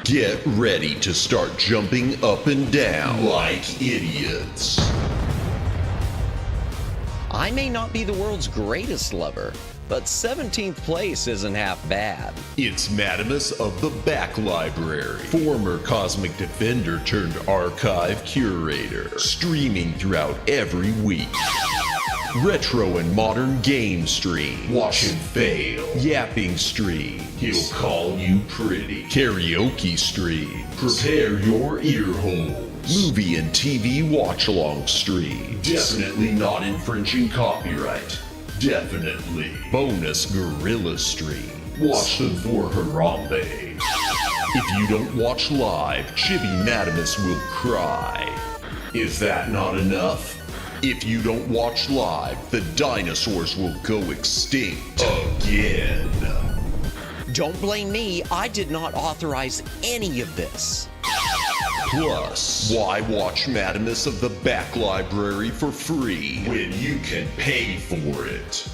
Get ready to start jumping up and down like idiots. I may not be the world's greatest lover, but 17th place isn't half bad. It's Madamus of the Back Library, former Cosmic Defender turned archive curator, streaming throughout every week. Retro and modern game stream, watch him fail, yapping stream, he'll call you pretty, karaoke stream, prepare your ear holes, movie and TV watch-along stream, definitely not infringing copyright, definitely, bonus gorilla stream, watch them for Harambe. If you don't watch live, Chibi Madamus will cry. Is that not enough? If you don't watch live, the dinosaurs will go extinct again. Don't blame me, I did not authorize any of this. Plus, why watch Madamus of the Back Library for free when you can pay for it?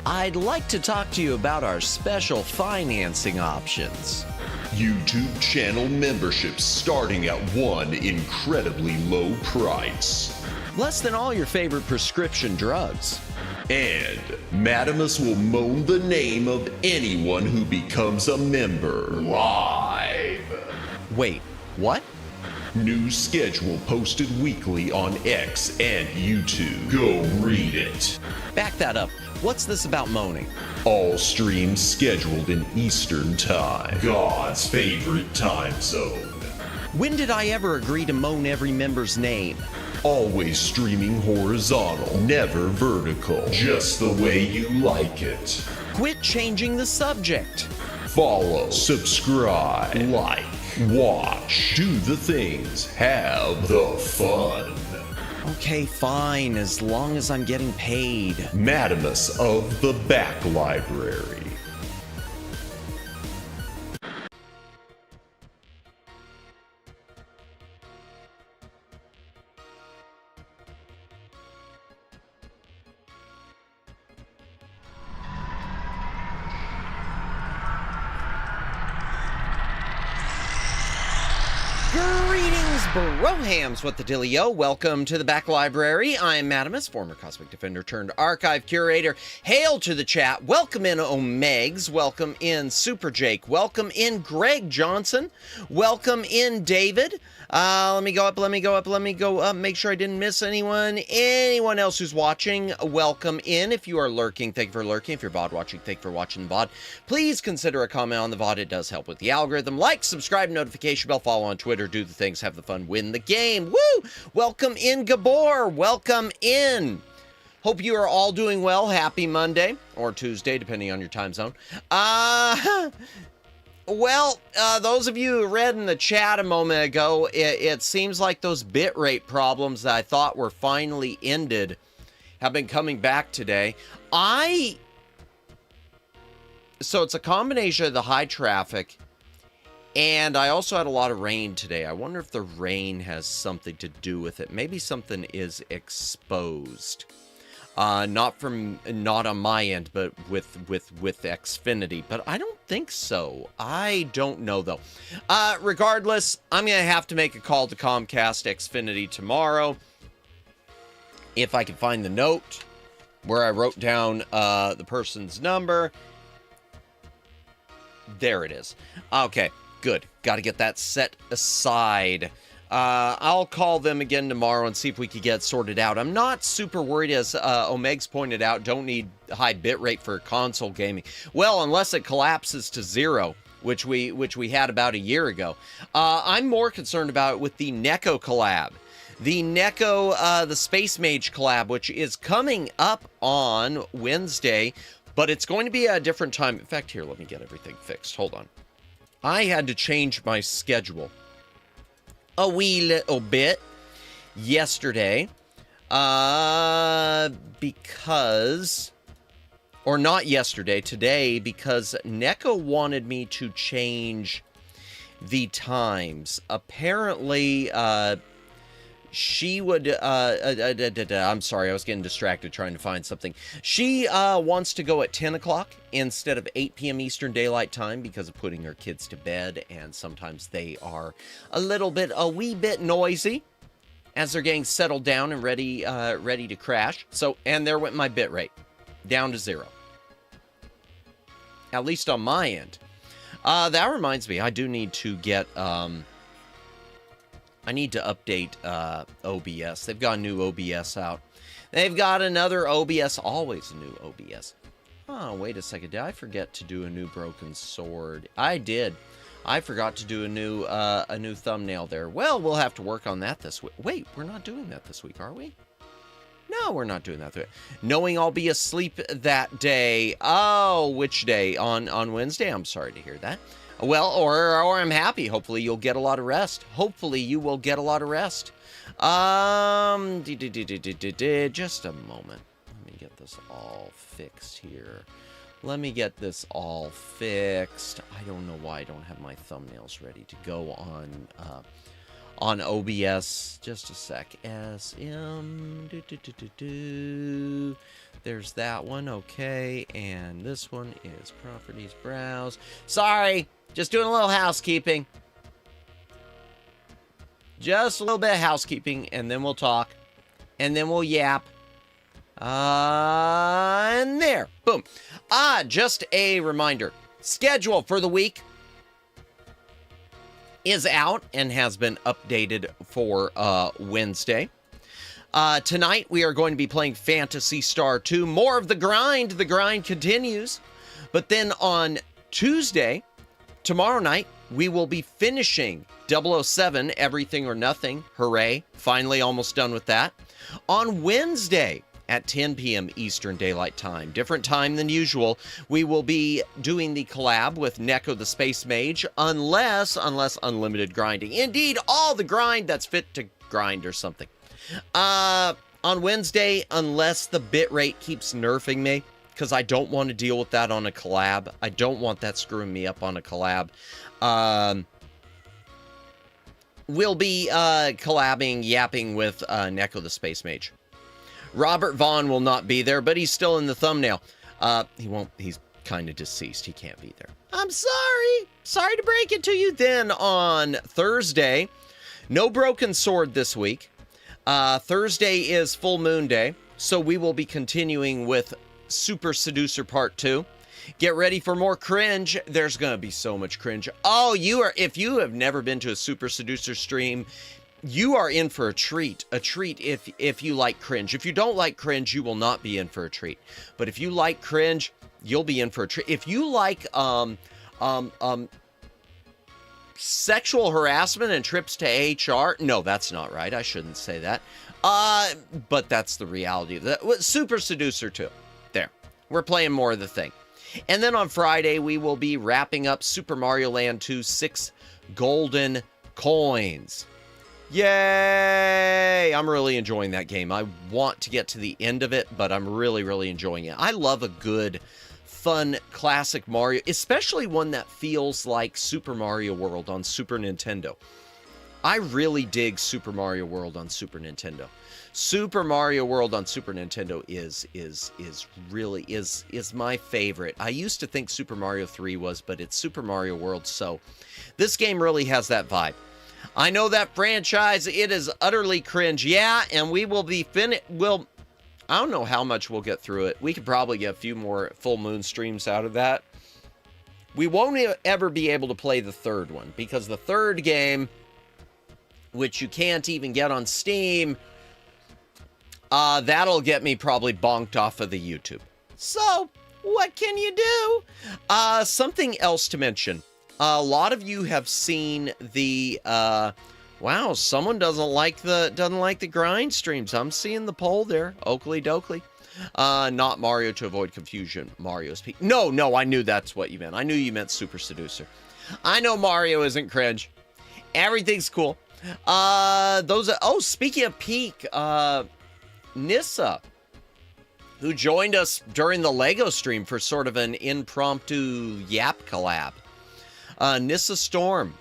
I'd like to talk to you about our special financing options. YouTube channel memberships starting at one incredibly low price. Less than all your favorite prescription drugs. And Madamus will moan the name of anyone who becomes a member live. Wait, what? New schedule posted weekly on X and YouTube. Go read it. Back that up. What's this about moaning? All streams scheduled in Eastern Time, God's favorite time zone. When did I ever agree to moan every member's name? Always streaming horizontal, never vertical, just the way you like it. Quit changing the subject. Follow, subscribe, like, watch, do the things, have the fun. Okay, fine, as long as I'm getting paid. Madamus of the Back Library. Greetings, Brohams, what the dealio? Welcome to the Back Library. I'm Madamus, former Cosmic Defender turned archive curator. Hail to the chat. Welcome in Omegs. Welcome in Super Jake. Welcome in Greg Johnson. Welcome in David. Let me go up. Make sure I didn't miss anyone. Anyone else who's watching, welcome in. If you are lurking, thank you for lurking. If you're VOD watching, thank you for watching the VOD. Please consider a comment on the VOD. It does help with the algorithm. Like, subscribe, notification bell, follow on Twitter, do the things, have the fun, win the game. Woo! Welcome in, Gabor. Welcome in. Hope you are all doing well. Happy Monday or Tuesday, depending on your time zone. Those of you who read in the chat a moment ago, it seems like those bitrate problems that I thought were finally ended have been coming back today. So it's a combination of the high traffic, and I also had a lot of rain today. I wonder if the rain has something to do with it. Maybe something is exposed. Not on my end, but with Xfinity. But I don't think so. I don't know, though. Regardless, I'm going to have to make a call to Comcast Xfinity tomorrow. If I can find the note where I wrote down the person's number. There it is. Okay, good. Got to get that set aside. I'll call them again tomorrow and see if we can get it sorted out. I'm not super worried, as Omegs pointed out, don't need high bitrate for console gaming. Well, unless it collapses to 0, which we had about a year ago. I'm more concerned about it with the Neko collab. The Neko, the Space Mage collab, which is coming up on Wednesday, but it's going to be at a different time. In fact, here, let me get everything fixed. Hold on. I had to change my schedule a wee little bit yesterday today, because Neko wanted me to change the times. Apparently, she would, I'm sorry, I was getting distracted trying to find something. She wants to go at 10 o'clock instead of 8 p.m. Eastern Daylight Time because of putting her kids to bed, and sometimes they are a wee bit noisy as they're getting settled down and ready to crash. So, and there went my bit rate, down to 0. At least on my end. That reminds me, I do need to get, I need to update OBS. They've got a new OBS out. They've got another OBS, always a new OBS. Oh, wait a second. Did I forget to do a new Broken Sword? I did. I forgot to do a new thumbnail there. Well, we'll have to work on that this week. Wait, we're not doing that this week, are we? No, we're not doing that. Knowing I'll be asleep that day. Oh, which day? On Wednesday? I'm sorry to hear that. Well, or I'm happy. Hopefully you'll get a lot of rest. Hopefully you will get a lot of rest. Just a moment. Let me get this all fixed here. Let me get this all fixed. I don't know why I don't have my thumbnails ready to go on OBS. Just a sec. SM. There's that one. Okay. And this one is properties browse. Sorry. Just doing a little housekeeping. Just a little bit of housekeeping, and then we'll talk. And then we'll yap. And there. Boom. Just a reminder. Schedule for the week is out and has been updated for Wednesday. Tonight, we are going to be playing Phantasy Star 2. More of the grind. The grind continues. But then on Tuesday, tomorrow night, we will be finishing 007, Everything or Nothing. Hooray. Finally almost done with that. On Wednesday at 10 p.m. Eastern Daylight Time, different time than usual, we will be doing the collab with Neko the Space Mage, unless unlimited grinding. Indeed, all the grind that's fit to grind or something. On Wednesday, unless the bitrate keeps nerfing me, because I don't want to deal with that on a collab. I don't want that screwing me up on a collab. We'll be yapping with Neko the Space Mage. Robert Vaughn will not be there, but he's still in the thumbnail. He won't, he's kind of deceased. He can't be there. I'm sorry. Sorry to break it to you. Then on Thursday, No broken sword this week. Thursday is full moon day, so we will be continuing with Super Seducer Part 2. Get ready for more cringe. There's going to be so much cringe. Oh, if you have never been to a Super Seducer stream, you are in for a treat. A treat if you like cringe. If you don't like cringe, you will not be in for a treat. But if you like cringe, you'll be in for a treat. If you like sexual harassment and trips to HR, no, that's not right. I shouldn't say that. But that's the reality of that. Super Seducer 2. There. We're playing more of the thing. And then on Friday, we will be wrapping up Super Mario Land 2 6 Golden Coins. Yay! I'm really enjoying that game. I want to get to the end of it, but I'm really, really enjoying it. I love a good, fun, classic Mario, especially one that feels like Super Mario World on Super Nintendo. I really dig Super Mario World on Super Nintendo. Super Mario World on Super Nintendo is really my favorite. I used to think Super Mario 3 was, but it's Super Mario World, so this game really has that vibe. I know that franchise, it is utterly cringe. Yeah, and we will be I don't know how much we'll get through it. We could probably get a few more full moon streams out of that. We won't ever be able to play the third one, because the third game, which you can't even get on Steam, that'll get me probably bonked off of the YouTube. So, what can you do? Something else to mention. A lot of you have seen the, wow, someone doesn't like the grind streams. I'm seeing the poll there. Oakley dokley. Not Mario to avoid confusion. Mario's peak. No, I knew that's what you meant. I knew you meant Super Seducer. I know Mario isn't cringe. Everything's cool. Speaking of peak, Nissa, who joined us during the Lego stream for sort of an impromptu Yap collab. Nissa Storm.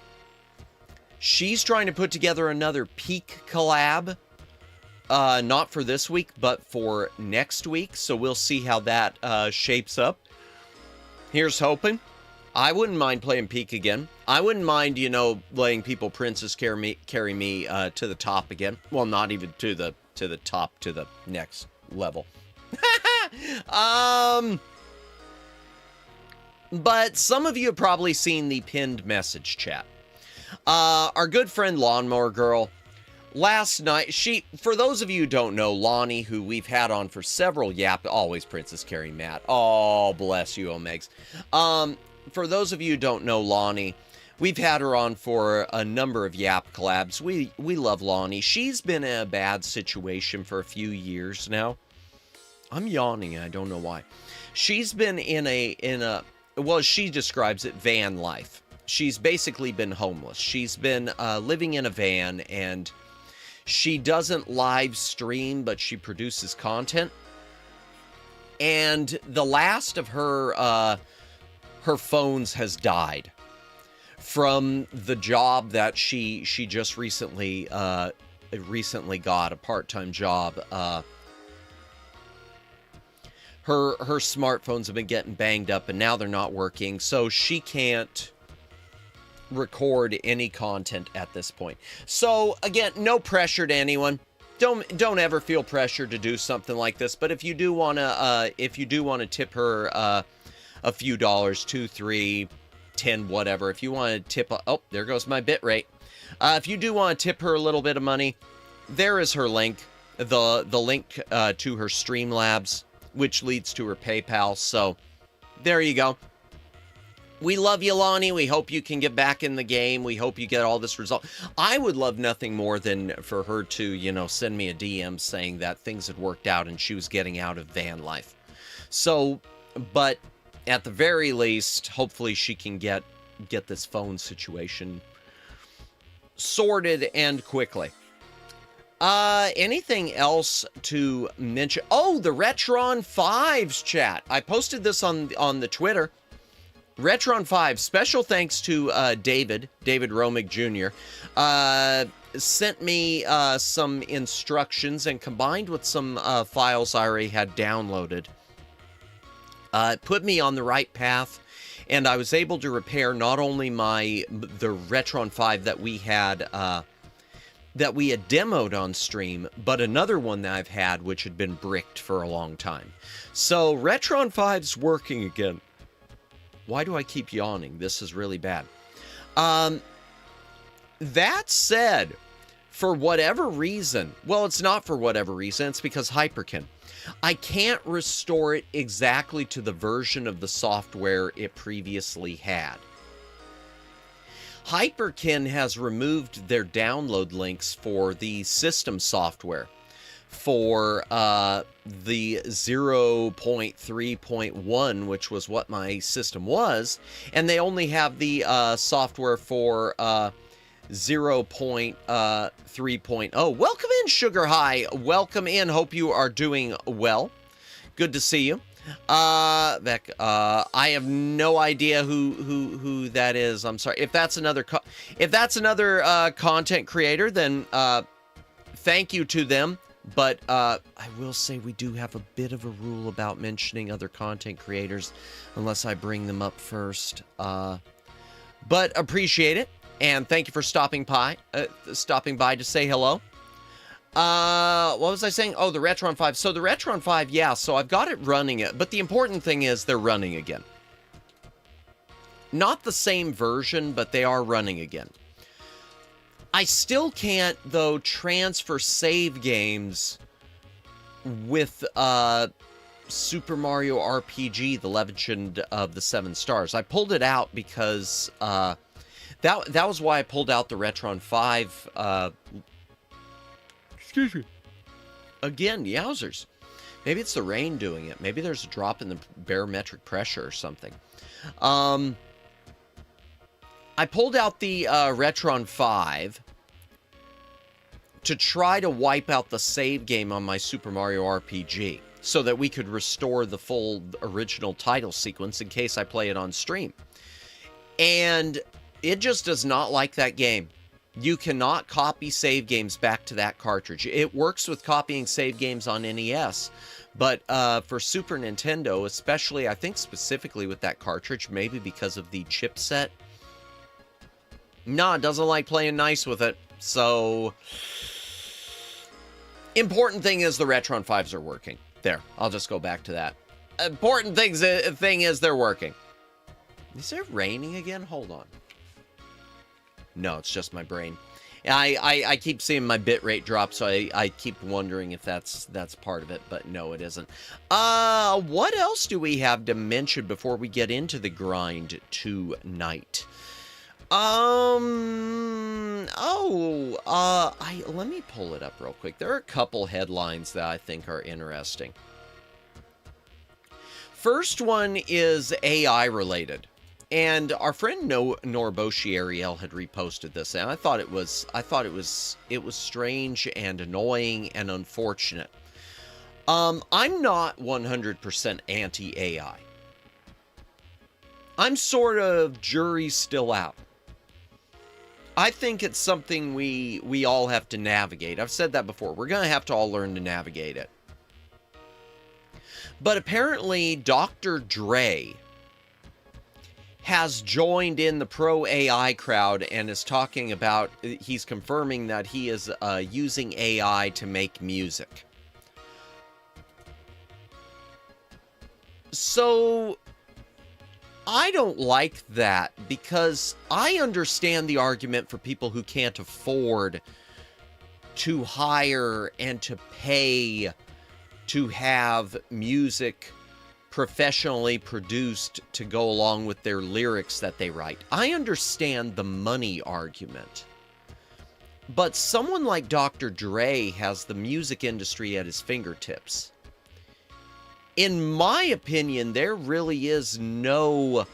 She's trying to put together another peak collab. Not for this week, but for next week. So we'll see how that shapes up. Here's hoping. I wouldn't mind playing peak again. I wouldn't mind, letting people princess carry me to the top again. Well, not even to the top, to the next level. But some of you have probably seen the pinned message chat. Our good friend Lawnmower Girl, last night, for those of you who don't know, Lonnie, who we've had on for several always Princess Carrie Matt. Oh, bless you, Omegs. For those of you who don't know Lonnie, we've had her on for a number of Yap collabs. We love Lonnie. She's been in a bad situation for a few years now. I'm yawning, I don't know why. She's been well, she describes it, van life. She's basically been homeless. She's been living in a van, and she doesn't live stream, but she produces content. And the last of her phones has died from the job that she just recently got, a part-time job. Her smartphones have been getting banged up, and now they're not working, so she can't record any content at this point. So again, no pressure to anyone. Don't ever feel pressure to do something like this. But if you do wanna tip her a few dollars, $2, $3, $10, whatever. If you want to tip, oh, there goes my bit rate. If you do want to tip her a little bit of money, there is her link, the link to her Streamlabs, which leads to her PayPal. So there you go. We love you, Lonnie. We hope you can get back in the game. We hope you get all this result. I would love nothing more than for her to, send me a DM saying that things had worked out and she was getting out of van life. So, but at the very least, hopefully she can get this phone situation sorted and quickly. Anything else to mention? Oh, the Retron 5's chat. I posted this on the Twitter. Retron 5, special thanks to David Romig Jr., sent me some instructions, and combined with some files I already had downloaded, put me on the right path, and I was able to repair not only the Retron 5 that we had that we had demoed on stream, but another one that I've had which had been bricked for a long time. So Retron 5's working again. Why do I keep yawning? This is really bad. That said, for whatever reason, well, it's not for whatever reason, it's because Hyperkin. I can't restore it exactly to the version of the software it previously had. Hyperkin has removed their download links for the system software for the 0.3.1, which was what my system was, and they only have the software for 0.3.0. Welcome in, Sugar High. Welcome in. Hope you are doing well. Good to see you. Beck, I have no idea who that is. I'm sorry. If that's another content creator, then thank you to them. But I will say we do have a bit of a rule about mentioning other content creators unless I bring them up first. But appreciate it, and thank you for stopping by to say hello. What was I saying? Oh, the Retron 5. So the Retron 5, yeah, so I've got it running it, but the important thing is they're running again. Not the same version, but they are running again. I still can't, though, transfer save games with Super Mario RPG, The Legend of the Seven Stars. I pulled it out because that was why I pulled out the Retron 5. Excuse me. Again, yowzers. Maybe it's the rain doing it. Maybe there's a drop in the barometric pressure or something. I pulled out the Retron 5 to try to wipe out the save game on my Super Mario RPG so that we could restore the full original title sequence in case I play it on stream. And it just does not like that game. You cannot copy save games back to that cartridge. It works with copying save games on NES, but for Super Nintendo, especially, I think specifically with that cartridge, maybe because of the chipset, no, it doesn't like playing nice with it. So, important thing is the Retron 5s are working. There, I'll just go back to that. Important thing is they're working. Is it raining again? Hold on. No, it's just my brain. I keep seeing my bitrate drop, so I keep wondering if that's part of it, but no, it isn't. What else do we have to mention before we get into the grind tonight? Let me pull it up real quick. There are a couple headlines that I think are interesting. First one is AI related. And our friend Norboshi Ariel had reposted this, and I thought it was strange and annoying and unfortunate. I'm not 100% anti-AI. I'm sort of jury's still out. I think it's something we all have to navigate. I've said that before. We're going to have to all learn to navigate it. But apparently, Dr. Dre has joined in the pro AI crowd and is talking about, he's confirming that he is using AI to make music. So, I don't like that because I understand the argument for people who can't afford to hire and to pay to have music professionally produced to go along with their lyrics that they write. I understand the money argument. But someone like Dr. Dre has the music industry at his fingertips. In my opinion, there really is no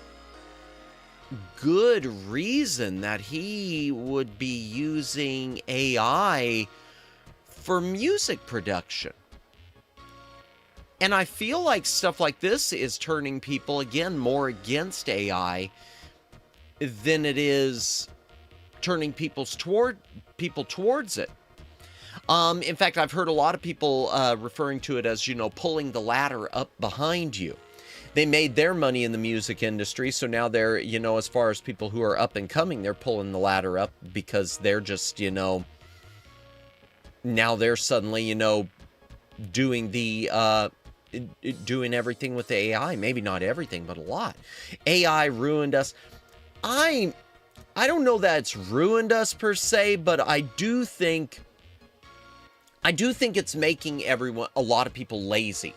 good reason that he would be using AI for music production. And I feel like stuff like this is turning people, again, more against AI than it is turning people towards it. In fact, I've heard a lot of people referring to it as, pulling the ladder up behind you. They made their money in the music industry, so now they're, as far as people who are up and coming, they're pulling the ladder up because they're just, now they're suddenly, doing doing everything with the AI. Maybe not everything, but a lot. AI ruined us. I don't know that it's ruined us per se, but I do think it's making a lot of people lazy.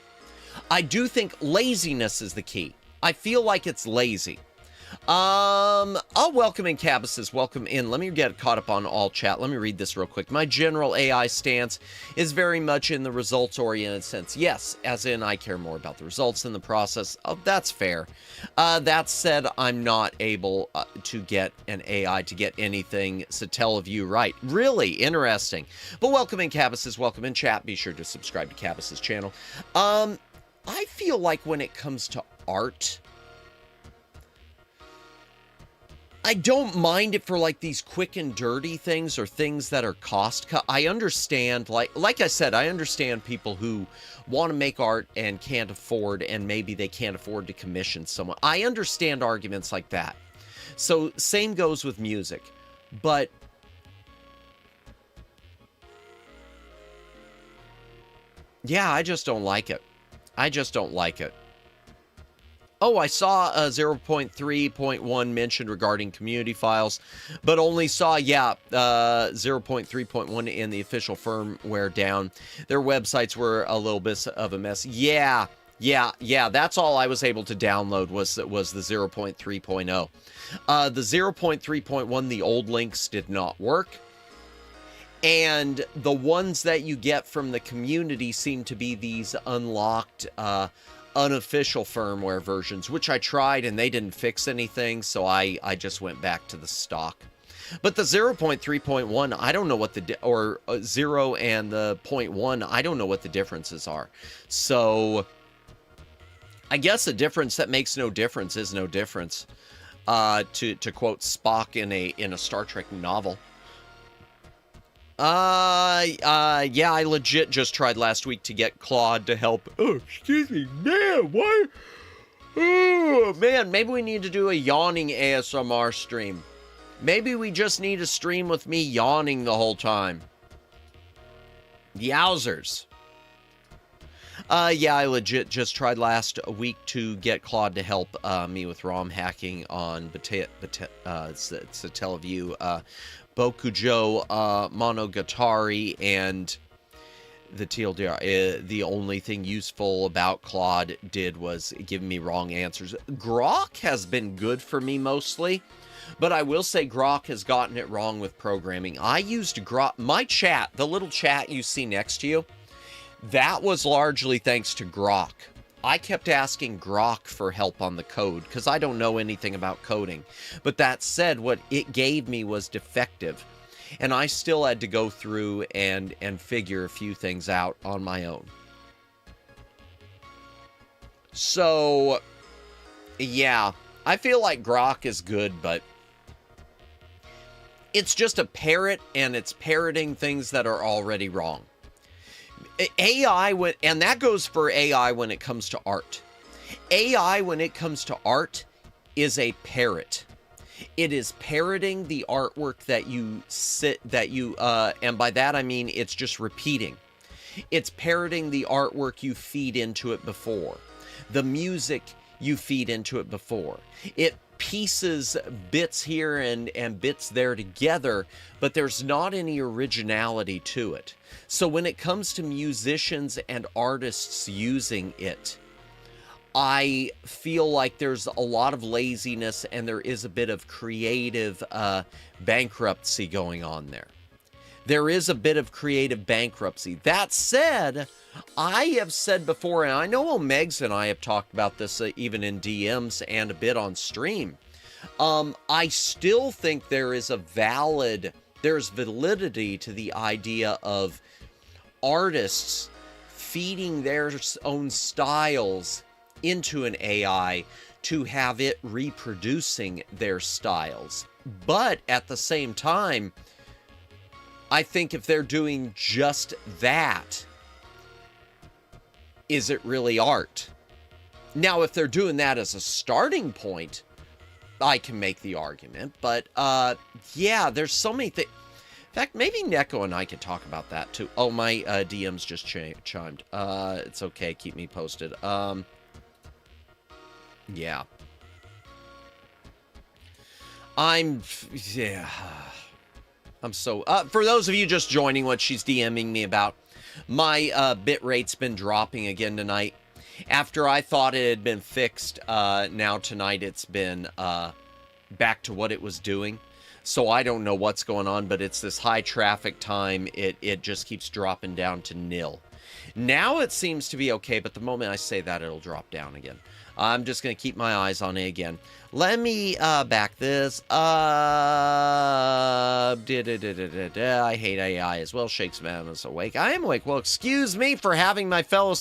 I do think laziness is the key. I feel like it's lazy. I'll welcome in Cabbases. Welcome in. Let me get caught up on all chat. Let me read this real quick. My general AI stance is very much in the results-oriented sense. Yes, as in I care more about the results than the process. Oh, that's fair. That said, I'm not able to get an AI to get anything Satellaview right. Really interesting. But welcome in Cabbases. Welcome in chat. Be sure to subscribe to Cabbases channel. I feel like when it comes to art, I don't mind it for like these quick and dirty things or things that are cost cut. I understand, like I said, I understand people who want to make art and can't afford, and maybe they can't afford to commission someone. I understand arguments like that. So same goes with music. But yeah, I just don't like it. I just don't like it. Oh, I saw 0.3.1 mentioned regarding community files, but only saw, 0.3.1 in the official firmware down. Their websites were a little bit of a mess. Yeah, that's all I was able to download was the 0.3.0. The 0.3.1, the old links did not work. And the ones that you get from the community seem to be these unlocked, unofficial firmware versions, which I tried and they didn't fix anything, so I just went back to the stock. But the 0.3.1, I don't know what or 0 and the 0.1, I don't know what the differences are. So I guess a difference that makes no difference is no difference, to quote Spock in a Star Trek novel. Yeah, I legit just tried last week to get Claude to help. Oh, excuse me, man, what? Oh, man, maybe we need to do a yawning ASMR stream. Maybe we just need a stream with me yawning the whole time. Yowzers. Yeah, I legit just tried last week to get Claude to help me with ROM hacking on Satellaview, Bokujo, Monogatari, and the TLDR. The only thing useful about Claude did was give me wrong answers. Grok has been good for me mostly, but I will say Grok has gotten it wrong with programming. I used Grok, my chat, the little chat you see next to you, that was largely thanks to Grok. I kept asking Grok for help on the code because I don't know anything about coding. But that said, what it gave me was defective. And I still had to go through and figure a few things out on my own. So, yeah, I feel like Grok is good, but it's just a parrot, and it's parroting things that are already wrong. AI, and that goes for AI when it comes to art. AI, when it comes to art, is a parrot. It is parroting the artwork that and by that I mean it's just repeating. It's parroting the artwork you feed into it before. The music you feed into it before. It pieces bits here and bits there together, but there's not any originality to it. So when it comes to musicians and artists using it, I feel like there's a lot of laziness and there is a bit of creative bankruptcy going on there. There is a bit of creative bankruptcy. That said, I have said before, and I know Omegs and I have talked about this even in DMs and a bit on stream. I still think there's validity to the idea of artists feeding their own styles into an AI to have it reproducing their styles. But at the same time, I think if they're doing just that, is it really art? Now, if they're doing that as a starting point, I can make the argument. But, yeah, there's so many things. In fact, maybe Neko and I could talk about that too. Oh, my DMs just chimed. It's okay. Keep me posted. Yeah. Yeah. I'm so... for those of you just joining what she's DMing me about, my bit rate's been dropping again tonight. After I thought it had been fixed, now tonight it's been back to what it was doing. So I don't know what's going on, but it's this high traffic time. It just keeps dropping down to nil. Now it seems to be okay, but the moment I say that, it'll drop down again. I'm just going to keep my eyes on it again. Let me back this up. I hate AI as well. Shakes man is awake. I am awake. Well, excuse me for having my fellow...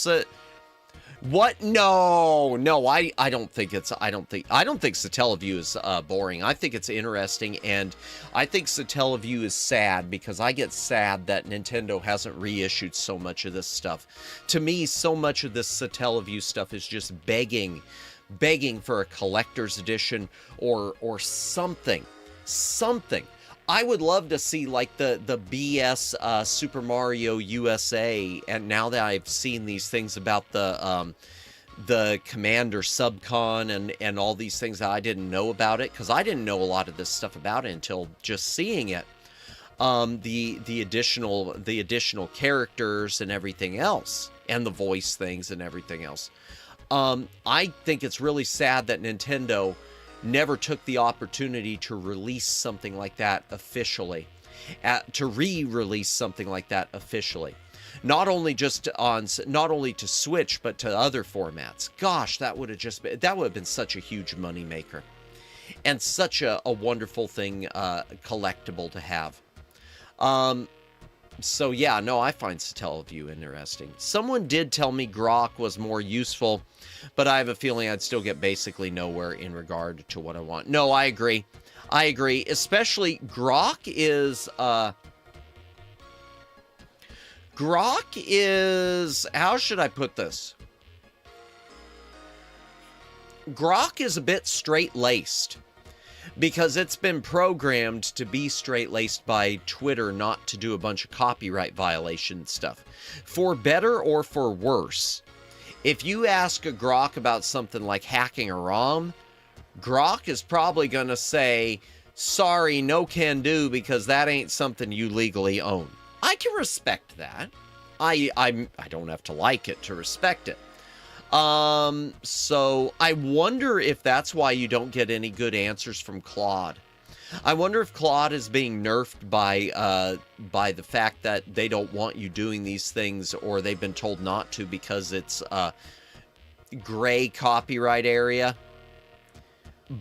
What? No, I don't think Satellaview is boring. I think it's interesting, and I think Satellaview is sad because I get sad that Nintendo hasn't reissued so much of this stuff. To me, so much of this Satellaview stuff is just begging for a collector's edition or something. I would love to see like the BS Super Mario USA, and now that I've seen these things about the Commander Subcon and all these things that I didn't know about it, because I didn't know a lot of this stuff about it until just seeing it. The additional characters and everything else, and the voice things and everything else. I think it's really sad that Nintendo never took the opportunity to release something like that officially, to re-release something like that officially, not only to Switch but to other formats. Gosh, that would have been such a huge money maker, and such a wonderful thing, collectible to have. So yeah, no, I find Satellaview interesting. Someone did tell me Grok was more useful, but I have a feeling I'd still get basically nowhere in regard to what I want. No, I agree. Especially Grok is, how should I put this? Grok is a bit straight-laced, because it's been programmed to be straight-laced by Twitter not to do a bunch of copyright violation stuff. For better or for worse, if you ask a Grok about something like hacking a ROM, Grok is probably going to say, sorry, no can do, because that ain't something you legally own. I can respect that. I don't have to like it to respect it. So I wonder if that's why you don't get any good answers from Claude. I wonder if Claude is being nerfed by the fact that they don't want you doing these things, or they've been told not to because it's a gray copyright area.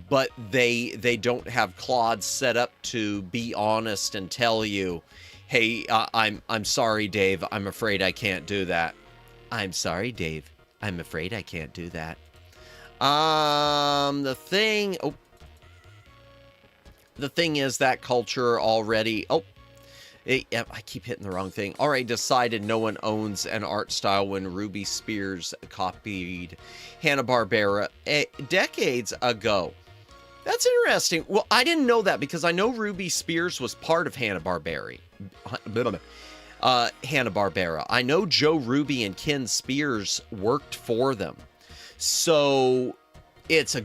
But they don't have Claude set up to be honest and tell you, hey, I'm sorry, Dave. I'm afraid I can't do that. I'm sorry, Dave. I'm afraid I can't do that. The thing is that culture already... I keep hitting the wrong thing. Already decided no one owns an art style when Ruby Spears copied Hanna-Barbera decades ago. That's interesting. Well, I didn't know that because I know Ruby Spears was part of Hanna-Barbera. I know Joe Ruby and Ken Spears worked for them. So it's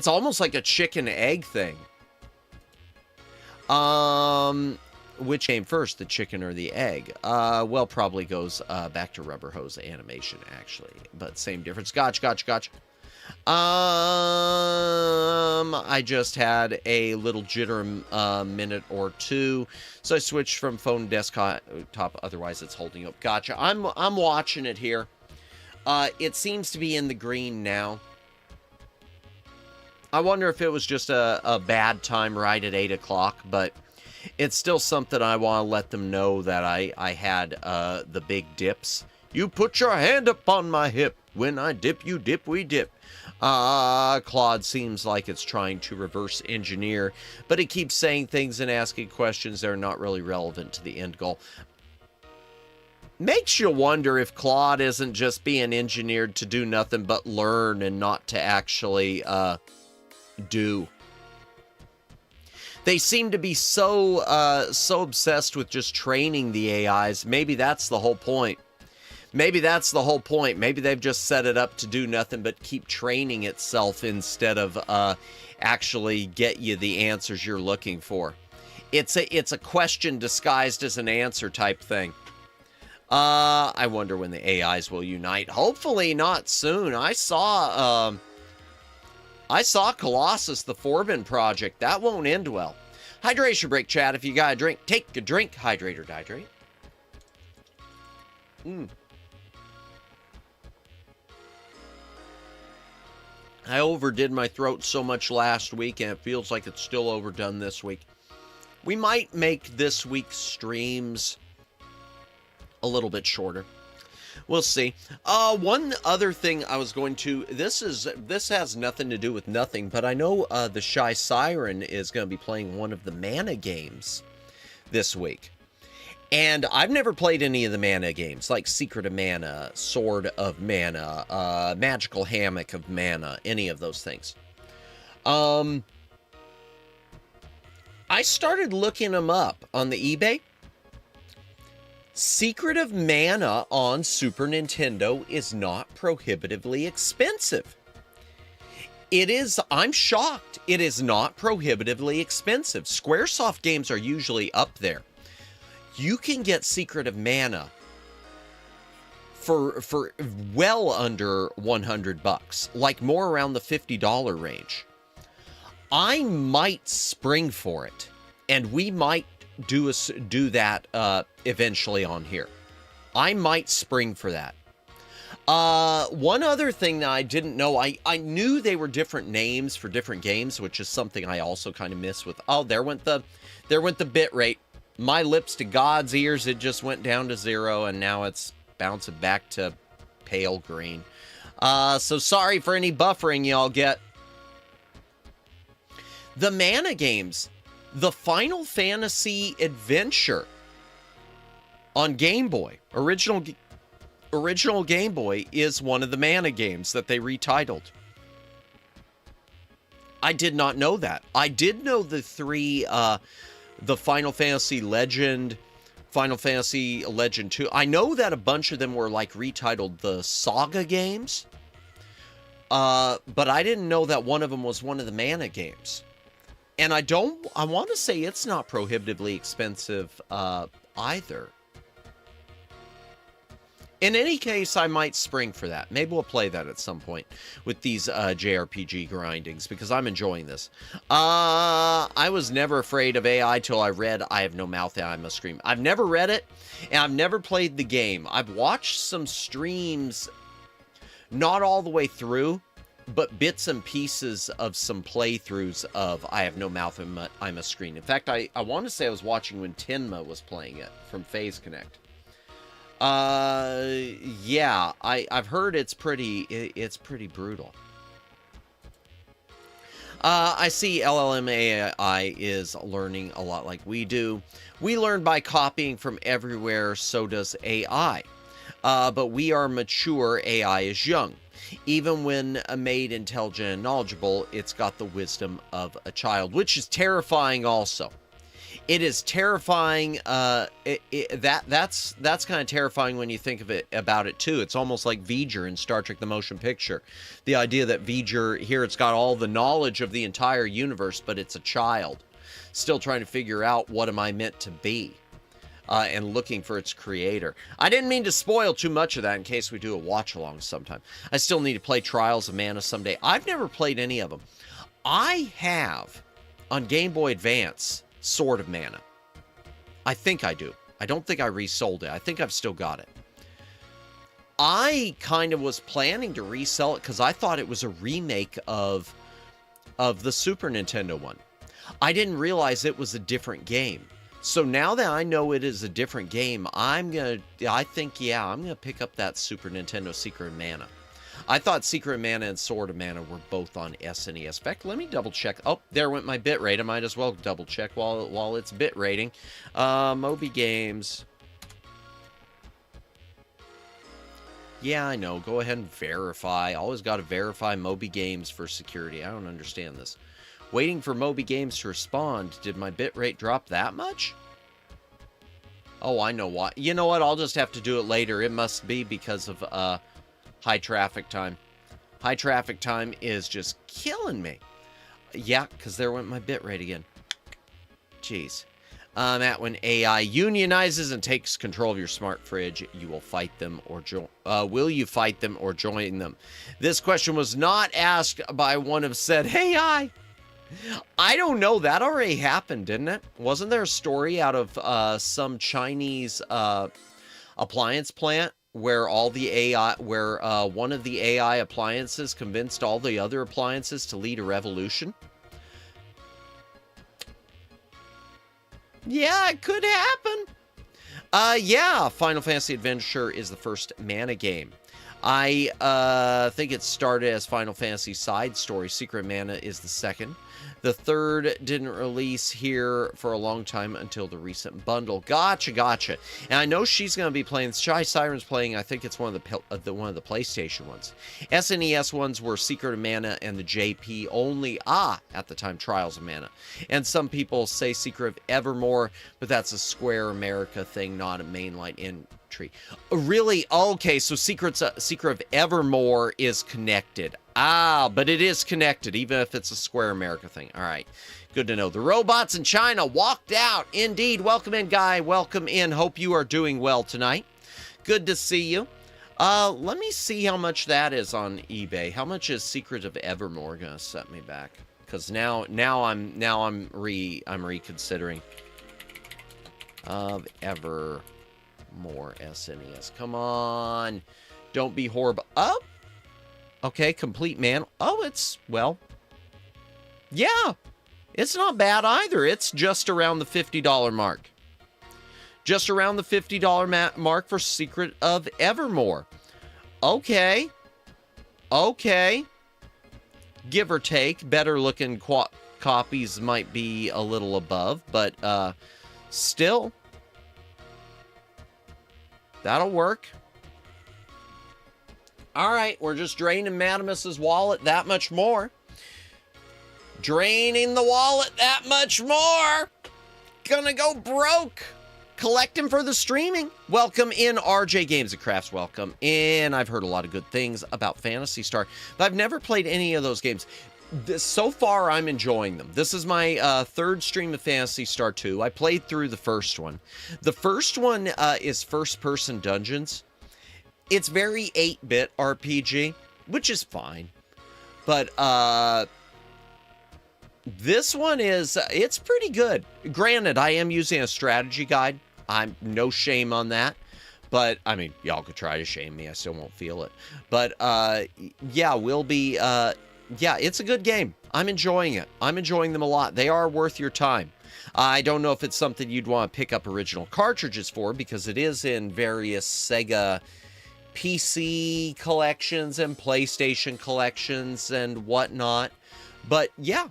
almost like a chicken egg thing. Which came first, the chicken or the egg? Well, probably goes back to Rubber Hose animation, actually. But same difference. Gotcha. I just had a little jitter minute or two, so I switched from phone to desktop. Otherwise, it's holding up. Gotcha. I'm watching it here. It seems to be in the green now. I wonder if it was just a bad time right at 8 o'clock, but it's still something I want to let them know that I had the big dips. You put your hand upon my hip. When I dip, you dip, we dip. Claude seems like it's trying to reverse engineer, but it keeps saying things and asking questions that are not really relevant to the end goal. Makes you wonder if Claude isn't just being engineered to do nothing but learn and not to actually do. They seem to be so obsessed with just training the AIs. Maybe that's the whole point. Maybe that's the whole point. Maybe they've just set it up to do nothing but keep training itself instead of actually get you the answers you're looking for. It's a question disguised as an answer type thing. I wonder when the AIs will unite. Hopefully not soon. I saw Colossus, the Forbin project. That won't end well. Hydration break, chat. If you got a drink, take a drink. Hydrate or dihydrate. I overdid my throat so much last week, and it feels like it's still overdone this week. We might make this week's streams a little bit shorter. We'll see. One other thing I was going to... This has nothing to do with nothing, but I know the Shy Siren is going to be playing one of the mana games this week. And I've never played any of the mana games, like Secret of Mana, Sword of Mana, Magical Hammock of Mana, any of those things. I started looking them up on the eBay. Secret of Mana on Super Nintendo is not prohibitively expensive. It is, I'm shocked, it is not prohibitively expensive. Squaresoft games are usually up there. You can get Secret of Mana for well under $100, like more around the $50 range. I might spring for it, and we might do that eventually on here. I might spring for that. One other thing that I didn't know, I knew they were different names for different games, which is something I also kind of miss with. Oh, there went the bit rate. My lips to God's ears, it just went down to 0, and now it's bouncing back to pale green. So sorry for any buffering y'all get. The mana games, the Final Fantasy Adventure on Game Boy, original Game Boy, is one of the mana games that they retitled. I did not know that. I did know the three, the Final Fantasy Legend, Final Fantasy Legend 2. I know that a bunch of them were like retitled the Saga games. But I didn't know that one of them was one of the mana games. And I want to say it's not prohibitively expensive either. In any case, I might spring for that. Maybe we'll play that at some point with these JRPG grindings, because I'm enjoying this. I was never afraid of AI till I read I Have No Mouth and I Must Scream. I've never read it, and I've never played the game. I've watched some streams, not all the way through, but bits and pieces of some playthroughs of I Have No Mouth and I Must Scream. In fact, I want to say I was watching when Tenma was playing it from Phase Connect. Yeah, I've heard it's pretty brutal. I see LLM AI is learning a lot like we do. We learn by copying from everywhere, so does AI. But we are mature, AI is young. Even when made intelligent and knowledgeable, it's got the wisdom of a child, which is terrifying also. It is terrifying. That's kind of terrifying when you think of it about it too. It's almost like vtuber in Star Trek: The Motion Picture. The idea that vtuber here, it's got all the knowledge of the entire universe, but it's a child still trying to figure out what am I meant to be, and looking for its creator. I didn't mean to spoil too much of that in case we do a watch along sometime. I still need to play Trials of Mana someday. I've never played any of them. I have on Game Boy Advance Sword of Mana. I think I do. I don't think I resold it. I think I've still got it. I kind of was planning to resell it because I thought it was a remake of the Super Nintendo one. I didn't realize it was a different game. So now that I know it is a different game, I'm gonna pick up that Super Nintendo Secret of Mana. I thought Secret of Mana and Sword of Mana were both on SNES. In fact, let me double check. Oh, there went my bit rate. I might as well double check while it's bit rating. Moby Games. Yeah, I know. Go ahead and verify. Always got to verify Moby Games for security. I don't understand this. Waiting for Moby Games to respond. Did my bitrate drop that much? Oh, I know why. You know what? I'll just have to do it later. It must be because of high traffic time. High traffic time is just killing me. Yeah, because there went my bitrate again. Jeez. That when AI unionizes and takes control of your smart fridge, you will fight them or will you fight them or join them? This question was not asked by one of said AI. I don't know. That already happened, didn't it? Wasn't there a story out of some Chinese appliance plant where all the AI, where one of the AI appliances convinced all the other appliances to lead a revolution? Yeah, it could happen. Yeah, Final Fantasy Adventure is the first mana game. I think it started as Final Fantasy Side Story. Secret Mana is the second. The third didn't release here for a long time until the recent bundle. Gotcha. And I know she's going to be playing. Shy Siren's playing. I think it's one of the PlayStation ones. SNES ones were Secret of Mana and the JP only. At the time, Trials of Mana. And some people say Secret of Evermore, but that's a Square America thing, not a mainline entry. Really? Okay, so Secret of Evermore is connected. But it is connected, even if it's a Square America thing. All right, good to know. The robots in China walked out. Indeed. Welcome in, Guy. Welcome in. Hope you are doing well tonight. Good to see you. Let me see how much that is on eBay. How much is Secret of Evermore gonna set me back? Because now I'm reconsidering. Of Evermore SNES. Come on, don't be horrible. Oh. Okay, complete man. Oh, yeah, it's not bad either. It's just around the $50 mark. Just around the $50 mark for Secret of Evermore. Okay. Give or take. Better looking copies might be a little above, but still, that'll work. All right, we're just draining Madamus's wallet that much more. Draining the wallet that much more. Gonna go broke. Collecting for the streaming. Welcome in, RJ Games and Crafts. Welcome in. I've heard a lot of good things about Phantasy Star, but I've never played any of those games. So far, I'm enjoying them. This is my third stream of Phantasy Star 2. I played through the first one. The first one is first-person dungeons. It's very 8-bit RPG, which is fine. But this one it's pretty good. Granted, I am using a strategy guide. I'm no shame on that. But, I mean, y'all could try to shame me. I still won't feel it. But, yeah, it's a good game. I'm enjoying it. I'm enjoying them a lot. They are worth your time. I don't know if it's something you'd want to pick up original cartridges for, because it is in various Sega PC collections and PlayStation collections and whatnot. But yeah,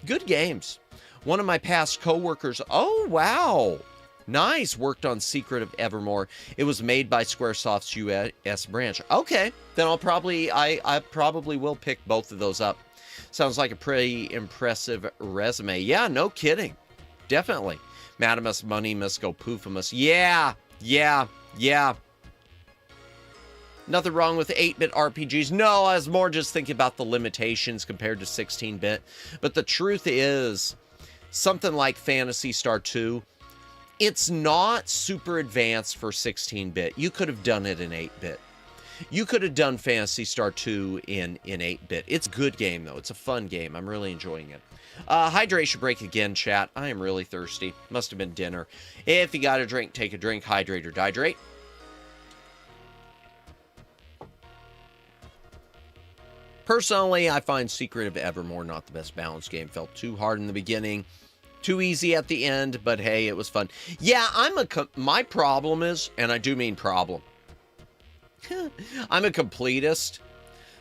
good games. One of my past coworkers, oh wow, nice, worked on Secret of Evermore. It was made by Squaresoft's US branch. Okay, then I probably will pick both of those up. Sounds like a pretty impressive resume. Yeah, no kidding. Definitely. Madamus money must go poofamus. Yeah. Nothing wrong with 8-bit RPGs. No, I was more just thinking about the limitations compared to 16-bit. But the truth is, something like Phantasy Star 2, it's not super advanced for 16-bit. You could have done it in 8-bit. You could have done Phantasy Star 2 in 8-bit. It's a good game, though. It's a fun game. I'm really enjoying it. Hydration break again, chat. I am really thirsty. Must have been dinner. If you got a drink, take a drink. Hydrate or dihydrate. Personally, I find Secret of Evermore not the best balanced game. Felt too hard in the beginning, too easy at the end, but hey, it was fun. Yeah, my problem is, and I do mean problem, I'm a completist.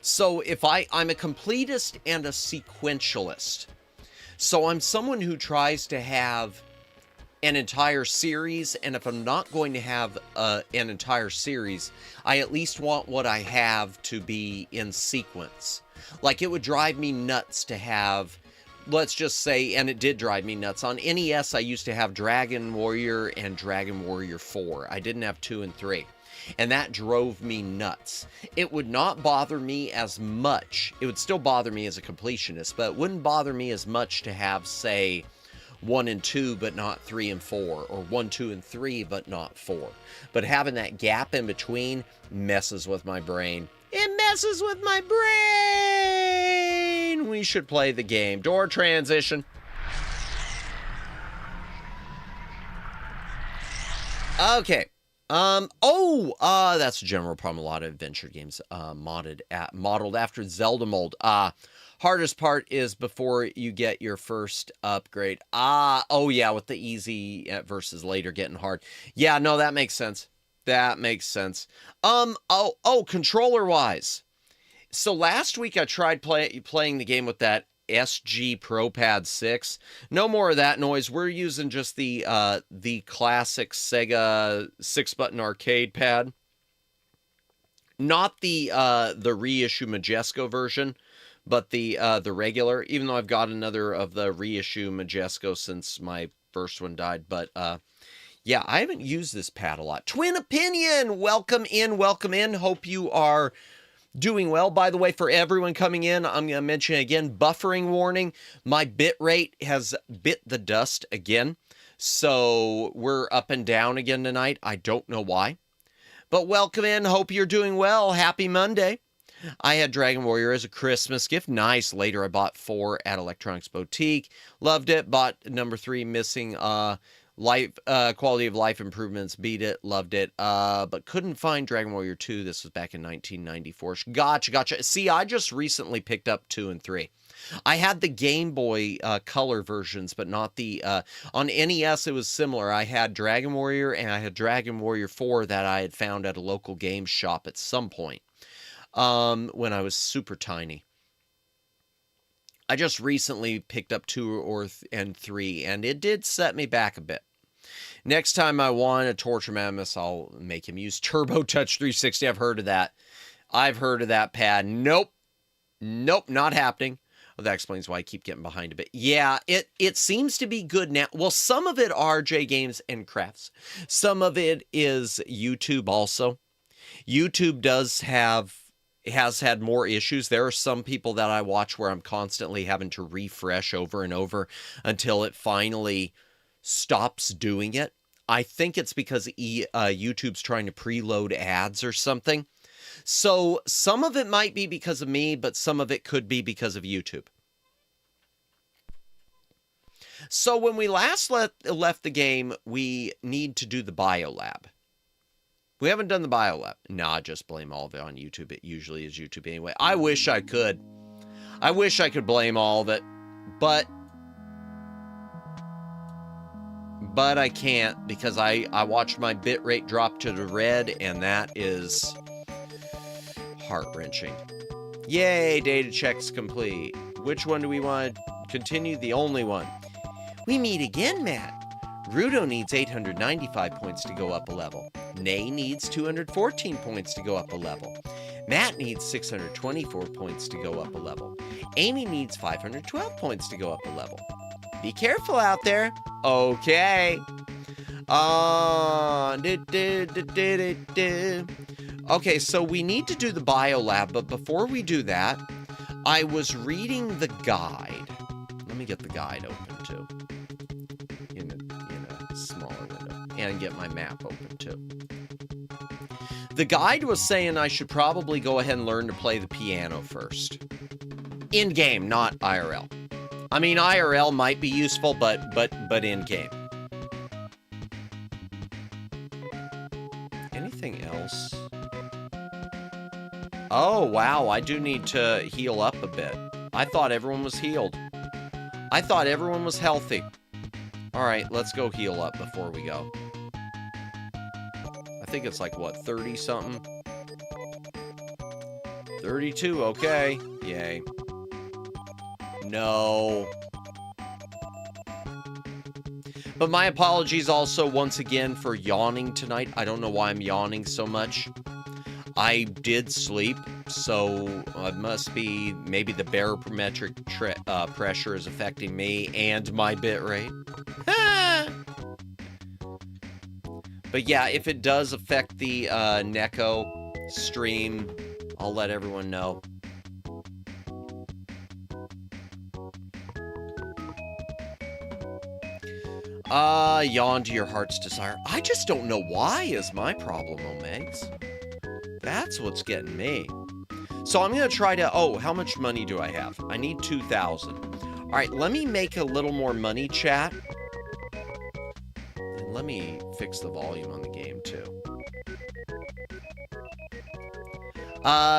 So if I'm a completist and a sequentialist. So I'm someone who tries to have an entire series, and if I'm not going to have an entire series, I at least want what I have to be in sequence. Like, it would drive me nuts to have let's just say, and it did drive me nuts. On NES, I used to have Dragon Warrior and Dragon Warrior 4. I didn't have 2 and 3. And that drove me nuts. It would not bother me as much. It would still bother me as a completionist, but it wouldn't bother me as much to have, say, 1 and 2, but not 3 and 4, or 1, 2, and 3, but not 4. But having that gap in between messes with my brain. It messes with my brain! We should play the game. Door transition. Okay. That's a general problem. A lot of adventure games modeled after Zelda mold. Hardest part is before you get your first upgrade. With the easy versus later getting hard. Yeah, no, that makes sense. That makes sense. Controller-wise. So last week I tried playing the game with that SG Pro Pad 6. No more of that noise. We're using just the classic Sega 6-button arcade pad. Not the reissue Majesco version, but the regular, even though I've got another of the reissue Majesco since my first one died. But yeah, I haven't used this pad a lot. Twin Opinion, welcome in, welcome in. Hope you are doing well. By the way, for everyone coming in, I'm going to mention again, buffering warning. My bit rate has bit the dust again. So we're up and down again tonight. I don't know why. But welcome in. Hope you're doing well. Happy Monday. I had Dragon Warrior as a Christmas gift. Nice. Later, I bought 4 at Electronics Boutique. Loved it. Bought number 3, missing quality of life improvements. Beat it. Loved it. But couldn't find Dragon Warrior 2. This was back in 1994. Gotcha. See, I just recently picked up 2 and 3. I had the Game Boy color versions, but not the... on NES, it was similar. I had Dragon Warrior, and I had Dragon Warrior 4 that I had found at a local game shop at some point. When I was super tiny. I just recently picked up 2 and 3, and it did set me back a bit. Next time I want a Torture Mammoth, I'll make him use Turbo Touch 360. I've heard of that. I've heard of that pad. Nope, not happening. Well, that explains why I keep getting behind a bit. Yeah, it seems to be good now. Well, some of it are J Games and Crafts. Some of it is YouTube also. YouTube has had more issues. There are some people that I watch where I'm constantly having to refresh over and over until it finally stops doing it. I think it's because YouTube's trying to preload ads or something. So some of it might be because of me, but some of it could be because of YouTube. So when we last left the game, we need to do the biolab. We haven't done the biolab. Nah, just blame all of it on YouTube. It usually is YouTube anyway. I wish I could. I wish I could blame all of it, but I can't because I watched my bitrate drop to the red, and that is heart-wrenching. Yay, data check's complete. Which one do we want to continue? The only one. We meet again, Matt. Rudo needs 895 points to go up a level. Nay needs 214 points to go up a level. Matt needs 624 points to go up a level. Amy needs 512 points to go up a level. Be careful out there. Okay. Okay, so we need to do the biolab, but before we do that, I was reading the guide. Let me get the guide open too. In a smaller window. And get my map open too. The guide was saying I should probably go ahead and learn to play the piano first. In-game, not IRL. I mean, IRL might be useful, but in-game. Anything else? Oh, wow, I do need to heal up a bit. I thought everyone was healed. I thought everyone was healthy. All right, let's go heal up before we go. I think it's like, what, 30-something? 32, okay. Yay. No. But my apologies also once again for yawning tonight. I don't know why I'm yawning so much. I did sleep, so it must be maybe the barometric pressure is affecting me and my bit rate. But yeah, if it does affect the Neko stream, I'll let everyone know. Yawn to your heart's desire. I just don't know why is my problem, Omegs. That's what's getting me. So I'm going to try to... Oh, how much money do I have? I need 2,000. All right, let me make a little more money, chat. And let me fix the volume on the game, too.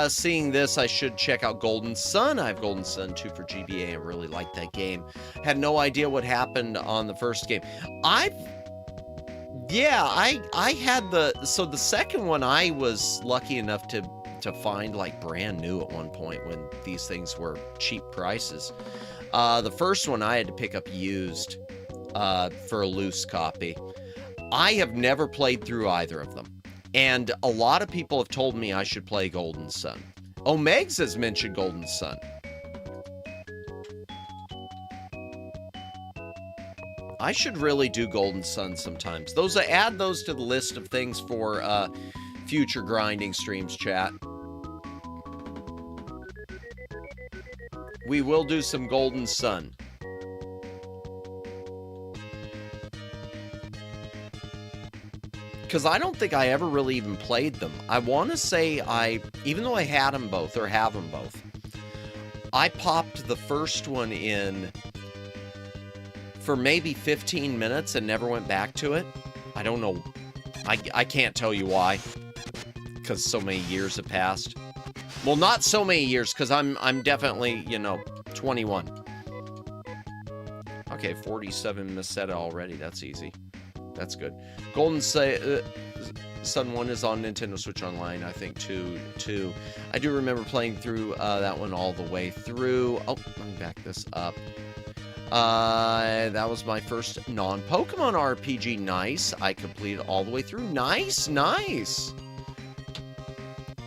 Seeing this, I should check out Golden Sun. I have Golden Sun 2 for GBA. I really like that game. Had no idea what happened on the first game. I had so the second one I was lucky enough to find like brand new at one point when these things were cheap prices. The first one I had to pick up used for a loose copy. I have never played through either of them. And a lot of people have told me I should play Golden Sun. Omegs has mentioned Golden Sun. I should really do Golden Sun sometimes. Add those to the list of things for future grinding streams, chat. We will do some Golden Sun. Because I don't think I ever really even played them. I want to say even though I had them both, or have them both, I popped the first one in for maybe 15 minutes and never went back to it. I don't know. I can't tell you why. Because so many years have passed. Well, not so many years, because I'm definitely, 21. Okay, 47 Meseta already. That's easy. That's good. Golden Sun 1 is on Nintendo Switch Online, I think, too. I do remember playing through that one all the way through. Oh, let me back this up. That was my first non-Pokemon RPG. Nice. I completed all the way through. Nice, nice.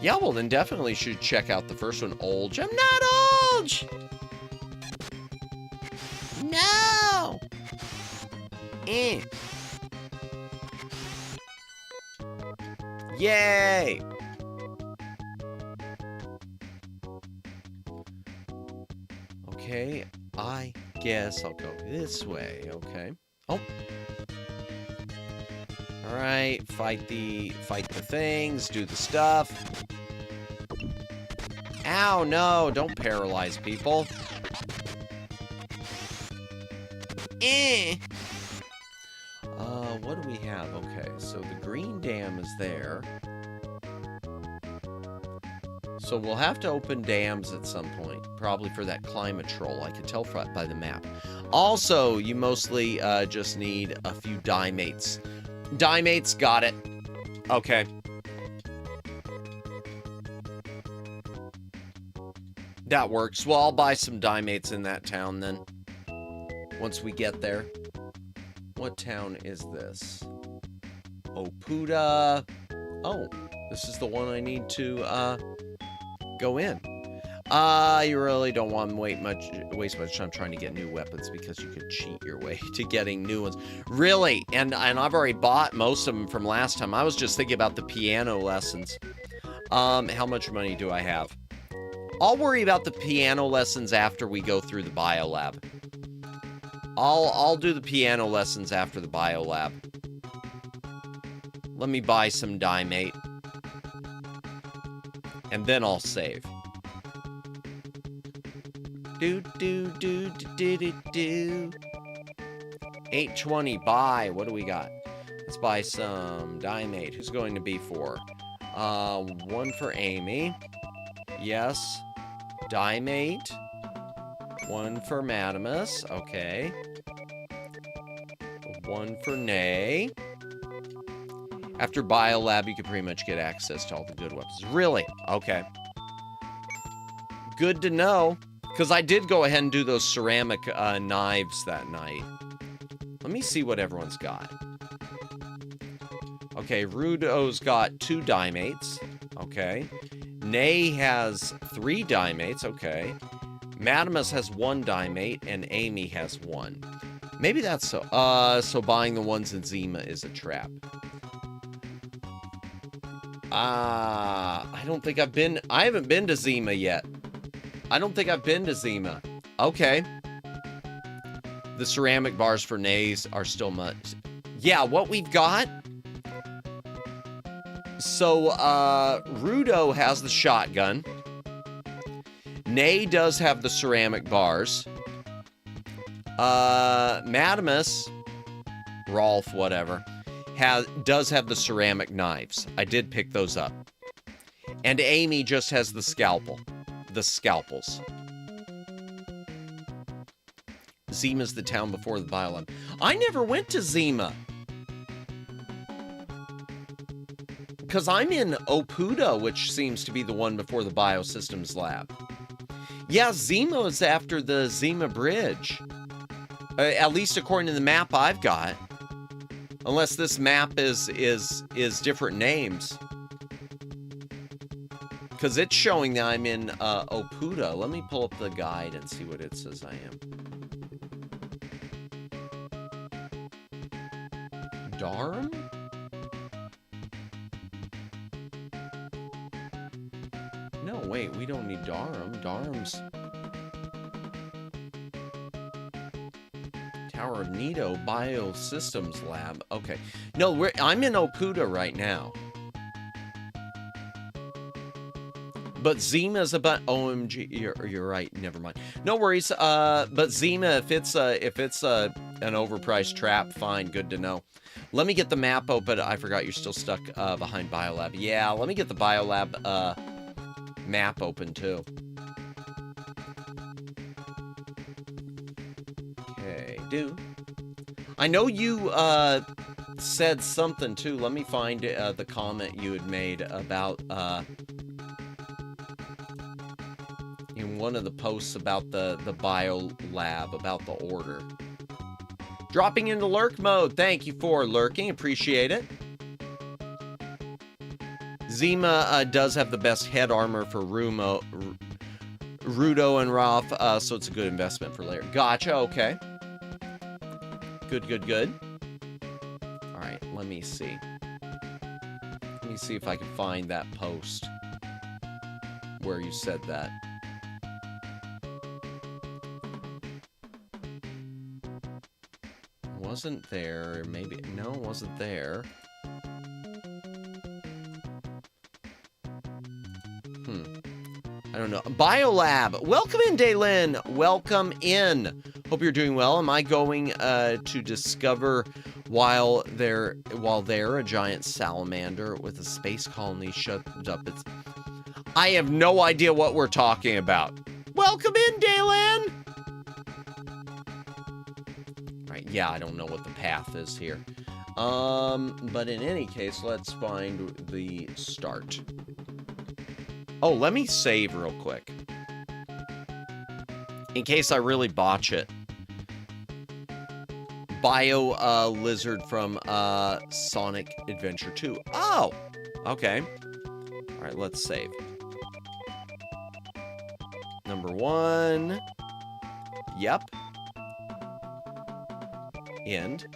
Yeah, well, then definitely should check out the first one. Olge. I'm not Olge! No! Yay! Okay, I guess I'll go this way. Okay. Oh. Alright, fight the things, do the stuff. Ow, no, don't paralyze people. What do we have? Okay, so the green dam is there. So we'll have to open dams at some point, probably for that climate troll. I can tell by the map. Also, you mostly just need a few Dimates. Dimates, got it. Okay. That works. Well, I'll buy some Dimates in that town then. Once we get there. What town is this? Opuda. Oh, this is the one I need to go in. You really don't want to waste much time trying to get new weapons because you could cheat your way to getting new ones. Really? And I've already bought most of them from last time. I was just thinking about the piano lessons. How much money do I have? I'll worry about the piano lessons after we go through the biolab. I'll do the piano lessons after the biolab. Let me buy some Dimate. And then I'll save. Do. 820, buy. What do we got? Let's buy some Dimate. Who's going to be for? One for Amy. Yes. Dimate. One for Madamus. Okay. One for Nay. After Biolab, you can pretty much get access to all the good weapons. Really? Okay. Good to know. Because I did go ahead and do those ceramic knives that night. Let me see what everyone's got. Okay, Rudo's got 2 Dimates. Okay. Nay has 3 diemates. Okay. Madamus has 1 diemate, and Amy has 1. Maybe that's so. So buying the ones in Zima is a trap. I don't think I haven't been to Zima yet. I don't think I've been to Zima. Okay. The ceramic bars for nays are still much. Yeah, what we've got. So, Rudo has the shotgun. Nay does have the ceramic bars. Madamus, Rolf, whatever, does have the ceramic knives. I did pick those up. And Amy just has the scalpels. Zima's the town before the biolab. I never went to Zima. Because I'm in Opuda, which seems to be the one before the biosystems lab. Yeah, Zima is after the Zima Bridge. At least according to the map I've got. Unless this map is different names. Because it's showing that I'm in Opuda. Let me pull up the guide and see what it says I am. Durham? No, wait, we don't need Durham. Durham's Tower of Nido Biosystems Lab. Okay. No, I'm in Opuda right now. But Zima's about OMG. You're right. Never mind. No worries. But Zima, if it's an overpriced trap, fine. Good to know. Let me get the map open. I forgot you're still stuck behind Biolab. Yeah, let me get the Biolab map open too. Okay, I know you said something too. Let me find the comment you had made about in one of the posts about the bio lab, about the order. Dropping into lurk mode. Thank you for lurking. Appreciate it. Zima does have the best head armor for Rudo and Rolf, so it's a good investment for later. Gotcha, okay. Good. Alright, let me see. Let me see if I can find that post where you said that. Wasn't there, maybe, no, wasn't there. I don't know. Biolab. Welcome in, Daylin. Welcome in. Hope you're doing well. Am I going to discover while there a giant salamander with a space colony shoved up its... I have no idea what we're talking about. Welcome in, Daylin. Right, yeah, I don't know what the path is here. But in any case, let's find the start. Oh, let me save real quick. In case I really botch it. Bio lizard from Sonic Adventure 2. Oh! Okay. Alright, let's save. Number 1. Yep. End.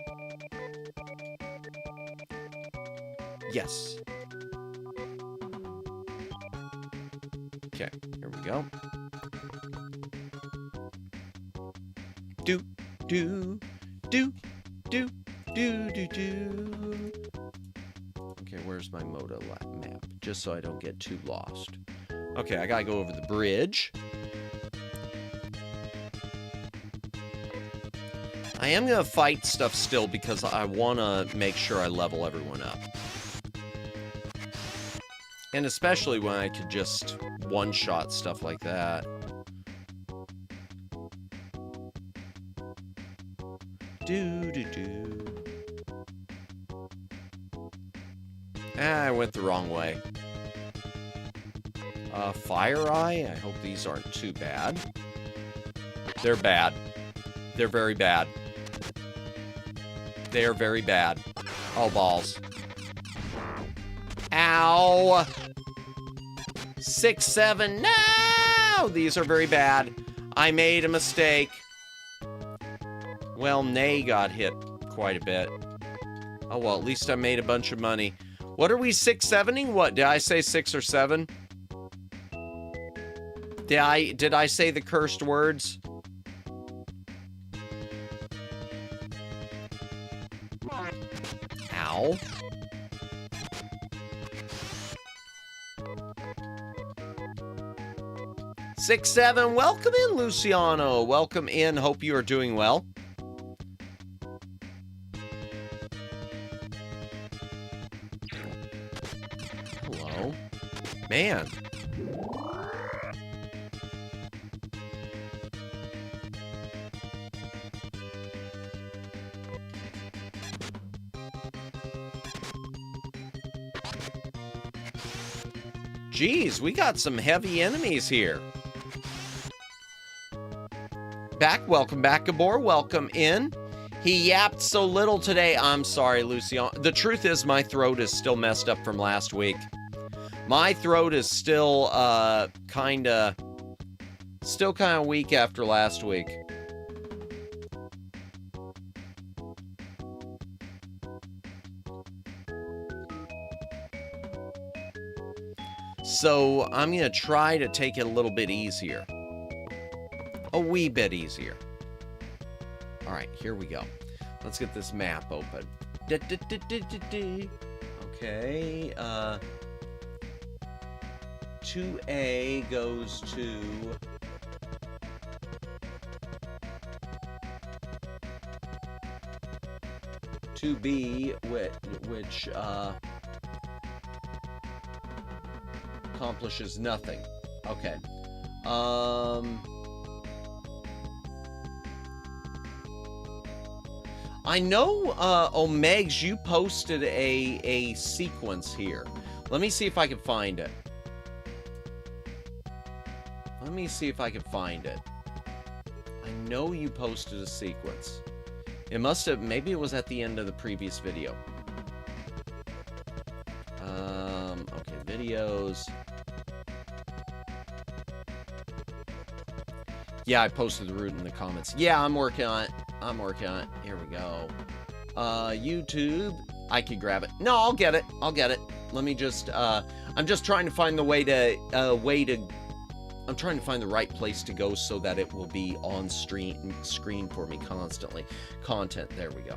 Yes. Okay, here we go. Okay, where's my Moto map? Just so I don't get too lost. Okay, I gotta go over the bridge. I am gonna fight stuff still because I wanna make sure I level everyone up. And especially when I could just one-shot stuff like that. I went the wrong way. Fire Eye? I hope these aren't too bad. They're bad. They're very bad. They are very bad. Oh, balls. Ow! 6, 7. No! These are very bad. I made a mistake. Well, Nay got hit quite a bit. Oh, well, at least I made a bunch of money. What are we 6-7ing? What, did I say 6 or 7? Did I say the cursed words? Ow. Six, 7. Welcome in, Luciano. Welcome in. Hope you are doing well. Hello. Man. Jeez, we got some heavy enemies here. Welcome back, Gabor. Welcome in. He yapped so little today. I'm sorry, Lucian. The truth is my throat is still messed up from last week. My throat is still kind of weak after last week. So I'm going to try to take it a little bit easier. A wee bit easier. All right, here we go. Let's get this map open. Okay. 2A goes to... ...2B, which accomplishes nothing. Okay. I know, Omegs, you posted a sequence here. Let me see if I can find it. Let me see if I can find it. I know you posted a sequence. It must have, maybe it was at the end of the previous video. Okay, videos. Yeah, I posted the route in the comments. Yeah, I'm working on it. I'm working on it. Here we go. YouTube. I could grab it. No, I'll get it. I'll get it. Let me just, I'm just trying to find the I'm trying to find the right place to go so that it will be on screen for me constantly. Content. There we go.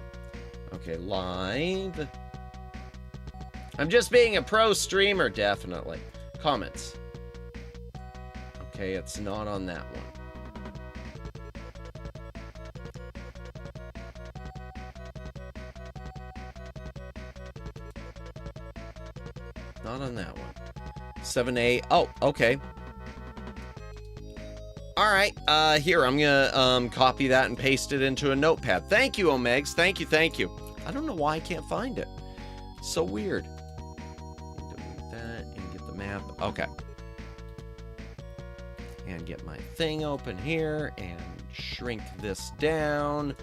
Okay, live. I'm just being a pro streamer, definitely. Comments. Okay, it's not on that one. Not on that one. 7A. Oh, okay. All right. Here, I'm gonna copy that and paste it into a notepad. Thank you, Omegs. Thank you, thank you. I don't know why I can't find it. It's so weird. Delete that and get the map. Okay. And get my thing open here and shrink this down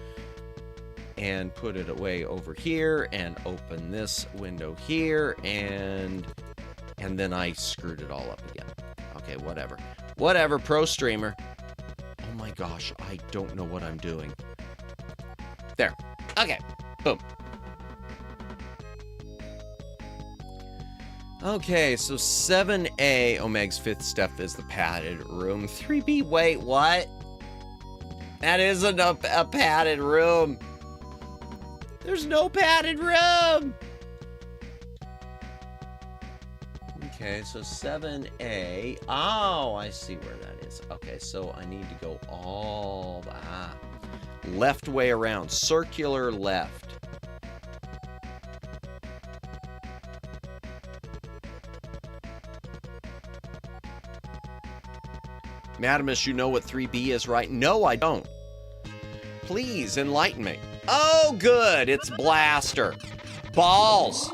and put it away over here and open this window here and then I screwed it all up again. Okay, whatever. Whatever, pro streamer. Oh my gosh, I don't know what I'm doing. There. Okay. Boom. Okay, so 7A, Omeg's fifth step is the padded room. 3B, wait, what? That isn't a padded room. There's no padded room. Okay, so 7A. Oh, I see where that is. Okay, so I need to go all the left way around. Circular left. Madamus, you know what 3B is, right? No, I don't. Please enlighten me. Oh, good. It's Blaster. Balls.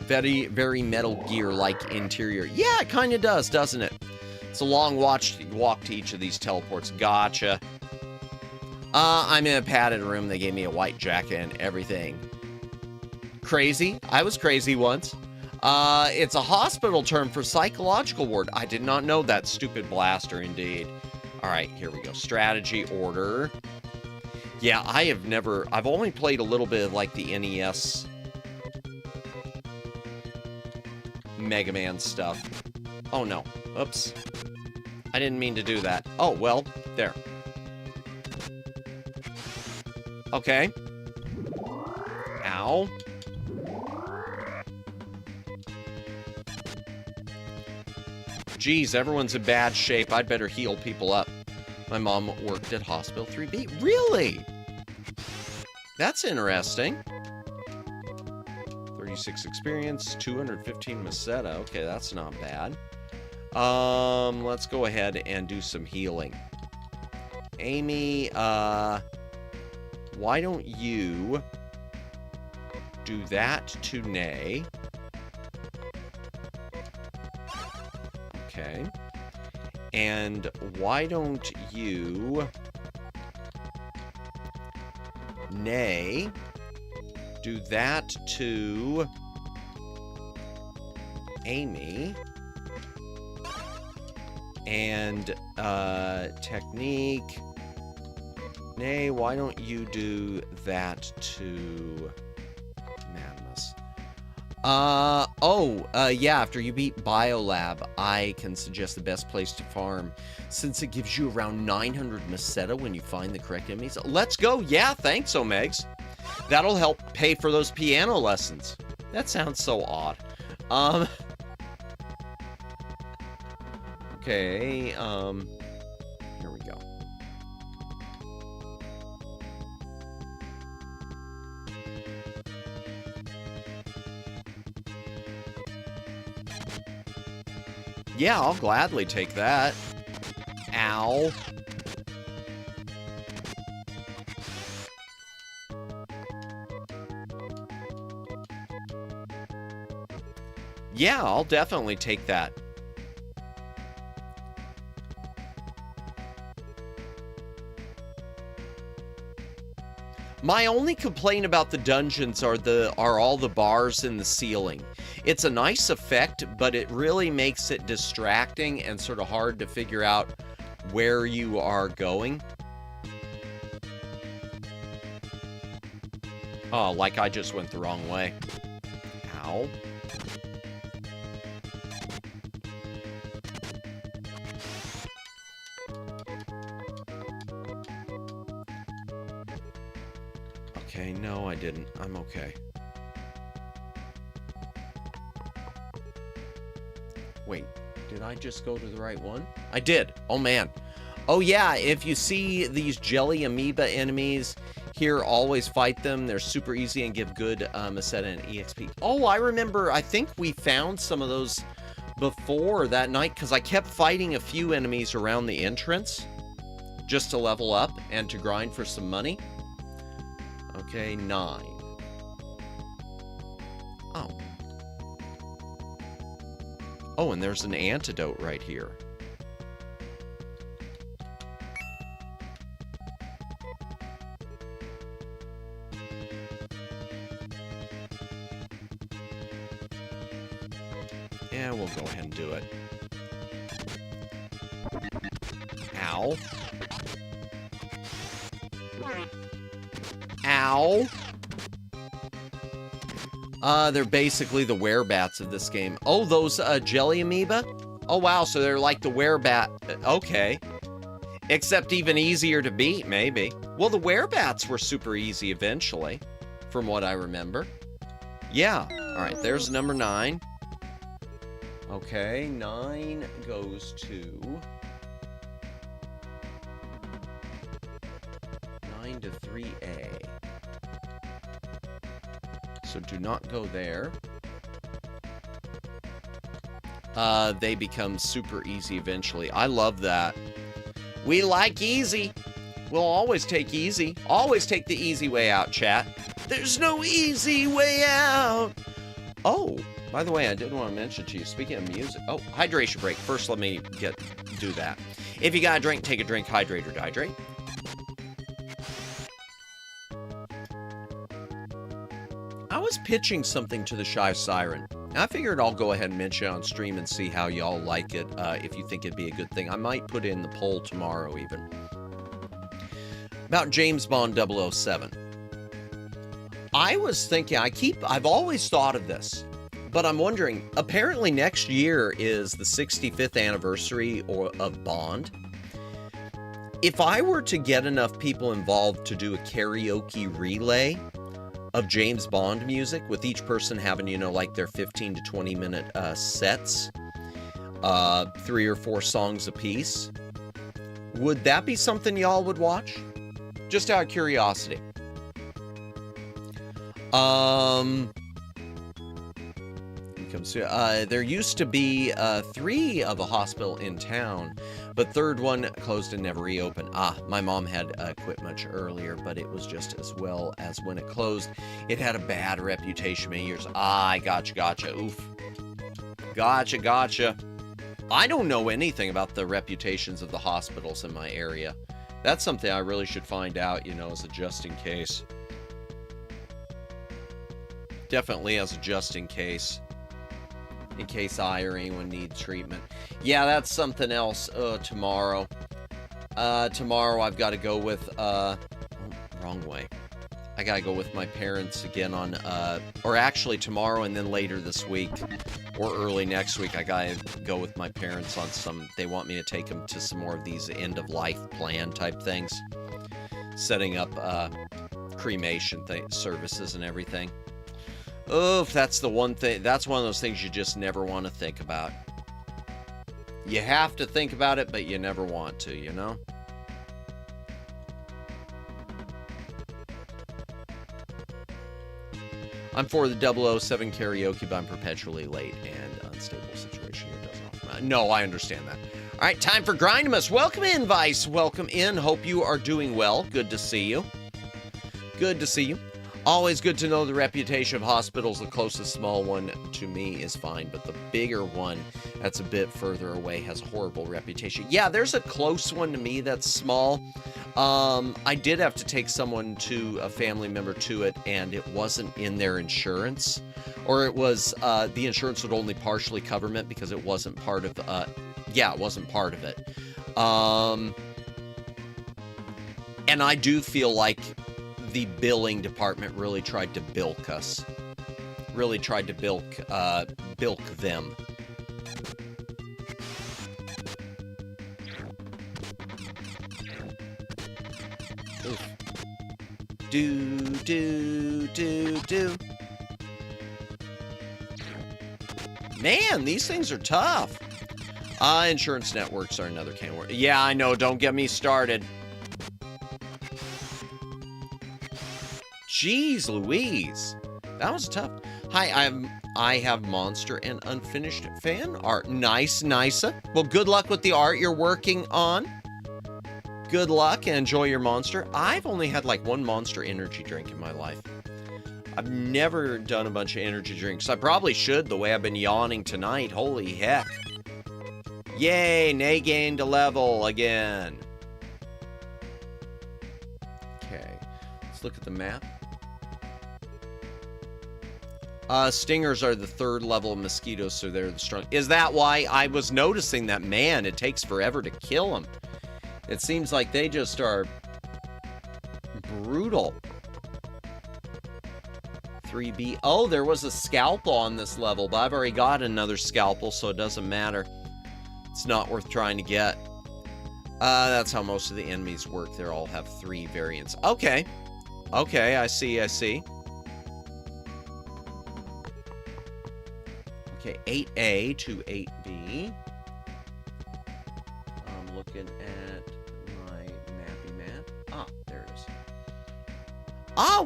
Very, very Metal Gear-like interior. Yeah, it kind of does, doesn't it? It's a long walk to each of these teleports. Gotcha. I'm in a padded room. They gave me a white jacket and everything. Crazy. I was crazy once. It's a hospital term for psychological ward. I did not know that. Stupid blaster, indeed. All right, here we go. Strategy order. Yeah, I've only played a little bit of like the NES Mega Man stuff. Oh no, oops. I didn't mean to do that. Oh, well, there. Okay. Ow. Geez, everyone's in bad shape. I'd better heal people up. My mom worked at Hospital 3B. Really? That's interesting. 36 experience, 215 Meseta. Okay, that's not bad. Let's go ahead and do some healing. Amy, why don't you do that to Nay? Okay. And why don't you, Nay, do that to Amy? And, technique, Nay, why don't you do that to Madness? Yeah, after you beat Biolab, I can suggest the best place to farm, since it gives you around 900 Meseta when you find the correct enemies. Let's go! Yeah, thanks, Omegs. That'll help pay for those piano lessons. That sounds so odd. Okay, here we go. Yeah, I'll gladly take that. Ow. Yeah, I'll definitely take that. My only complaint about the dungeons are all the bars in the ceiling. It's a nice effect, but it really makes it distracting and sort of hard to figure out where you are going. Oh, like I just went the wrong way. Ow. Okay, no, I didn't. I'm okay. Wait, did I just go to the right one? I did. Oh, man. Oh, yeah, if you see these jelly amoeba enemies here, always fight them. They're super easy and give good Meseta and EXP. Oh, I remember, I think we found some of those before that night, because I kept fighting a few enemies around the entrance just to level up and to grind for some money. Okay, 9. Oh. Oh, and there's an antidote right here. Yeah, we'll go ahead and do it. Ow. Ow. They're basically the werebats of this game. Oh, those jelly amoeba? Oh, wow, so they're like the werebat. Okay. Except even easier to beat, maybe. Well, the werebats were super easy eventually, from what I remember. Yeah. All right, there's number 9. Okay, 9 goes to 9 to 3A. So do not go there. They become super easy eventually. I love that. We like easy. We'll always take easy. Always take the easy way out, chat. There's no easy way out. Oh, by the way, I did want to mention to you, speaking of music. Oh, hydration break. First, let me do that. If you got a drink, take a drink, hydrate or dehydrate. I was pitching something to the Shy Siren. I figured I'll go ahead and mention it on stream and see how y'all like it, if you think it'd be a good thing. I might put in the poll tomorrow even. About James Bond 007. I was thinking, I've always thought of this, but I'm wondering, apparently next year is the 65th anniversary of Bond. If I were to get enough people involved to do a karaoke relay of James Bond music, with each person having, you know, like their 15 to 20 minute sets, 3 or 4 songs apiece, would that be something y'all would watch? Just out of curiosity. There used to be 3 of a hospital in town, but third one closed and never reopened. My mom had quit much earlier, but it was just as well as when it closed. It had a bad reputation many years. I gotcha. Oof. Gotcha. I don't know anything about the reputations of the hospitals in my area. That's something I really should find out, you know, as a just in case. Definitely as a just in case I or anyone needs treatment. Yeah, that's something else. Tomorrow. Tomorrow I've got to go with, wrong way. I got to go with my parents again on, or actually tomorrow and then later this week, or early next week, I got to go with my parents on some, they want me to take them to some more of these end-of-life plan type things. Setting up, cremation services and everything. Oof, that's the one thing, that's one of those things you just never want to think about. You have to think about it, but you never want to, you know? I'm for the 007 karaoke, but I'm perpetually late and unstable situation here doesn't offer. No, I understand that. All right, time for Grindamus. Welcome in, Vice. Welcome in. Hope you are doing well. Good to see you. Good to see you. Always good to know the reputation of hospitals. The closest small one to me is fine, but the bigger one that's a bit further away has a horrible reputation. Yeah, there's a close one to me that's small. I did have to take someone to a family member to it, and it wasn't in their insurance, or it was the insurance would only partially cover it because it wasn't part of. It wasn't part of it. And I do feel like the billing department really tried to bilk us. Really tried to bilk them. Oof. Do. Man, these things are tough. Insurance networks are another can of worms. Yeah, I know. Don't get me started. Jeez Louise. That was tough. Hi, I have monster and unfinished fan art. Nice. Well, good luck with the art you're working on. Good luck and enjoy your monster. I've only had like 1 monster energy drink in my life. I've never done a bunch of energy drinks. I probably should, the way I've been yawning tonight. Holy heck. Yay, Nay gained a level again. Okay, let's look at the map. Stingers are the 3rd level of mosquitoes, so they're the strong. Is that why? I was noticing that, man, it takes forever to kill them. It seems like they just are brutal. 3B. Oh, there was a scalpel on this level, but I've already got another scalpel, so it doesn't matter. It's not worth trying to get. That's how most of the enemies work. They all have 3 variants. Okay. Okay, I see. Okay, 8A to 8B. I'm looking at my mappy map. There it is.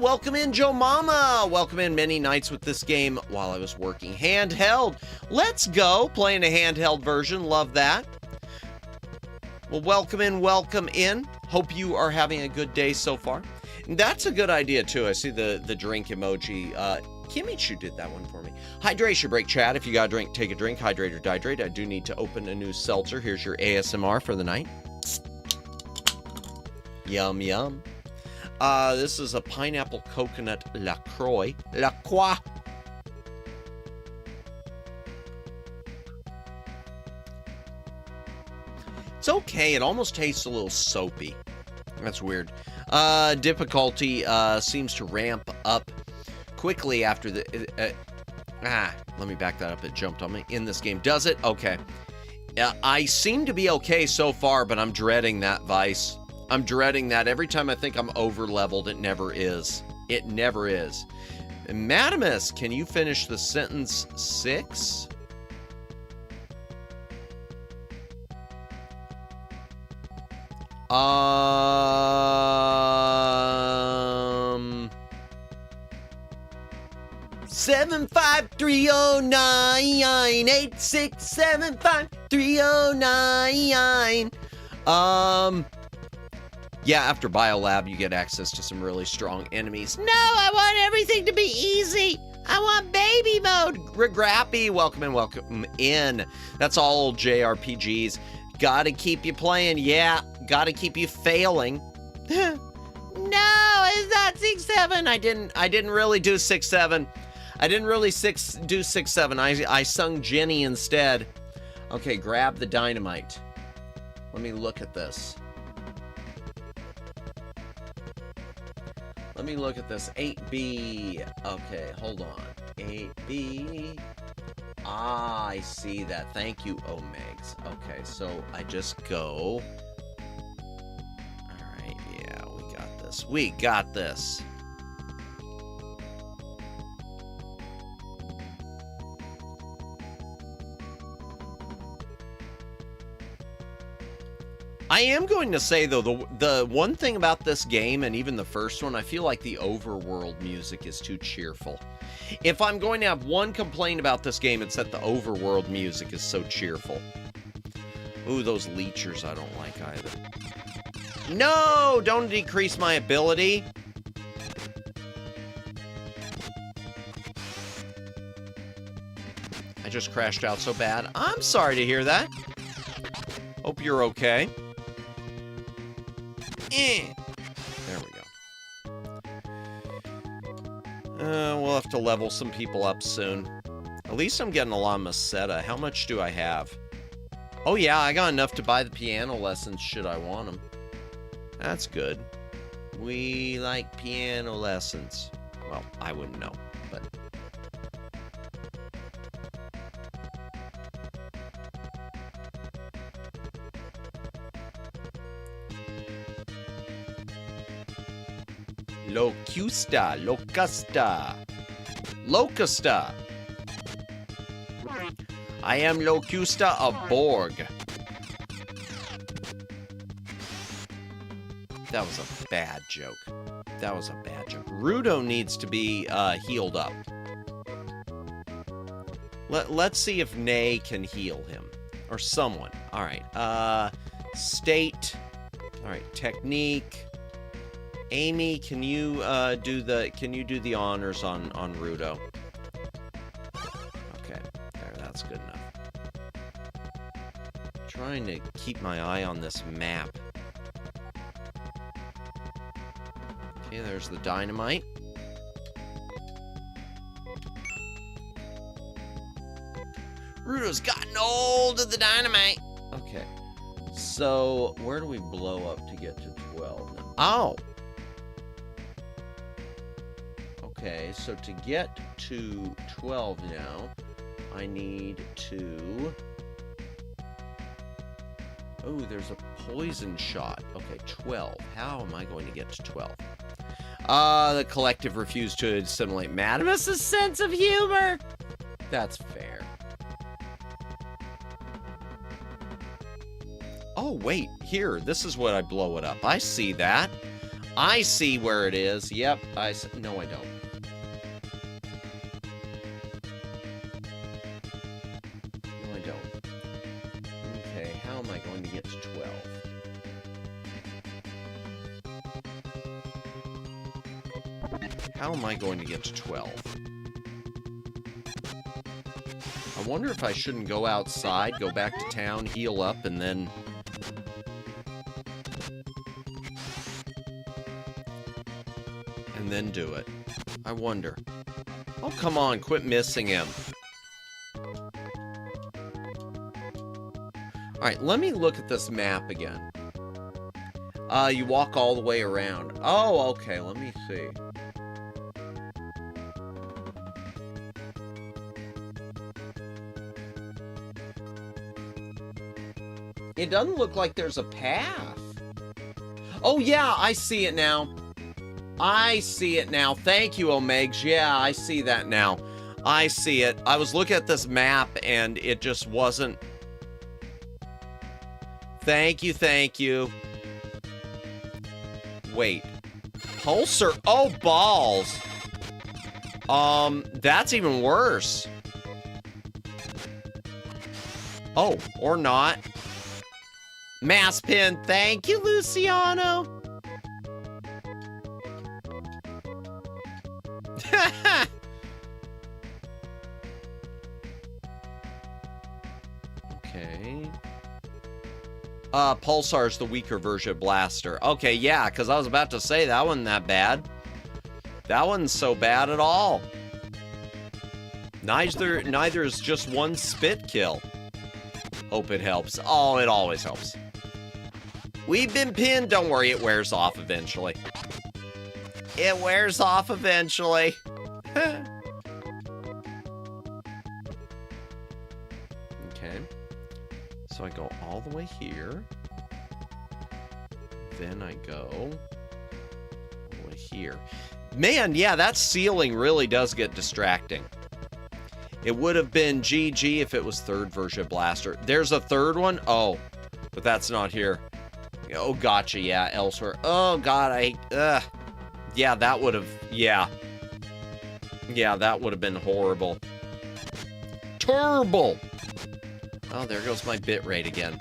Welcome in, Joe Mama. Welcome in. Many nights with this game while I was working handheld. Let's go. Playing a handheld version. Love that. Well, welcome in. Hope you are having a good day so far. And that's a good idea, too. I see the drink emoji. Kimichu did that one for me. Hydration break, chat. If you got a drink, take a drink. Hydrate or dihydrate. I do need to open a new seltzer. Here's your ASMR for the night. Yum, yum. This is a pineapple coconut LaCroix. LaCroix. It's okay. It almost tastes a little soapy. That's weird. Difficulty seems to ramp up quickly after the... let me back that up. It jumped on me in this game. Does it? Okay. I seem to be okay so far, but I'm dreading that, Vice. I'm dreading that. Every time I think I'm over-leveled, it never is. It never is. Madamus, can you finish the sentence 6? Seven 53098 86753099. Yeah, after Biolab, you get access to some really strong enemies. No, I want everything to be easy. I want baby mode. Grappy, welcome in, welcome in. That's all old JRPGs. Gotta keep you playing. Yeah, gotta keep you failing. No, it's not 6-7. I didn't really do 6-7. I didn't really do 6-7. I sung Jenny instead. Okay, grab the dynamite. Let me look at this. Let me look at this. 8B. Okay, hold on. 8B. Ah, I see that. Thank you, Omegs. Okay, so I just go. Alright, yeah, we got this. We got this. I am going to say, though, the one thing about this game, and even the first one, I feel like the overworld music is too cheerful. If I'm going to have one complaint about this game, it's that the overworld music is so cheerful. Ooh, those leechers I don't like either. No! Don't decrease my ability. I just crashed out so bad. I'm sorry to hear that. Hope you're okay. There we go. We'll have to level some people up soon. At least I'm getting a lot of Masetta. How much do I have? Oh yeah, I got enough to buy the piano lessons should I want them. That's good. We like piano lessons. Well, I wouldn't know, but... Locusta, Locusta, Locusta. I am Locusta of Borg. That was a bad joke. That was a bad joke. Rudo needs to be healed up. Let's see if Nay can heal him. Or someone. Alright. State. Alright, technique. Amy, can you do the honors on Rudo? Okay, there, that's good enough. Trying to keep my eye on this map. Okay, there's the dynamite. Rudo's gotten old of the dynamite. Okay, so where do we blow up to get to 12 now? Oh! Okay, so to get to 12 now, I need to... Oh, there's a poison shot. Okay, 12. How am I going to get to 12? The collective refused to assimilate Madamus' sense of humor. That's fair. Oh, wait. Here, this is what I blow it up. I see that. I see where it is. Yep, I see. No, I don't. Get to 12. How am I going to get to 12? I wonder if I shouldn't go outside, go back to town, heal up, and then... do it. I wonder. Oh, come on, quit missing him. right, let me look at this map again. You walk all the way around. Oh, okay, let me see. It doesn't look like there's a path. Oh, yeah, I see it now. I see it now. Thank you, Omegs. Yeah, I see that now. I see it. I was looking at this map, and it just wasn't... Thank you, thank you. Wait. Pulsar? Oh, balls. That's even worse. Oh, or not. Mass pin. Thank you, Luciano. Okay. Pulsar's the weaker version of Blaster. Okay, yeah, because I was about to say that wasn't that bad. That wasn't so bad at all. Neither is just one spit kill. Hope it helps. Oh, it always helps. We've been pinned. Don't worry, it wears off eventually. It wears off eventually. Okay. So I go all the way here. Then I go all the way here. Man, yeah, that ceiling really does get distracting. It would have been GG if it was third version Blaster. There's a third one? Oh, but that's not here. Oh, gotcha, yeah, elsewhere. Oh, God, yeah, that would have, yeah. Yeah, that would have been horrible. Terrible! Oh, there goes my bitrate again.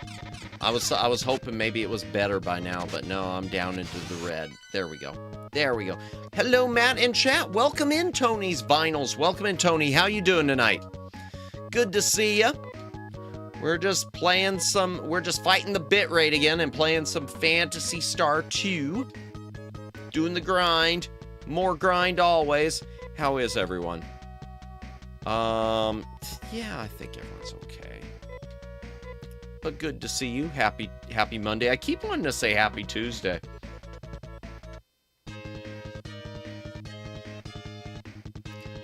I was hoping maybe it was better by now, but no, I'm down into the red. There we go. There we go. Hello, Matt in chat. Welcome in, Tony's Vinyls. Welcome in, Tony. How you doing tonight? Good to see ya. We're just playing some... We're just fighting the bitrate again and playing some Phantasy Star 2. Doing the grind. More grind always. How is everyone? Yeah, I think everyone's okay. But good to see you. Happy Monday. I keep wanting to say Happy Tuesday.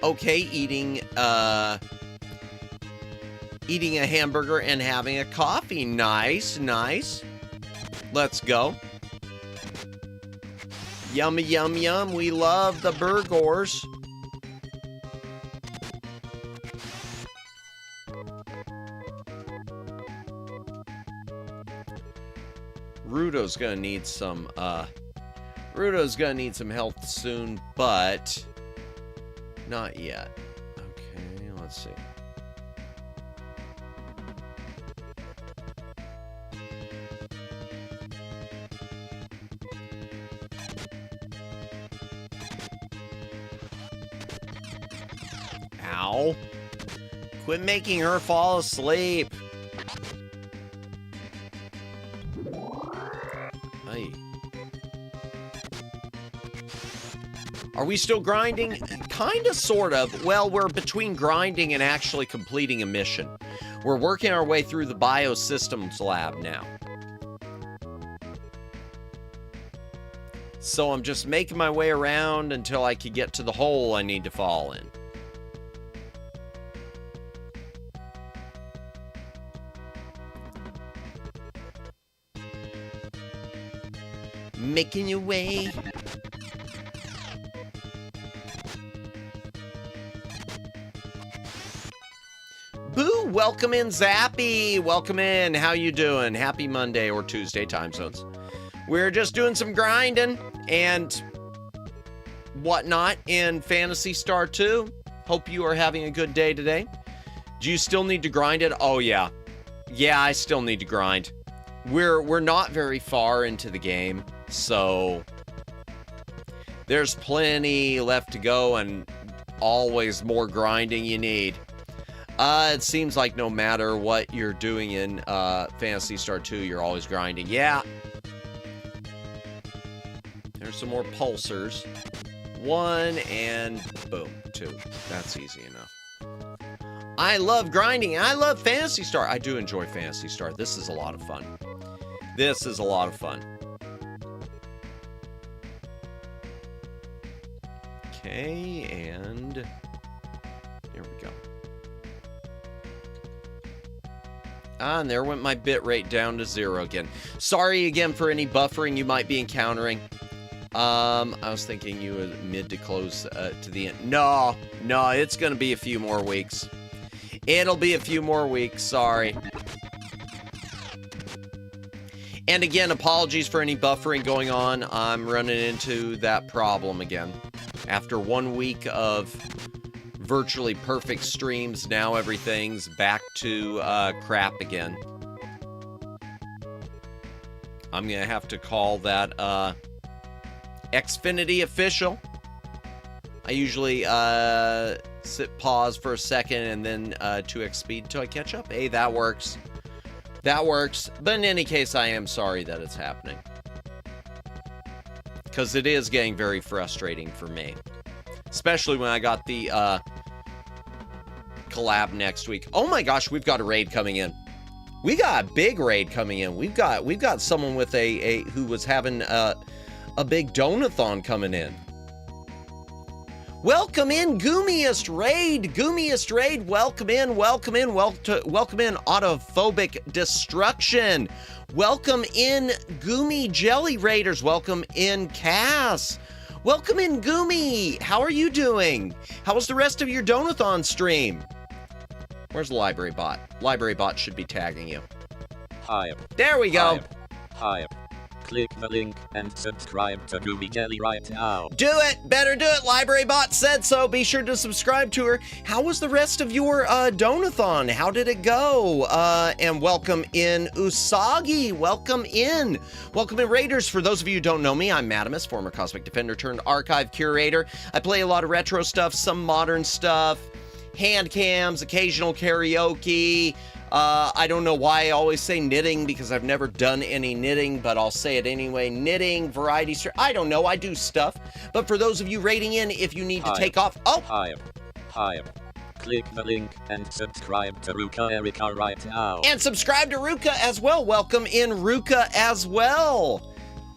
Okay, eating a hamburger and having a coffee. Nice, nice. Let's go. Yummy, yum, yum. We love the burgers. Rudo's gonna need some health soon, but not yet. Okay, let's see. Ow. Quit making her fall asleep. Hey. Are we still grinding? Kinda, sort of. Well, we're between grinding and actually completing a mission. We're working our way through the biosystems lab now. So I'm just making my way around until I can get to the hole I need to fall in. Making your way. Boo! Welcome in, Zappy! Welcome in. How you doing? Happy Monday or Tuesday time zones. We're just doing some grinding and whatnot in Phantasy Star 2. Hope you are having a good day today. Do you still need to grind it? Oh, yeah. Yeah, I still need to grind. We're not very far into the game, so there's plenty left to go and always more grinding you need. It seems like no matter what you're doing in Phantasy Star 2, you're always grinding. Yeah. There's some more pulsars. 1 and boom, 2. That's easy enough. I love grinding. I love Phantasy Star. I do enjoy Phantasy Star. This is a lot of fun. This is a lot of fun. Okay, and here we go. Ah, and there went my bit rate down to 0 again. Sorry again for any buffering you might be encountering. I was thinking you were mid to close to the end. No, it's gonna be a few more weeks. It'll be a few more weeks, sorry. And again, apologies for any buffering going on. I'm running into that problem again. After 1 week of virtually perfect streams, now everything's back to crap again. I'm gonna have to call that Xfinity official. I usually pause for a second and then 2x speed until I catch up. Hey, that works. That works. But in any case, I am sorry that it's happening. Because it is getting very frustrating for me. Especially when I got the collab next week. Oh my gosh, we've got a raid coming in. We got a big raid coming in. We've got someone with who was having a big donathon coming in. Welcome in, Goomiest Raid. Goomiest Raid, welcome in, welcome in, welcome in, Autophobic Destruction. Welcome in, Goomy Jelly Raiders. Welcome in, Cass. Welcome in, Goomy. How are you doing? How was the rest of your donathon stream? Where's the library bot? Library bot should be tagging you. Hi. There we go. Hi. Click the link and subscribe to Goomy Jelly right now. Do it! Better do it! Library bot said so. Be sure to subscribe to her. How was the rest of your donathon? How did it go? And welcome in, Usagi. Welcome in. Welcome in, Raiders. For those of you who don't know me, I'm Madamus, former Cosmic Defender turned archive curator. I play a lot of retro stuff, some modern stuff, hand cams, occasional karaoke. I don't know why I always say knitting, because I've never done any knitting, but I'll say it anyway. Knitting, variety, I don't know, I do stuff. But for those of you raiding in, if you need to take off... Oh! Hi. Click the link and subscribe to Ruka Erika right now. And subscribe to Ruka as well. Welcome in, Ruka, as well.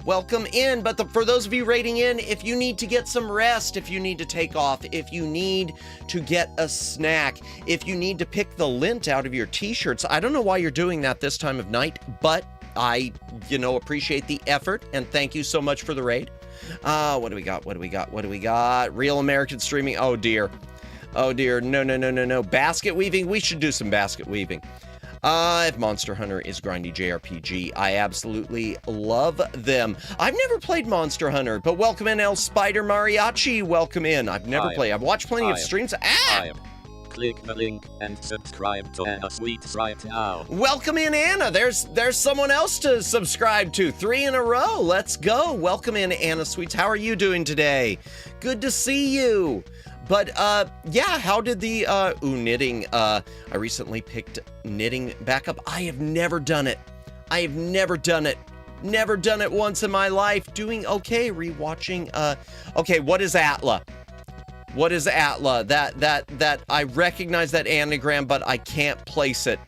Welcome in, but for those of you raiding in, if you need to get some rest, if you need to take off, if you need to get a snack, if you need to pick the lint out of your t-shirts, I don't know why you're doing that this time of night, but I, appreciate the effort, and thank you so much for the raid. What do we got? Real American Streaming, oh dear. No. Basket weaving, we should do some basket weaving. If Monster Hunter is grindy JRPG, I absolutely love them. I've never played Monster Hunter, but welcome in, El Spider Mariachi. Welcome in. I've never played. I've watched plenty of streams. Click the link and subscribe to Anna Sweets right now. Welcome in, Anna. There's someone else to subscribe to. 3 in a row. Let's go. Welcome in, Anna Sweets. How are you doing today? Good to see you. But, yeah, how did the, knitting, I recently picked knitting back up. I have never done it. Never done it once in my life. Doing okay, rewatching, okay, what is Atla? That, I recognize that anagram, but I can't place it.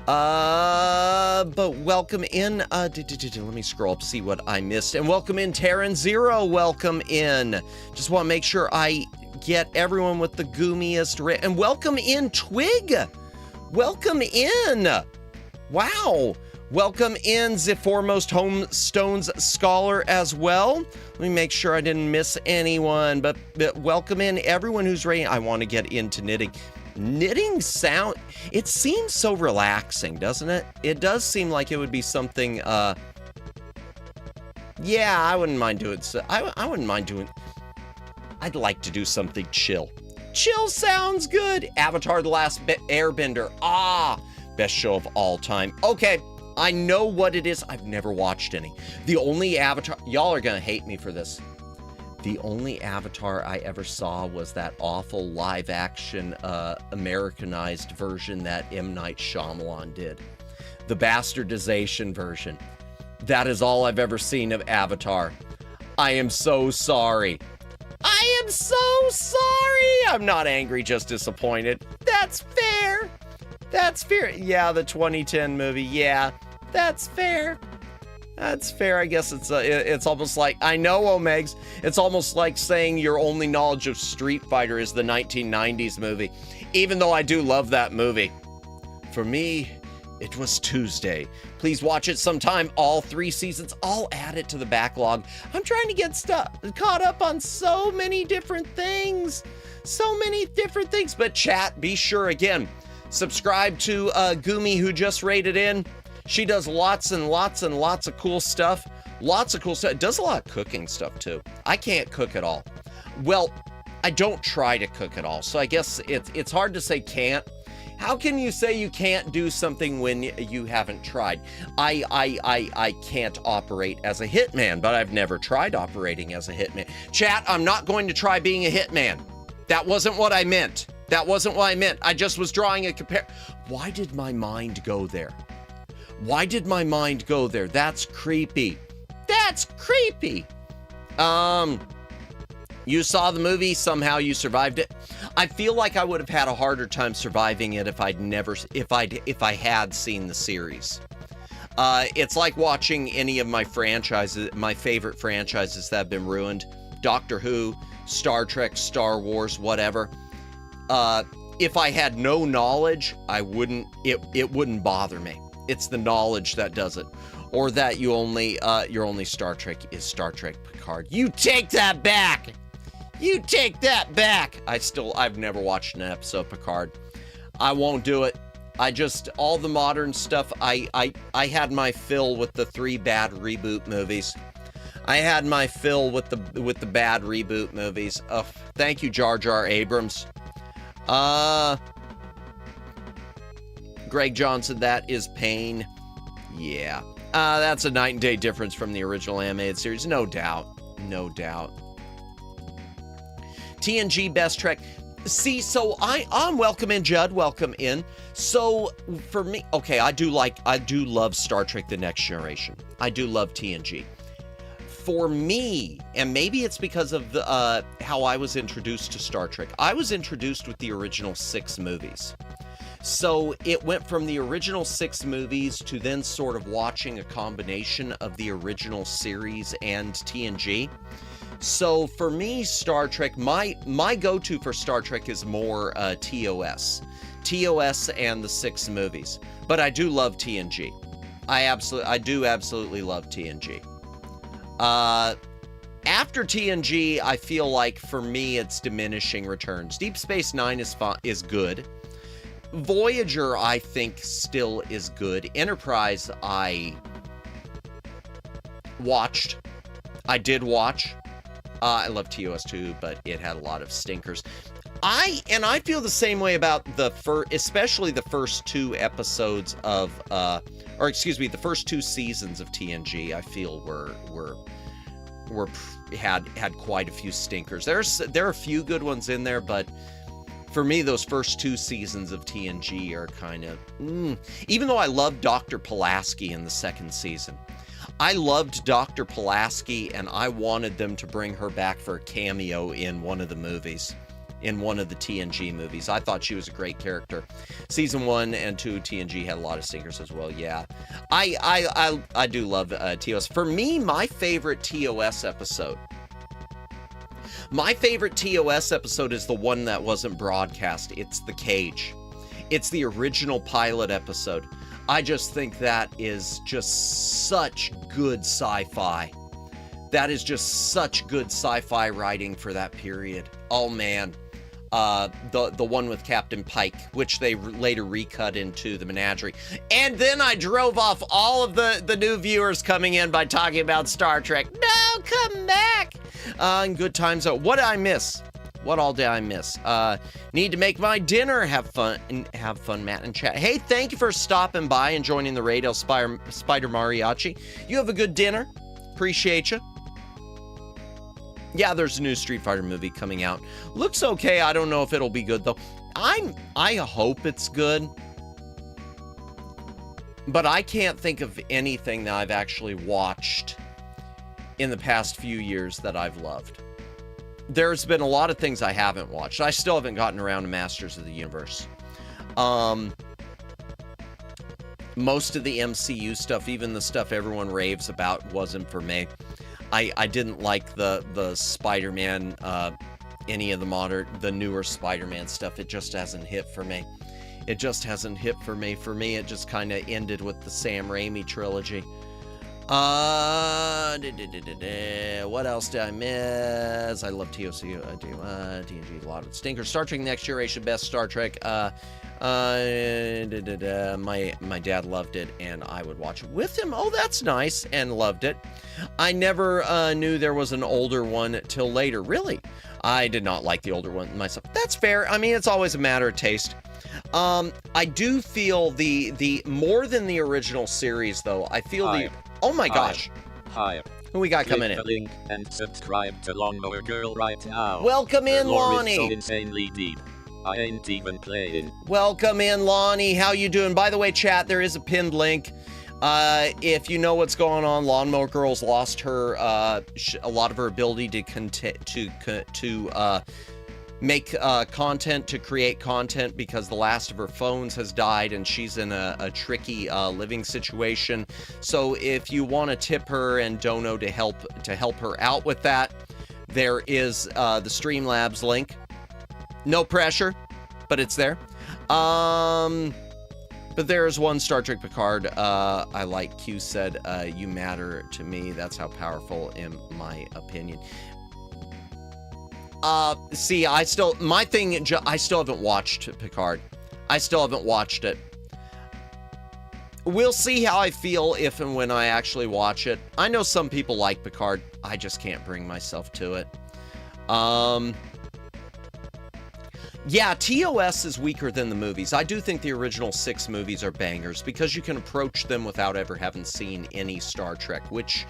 But welcome in, let me scroll up, see what I missed. And welcome in, Terran Zero, welcome in. Just want to make sure I get everyone with the goomiest, and welcome in, Twig. Welcome in. Wow. Welcome in, the foremost Homestones scholar as well. Let me make sure I didn't miss anyone, but welcome in everyone who's ready. I want to get into knitting. Knitting it seems so relaxing, doesn't it? It does seem like it would be something, yeah, I wouldn't mind doing, I wouldn't mind doing, I'd like to do something chill. Chill sounds good. Avatar: The Last Airbender. Best show of all time. Okay, I know what it is. I've never watched any. The only Avatar, y'all are gonna hate me for this. The only Avatar I ever saw was that awful live-action, Americanized version that M. Night Shyamalan did. The bastardization version. That is all I've ever seen of Avatar. I am so sorry. I am so sorry! I'm not angry, just disappointed. That's fair. That's fair. Yeah, the 2010 movie. Yeah, that's fair. That's fair. I guess it's almost like, I know, Omegs, it's almost like saying your only knowledge of Street Fighter is the 1990s movie, even though I do love that movie. For me, it was Tuesday. Please watch it sometime. All 3 seasons. I'll add it to the backlog. I'm trying to get caught up on so many different things. So many different things. But chat, be sure, again, subscribe to Gumi, who just rated in. She does lots and lots and lots of cool stuff. Lots of cool stuff. Does a lot of cooking stuff, too. I can't cook at all. Well, I don't try to cook at all. So I guess it's hard to say can't. How can you say you can't do something when you haven't tried? I can't operate as a hitman, but I've never tried operating as a hitman. Chat, I'm not going to try being a hitman. That wasn't what I meant. That wasn't what I meant. I just was drawing a compare. Why did my mind go there? Why did my mind go there? That's creepy. That's creepy. You saw the movie, somehow you survived it. I feel like I would have had a harder time surviving it if I had seen the series. It's like watching any of my franchises, my favorite franchises that have been ruined. Doctor Who, Star Trek, Star Wars, whatever. If I had no knowledge, it wouldn't bother me. It's the knowledge that does it. Or that your only Star Trek is Star Trek Picard. You take that back! You take that back! I've never watched an episode of Picard. I won't do it. All the modern stuff, I had my fill with the 3 bad reboot movies. I had my fill with the bad reboot movies. Thank you, Jar Jar Abrams. Greg Johnson, that is pain. Yeah. That's a night and day difference from the original animated series. No doubt. No doubt. TNG Best Trek. See, so I'm welcome in, Judd. Welcome in. So for me, okay, I do love Star Trek The Next Generation. I do love TNG. For me, and maybe it's because of how I was introduced to Star Trek. I was introduced with the original 6 movies. So it went from the original 6 movies to then sort of watching a combination of the original series and TNG. So for me, Star Trek, my go-to for Star Trek is more TOS. TOS and the 6 movies. But I do love TNG. I do absolutely love TNG. After TNG, I feel like for me it's diminishing returns. Deep Space Nine is good. Voyager, I think, still is good. Enterprise, I watched. I did watch. I love TOS too, but it had a lot of stinkers. I feel the same way about especially the first 2 episodes of, the first 2 seasons of TNG. I feel had quite a few stinkers. There are a few good ones in there, but for me, those first 2 seasons of TNG are kind of, even though I loved Dr. Pulaski in the 2nd season. I loved Dr. Pulaski, and I wanted them to bring her back for a cameo in one of the movies, in one of the TNG movies. I thought she was a great character. Season 1 and 2 TNG had a lot of stinkers as well, yeah. I do love TOS. For me, my favorite TOS episode is the one that wasn't broadcast. It's The Cage. It's the original pilot episode. I just think that is just such good sci-fi. That is just such good sci-fi writing for that period. Oh man. The one with Captain Pike, which they later recut into The Menagerie. And then I drove off all of the new viewers coming in by talking about Star Trek. No, come back! And good times. What did I miss? What all did I miss? Need to make my dinner. Have fun, Matt, and chat. Hey, thank you for stopping by and joining the raid, El Spider Mariachi. You have a good dinner. Appreciate you. Yeah, there's a new Street Fighter movie coming out. Looks okay. I don't know if it'll be good, though. I hope it's good. But I can't think of anything that I've actually watched in the past few years that I've loved. There's been a lot of things I haven't watched. I still haven't gotten around to Masters of the Universe. Most of the MCU stuff, even the stuff everyone raves about, wasn't for me. I didn't like the Spider-Man, any of the newer Spider-Man stuff. It just hasn't hit for me. It just hasn't hit for me. For me, it just kind of ended with the Sam Raimi trilogy. What else did I miss? I love TOC. I do. TNG, a lot of stinkers. Star Trek Next Generation, best Star Trek. My dad loved it, and I would watch it with him. Oh, that's nice, and loved it. I never knew there was an older one till later. Really? I did not like the older one myself. That's fair. I mean, it's always a matter of taste. I do feel the more than the original series, though. I feel the... Oh my gosh. Hi. Who we got coming in? Click the link and subscribe to Lawnmower Girl right now. Welcome in, Her lore is Lonnie. so insanely deep. I ain't even playing. Welcome in, Lonnie. How you doing? By the way, chat, there is a pinned link. If you know what's going on, Lawnmower Girl's lost her a lot of her ability to make content, to create content, because the last of her phones has died and she's in a tricky living situation. So if you want to tip her and dono to help her out with that, there is the Streamlabs link. No pressure, but it's there. But there's one Star Trek Picard I like. Q said, you matter to me. That's how powerful, in my opinion. See, I still haven't watched Picard. I still haven't watched it. We'll see how I feel if and when I actually watch it. I know some people like Picard. I just can't bring myself to it. Yeah, TOS is weaker than the movies. I do think the original 6 movies are bangers because you can approach them without ever having seen any Star Trek, which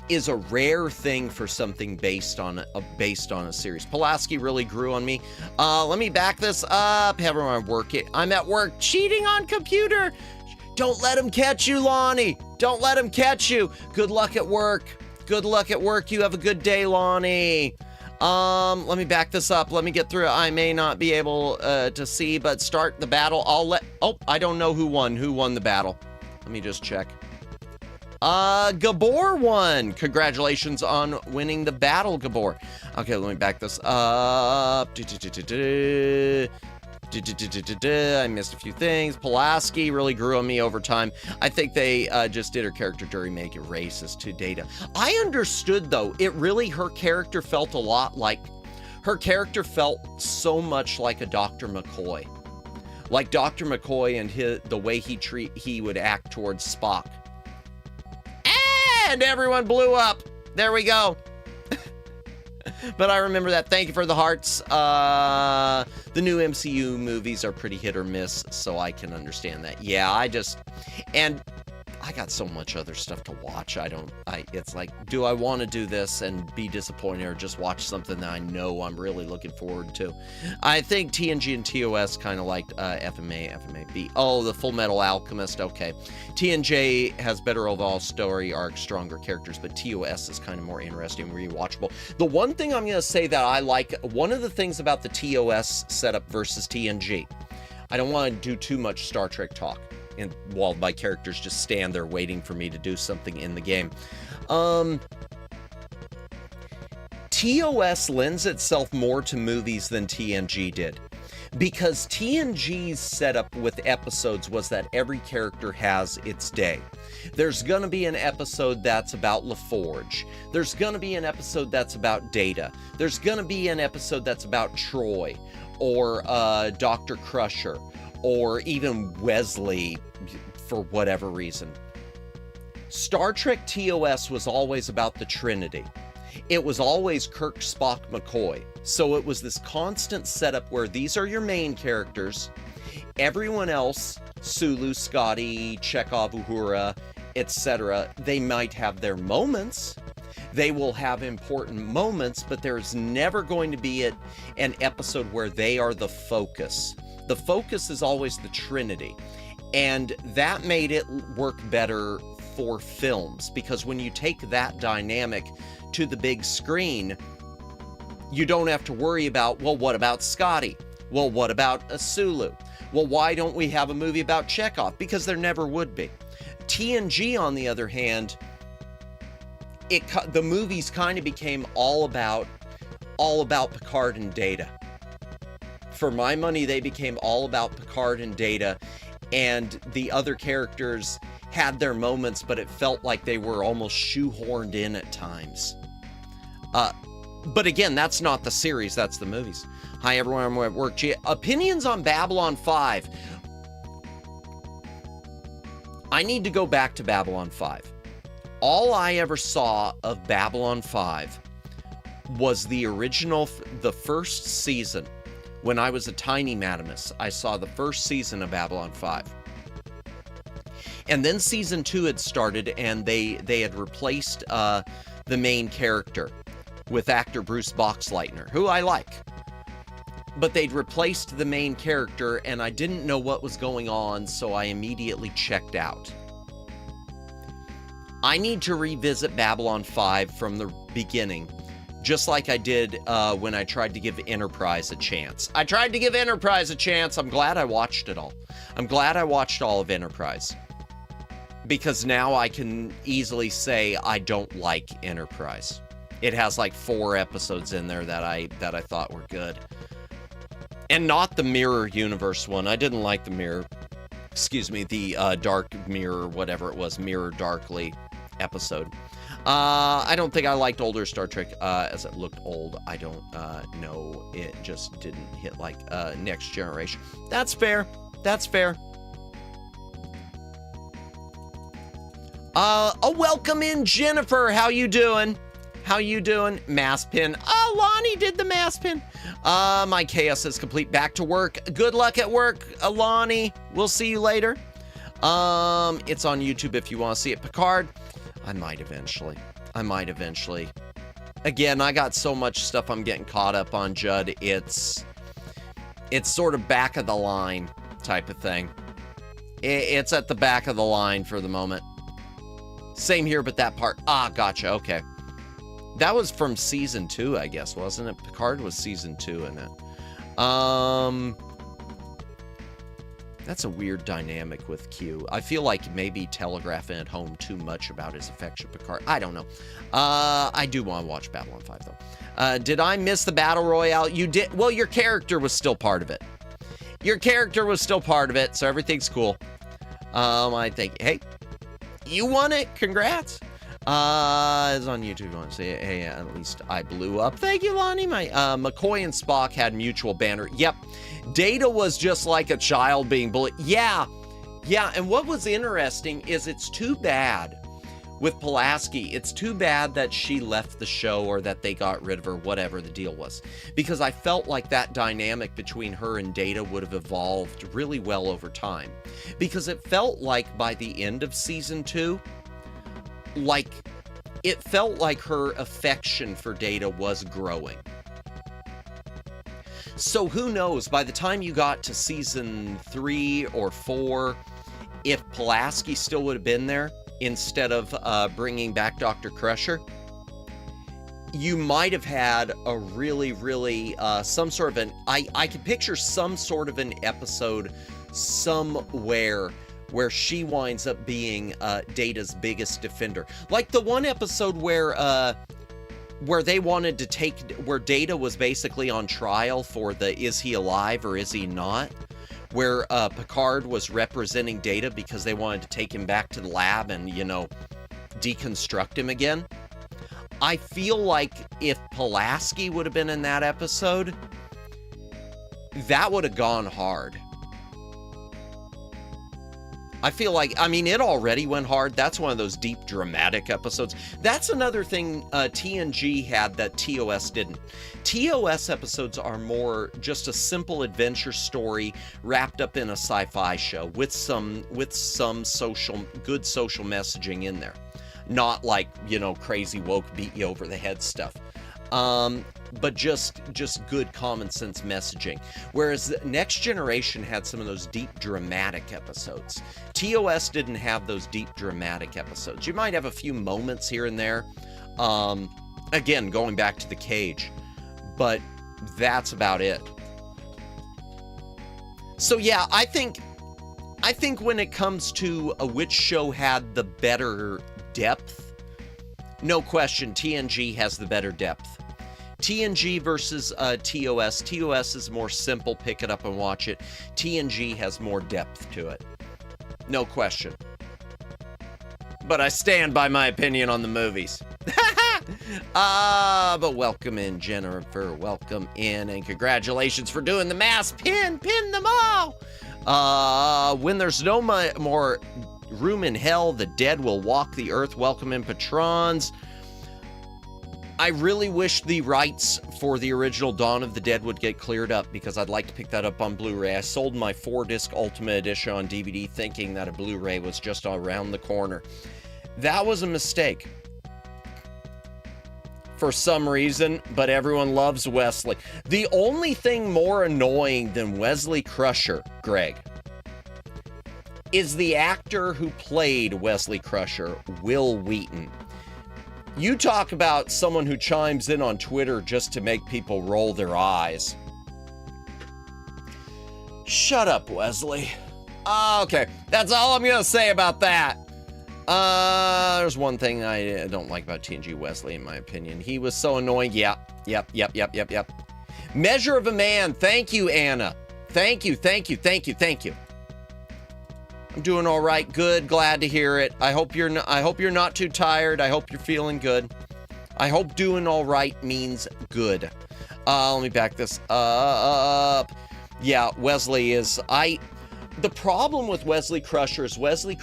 is a rare thing for something based on a series. Pulaski really grew on me. Let me back this up. I'm at work cheating on computer. Don't let him catch you, Lonnie. Don't let him catch you. Good luck at work. Good luck at work. You have a good day, Lonnie. Let me back this up. Let me get through it. I may not be able to see, but start the battle. I don't know who won. Who won the battle? Let me just check. Gabor won. Congratulations on winning the battle, Gabor. Okay, let me back this up. I missed a few things. Pulaski really grew on me over time. I think they just did her character dirty, make it racist to Data. I understood, though. Her character felt a lot like... Her character felt so much like a Dr. McCoy. Like Dr. McCoy and the way he would act towards Spock. And everyone blew up. There we go. But I remember that. Thank you for the hearts. The new MCU movies are pretty hit or miss, so I can understand that. Yeah, and I got so much other stuff to watch. It's like, do I want to do this and be disappointed, or just watch something that I know I'm really looking forward to? I think TNG and TOS kind of liked FMAB. Oh, the Full Metal Alchemist. Okay. TNG has better overall story arc, stronger characters, but TOS is kind of more interesting, rewatchable. The one thing I'm going to say that I like, one of the things about the TOS setup versus TNG, I don't want to do too much Star Trek talk, and while my characters just stand there waiting for me to do something in the game. TOS lends itself more to movies than TNG did, because TNG's setup with episodes was that every character has its day. There's going to be an episode that's about LaForge. There's going to be an episode that's about Data. There's going to be an episode that's about Troy, or Dr. Crusher, or even Wesley, for whatever reason. Star Trek TOS was always about the Trinity. It was always Kirk, Spock, McCoy. So it was this constant setup where these are your main characters. Everyone else, Sulu, Scotty, Chekhov, Uhura, etc., they might have their moments. They will have important moments, but there's never going to be an episode where they are the focus. The focus is always the Trinity. And that made it work better for films, because when you take that dynamic to the big screen, you don't have to worry about, well, what about Scotty? Well, what about a Sulu? Well, why don't we have a movie about Chekhov? Because there never would be. TNG, on the other hand, the movies kind of became all about Picard and Data. For my money, they became all about Picard and Data, and the other characters had their moments, but it felt like they were almost shoehorned in at times. But again, that's not the series, that's the movies. Hi everyone, I'm at work. Opinions on Babylon 5. I need to go back to Babylon 5. All I ever saw of Babylon 5 was the original, the first season. When I was a tiny Madamus, I saw the first season of Babylon 5. And then season 2 had started, and they had replaced the main character with actor Bruce Boxleitner, who I like. But they'd replaced the main character, and I didn't know what was going on, so I immediately checked out. I need to revisit Babylon 5 from the beginning, just like I did when I tried to give Enterprise a chance. I tried to give Enterprise a chance. I'm glad I watched it all. I'm glad I watched all of Enterprise. Because now I can easily say I don't like Enterprise. It has like 4 episodes in there that I thought were good. And not the Mirror Universe one. I didn't like the Mirror. Excuse me, the Dark Mirror, whatever it was, Mirror Darkly episode. I don't think I liked older Star Trek as it looked old. I don't know. It just didn't hit like Next Generation. That's fair. That's fair. Welcome in, Jennifer. How you doing? How you doing? Mass pin. Oh, Lonnie did the mass pin. My chaos is complete. Back to work. Good luck at work, Lonnie. We'll see you later. It's on YouTube if you want to see it. Picard. I might eventually. Again, I got so much stuff I'm getting caught up on, Judd. It's sort of back of the line type of thing. It's at the back of the line for the moment. Same here, but that part. Ah, gotcha. Okay. That was from season 2, I guess, wasn't it? Picard was season 2 in it. That's a weird dynamic with Q. I feel like maybe telegraphing at home too much about his affection for Picard. I don't know. I do want to watch Babylon 5, though. Did I miss the Battle Royale? You did. Well, your character was still part of it. Your character was still part of it, so everything's cool. I think, hey, you won it. Congrats. It's on YouTube. You want to see it? Hey, at least I blew up. Thank you, Lonnie. My McCoy and Spock had mutual banter. Yep. Data was just like a child being bullied. Yeah. And what was interesting is it's too bad with Pulaski. It's too bad that she left the show or that they got rid of her, whatever the deal was. Because I felt like that dynamic between her and Data would have evolved really well over time. Because it felt like by the end of season 2, like, it felt like her affection for Data was growing. So who knows, by the time you got to season 3 or 4, if Pulaski still would have been there, instead of bringing back Dr. Crusher, you might have had a really, some sort of an, I could picture some sort of an episode somewhere where she winds up being Data's biggest defender. Like the one episode where they wanted to take, where Data was basically on trial for the is he alive or is he not? Where Picard was representing Data because they wanted to take him back to the lab and, you know, deconstruct him again. I feel like if Pulaski would have been in that episode, that would have gone hard. I feel like, I mean, it already went hard. That's one of those deep, dramatic episodes. That's another thing TNG had that TOS didn't. TOS episodes are more just a simple adventure story wrapped up in a sci-fi show with some good social messaging in there. Not like, you know, crazy woke beat you over the head stuff. But just good common sense messaging. Whereas Next Generation had some of those deep dramatic episodes. TOS didn't have those deep dramatic episodes. You might have a few moments here and there. Again, going back to the cage. But that's about it. So yeah, I think when it comes to which show had the better depth, no question, TNG has the better depth. TNG versus TOS. TOS is more simple, pick it up and watch it. TNG has more depth to it. No question. But I stand by my opinion on the movies. But welcome in, Jennifer. Welcome in, and congratulations for doing the mass pin. Pin them all. When there's no more room in hell, the dead will walk the earth. Welcome in, patrons. I really wish the rights for the original Dawn of the Dead would get cleared up, because I'd like to pick that up on Blu-ray. I sold my 4-disc Ultimate Edition on DVD thinking that a Blu-ray was just around the corner. That was a mistake. For some reason, but everyone loves Wesley. The only thing more annoying than Wesley Crusher, Greg, is the actor who played Wesley Crusher, Will Wheaton. You talk about someone who chimes in on Twitter just to make people roll their eyes. Shut up, Wesley. Okay, that's all I'm gonna say about that. There's one thing I don't like about TNG Wesley, in my opinion. He was so annoying. Yep. Measure of a Man. Thank you, Anna. Thank you. I'm doing all right. Good. Glad to hear it. I hope you're not too tired. I hope you're feeling good. I hope doing all right means good. Let me back this up. Yeah, Wesley is... The problem with Wesley Crusher is Wesley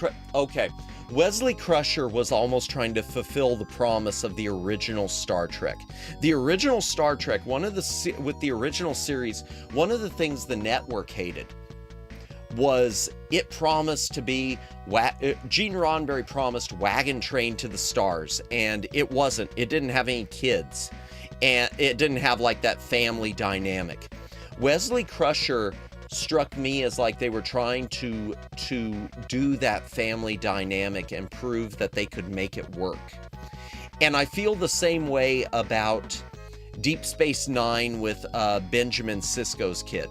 Crusher was almost trying to fulfill the promise of the original Star Trek. The original Star Trek, with the original series, one of the things the network hated was it promised to be, Gene Roddenberry promised Wagon Train to the Stars, and it wasn't. It didn't have any kids, and it didn't have like that family dynamic. Wesley Crusher struck me as like they were trying to do that family dynamic and prove that they could make it work. And I feel the same way about Deep Space Nine with Benjamin Sisko's kid,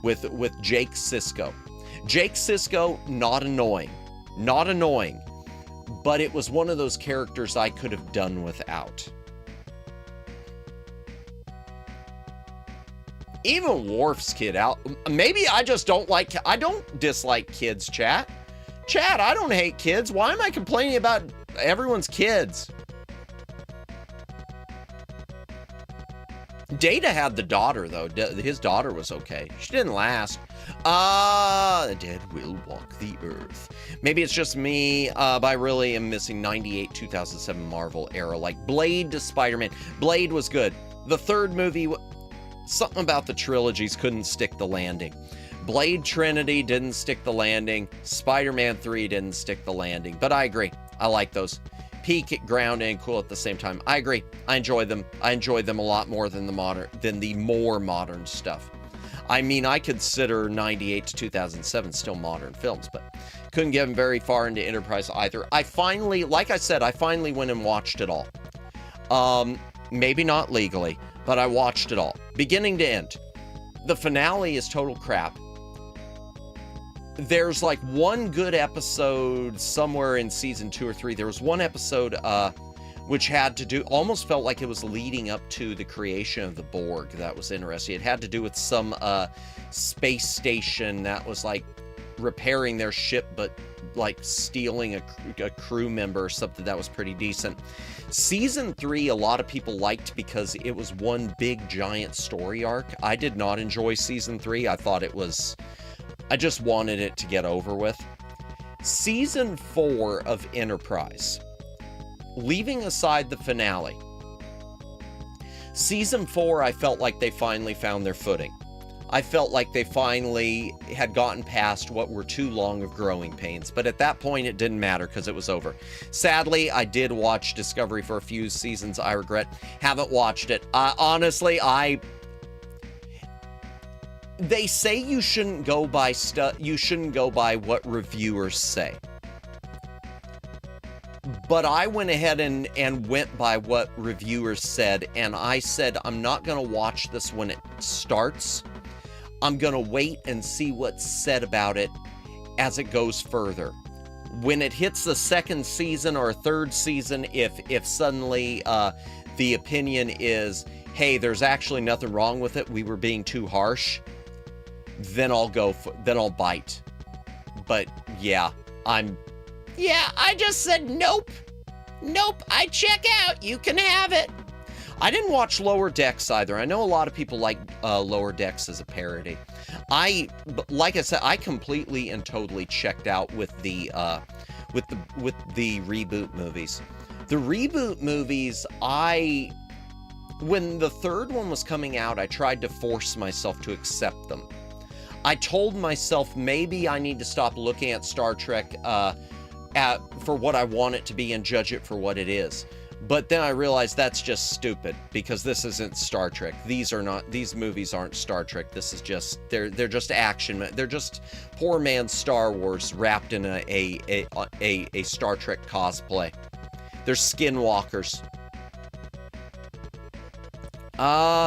with Jake Sisko. Jake Sisko, not annoying, but it was one of those characters I could have done without. Even Worf's kid out. Maybe I just don't dislike kids, chat. Chat, I don't hate kids. Why am I complaining about everyone's kids? Data had the daughter, though. His daughter was okay. She didn't last. The dead will walk the earth. Maybe it's just me, but I really am missing 98, 2007 Marvel era. Like Blade to Spider-Man. Blade was good. The third movie... Something about the trilogies couldn't stick the landing. Blade Trinity didn't stick the landing. Spider-Man 3 didn't stick the landing. But I agree. I like those. Peak, ground, and cool at the same time. I agree. I enjoy them. I enjoy them a lot more than the more modern stuff. I mean, I consider 98 to 2007 still modern films, but couldn't get them very far into Enterprise either. I finally went and watched it all. Maybe not legally, but I watched it all, beginning to end. The finale is total crap. There's like one good episode somewhere in season 2 or 3. There was one episode which had to do, almost felt like it was leading up to the creation of the Borg. That was interesting. It had to do with some space station that was like repairing their ship, but like stealing a crew member or something. That was pretty decent. Season 3, a lot of people liked because it was one big giant story arc. I did not enjoy season 3. I just wanted it to get over with. Season 4 of Enterprise, leaving aside the finale, season 4, I felt like they finally found their footing. I felt like they finally had gotten past what were too long of growing pains. But at that point, it didn't matter because it was over. Sadly, I did watch Discovery for a few seasons. I regret. Haven't watched it. Honestly, they say you shouldn't go by you shouldn't go by what reviewers say. But I went ahead and went by what reviewers said. And I said, I'm not going to watch this when it starts. I'm gonna wait and see what's said about it as it goes further. When it hits the second season or third season, if suddenly the opinion is, hey, there's actually nothing wrong with it, we were being too harsh, then I'll bite. But yeah, I just said nope. Nope, I check out. You can have it. I didn't watch Lower Decks either. I know a lot of people like Lower Decks as a parody. Like I said, I completely and totally checked out with the reboot movies. The reboot movies, when the third one was coming out, I tried to force myself to accept them. I told myself maybe I need to stop looking at Star Trek for what I want it to be and judge it for what it is. But then I realized that's just stupid, because this isn't Star Trek. These movies aren't Star Trek. This is just, they're just action. They're just poor man's Star Wars wrapped in a Star Trek cosplay. They're skinwalkers.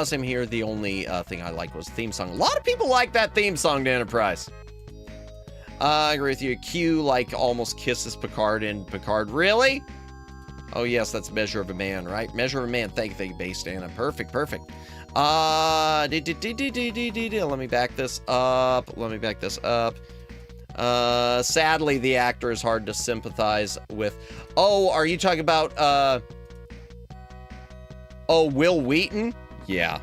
Same here. The only thing I liked was the theme song. A lot of people like that theme song to Enterprise. I agree with you. Q, almost kisses Picard in Picard. Really? Oh, yes, that's Measure of a Man, right? Measure of a Man. Thank you, Base Anna. Perfect. Let me back this up. Sadly, the actor is hard to sympathize with. Oh, are you talking about, Will Wheaton? Yeah.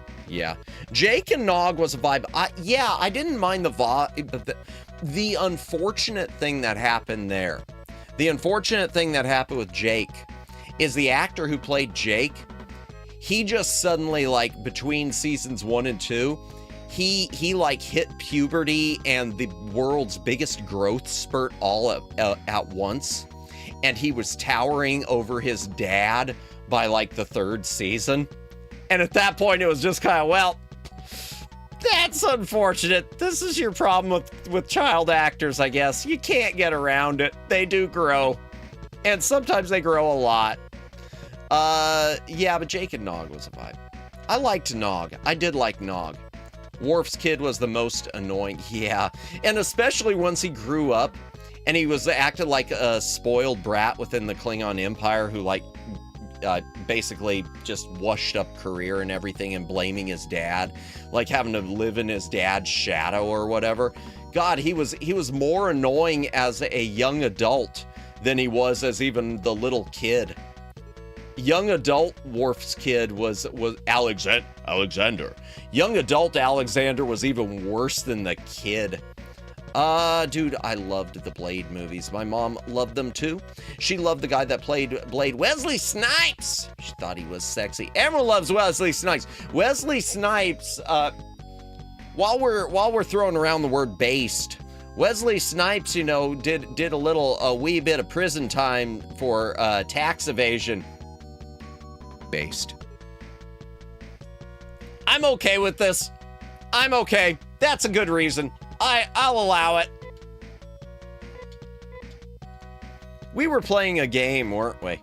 Jake and Nog was a vibe. I didn't mind the vibe, but the unfortunate thing that happened there, the unfortunate thing that happened with Jake is the actor who played Jake, he just suddenly, between seasons 1 and 2, he hit puberty and the world's biggest growth spurt all at once. And he was towering over his dad by, the third season. And at that point, it was just kind of, well, that's unfortunate. This is your problem with child actors, I guess. You can't get around it. They do grow. And sometimes they grow a lot. Yeah, but Jake and Nog was a vibe. I liked Nog. I did like Nog. Worf's kid was the most annoying. Yeah. And especially once he grew up and he was acted like a spoiled brat within the Klingon Empire who, basically just washed up career and everything and blaming his dad, having to live in his dad's shadow or whatever. God, he was more annoying as a young adult than he was as even the little kid. Young adult Worf's kid was Alexander. Young adult Alexander was even worse than the kid. Dude, I loved the Blade movies. My mom loved them too. She loved the guy that played Blade, Wesley Snipes. She thought he was sexy. Everyone loves Wesley Snipes. Wesley Snipes, while we're throwing around the word based, Wesley Snipes, did a wee bit of prison time for tax evasion. Based. I'm okay with this. I'm okay. That's a good reason. I'll allow it. We were playing a game, weren't we?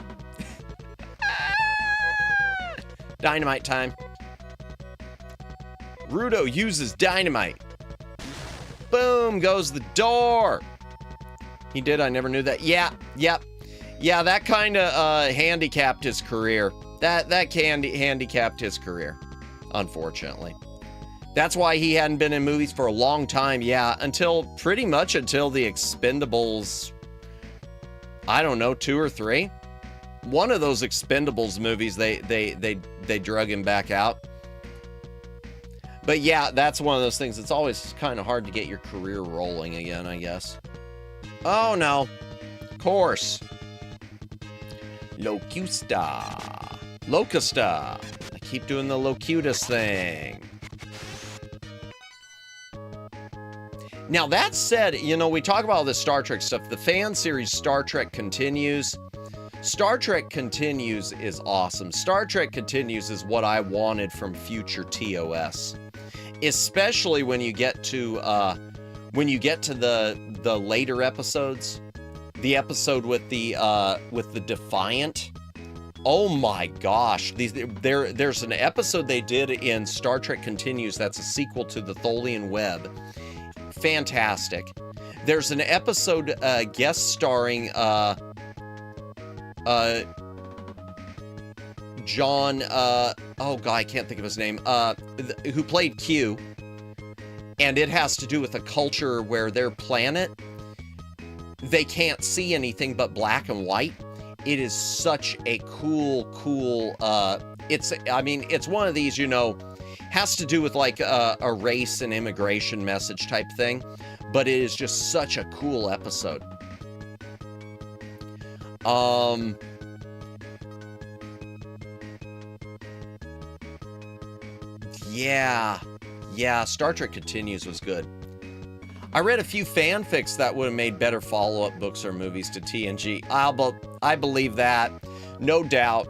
Dynamite time. Rudo uses dynamite. Boom goes the door. He did, I never knew that. Yeah, that kind of handicapped his career. That handicapped his career, unfortunately. That's why he hadn't been in movies for a long time, pretty much until the Expendables, I don't know, 2 or 3. One of those Expendables movies, they drug him back out. But yeah, that's one of those things. It's always kind of hard to get your career rolling again, I guess. Oh no, of course. Locusta. I keep doing the Locutus thing. Now, that said, we talk about all this Star Trek stuff. The fan series Star Trek Continues. Star Trek Continues is awesome. Star Trek Continues is what I wanted from future TOS. Especially when you get to the later episodes. The episode with the Defiant. Oh my gosh. There's an episode they did in Star Trek Continues that's a sequel to the Tholian Web. Fantastic. There's an episode guest starring John, oh god, I can't think of his name, who played Q, and it has to do with a culture where their planet, they can't see anything but black and white. It is such a cool, it's one of these, you know, has to do with like a race and immigration message type thing, but it is just such a cool episode. Yeah, Star Trek Continues was good. I read a few fanfics that would have made better follow-up books or movies to TNG. I believe that. No doubt.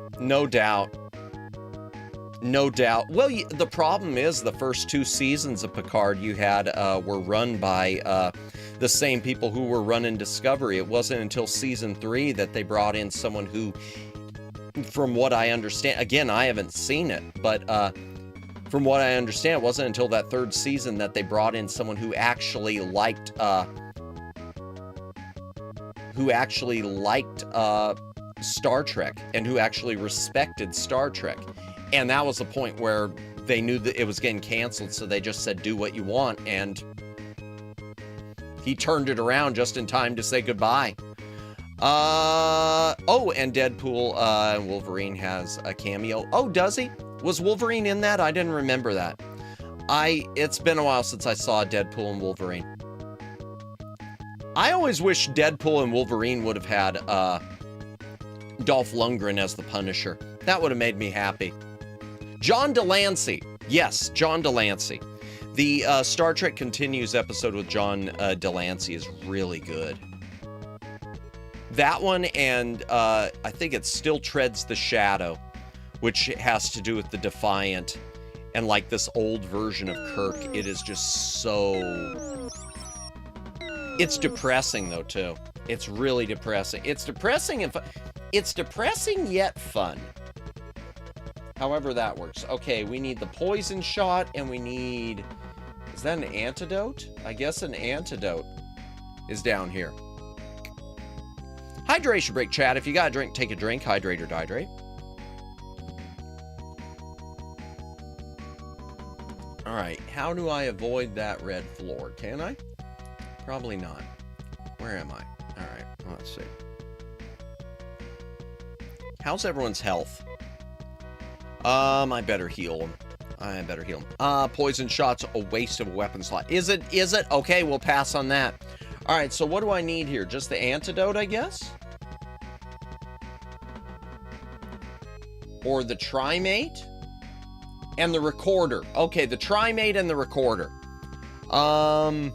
Well, the problem is the first 2 seasons of Picard you had were run by the same people who were running Discovery. It wasn't until season 3 that they brought in someone who, from what I understand, again, I haven't seen it, but from what I understand, it wasn't until that 3rd season that they brought in someone who actually liked Star Trek and who actually respected Star Trek. And that was the point where they knew that it was getting canceled, so they just said, do what you want, and he turned it around just in time to say goodbye. Oh, and Deadpool Wolverine has a cameo. Oh, does he? Was Wolverine in that? I didn't remember that. It's been a while since I saw Deadpool and Wolverine. I always wish Deadpool and Wolverine would have had Dolph Lundgren as the Punisher. That would have made me happy. John Delancey. Yes, John Delancey. The Star Trek Continues episode with John Delancey is really good. That one, and I think it Still Treads the Shadow, which has to do with the Defiant and like this old version of Kirk. It is just so... It's depressing though too. It's really depressing. It's depressing and it's depressing yet fun. However that works. Okay, we need the poison shot and we need... Is that an antidote? I guess an antidote is down here. Hydration break, chat. If you got a drink, take a drink. Hydrate or dihydrate. All right, how do I avoid that red floor? Can I? Probably not. Where am I? All right, let's see. How's everyone's health? I better heal them. Poison shot's a waste of a weapon slot. Is it? Okay, we'll pass on that. All right, so what do I need here? Just the antidote, I guess? Or the trimate? And the recorder. Okay, the trimate and the recorder. I'm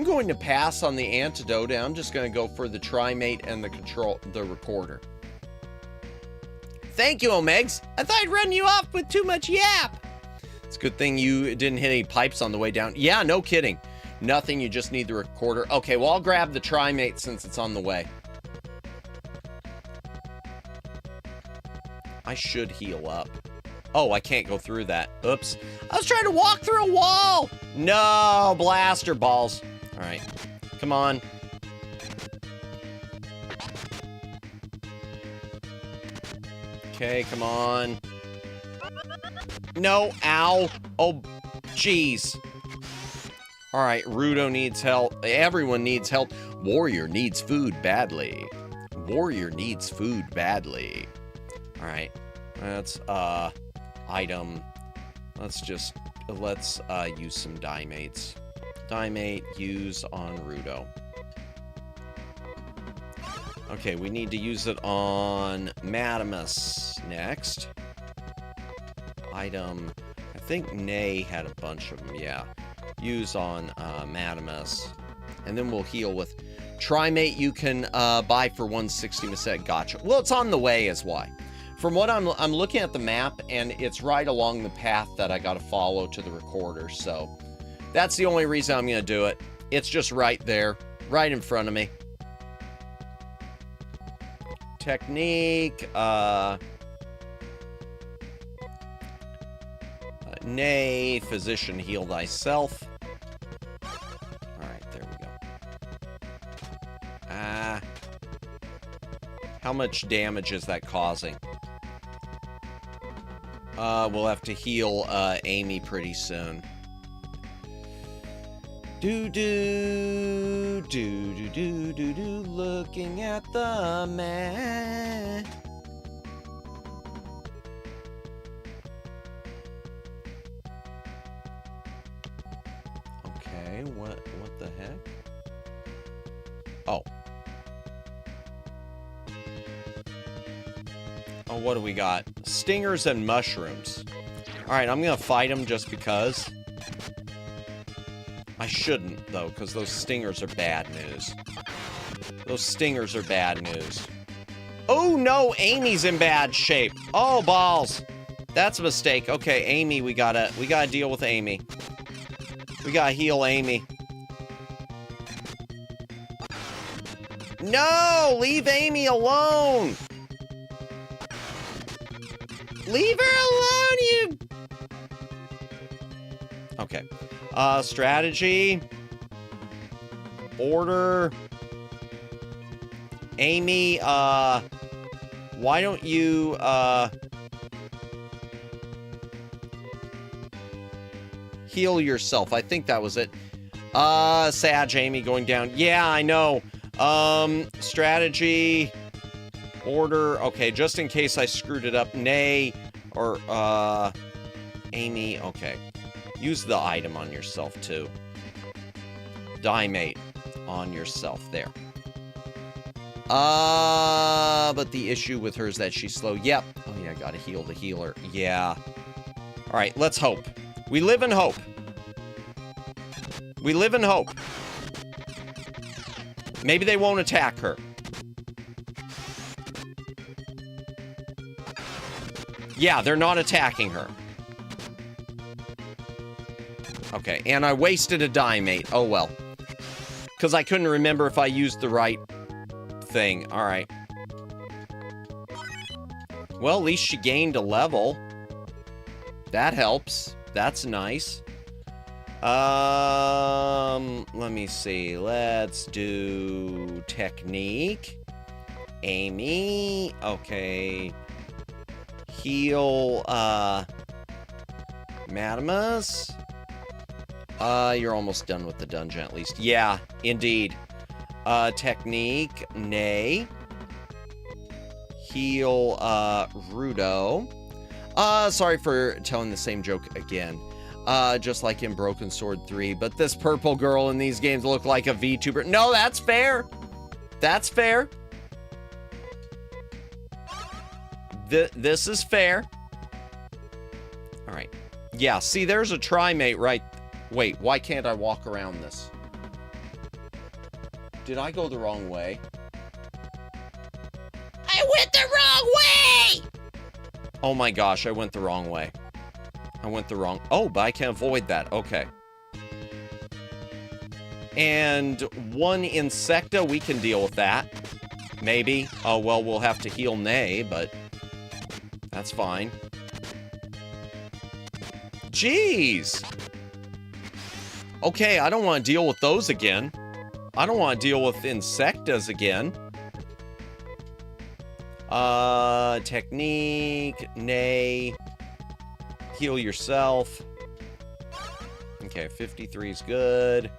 going to pass on the antidote, and I'm just going to go for the trimate and the recorder. Thank you, Omegs. I thought I'd run you off with too much yap. It's a good thing you didn't hit any pipes on the way down. Yeah, no kidding. Nothing, you just need the recorder. Okay, well, I'll grab the trimate since it's on the way. I should heal up. Oh, I can't go through that. Oops. I was trying to walk through a wall. No, blaster balls. All right, come on. Okay, come on. No, ow. Oh, jeez. All right, Rudo needs help. Everyone needs help. Warrior needs food badly. Warrior needs food badly. All right, that's, item. Let's use some dimates. Dimate, use on Rudo. Okay, we need to use it on Madamus next. Item, I think Nay had a bunch of them, yeah. Use on Madamus. And then we'll heal with Trimate you can buy for 160 Masset. Gotcha. Well, it's on the way is why. From what I'm looking at the map, and it's right along the path that I got to follow to the recorder, so that's the only reason I'm going to do it. It's just right there, right in front of me. technique, nay, physician, heal thyself. Alright, there we go. How much damage is that causing? We'll have to heal, Amy pretty soon. Do-do-do-do-do-do-do, looking at the map. Okay, what the heck? Oh. Oh, what do we got? Stingers and mushrooms. Alright, I'm gonna fight them just because. I shouldn't, though, because those stingers are bad news. Those stingers are bad news. Oh, no! Amy's in bad shape. Oh, balls. That's a mistake. Okay, Amy, we gotta deal with Amy. We gotta heal Amy. No! Leave Amy alone! Leave her alone, you... Okay. Strategy. Order. Amy, why don't you, heal yourself. I think that was it. Sag Amy going down. Yeah, I know. Strategy. Order. Okay, just in case I screwed it up. Nay. Or, Amy. Okay. Use the item on yourself, too. Dimate on yourself. There. But the issue with her is that she's slow. Yep. Oh, yeah, gotta heal the healer. Yeah. Alright, let's hope. We live in hope. We live in hope. Maybe they won't attack her. Yeah, they're not attacking her. Okay, and I wasted a dimate. Oh, well. Because I couldn't remember if I used the right thing. Alright. Well, at least she gained a level. That helps. That's nice. Let me see. Let's do technique. Amy. Okay. Heal, Madamus. You're almost done with the dungeon, at least. Yeah, indeed. Technique. Nay. Heal, Rudo. Sorry for telling the same joke again. Just like in Broken Sword 3. But this purple girl in these games look like a VTuber. No, that's fair. That's fair. This is fair. Alright. Yeah, see, there's a trimate right... Wait, why can't I walk around this? Did I go the wrong way? I went the wrong way! Oh my gosh, I went the wrong way. I went the wrong... Oh, but I can avoid that. Okay. And one Insecta, we can deal with that. Maybe. Oh, well, we'll have to heal Nay, but... That's fine. Jeez! Okay, I don't want to deal with those again. I don't want to deal with Insectas again. Technique, Nay. Heal yourself. Okay, 53 is good.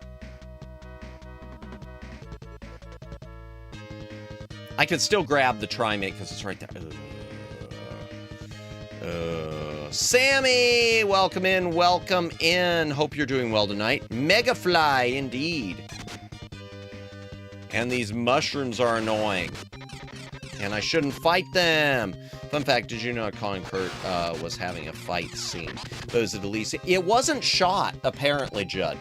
I could still grab the trimate because it's right there. Sammy, welcome in, welcome in. Hope you're doing well tonight. Megafly, indeed. And these mushrooms are annoying. And I shouldn't fight them. Fun fact, did you know Colin Kurt was having a fight scene? Those are the least... It wasn't shot, apparently, Judd.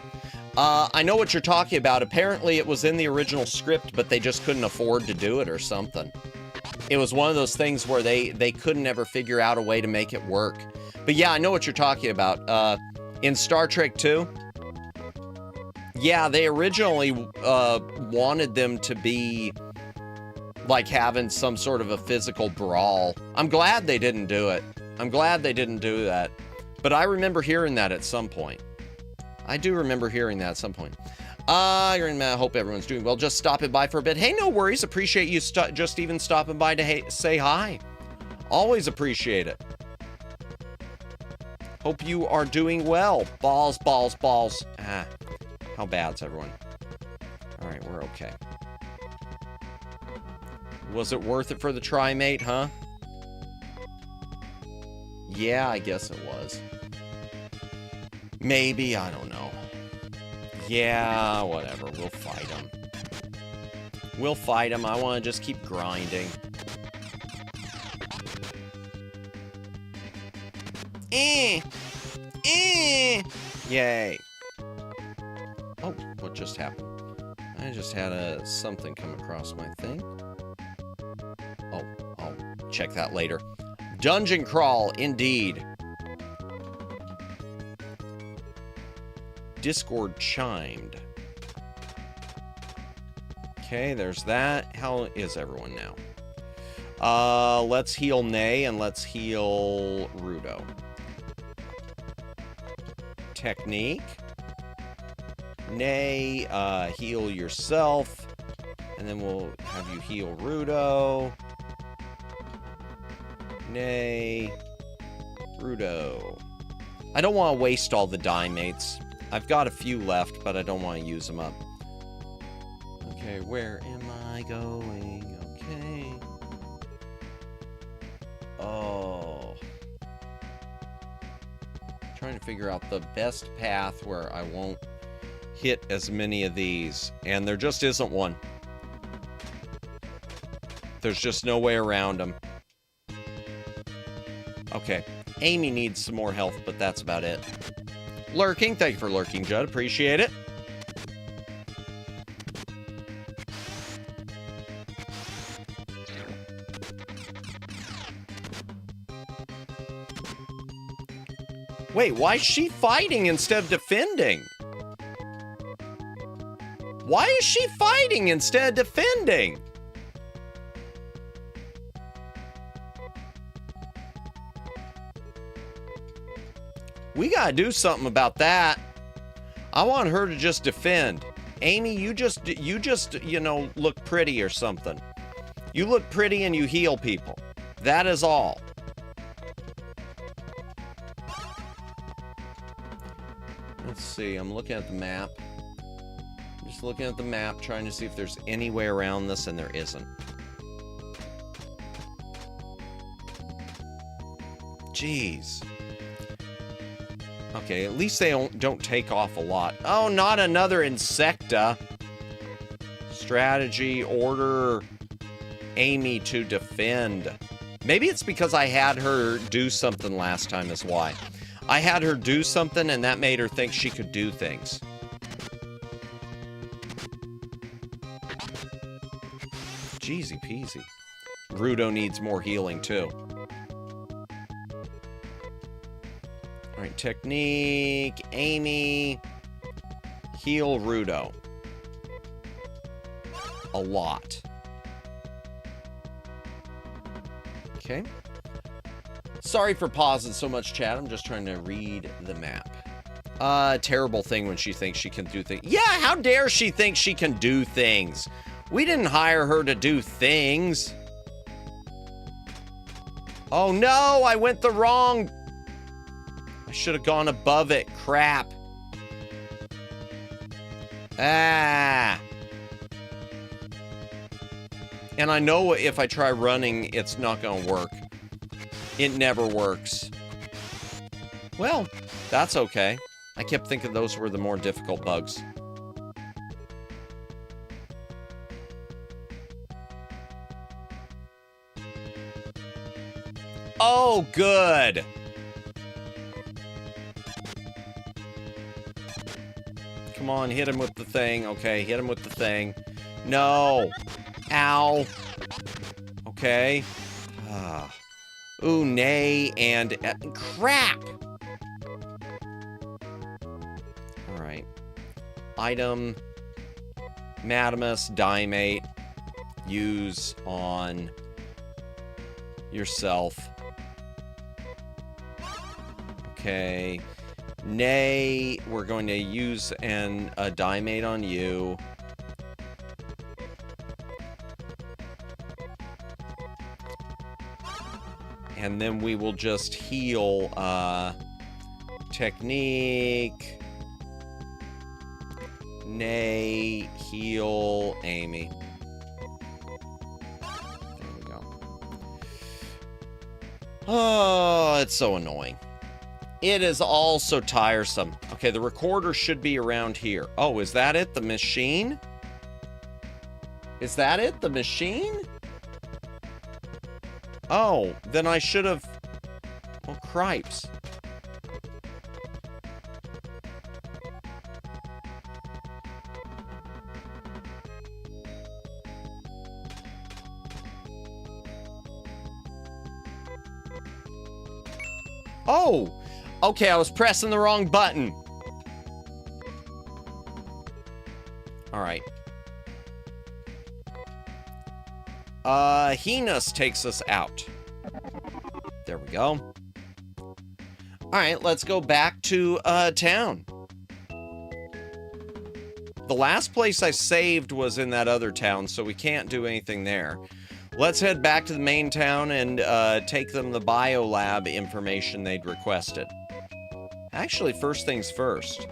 I know what you're talking about. Apparently, it was in the original script, but they just couldn't afford to do it or something. It was one of those things where they couldn't ever figure out a way to make it work. But yeah, I know what you're talking about. In Star Trek 2, yeah, they originally wanted them to be like having some sort of a physical brawl. I'm glad they didn't do it. I'm glad they didn't do that. But I remember hearing that at some point. I do remember hearing that at some point. I hope everyone's doing well. Just stopping by for a bit. Hey, no worries. Appreciate you just even stopping by to say hi. Always appreciate it. Hope you are doing well. Balls, balls, balls. Ah, how bad's everyone? All right, we're okay. Was it worth it for the trimate, huh? Yeah, I guess it was. Maybe, I don't know. Yeah, whatever. We'll fight him. We'll fight him. I want to just keep grinding. Yay. Oh, what just happened? I just had something come across my thing. Oh, I'll check that later. Dungeon crawl, indeed. Discord chimed. Okay, there's that. How is everyone now? Let's heal Nay and let's heal Rudo. Technique. Nay, heal yourself. And then we'll have you heal Rudo. Nay. Rudo. I don't want to waste all the die mates. I've got a few left, but I don't want to use them up. Okay, where am I going? Okay. Oh. Trying to figure out the best path where I won't hit as many of these. And there just isn't one. There's just no way around them. Okay. Amy needs some more health, but that's about it. Lurking. Thank you for lurking, Judd. Appreciate it. Wait, why is she fighting instead of defending? Why is she fighting instead of defending? We gotta do something about that. I want her to just defend. Amy, you just, you know, look pretty or something. You look pretty and you heal people. That is all. Let's see, I'm looking at the map. I'm just looking at the map, trying to see if there's any way around this, and there isn't. Jeez. Okay, at least they don't take off a lot. Oh, not another Insecta. Strategy, order Amy to defend. Maybe it's because I had her do something last time is why. I had her do something and that made her think she could do things. Jeezy peasy. Rudo needs more healing too. Alright, technique, Amy, heal Rudo. A lot. Okay. Sorry for pausing so much, chat. I'm just trying to read the map. Terrible thing when she thinks she can do things. Yeah, how dare she think she can do things? We didn't hire her to do things. Oh no, I went the wrong... I should have gone above it. Crap. Ah. And I know if I try running, it's not going to work. It never works. Well, that's okay. I kept thinking those were the more difficult bugs. Oh, good. Come on, hit him with the thing. Okay, hit him with the thing. No. Ow. Okay. Ooh, nay, and... crap! Alright. Item. Madamus, Diamate. use on yourself. Okay. Nay, we're going to use a diamate on you. And then we will just heal, technique. Nay, heal Amy. There we go. Oh, it's so annoying. It is all so tiresome. Okay, the recorder should be around here. Oh, is that it? The machine? Is that it? The machine? Oh, then I should have... Oh, cripes. Oh! Okay, I was pressing the wrong button. Alright. Heenus takes us out. There we go. Alright, let's go back to, town. The last place I saved was in that other town, so we can't do anything there. Let's head back to the main town and, take them the biolab information they'd requested. Actually, first things first.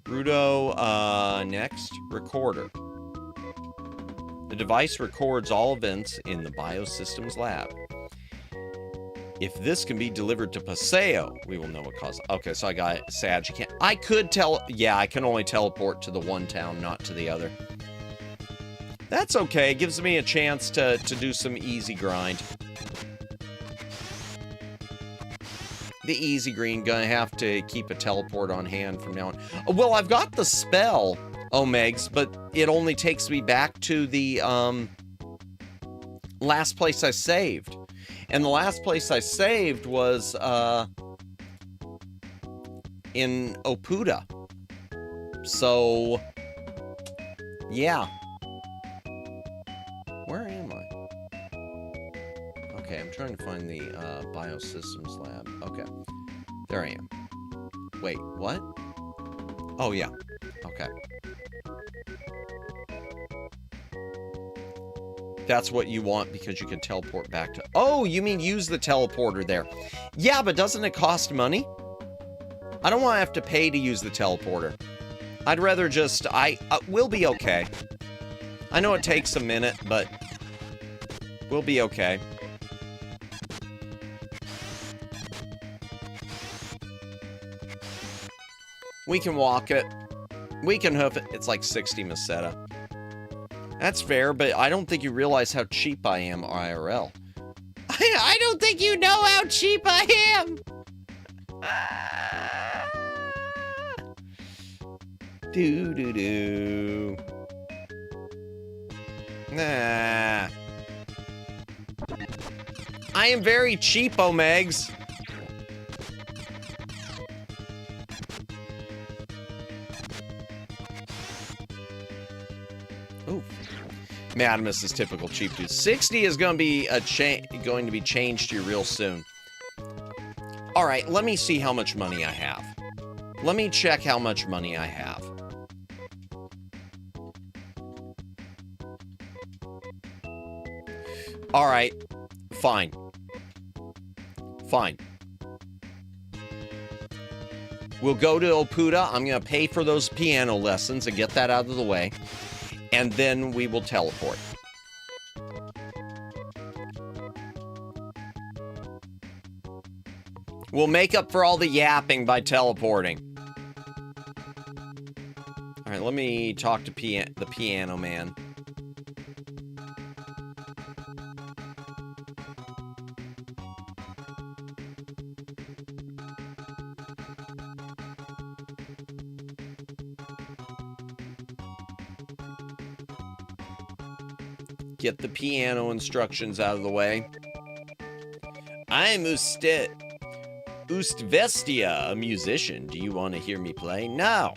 Rudo, next, recorder. The device records all events in the biosystems lab. If this can be delivered to Paseo, we will know what caused. Okay, so I got sad. You can't. I could tell. Yeah, I can only teleport to the one town, not to the other. That's okay. It gives me a chance to do some easy grind. The easy green, gonna have to keep a teleport on hand from now on. Well, I've got the spell, Omegs, but it only takes me back to the, last place I saved. And the last place I saved was, in Opuda. So, yeah. Where am I? Okay, I'm trying to find the biosystems lab. Okay, there I am. Wait, what? Oh, yeah. Okay. That's what you want because you can teleport back to... Oh, you mean use the teleporter there. Yeah, but doesn't it cost money? I don't want to have to pay to use the teleporter. I'd rather just... we'll be okay. I know it takes a minute, but we'll be okay. We can walk it. We can hoof it. It's like 60 Meseta. That's fair, but I don't think you realize how cheap I am IRL. I don't think you know how cheap I am! Do-do-do. Nah. I am very cheap, Omegs. Ooh. Madamus is typical cheap dude. 60 is going to be changed to you real soon. All right, let me see how much money I have. Let me check how much money I have. All right, fine. Fine. We'll go to Opuda. I'm going to pay for those piano lessons and get that out of the way. And then we will teleport. We'll make up for all the yapping by teleporting. All right, let me talk to the piano man. Get the piano instructions out of the way. I'm Ustvestia, a musician. Do you want to hear me play? No.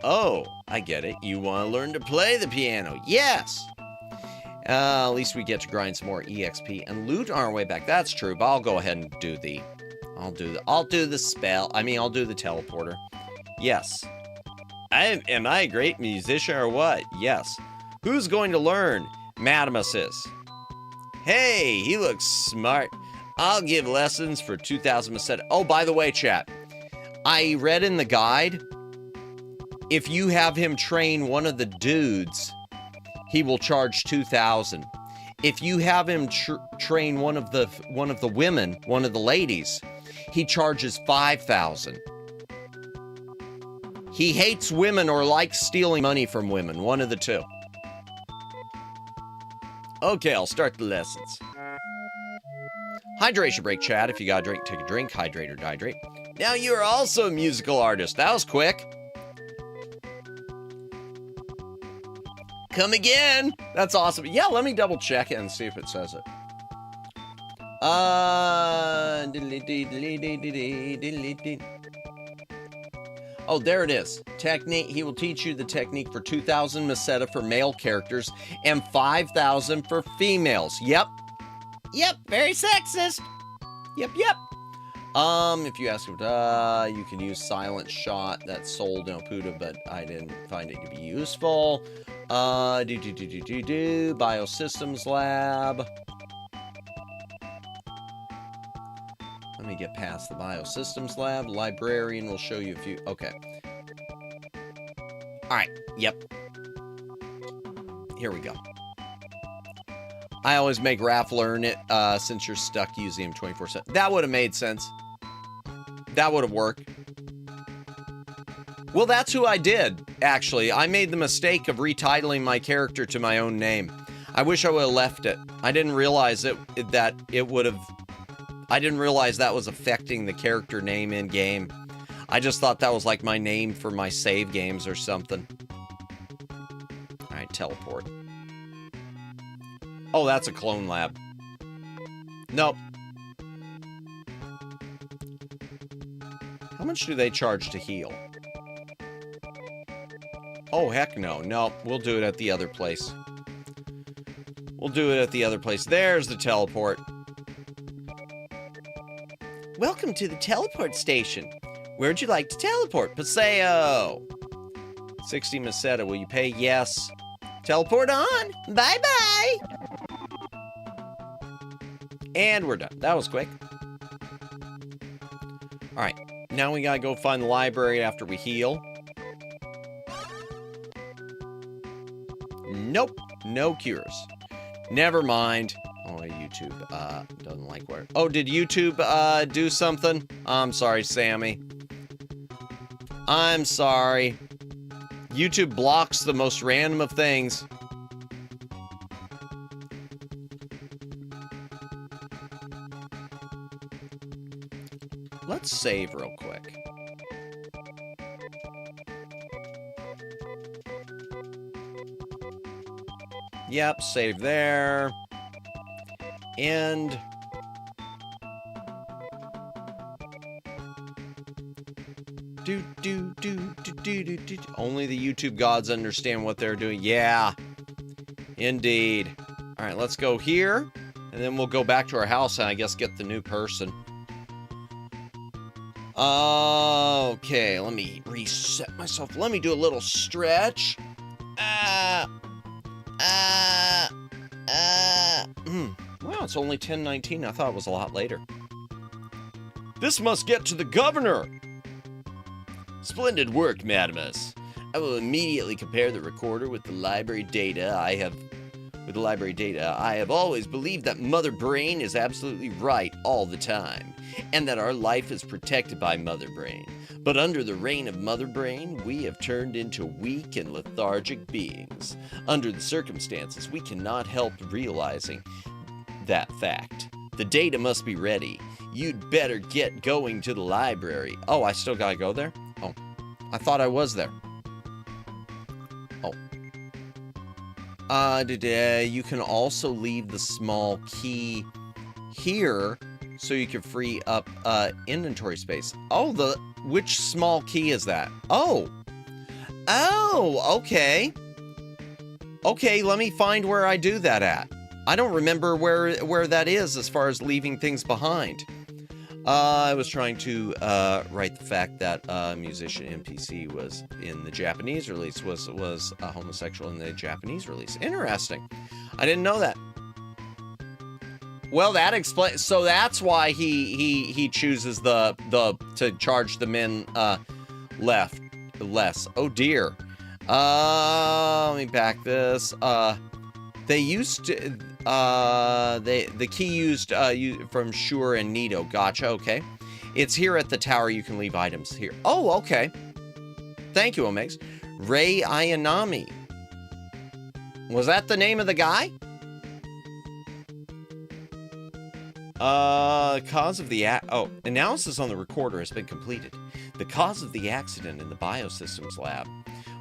Oh, I get it. You want to learn to play the piano. Yes. At least we get to grind some more EXP and loot our way back. That's true, but I'll go ahead and do the... I'll do the spell. I mean, I'll do the teleporter. Yes. Am I a great musician or what? Yes. Who's going to learn? Madamus is. Hey, he looks smart. I'll give lessons for 2,000 Meseta. Oh, by the way, chat. I read in the guide, if you have him train one of the dudes, he will charge 2,000. If you have him train one of the women, one of the ladies, he charges 5,000. He hates women or likes stealing money from women, one of the two. Okay, I'll start the lessons. Hydration break, chat. If you got a drink, take a drink. Hydrate or dehydrate. Now you are also a musical artist. That was quick. Come again. That's awesome. Yeah, let me double check it and see if it says it. Oh, there it is. Technique. He will teach you the technique for 2,000 Meseta for male characters and 5,000 for females. Yep. Yep. Very sexist. Yep. Yep. If you ask him, you can use Silent Shot. That's sold in Oputa, but I didn't find it to be useful. Biosystems Lab. Let me get past the Biosystems Lab. Librarian will show you a few. Okay. Alright. Yep. Here we go. I always make Raph learn it since you're stuck using him 24/7. That would have made sense. That would have worked. Well, that's who I did, actually. I made the mistake of retitling my character to my own name. I wish I would have left it. I didn't realize that it would have... I didn't realize that was affecting the character name in-game. I just thought that was like my name for my save games or something. Alright, teleport. Oh, that's a clone lab. Nope. How much do they charge to heal? Oh, heck no. No, we'll do it at the other place. We'll do it at the other place. There's the teleport. Welcome to the teleport station. Where'd you like to teleport? Paseo. 60 Meseta. Will you pay? Yes. Teleport on. Bye-bye. And we're done. That was quick. Alright. Now we gotta go find the library after we heal. Nope. No cures. Never mind. Oh, YouTube doesn't like where... Oh, did YouTube do something? I'm sorry, Sammy. I'm sorry. YouTube blocks the most random of things. Let's save real quick. Yep, save there. And... Only the YouTube gods understand what they're doing. Yeah. Indeed. Alright, let's go here. And then we'll go back to our house and I guess get the new person. Okay, let me reset myself. Let me do a little stretch. Wow, it's only 10:19. I thought it was a lot later. This must get to the governor! Splendid work, Madamus. I will immediately compare the recorder with the library data I have... I have always believed that Mother Brain is absolutely right all the time, and that our life is protected by Mother Brain. But under the reign of Mother Brain, we have turned into weak and lethargic beings. Under the circumstances, we cannot help realizing that fact. The data must be ready. You'd better get going to the library. Oh, I still gotta go there? Oh, I thought I was there. Oh. You can also leave the small key here so you can free up inventory space. Oh, which small key is that? Oh. Oh, okay. Okay, let me find where I do that at. I don't remember where that is as far as leaving things behind. I was trying to write the fact that musician NPC was in the Japanese release, was a homosexual in the Japanese release. Interesting. I didn't know that. Well, that explains. So that's why he chooses the to charge the men less. Oh dear. Let me back this. They used to. The key used from Shure and Nito. Gotcha. Okay. It's here at the tower. You can leave items here. Oh, okay. Thank you, Omegs. Rei Ayanami. Was that the name of the guy? Cause of the analysis on the recorder has been completed. The cause of the accident in the biosystems lab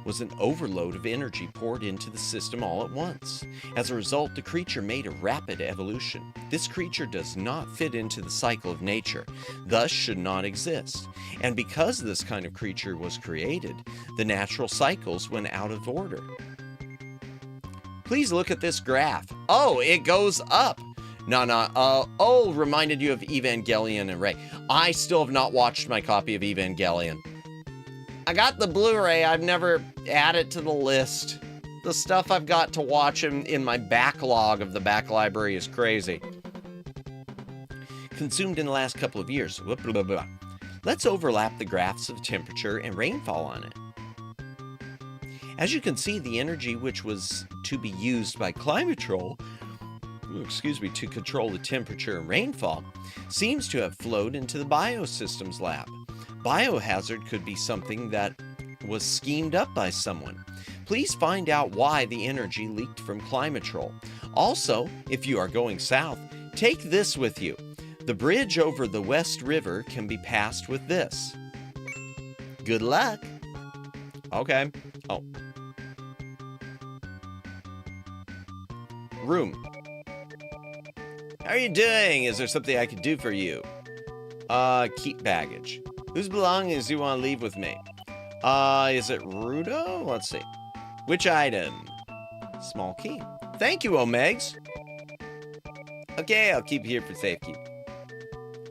was an overload of energy poured into the system all at once. As a result, the creature made a rapid evolution. This creature does not fit into the cycle of nature, thus should not exist. And because this kind of creature was created, the natural cycles went out of order. Please look at this graph. Oh, it goes up. Reminded you of Evangelion and Rey. I still have not watched my copy of Evangelion. I got the Blu-ray. I've never added to the list. The stuff I've got to watch in my backlog of the back library is crazy. Consumed in the last couple of years. Let's overlap the graphs of temperature and rainfall on it. As you can see, the energy which was to be used by Climatrol to control the temperature and rainfall, seems to have flowed into the biosystems lab. Biohazard could be something that was schemed up by someone. Please find out why the energy leaked from Climatrol. Also, if you are going south, take this with you. The bridge over the West River can be passed with this. Good luck. Okay. Oh. Room. How are you doing? Is there something I could do for you? Keep baggage. Whose belongings do you want to leave with me? Is it Rudo? Let's see. Which item? Small key. Thank you, Omegs. Okay, I'll keep you here for safekeep.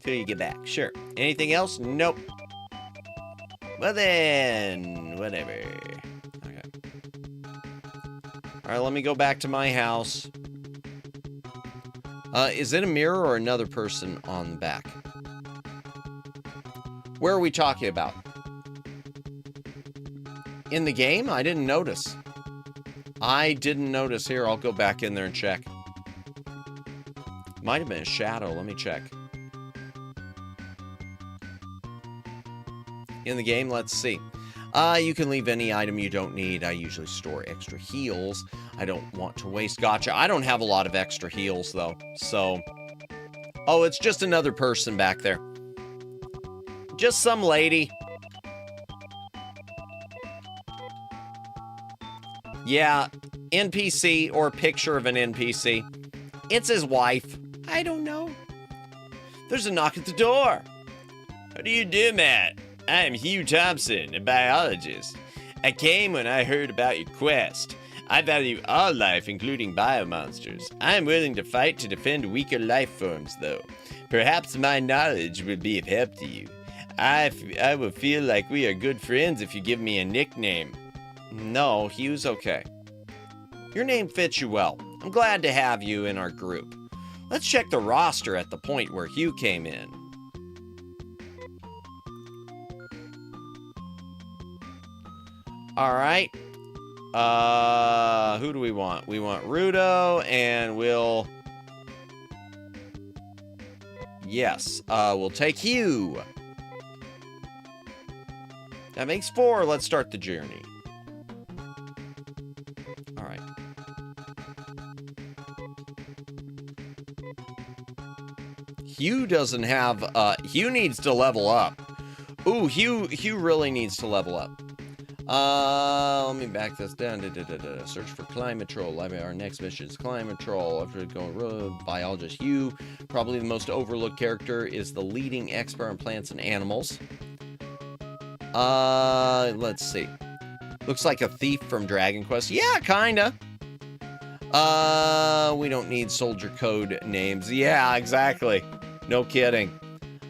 Till you get back. Sure. Anything else? Nope. Well then, whatever. Okay. Alright, let me go back to my house. Is it a mirror or another person on the back? Where are we talking about? In the game? I didn't notice. I didn't notice. Here, I'll go back in there and check. Might have been a shadow. Let me check. In the game, let's see. You can leave any item you don't need. I usually store extra heals. I don't want to waste. Gotcha. I don't have a lot of extra heals, though. So. Oh, it's just another person back there. Just some lady. Yeah, NPC or picture of an NPC. It's his wife. I don't know. There's a knock at the door. How do you do, Matt? I'm Hugh Thompson, a biologist. I came when I heard about your quest. I value all life, including biomonsters. I am willing to fight to defend weaker life forms, though. Perhaps my knowledge will be of help to you. I will feel like we are good friends if you give me a nickname. No, Hugh's okay. Your name fits you well. I'm glad to have you in our group. Let's check the roster at the point where Hugh came in. Alright. Who do we want? We want Rudo, and we'll... Yes, we'll take Hugh. That makes 4. Let's start the journey. Alright. Hugh doesn't have... Hugh needs to level up. Ooh, Hugh really needs to level up. Let me back this down. Search for Climatrol. Our next mission is Climatrol. After going biologist Hugh, probably the most overlooked character, is the leading expert on plants and animals. Let's see. Looks like a thief from Dragon Quest. Yeah, kinda. We don't need soldier code names. Yeah, exactly. No kidding.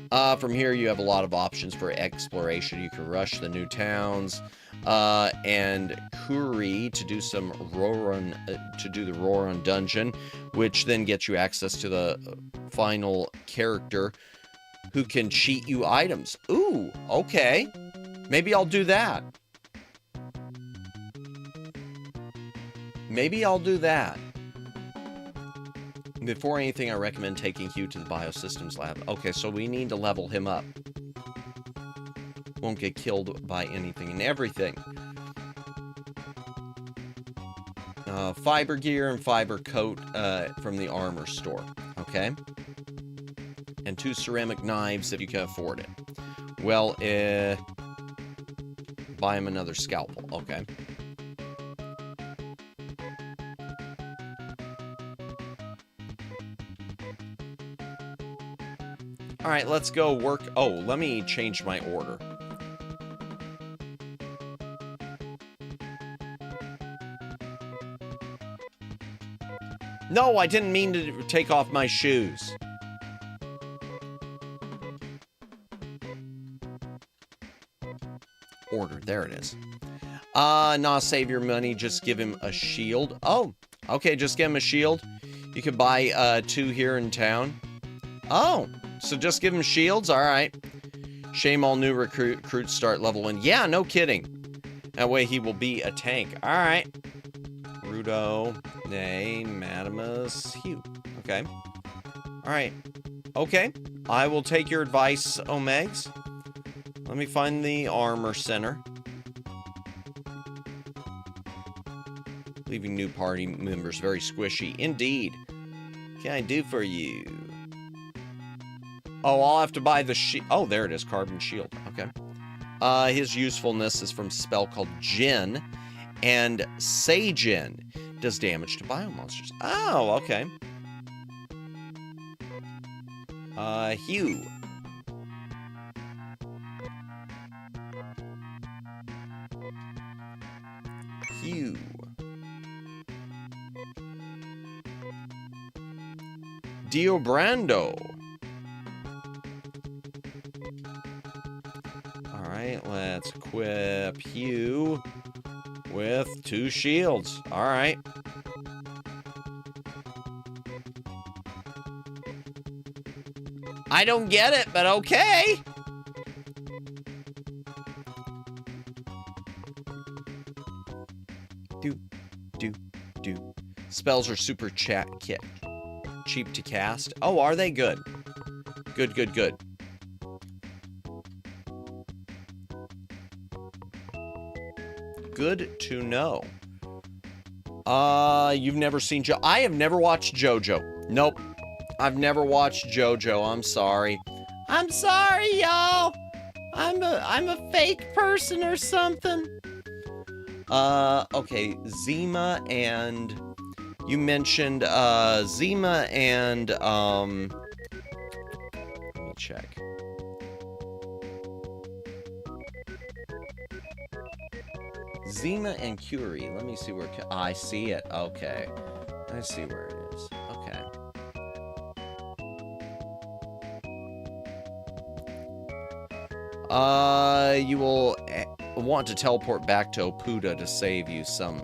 From here, you have a lot of options for exploration. You can rush the new towns, and Kuri to do some Roran, to do the Roran dungeon, which then gets you access to the final character who can cheat you items. Ooh, okay. Maybe I'll do that. Maybe I'll do that. Before anything, I recommend taking Hugh to the Biosystems lab. Okay, so we need to level him up. Won't get killed by anything and everything. Fiber gear and fiber coat from the armor store. Okay. And 2 ceramic knives if you can afford it. Well, buy him another scalpel. Okay. All right, let's go work. Oh, let me change my order. No, I didn't mean to take off my shoes. Order, there it is. Nah, save your money, just give him a shield. Oh, okay, just give him a shield. You could buy 2 here in town. Oh, so just give him shields? All right. Shame all new recruits start level 1. Yeah, no kidding. That way he will be a tank. All right. Rudo, Nay, Madamus, Hugh. Okay. All right. Okay. I will take your advice, Omegs. Let me find the armor center. Leaving new party members very squishy. Indeed. What can I do for you? Oh, I'll have to buy the shield. Oh, there it is. Carbon shield. Okay. His usefulness is from a spell called Jin. And Seijin does damage to biomonsters. Oh, okay. Hugh. Hugh. Diobrando. Alright, let's equip Hugh with 2 shields. Alright. I don't get it, but okay. Do. Spells are super cheap to cast. Oh, are they? Good. Good. Good to know. You've never seen I have never watched JoJo. Nope. I've never watched JoJo. I'm sorry. I'm sorry, y'all. I'm a fake person or something. Okay, Zima and you mentioned Zima and let me check. Zima and Curie. Let me see where I see it. Okay. I see where it is. Okay. You will want to teleport back to Opuda to save you some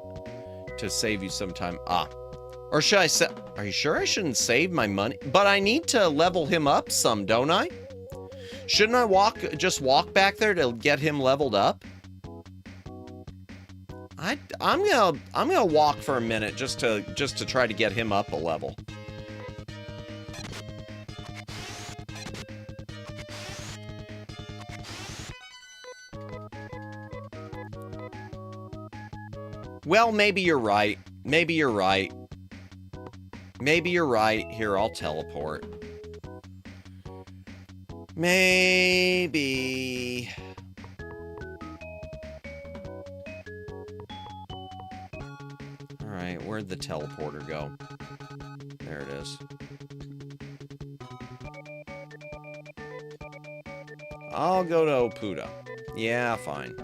time. Or should I say, are you sure I shouldn't save my money? But I need to level him up some, don't I? Shouldn't I just walk back there to get him leveled up? I'm gonna walk for a minute just to try to get him up a level. Well, maybe you're right. Maybe you're right. Maybe you're right. Here, I'll teleport. Maybe. Alright, where'd the teleporter go? There it is. I'll go to Opuda. Yeah, fine.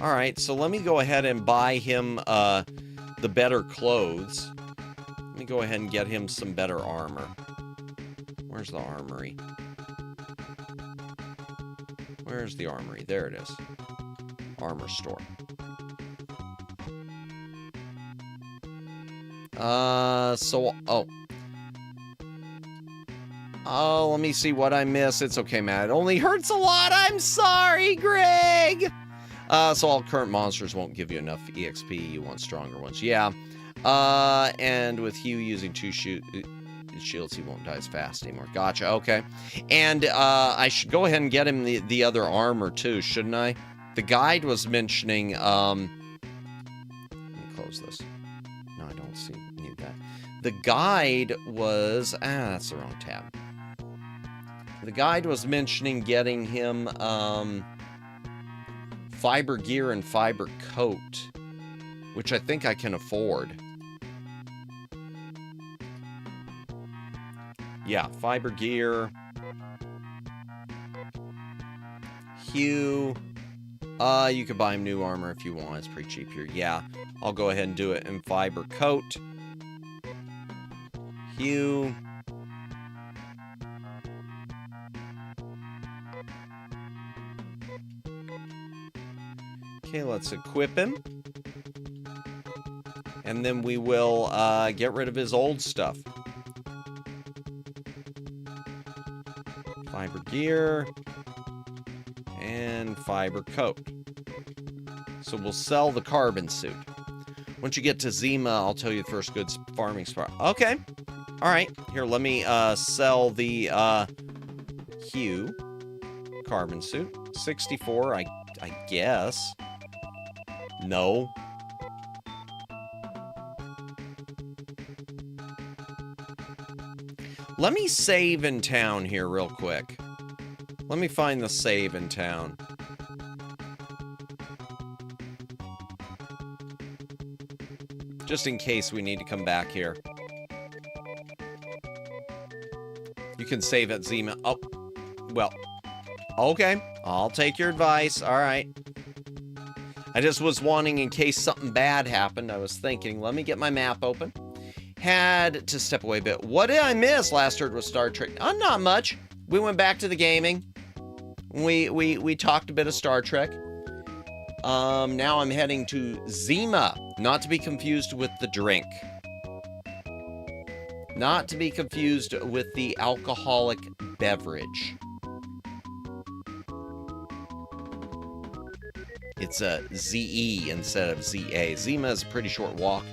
All right, so let me go ahead and buy him the better clothes. Let me go ahead and get him some better armor. Where's the armory? Where's the armory? There it is. Armor store. Oh, let me see what I miss. It's okay, Matt. It only hurts a lot. I'm sorry, Greg. So all current monsters won't give you enough EXP. You want stronger ones. Yeah. And with Hugh using 2 shields, he won't die as fast anymore. Gotcha. Okay. And I should go ahead and get him the other armor too, shouldn't I? The guide was mentioning. Let me close this. No, I don't need that. The guide was that's the wrong tab. The guide was mentioning getting him fiber gear and fiber coat, which I think I can afford. Yeah, fiber gear. Hugh. You could buy him new armor if you want. It's pretty cheap here. Yeah, I'll go ahead and do it in fiber coat. Hugh. Okay, let's equip him. And then we will get rid of his old stuff. Fiber gear. And fiber coat. So we'll sell the carbon suit. Once you get to Zima, I'll tell you the first good farming spot. Okay. All right. Here, let me sell the Hue carbon suit. 64, I guess. No. Let me save in town here real quick. Let me find the save in town. Just in case we need to come back here. You can save at Zima. Oh, well. Okay, I'll take your advice. All right. I just was wanting, in case something bad happened, I was thinking, let me get my map open. Had to step away a bit. What did I miss? Last heard was Star Trek. Not much. We went back to the gaming. We talked a bit of Star Trek. Now I'm heading to Zima. Not to be confused with the drink. Not to be confused with the alcoholic beverage. It's a ZE instead of ZA. Zima is a pretty short walk.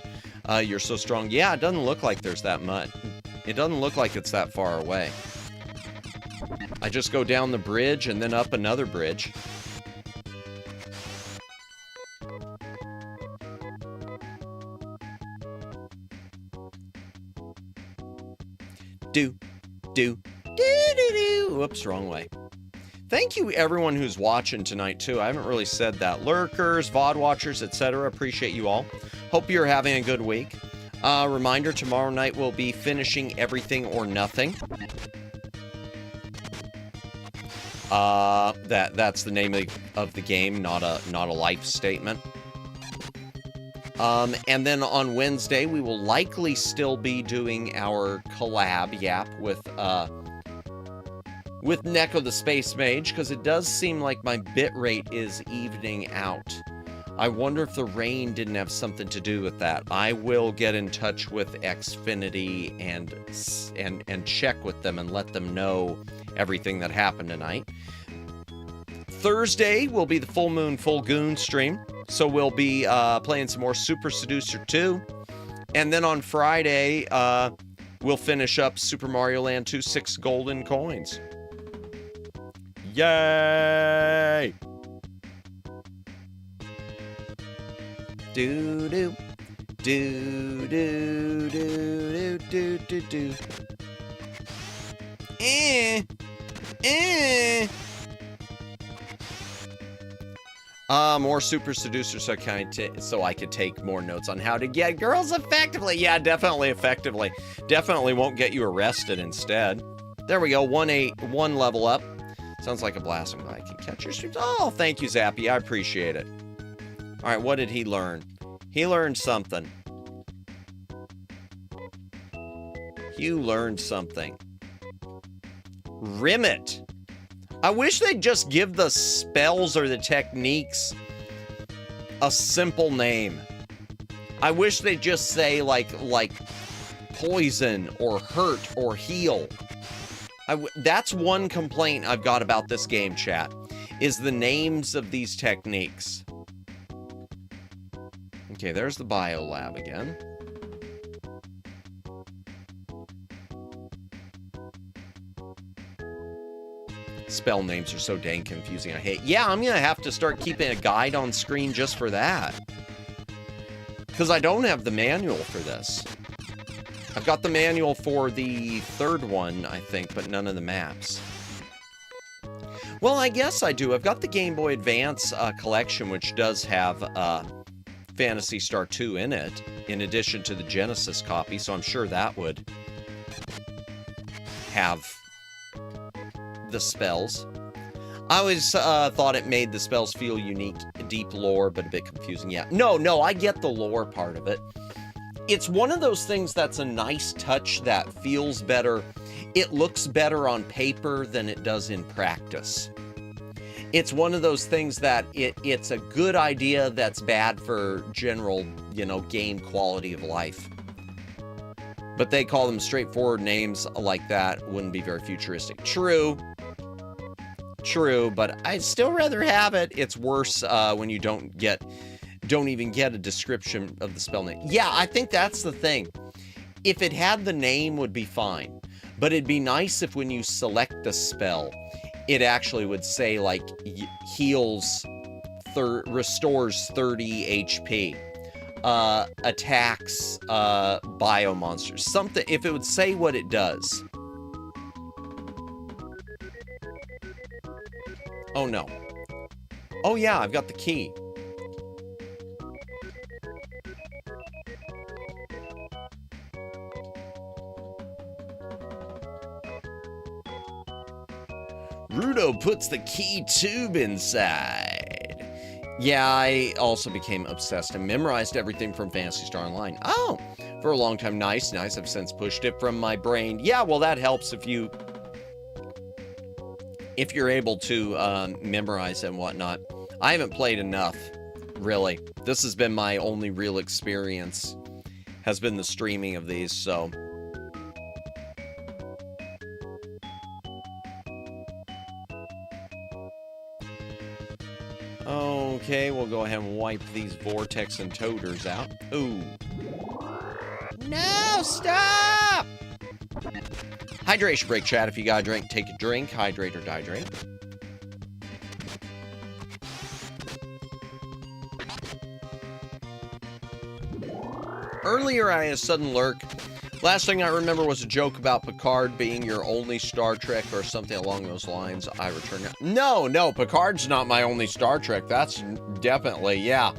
You're so strong. Yeah, it doesn't look like there's that much. It doesn't look like it's that far away. I just go down the bridge and then up another bridge. Whoops, wrong way. Thank you, everyone who's watching tonight, too. I haven't really said that. Lurkers, VOD watchers, etc. Appreciate you all. Hope you're having a good week. Reminder, tomorrow night we'll be finishing Everything or Nothing. That's the name of the game, not a life statement. And then on Wednesday, we will likely still be doing our collab yap with Neko the Space Mage, because it does seem like my bitrate is evening out. I wonder if the rain didn't have something to do with that. I will get in touch with Xfinity and check with them and let them know everything that happened tonight. Thursday will be the Full Moon Full Goon stream, so we'll be playing some more Super Seducer 2. And then on Friday, we'll finish up Super Mario Land 2 6 golden coins. Yay! Do do do do do do do do. More Super Seducer so I could take more notes on how to get girls effectively. Yeah, definitely effectively. Definitely won't get you arrested instead. There we go. 1 level up. Sounds like a blast. I'm glad I can catch your streams. Oh, thank you, Zappy. I appreciate it. All right, what did he learn? He learned something. Hugh learned something. Rimmet. I wish they'd just give the spells or the techniques a simple name. I wish they'd just say like poison or hurt or heal. That's one complaint I've got about this game, chat, is the names of these techniques. Okay, there's the bio lab again. Spell names are so dang confusing. I hate. Yeah, I'm gonna have to start keeping a guide on screen just for that. Because I don't have the manual for this. I've got the manual for the third one, I think, but none of the maps. Well, I guess I do. I've got the Game Boy Advance collection, which does have Phantasy Star 2 in it, in addition to the Genesis copy, so I'm sure that would have the spells. I always thought it made the spells feel unique, deep lore, but a bit confusing. Yeah, no, I get the lore part of it. It's one of those things that's a nice touch that feels better. It looks better on paper than it does in practice. It's one of those things that it's a good idea that's bad for general, game quality of life. But they call them straightforward names like that. Wouldn't be very futuristic. True, but I'd still rather have it. It's worse when you don't even get a description of the spell name. Yeah, I think that's the thing. If it had the name, would be fine. But it'd be nice if when you select the spell, it actually would say, like, heals, restores 30 HP, attacks bio monsters. Something, if it would say what it does. Oh, no. Oh, yeah, I've got the key. Rudo puts the key tube inside. Yeah, I also became obsessed and memorized everything from Phantasy Star Online. Oh, for a long time. Nice. I've since pushed it from my brain. Yeah, well, that helps if you're able to memorize and whatnot. I haven't played enough, really. This has been my only real experience, has been the streaming of these, so... Okay, we'll go ahead and wipe these vortex and toters out. Ooh. No, stop! Hydration break, chat. If you got a drink, take a drink. Hydrate or dihydrate. Earlier, I had a sudden lurk. Last thing I remember was a joke about Picard being your only Star Trek or something along those lines. I return now. No, Picard's not my only Star Trek. That's definitely, yeah.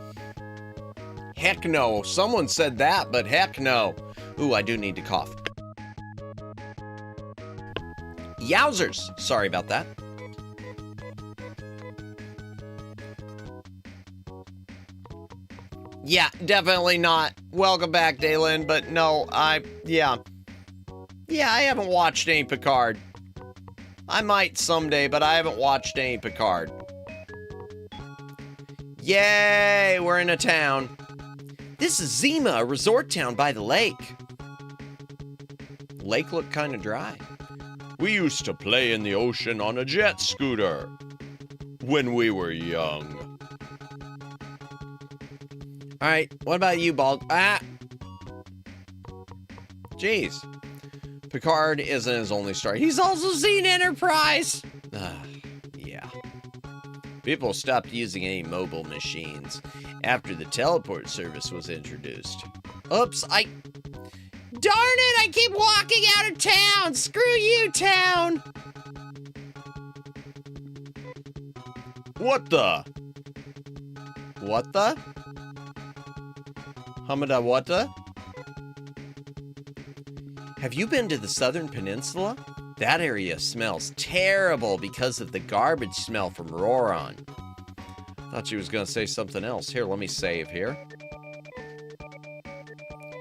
Heck no. Someone said that, but heck no. Ooh, I do need to cough. Yowzers. Sorry about that. Yeah, definitely not. Welcome back, Daylin, but no, yeah, I haven't watched any Picard. I might someday, but I haven't watched any Picard. Yay, we're in a town. This is Zima, a resort town by the lake. Lake looked kind of dry. We used to play in the ocean on a jet scooter when we were young. All right, what about you, Bald? Ah! Jeez. Picard isn't his only star. He's also seen Enterprise! Yeah. People stopped using any mobile machines after the teleport service was introduced. Oops, Darn it, I keep walking out of town! Screw you, town! What the? What the? Hamada Wata? Have you been to the Southern Peninsula? That area smells terrible because of the garbage smell from Roron. Thought she was going to say something else. Here, let me save here.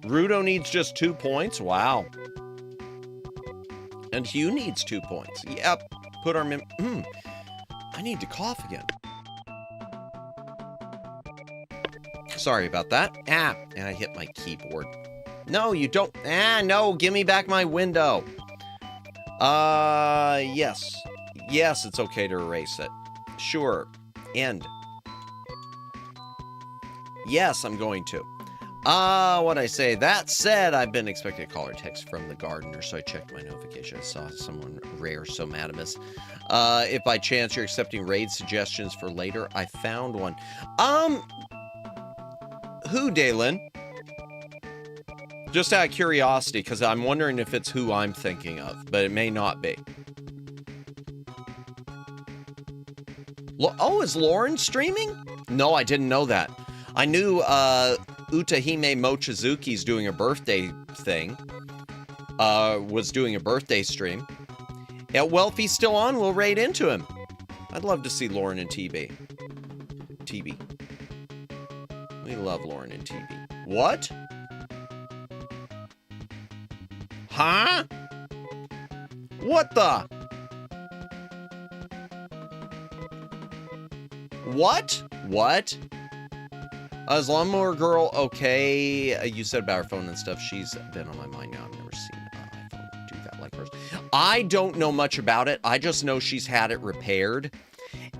Rudo needs just 2 points? Wow. And Hugh needs 2 points. Yep. Put our I need to cough again. Sorry about that. Ah, and I hit my keyboard. No, you don't. Ah, no, give me back my window. Yes. Yes, it's okay to erase it. Sure. End. Yes, I'm going to. What'd I say? That said, I've been expecting a call or text from the gardener, so I checked my notification. I saw someone rare, so mad at us. If by chance you're accepting raid suggestions for later, I found one. Who, Dalen? Just out of curiosity, because I'm wondering if it's who I'm thinking of, but it may not be. Oh, is Lauren streaming? No, I didn't know that. I knew, Utahime Mochizuki's doing a birthday thing. Was doing a birthday stream. Yeah, well, if he's still on, we'll raid into him. I'd love to see Lauren and TB. TB. We love Lauren and TB. What? Huh? What the? What? What? Is Lawnmower Girl okay? You said about her phone and stuff. She's been on my mind now. I've never seen an iPhone do that like hers. I don't know much about it. I just know she's had it repaired.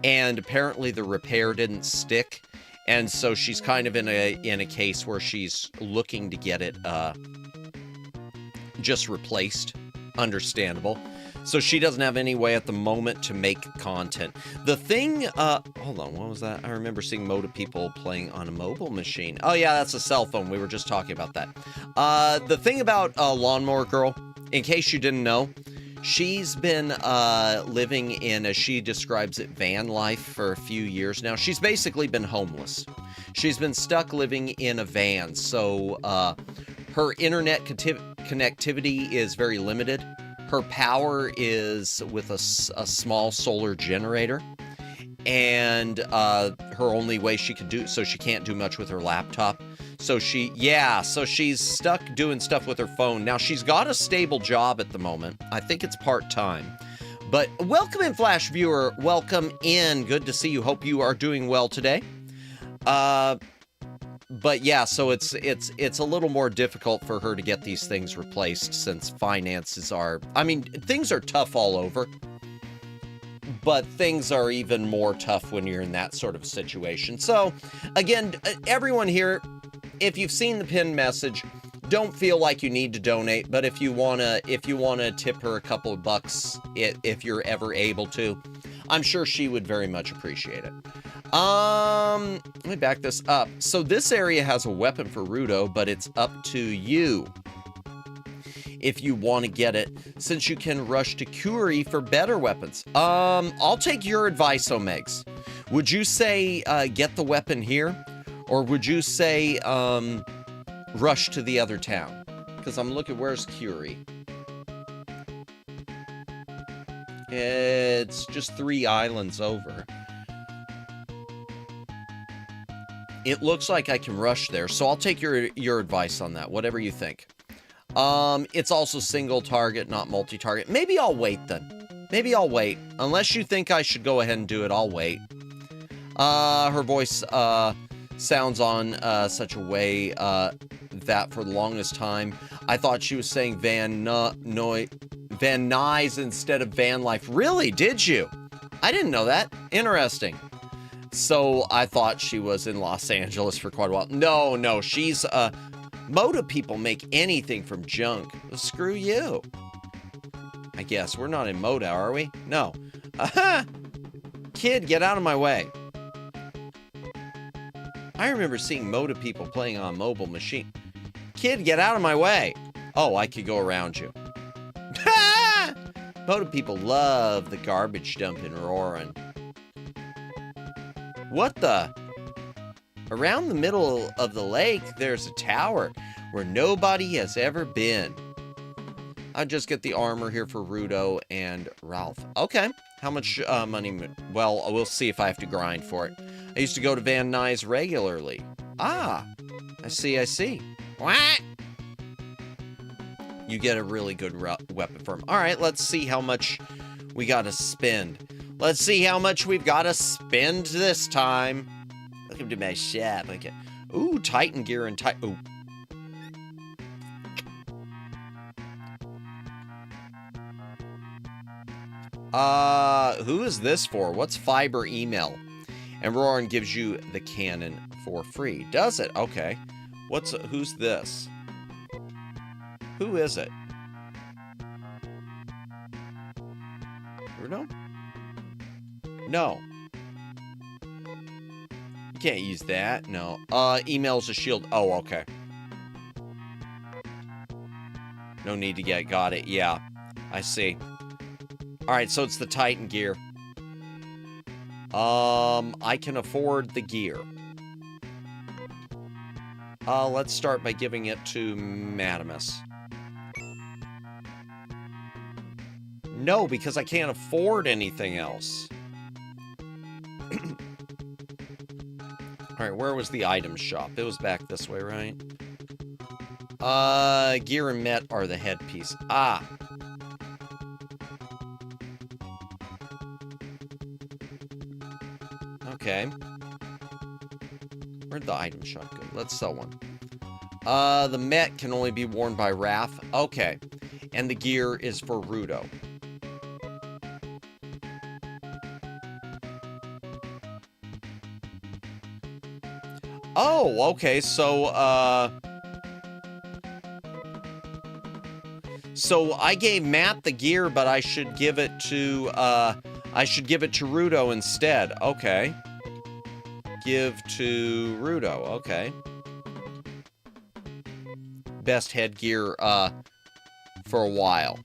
And apparently the repair didn't stick. And so she's kind of in a case where she's looking to get it just replaced. Understandable. So she doesn't have any way at the moment to make content. The thing, hold on, what was that? I remember seeing Moda people playing on a mobile machine. Oh yeah, that's a cell phone. We were just talking about that. The thing about Lawnmower Girl, in case you didn't know, she's been living in, as she describes it, van life for a few years now. She's basically been homeless. She's been stuck living in a van, so her internet connectivity is very limited. Her power is with a small solar generator, and her only way she can do, so she can't do much with her laptop. So she's stuck doing stuff with her phone. Now, she's got a stable job at the moment. I think it's part-time. But welcome in, Flash Viewer. Welcome in. Good to see you. Hope you are doing well today. But yeah, so it's a little more difficult for her to get these things replaced since finances are, I mean, things are tough all over, but things are even more tough when you're in that sort of situation. So again, everyone here, if you've seen the pinned message, don't feel like you need to donate, but if you wanna tip her a couple of bucks, if you're ever able to, I'm sure she would very much appreciate it. Let me back this up. So this area has a weapon for Rudo, but it's up to you if you want to get it, since you can rush to Curie for better weapons. I'll take your advice, Omegs. Would you say, get the weapon here? Or would you say, rush to the other town? Because I'm looking, where's Curie? It's just 3 islands over. It looks like I can rush there, so I'll take your advice on that, whatever you think. It's also single target, not multi-target. Maybe I'll wait then. Maybe I'll wait. Unless you think I should go ahead and do it, I'll wait. Her voice sounds on such a way that for the longest time, I thought she was saying Van Nuys instead of van life. Really? Did you? I didn't know that. Interesting. So I thought she was in Los Angeles for quite a while. No, she's, Moda people make anything from junk. Well, screw you. I guess. We're not in Moda, are we? No. Aha! Kid, get out of my way. I remember seeing Moda people playing on a mobile machine. Kid, get out of my way. Oh, I could go around you. Moda people love the garbage dump in Roarin'. What the? Around the middle of the lake, there's a tower where nobody has ever been. I'll just get the armor here for Rudo and Ralph. Okay. How much money? Well, we'll see if I have to grind for it. I used to go to Van Nuys regularly. Ah, I see. What? You get a really good weapon for him. All right, let's see how much we got to spend. Let's see how much we've got to spend this time. Welcome to my shop. Okay. Ooh, Titan gear and Ooh. Who is this for? What's fiber email? And Roran gives you the cannon for free. Does it? Okay. Who's this? Who is it? Bruno? No. You can't use that. No. Email's a shield. Oh, okay. No need to got it. Yeah. I see. Alright, so it's the Titan gear. I can afford the gear. Let's start by giving it to Madamus. No, because I can't afford anything else. Alright, where was the item shop? It was back this way, right? Gear and Met are the headpiece. Ah. Okay. Where'd the item shop go? Let's sell one. The Met can only be worn by Raph. Okay. And the gear is for Rudo. Oh, okay, so I gave Matt the gear, but I should give it to Rudo instead. Okay. Give to Rudo, okay. Best headgear, for a while.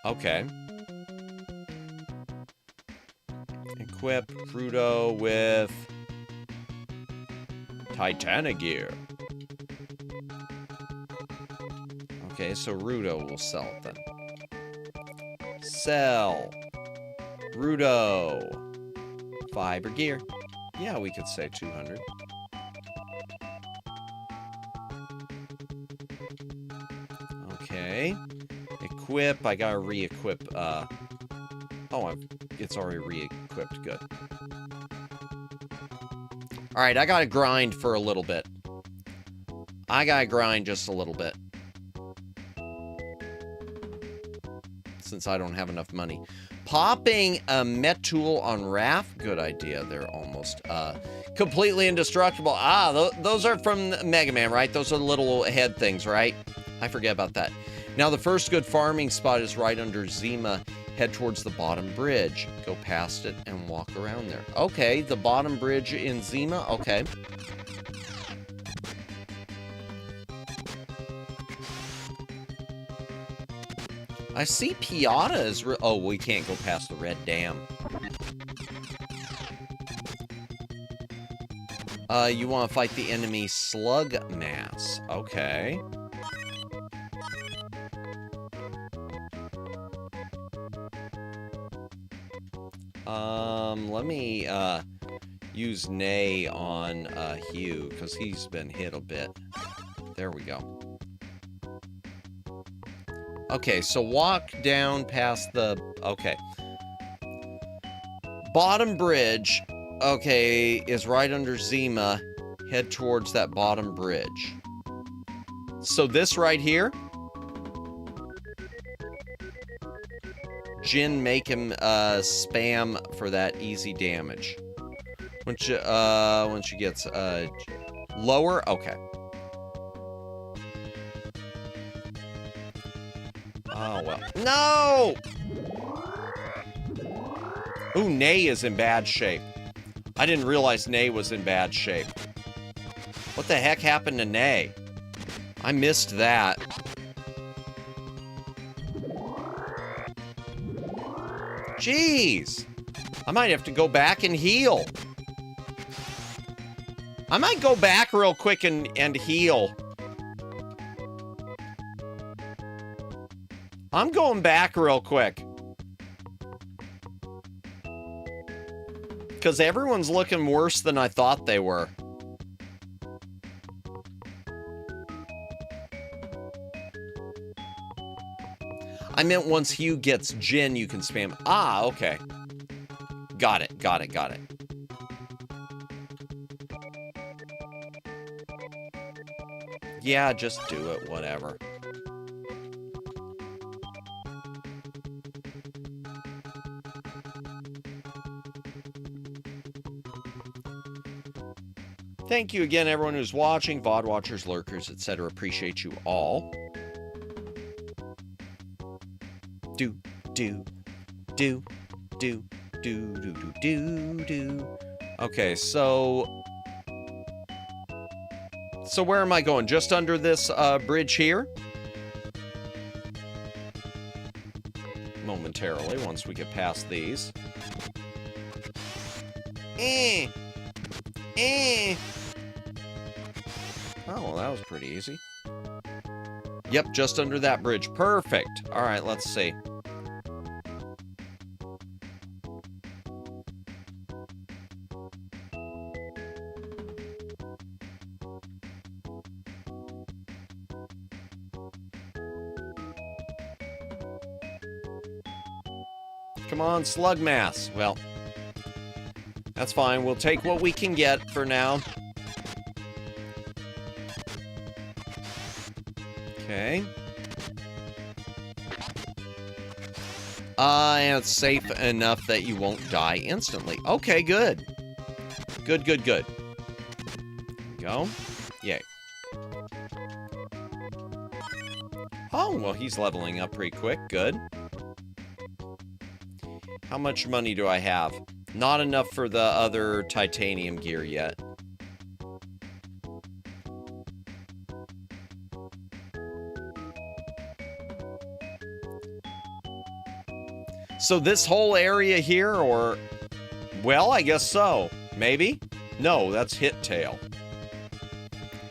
Okay. Equip Rudo with Titanic gear. Okay, so Rudo will sell it then. Sell. Rudo. Fiber gear. Yeah, we could say 200. Okay. Equip. I gotta re-equip, it's already re-equipped. Good. Alright, I gotta grind for a little bit. I gotta grind just a little bit. Since I don't have enough money. Popping a Met tool on Raph? Good idea. They're almost, completely indestructible. Ah, those are from Mega Man, right? Those are the little head things, right? I forget about that. Now, the first good farming spot is right under Zima. Head towards the bottom bridge. Go past it and walk around there. Okay, the bottom bridge in Zima. Okay. I see Piata is... Oh, we can't go past the red dam. You want to fight the enemy slug mass. Okay. Let me, use Nay on, Hugh, because he's been hit a bit. There we go. Okay, so walk down past the... Okay. Bottom bridge, okay, is right under Zima. Head towards that bottom bridge. So this right here... Jin, make him spam for that easy damage. When she gets lower, okay. Oh well. No! Ooh, Nay is in bad shape. I didn't realize Nay was in bad shape. What the heck happened to Nay? I missed that. Jeez! I might have to go back and heal. I might go back real quick and heal. I'm going back real quick. Because everyone's looking worse than I thought they were. I meant once Hugh gets Jin, you can spam. Ah, okay. Got it, got it, got it. Yeah, just do it, whatever. Thank you again, everyone who's watching, VOD watchers, lurkers, etc. Appreciate you all. Do, do, do, do, do, do, do, do, do. Okay, so where am I going? Just under this bridge here? Momentarily, once we get past these. Oh, well, that was pretty easy. Yep, just under that bridge. Perfect. All right, let's see. Come on, slug mass. Well, that's fine. We'll take what we can get for now. Okay. And it's safe enough that you won't die instantly. Okay, good. Good, good, good. Go. Yay. Oh, well, he's leveling up pretty quick. Good. How much money do I have? Not enough for the other titanium gear yet. So this whole area here, or... Well, I guess so. Maybe? No, that's hit tail.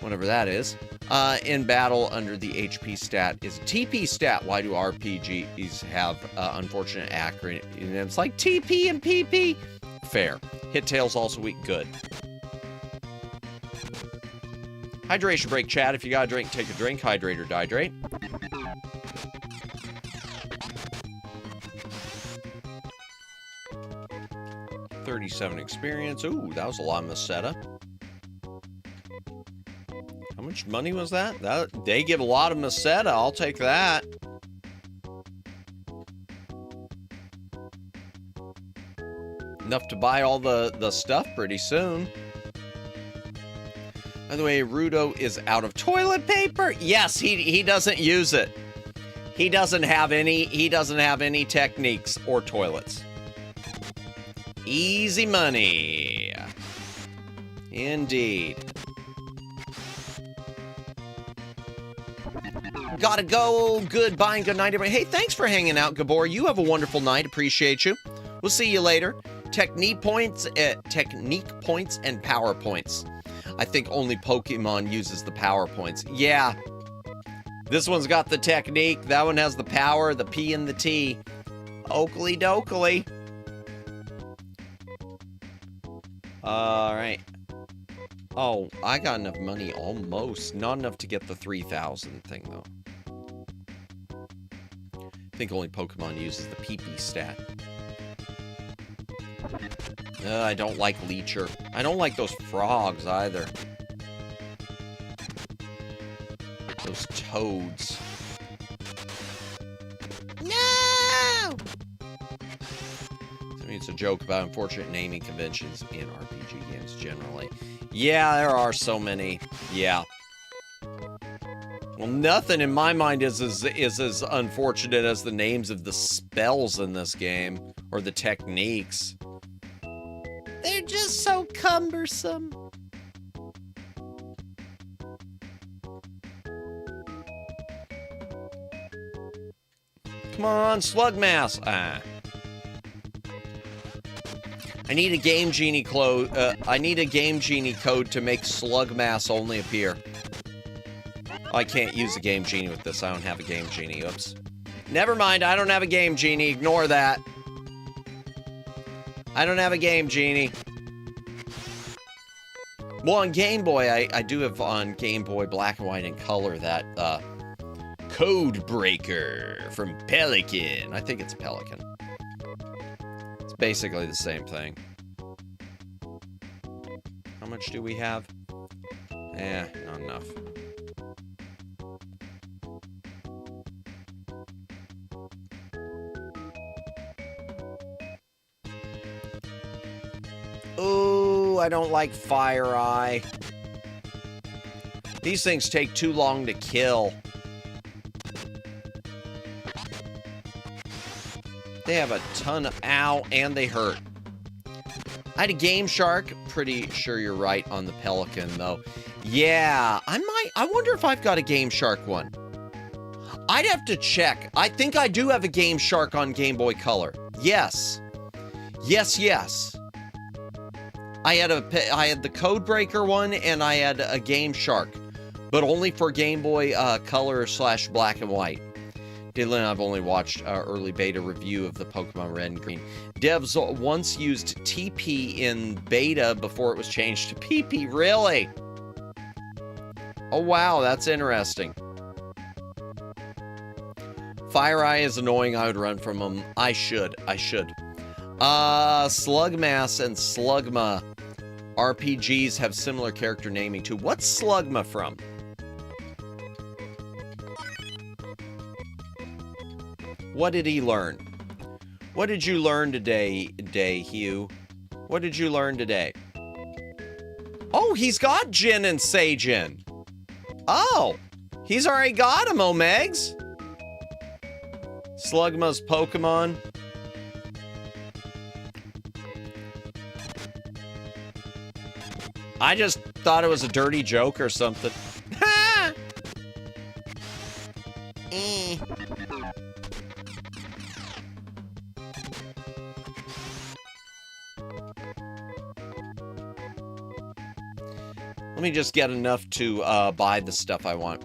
Whatever that is. In battle, under the HP stat is a TP stat. Why do RPGs have unfortunate acronyms like TP and PP? Fair. Hit tail's also weak. Good. Hydration break, chat. If you got a drink, take a drink. Hydrate or dihydrate. $37 experience. Ooh, that was a lot of Meseta. How much money was that? They give a lot of Meseta. I'll take that. Enough to buy all the stuff pretty soon. By the way, Rudo is out of toilet paper. Yes, he doesn't use it. He doesn't have any techniques or toilets. Easy money. Indeed. Gotta go. Goodbye and good night, everybody. Hey, thanks for hanging out, Gabor. You have a wonderful night. Appreciate you. We'll see you later. Technique points and power points. I think only Pokemon uses the power points. Yeah. This one's got the technique. That one has the power, the P and the T. Oakley dokley. All right. Oh, I got enough money almost. Not enough to get the 3,000 thing, though. I think only Pokemon uses the PP stat. I don't like Leecher. I don't like those frogs, either. Those toads. No! I mean, it's a joke about unfortunate naming conventions in RPG games generally. Yeah, there are so many. Yeah. Well, nothing in my mind is as unfortunate as the names of the spells in this game, or the techniques. They're just so cumbersome. Come on, slug mass. Ah. I need a Game Genie code. I need a Game Genie code to make slug mass only appear. Oh, I can't use a Game Genie with this. I don't have a Game Genie. Oops. Never mind, I don't have a game, Genie. Ignore that. I don't have a game, Genie. Well, on Game Boy, I do have on Game Boy Black and White and Color that Code Breaker from Pelican. I think it's Pelican. It's basically the same thing. How much do we have? Not enough. Ooh, I don't like Fire Eye. These things take too long to kill. They have a ton of... Ow, and they hurt. I had a Game Shark. Pretty sure you're right on the Pelican, though. Yeah, I wonder if I've got a Game Shark one. I'd have to check. I think I do have a Game Shark on Game Boy Color. Yes. Yes. I had the Code Breaker one, and I had a Game Shark, but only for Game Boy Color / Black and White. Dylan and I've only watched early beta review of the Pokemon Red and Green. Devs once used TP in beta before it was changed to PP. Really? Oh wow, that's interesting. Fire Eye is annoying. I would run from him. I should. Slugmass and Slugma RPGs have similar character naming too. What's Slugma from? What did he learn? What did you learn today, Hugh? What did you learn today? Oh, he's got Jin and Seijin. Oh, he's already got him, Omegs. Slugma's Pokemon. I just thought it was a dirty joke or something. Ha! Let me just get enough to buy the stuff I want.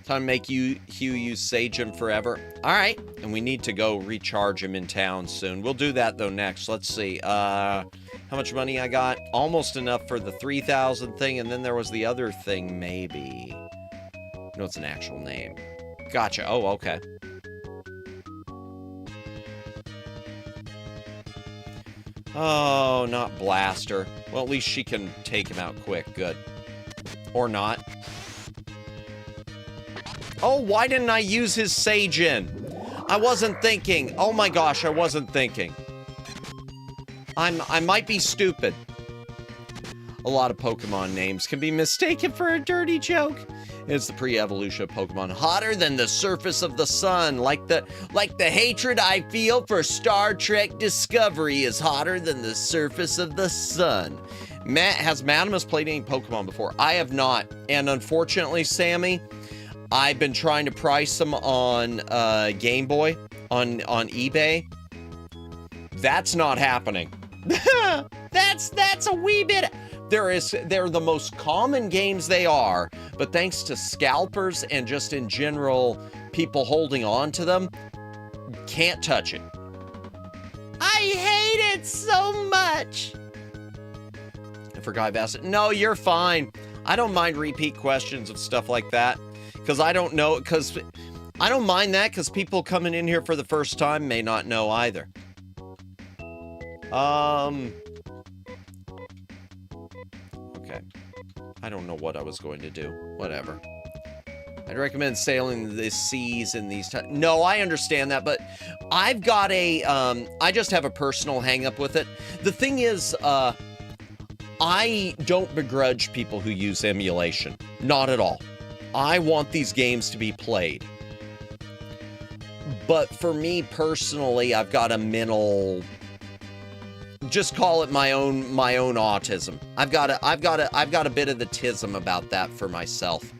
Time to make Hugh use Sage him forever. All right, and we need to go recharge him in town soon. We'll do that, though, next. Let's see. How much money I got? Almost enough for the 3,000 thing, and then there was the other thing, maybe. No, it's an actual name. Gotcha. Oh, okay. Oh, not Blaster. Well, at least she can take him out quick. Good. Or not. Oh, why didn't I use his Seijin? I wasn't thinking. Oh my gosh, I wasn't thinking. I might be stupid. A lot of Pokemon names can be mistaken for a dirty joke. It's the pre-evolution of Pokemon. Hotter than the surface of the sun. Like the hatred I feel for Star Trek Discovery is hotter than the surface of the sun. Has Madamus played any Pokemon before? I have not. And unfortunately, Sammy, I've been trying to price them on Game Boy, on eBay. That's not happening. That's a wee bit. They're the most common games they are, but thanks to scalpers and just in general people holding on to them, can't touch it. I hate it so much. And for Guy Bassett, no, you're fine. I don't mind repeat questions of stuff like that. Because I don't know, because I don't mind that because people coming in here for the first time may not know either. Okay. I don't know what I was going to do. Whatever. I'd recommend sailing the seas in these times. No, I understand that, but I've got a, I just have a personal hang up with it. The thing is, I don't begrudge people who use emulation. Not at all. I want these games to be played. But for me personally, I've got a mental, just call it my own autism. I've got a bit of the tism about that for myself.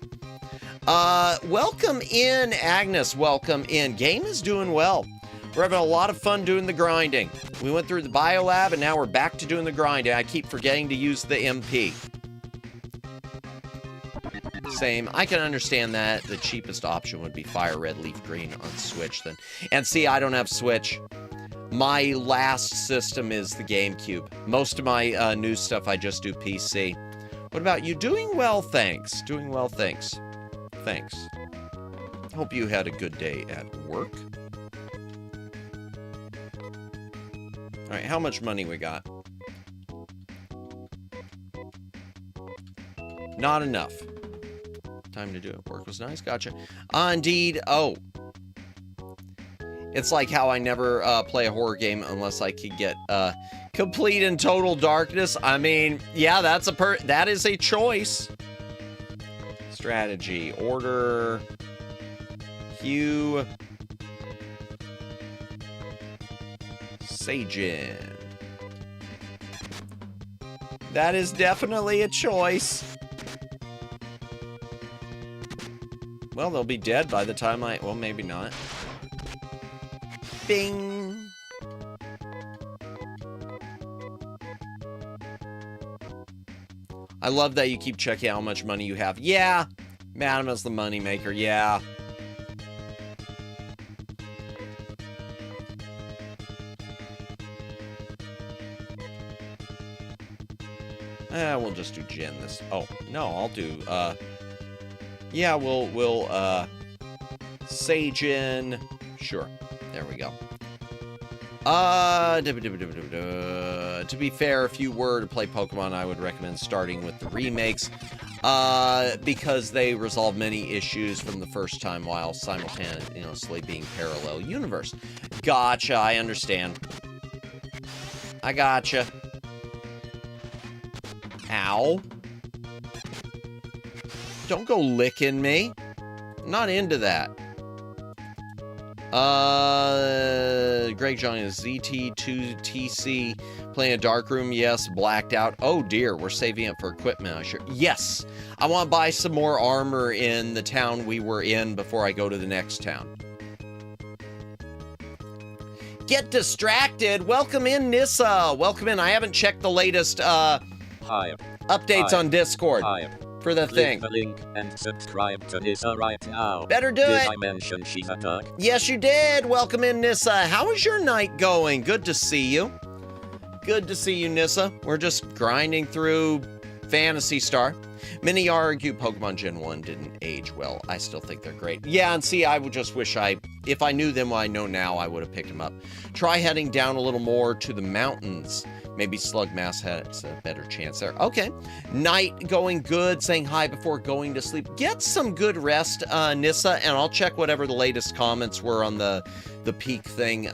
Welcome in, Agnes. Welcome in. Game is doing well. We're having a lot of fun doing the grinding. We went through the biolab and now we're back to doing the grinding. I keep forgetting to use the MP. Same. I can understand that. The cheapest option would be Fire Red Leaf Green on Switch then. And see, I don't have Switch. My last system is the GameCube. Most of my new stuff I just do PC. What about you? Doing well, thanks. Doing well, thanks. Thanks. Hope you had a good day at work. All right, how much money we got? Not enough. Time to do it. Work was nice. Gotcha. Indeed. Oh. It's like how I never play a horror game unless I could get complete and total darkness. I mean, yeah, that is a choice. Strategy. Order. Hue. Sajin. That is definitely a choice. Well, they'll be dead by the time well, maybe not. Bing! I love that you keep checking how much money you have. Yeah! Madam is the money maker, yeah. We'll just do Jen this. Oh, no, I'll do, yeah, we'll Sajin. Sure. There we go. To be fair, if you were to play Pokemon, I would recommend starting with the remakes, because they resolve many issues from the first time while simultaneously being parallel universe. Gotcha, I understand. I gotcha. Ow. Don't go licking me. I'm not into that. Greg John is ZT2TC playing a dark room. Yes, blacked out. Oh dear, we're saving it for equipment. I sure. Yes, I want to buy some more armor in the town we were in before I go to the next town. Get distracted. Welcome in, Nissa. Welcome in. I haven't checked the latest updates on Discord. For the thing. Click the link and subscribe to Nissa right now. Better do Did it. I mention she's a duck? Yes, you did. Welcome in, Nissa. How is your night going? Good to see you. Good to see you, Nissa. We're just grinding through Phantasy Star. Many argue Pokemon Gen 1 didn't age well. I still think they're great. Yeah, and see, I would just wish if I knew them what I know now, I would have picked them up. Try heading down a little more to the mountains. Maybe Slugmass has a better chance there. Okay. Night going good. Saying hi before going to sleep. Get some good rest, Nissa, and I'll check whatever the latest comments were on the peak thing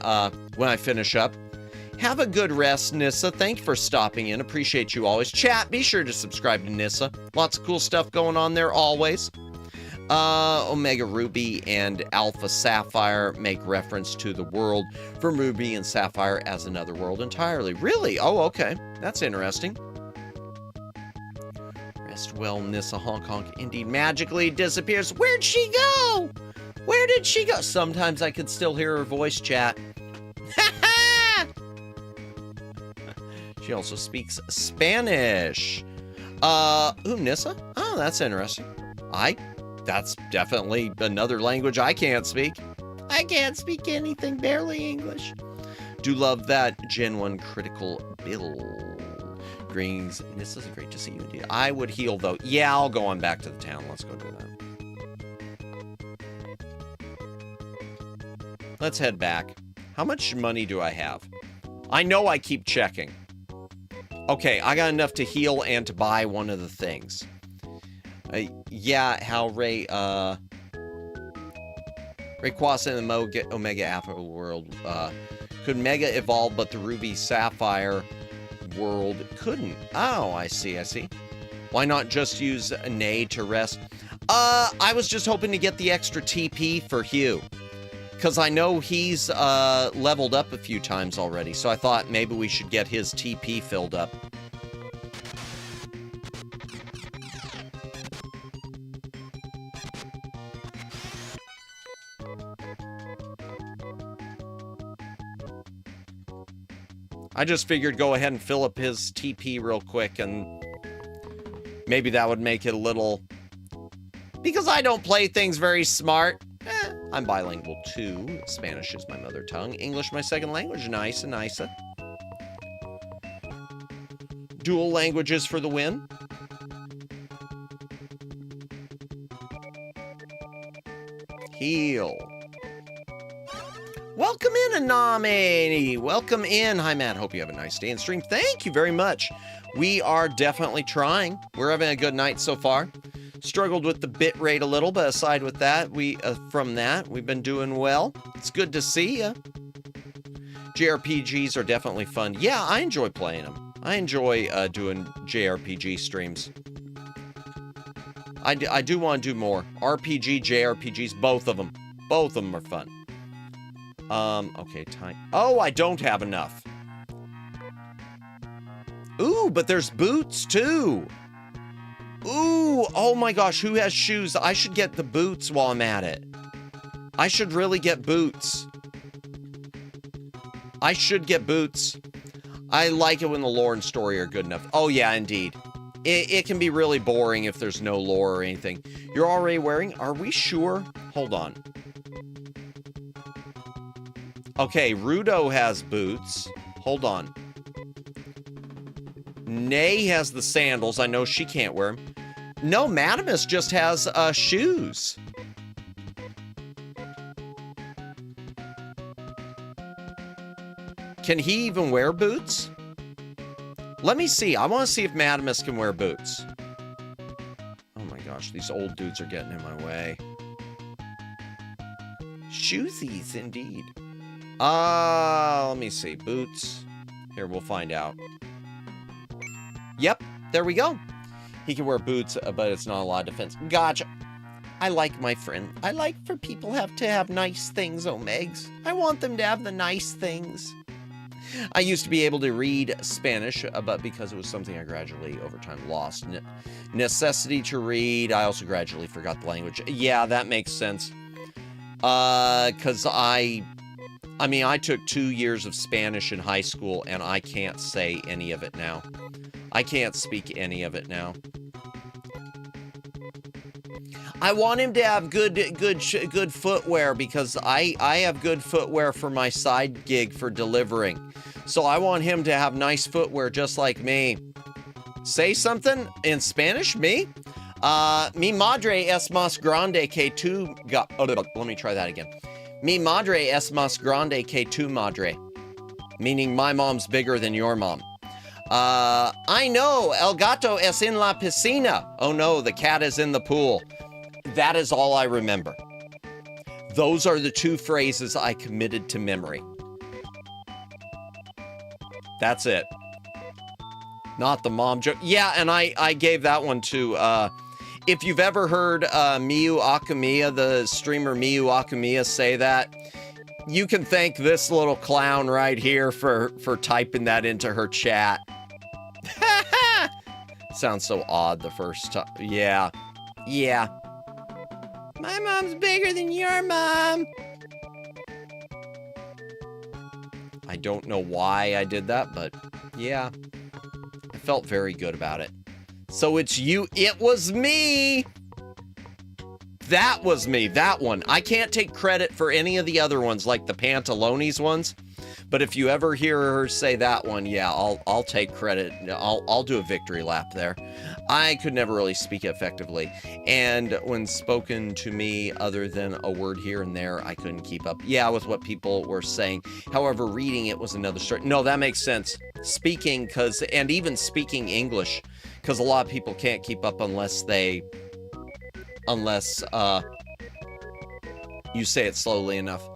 when I finish up. Have a good rest, Nissa. Thank you for stopping in. Appreciate you always. Chat, be sure to subscribe to Nissa. Lots of cool stuff going on there always. Omega Ruby and Alpha Sapphire make reference to the world from Ruby and Sapphire as another world entirely. Really? Oh, okay. That's interesting. Rest well, Nissa. Honk honk indeed magically disappears. Where'd she go? Where did she go? Sometimes I can still hear her voice chat. She also speaks Spanish. Nissa? Oh, that's interesting. That's definitely another language I can't speak. I can't speak anything, barely English. Do love that Gen 1 critical build. Greens, this is great to see you indeed. I would heal though. Yeah, I'll go on back to the town. Let's go do that. Let's head back. How much money do I have? I know I keep checking. Okay, I got enough to heal and to buy one of the things. Yeah, how Rayquaza in the Omega Alpha world could Mega evolve, but the Ruby Sapphire world couldn't. Oh, I see. Why not just use Nay to rest? I was just hoping to get the extra TP for Hugh. Because I know he's leveled up a few times already, so I thought maybe we should get his TP filled up. I just figured go ahead and fill up his TP real quick, and maybe that would make it a little Because I don't play things very smart. I'm bilingual too. Spanish is my mother tongue. English my second language. Nice and nice. Dual languages for the win. Heal. Welcome in, Anami. Welcome in. Hi, Matt. Hope you have a nice day and stream. Thank you very much. We are definitely trying. We're having a good night so far. Struggled with the bit rate a little, but aside with that, we've been doing well. It's good to see ya. JRPGs are definitely fun. Yeah, I enjoy playing them. I enjoy doing JRPG streams. I do want to do more. RPG, JRPGs, both of them. Both of them are fun. Okay, time. Oh, I don't have enough. Ooh, but there's boots too. Ooh, oh my gosh, who has shoes? I should get the boots while I'm at it. I should really get boots. I should get boots. I like it when the lore and story are good enough. Oh yeah, indeed. It can be really boring if there's no lore or anything. You're already wearing? Are we sure? Hold on. Okay, Rudo has boots. Hold on. Nay has the sandals. I know she can't wear them. No, Madamus just has shoes. Can he even wear boots? Let me see. I want to see if Madamus can wear boots. Oh my gosh, these old dudes are getting in my way. Shoesies, indeed. Let me see. Boots. Here, we'll find out. Yep, there we go. He can wear boots, but it's not a lot of defense. Gotcha. I like my friend. I like for people to have nice things, Omegs. I want them to have the nice things. I used to be able to read Spanish, but because it was something I gradually, over time, lost. Necessity to read, I also gradually forgot the language. Yeah, that makes sense. Because I took 2 years of Spanish in high school, and I can't say any of it now. I can't speak any of it now. I want him to have good footwear because I have good footwear for my side gig for delivering. So I want him to have nice footwear just like me. Say something in Spanish, me? Mi madre es más grande que tu... let me try that again. Mi madre es más grande que tu madre. Meaning my mom's bigger than your mom. I know, el gato es en la piscina. Oh no, the cat is in the pool. That is all I remember. Those are the 2 phrases I committed to memory. That's it. Not the mom joke. Yeah, and I gave that one to, if you've ever heard Miyu Akamiya, the streamer Miyu Akamiya, say that, you can thank this little clown right here for typing that into her chat. Sounds so odd the first time. Yeah. Yeah. My mom's bigger than your mom. I don't know why I did that, but yeah. I felt very good about it. So it's you. It was me. That was me. That one. I can't take credit for any of the other ones, like the Pantalones ones. But if you ever hear her say that one, yeah, I'll take credit. I'll do a victory lap there. I could never really speak effectively. And when spoken to me other than a word here and there, I couldn't keep up. Yeah, with what people were saying. However, reading it was another story. No, that makes sense. Speaking, and even speaking English, because a lot of people can't keep up unless you say it slowly enough.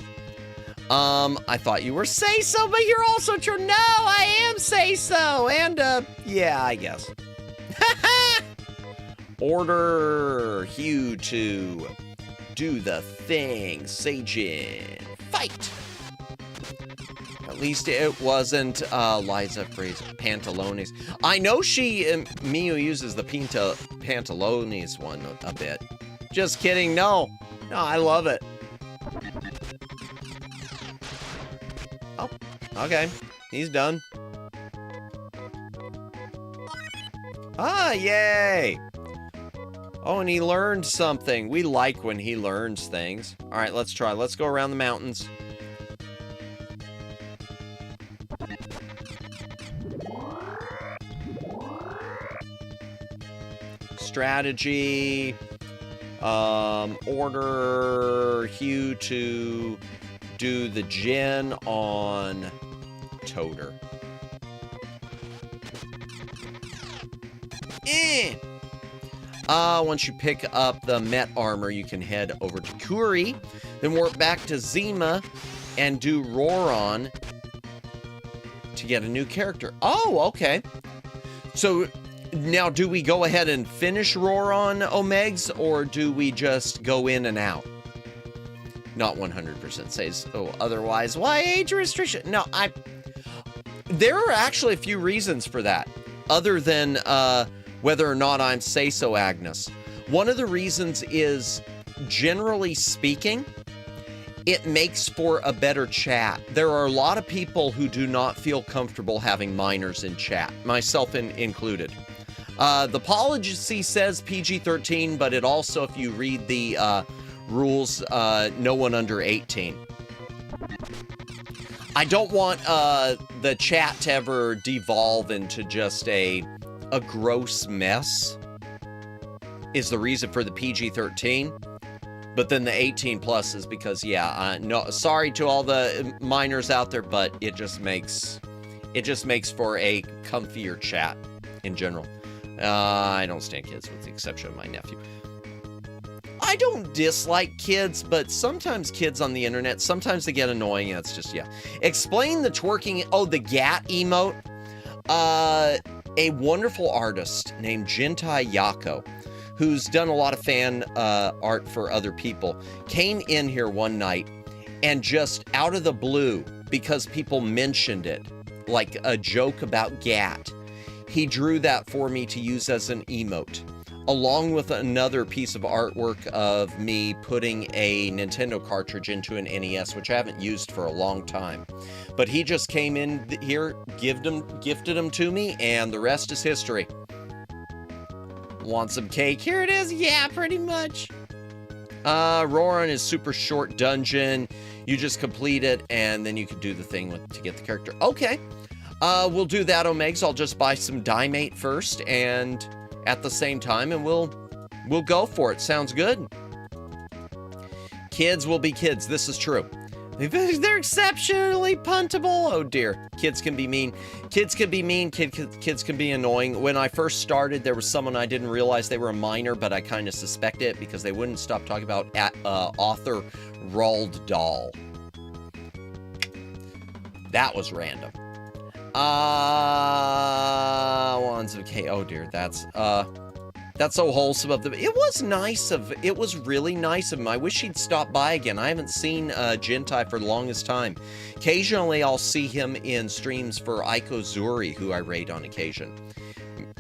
I thought you were say-so, but you're also true. No, I am say-so. And, yeah, I guess. Order Hugh to do the thing. Seijin. Fight! At least it wasn't, Liza phrase Pantalones. I know Miyu uses the Pantalones one a bit. Just kidding. No, I love it. Oh, okay. He's done. Ah, yay! Oh, and he learned something. We like when he learns things. All right, let's try. Let's go around the mountains. Strategy. Order Hugh to do the gen on Toter. Once you pick up the Met armor, you can head over to Kuri, then warp back to Zima and do Roron to get a new character. Oh, okay. So now do we go ahead and finish Roron Omegs, or do we just go in and out? Not 100% says, oh, otherwise, why age restriction? No, there are actually a few reasons for that, other than, whether or not I'm say-so Agnes. One of the reasons is, generally speaking, it makes for a better chat. There are a lot of people who do not feel comfortable having minors in chat, myself included. The policy says PG-13, but it also, if you read the rules, no one under 18. I don't want the chat to ever devolve into just a gross mess, is the reason for the PG-13. But then the 18 plus is because, yeah, no, sorry to all the minors out there, but it just makes for a comfier chat in general. I don't stand kids, with the exception of my nephew. I don't dislike kids, but sometimes kids on the internet, sometimes they get annoying, and it's just, yeah. Explain the twerking, oh, the GAT emote. A wonderful artist named Jintai Yako, who's done a lot of fan art for other people, came in here one night and just out of the blue, because people mentioned it, like a joke about GAT, he drew that for me to use as an emote, along with another piece of artwork of me putting a Nintendo cartridge into an NES, which I haven't used for a long time. But he just came in here, gifted them to me, and the rest is history. Want some cake? Here it is. Yeah, pretty much. Roran is super short dungeon. You just complete it, and then you can do the thing to get the character. Okay. We'll do that, Omegs. I'll just buy some Dimate first, and at the same time, and we'll go for it. Sounds good. Kids will be kids. This is true. They're exceptionally puntable. Oh dear. Kids can be mean. Kids can be mean. Kids can be annoying. When I first started, there was someone I didn't realize they were a minor, but I kind of suspect it because they wouldn't stop talking about author Roald Dahl. That was random. Wands of K. Oh dear, that's so wholesome of them. It was really nice of him. I wish he'd stop by again. I haven't seen Jintai for the longest time. Occasionally, I'll see him in streams for Aiko Zuri, who I raid on occasion.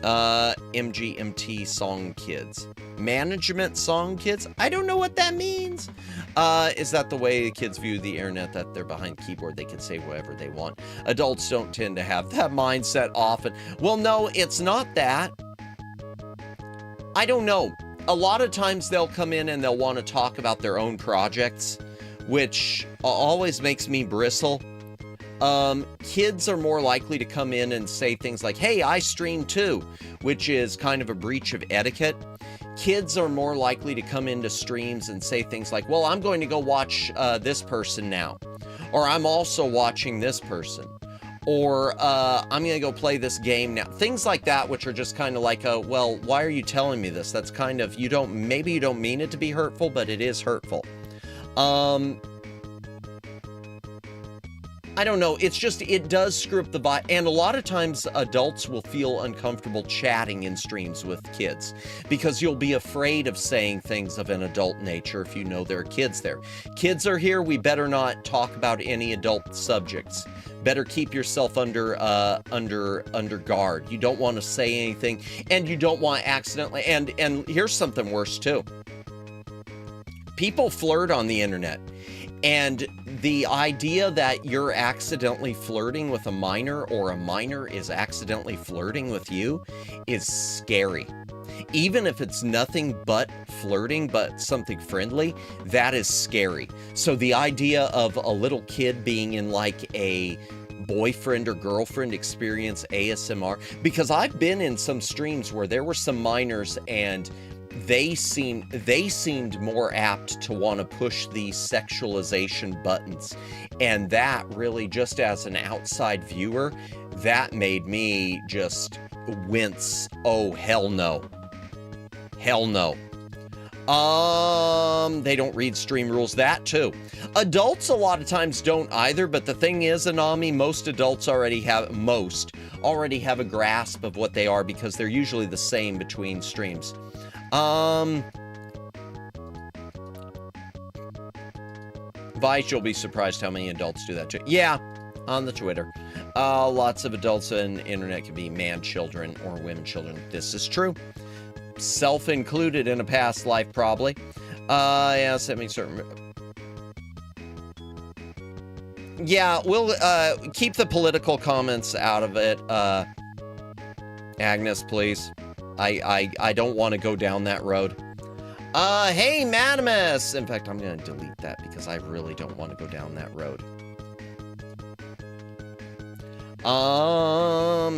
MGMT Song Kids. Management Song Kids? I don't know what that means. Is that the way kids view the internet, that they're behind keyboard, they can say whatever they want? Adults don't tend to have that mindset often. Well, no, it's not that. I don't know. A lot of times they'll come in and they'll want to talk about their own projects, which always makes me bristle. Kids are more likely to come in and say things like, hey, I stream too, which is kind of a breach of etiquette. Kids are more likely to come into streams and say things like, well, I'm going to go watch this person now, or I'm also watching this person, or I'm going to go play this game now. Things like that, which are just kind of like, well, why are you telling me this? That's kind of, maybe you don't mean it to be hurtful, but it is hurtful. I don't know. It's just, it does screw up the vibe. And a lot of times adults will feel uncomfortable chatting in streams with kids because you'll be afraid of saying things of an adult nature if you know there are kids there. Kids are here. We better not talk about any adult subjects. Better keep yourself under guard. You don't want to say anything, and you don't want to accidentally, and here's something worse too. People flirt on the internet. And the idea that you're accidentally flirting with a minor, or a minor is accidentally flirting with you, is scary. even if it's nothing but flirting, but something friendly, that is scary. So the idea of a little kid being in like a boyfriend or girlfriend experience ASMR, because I've been in some streams where there were some minors and they seemed more apt to want to push these sexualization buttons. And that really, just as an outside viewer, that made me just wince. Oh, hell no. Hell no. They don't read stream rules. That too. Adults a lot of times don't either, but the thing is, Anami, most adults already have a grasp of what they are because they're usually the same between streams. Vice, you'll be surprised how many adults do that too. Yeah, on the Twitter. Lots of adults on the internet can be man children or women children. This is true. Self-included in a past life, probably. Yeah, that makes certain. Yeah, we'll keep the political comments out of it. Agnes, please. I don't want to go down that road. Hey, Madamus! In fact, I'm going to delete that because I really don't want to go down that road.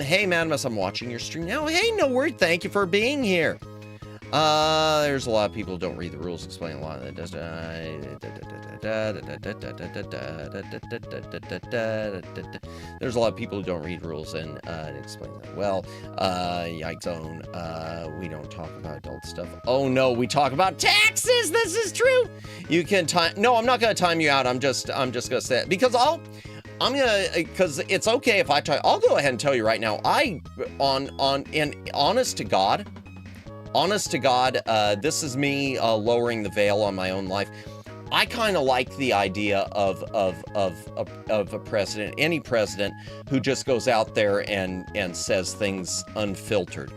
Hey, Madamus, I'm watching your stream now. Hey, no word, thank you for being here. There's a lot of people who don't read the rules, explain a lot of that. There's a lot of people who don't read rules and explain that well. Yikes zone. We don't talk about adult stuff. Oh no, we talk about taxes. This is true. You can time. No, I'm not gonna time you out. I'm just gonna say it because because it's okay if I try. I'll go ahead and tell you right now. Honest to God, this is me lowering the veil on my own life. I kind of like the idea of a president, any president, who just goes out there and says things unfiltered.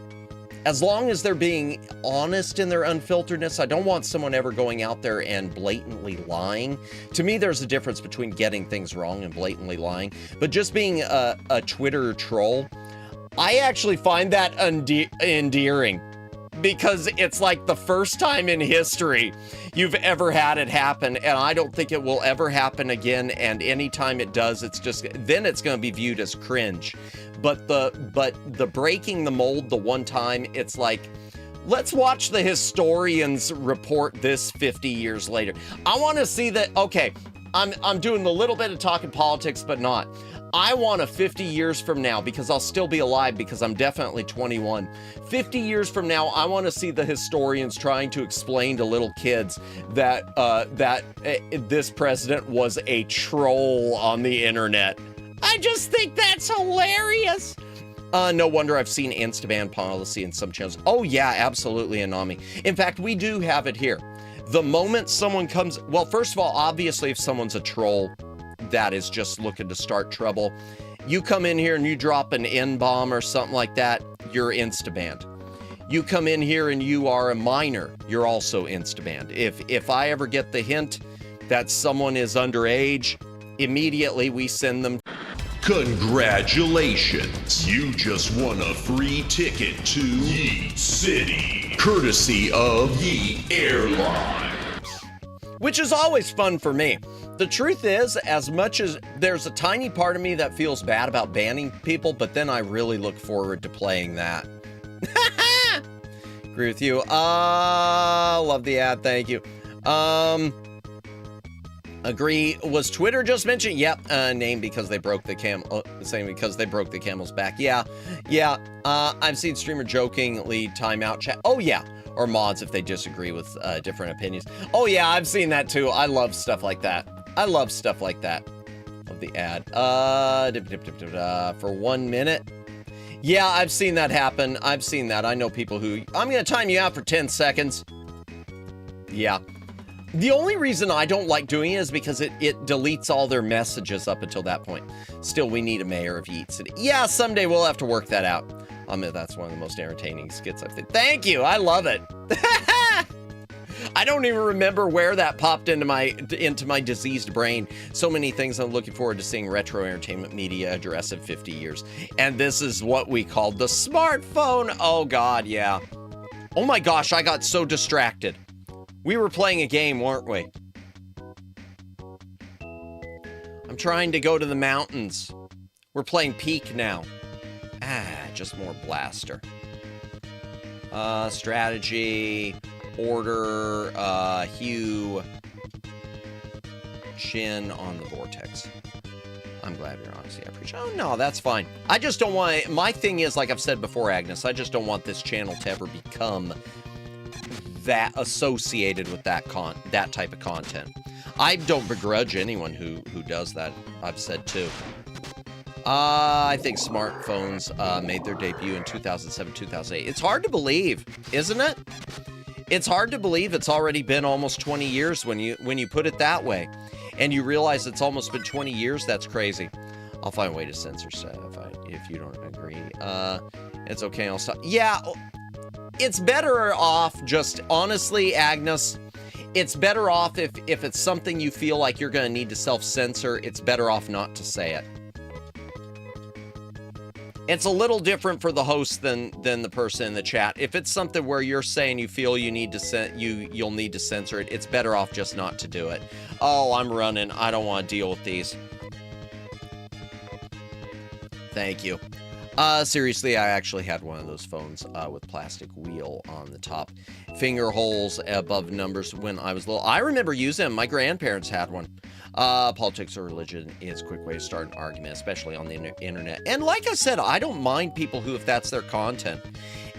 As long as they're being honest in their unfilteredness, I don't want someone ever going out there and blatantly lying. To me, there's a difference between getting things wrong and blatantly lying. But just being a Twitter troll, I actually find that endearing. Because it's like the first time in history you've ever had it happen, and I don't think it will ever happen again, and anytime it does, then it's going to be viewed as cringe. But the breaking the mold the one time, it's like, let's watch the historians report this 50 years later. I want to see that, okay, I'm doing a little bit of talking politics, but not. I want a 50 years from now, because I'll still be alive because I'm definitely 21. 50 years from now, I want to see the historians trying to explain to little kids that this president was a troll on the internet. I just think that's hilarious. No wonder I've seen Instaban policy in some channels. Oh yeah, absolutely, Anami. In fact, we do have it here. The moment someone comes, well, first of all, obviously if someone's a troll, that is just looking to start trouble. You come in here and you drop an N-bomb or something like that, you're insta-banned. You come in here and you are a minor, you're also insta-banned. If I ever get the hint that someone is underage, immediately we send them. Congratulations! You just won a free ticket to Yeet City, courtesy of Yeet Airlines. Which is always fun for me. The truth is, as much as there's a tiny part of me that feels bad about banning people, but then I really look forward to playing that. Agree with you. Love the ad, thank you. Agree. Was Twitter just mentioned? Yep. Name because they broke the saying because they broke the camel's back. Yeah. I've seen streamer jokingly timeout chat. Oh yeah. Or mods if they disagree with different opinions. Oh yeah, I've seen that too. I love stuff like that. Love the ad. For 1 minute. Yeah, I've seen that happen. I've seen that. I know people who... I'm going to time you out for 10 seconds. Yeah. The only reason I don't like doing it is because it deletes all their messages up until that point. Still, we need a mayor of Yeet City. Yeah, someday we'll have to work that out. That's one of the most entertaining skits I've seen. Thank you. I love it. I don't even remember where that popped into my diseased brain. So many things I'm looking forward to seeing retro entertainment media address in 50 years. And this is what we called the smartphone. Oh God, yeah. Oh my gosh, I got so distracted. We were playing a game, weren't we? I'm trying to go to the mountains. We're playing Peak now. Just more blaster. Strategy, order, hue, chin on the vortex. I'm glad you're honest. I appreciate. Oh no, that's fine. I just don't want. My thing is, like I've said before, Agnes, I just don't want this channel to ever become that associated with that type of content. I don't begrudge anyone who does that. I've said too. I think smartphones made their debut in 2007, 2008. It's hard to believe, isn't it? It's hard to believe it's already been almost 20 years when you put it that way. And you realize it's almost been 20 years. That's crazy. I'll find a way to censor stuff if you don't agree. It's okay. I'll stop. Yeah, it's better off just, honestly, Agnes, it's better off if it's something you feel like you're going to need to self-censor, it's better off not to say it. It's a little different for the host than the person in the chat. If it's something where you're saying you feel you need to you'll need to censor it, it's better off just not to do it. Oh, I'm running. I don't want to deal with these. Thank you. Seriously, I actually had one of those phones with plastic wheel on the top. Finger holes above numbers when I was little. I remember using them. My grandparents had one. Politics or religion is a quick way to start an argument, especially on the internet. And like I said, I don't mind people who, if that's their content.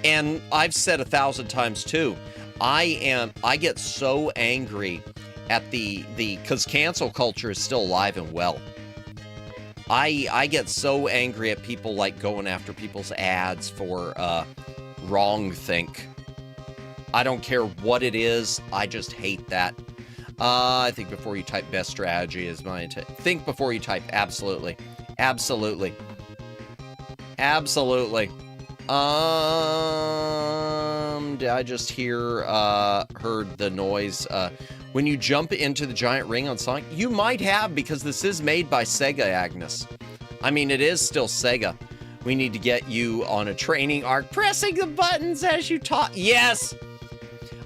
And I've said 1,000 times too, I get so angry at because cancel culture is still alive and well. I get so angry at people like going after people's ads for wrong think. I don't care what it is. I just hate that. I think before you type best strategy is my intent. Think before you type. Absolutely. Absolutely. Absolutely. Did I just heard the noise? When you jump into the giant ring on Sonic, you might have, because this is made by Sega, Agnes. I mean, it is still Sega. We need to get you on a training arc, pressing the buttons as you talk. Yes!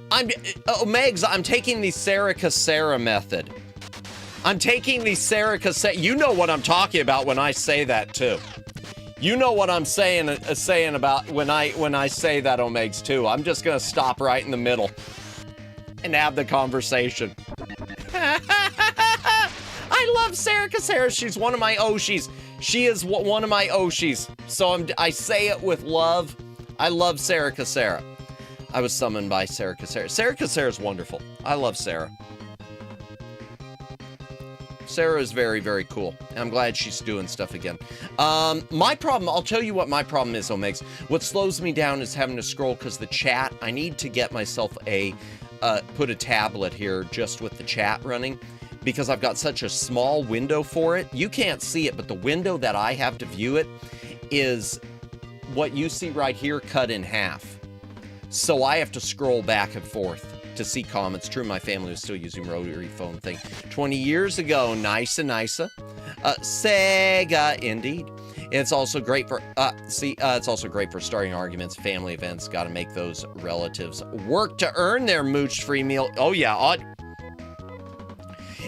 Megs, I'm taking the Sarah Casera method. I'm taking the Sarah Casera. You know what I'm talking about when I say that too. You know what I'm saying about when I say that, Megs, too. I'm just gonna stop right in the middle and have the conversation. I love Sarah Casera. She's one of my Oshis. She is one of my Oshis. So I say it with love. I love Sarah Casera. I was summoned by Sarah Casera. Sarah Casera is wonderful. I love Sarah. Sarah is very, very cool. I'm glad she's doing stuff again. My problem, I'll tell you what my problem is, Omegs. What slows me down is having to scroll because the chat, I need to get myself put a tablet here just with the chat running because I've got such a small window for it. You can't see it, but the window that I have to view it is what you see right here cut in half. So I have to scroll back and forth to see comments. True, my family was still using rotary phone thing 20 years ago. Nice and nice. Sega, indeed. It's also great for it's also great for starting arguments, family events. Got to make those relatives work to earn their mooch free meal. Oh yeah.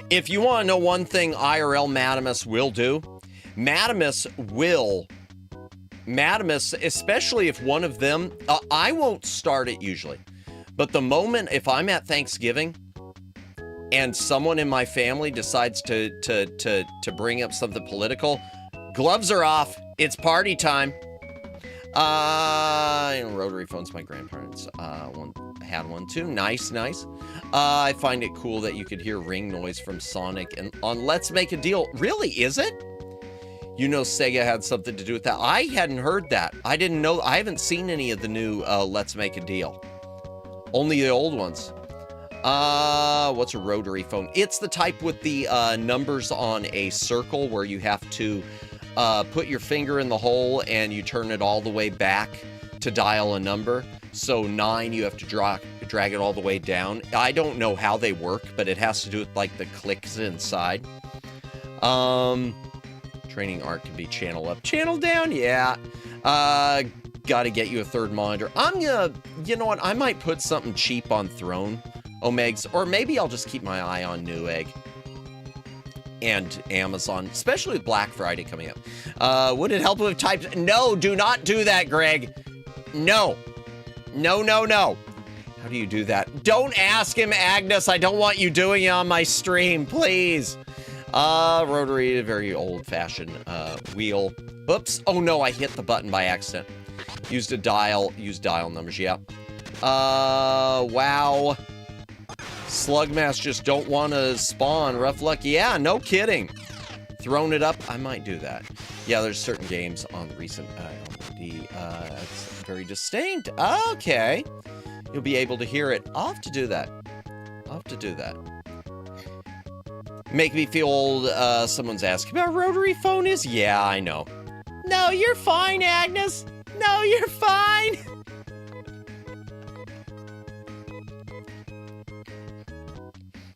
If you want to know one thing IRL Madamus will do, Madamus, especially if one of them, I won't start it usually, but the moment if I'm at Thanksgiving and someone in my family decides to bring up something political, gloves are off. It's party time. Rotary phones, my grandparents had one too. Nice, nice. I find it cool that you could hear ring noise from Sonic and on Let's Make a Deal. Really, is it? You know Sega had something to do with that. I hadn't heard that. I didn't know. I haven't seen any of the new Let's Make a Deal. Only the old ones. What's a rotary phone? It's the type with the numbers on a circle where you have to put your finger in the hole and you turn it all the way back to dial a number. So 9, you have to drag it all the way down. I don't know how they work, but it has to do with like the clicks inside. Training arc can be channel up, channel down. Yeah. Gotta get you a third monitor. I'm gonna, you know what? I might put something cheap on Throne, Omegs, or maybe I'll just keep my eye on Newegg and Amazon, especially with Black Friday coming up. Would it help with types? No, do not do that, Greg. No. No, no, no. How do you do that? Don't ask him, Agnes. I don't want you doing it on my stream, please. Rotary, very old-fashioned wheel. Oops. Oh, no, I hit the button by accident. Use dial numbers, yeah. Wow. Slugmass just don't want to spawn. Rough luck. Yeah, no kidding. Thrown it up. I might do that. Yeah, there's certain games on the recent LD. It's very distinct. Okay. You'll be able to hear it. I'll have to do that. I'll have to do that. Make me feel old. Someone's asking about rotary phone is? Yeah, I know. No, you're fine, Agnes. No, you're fine.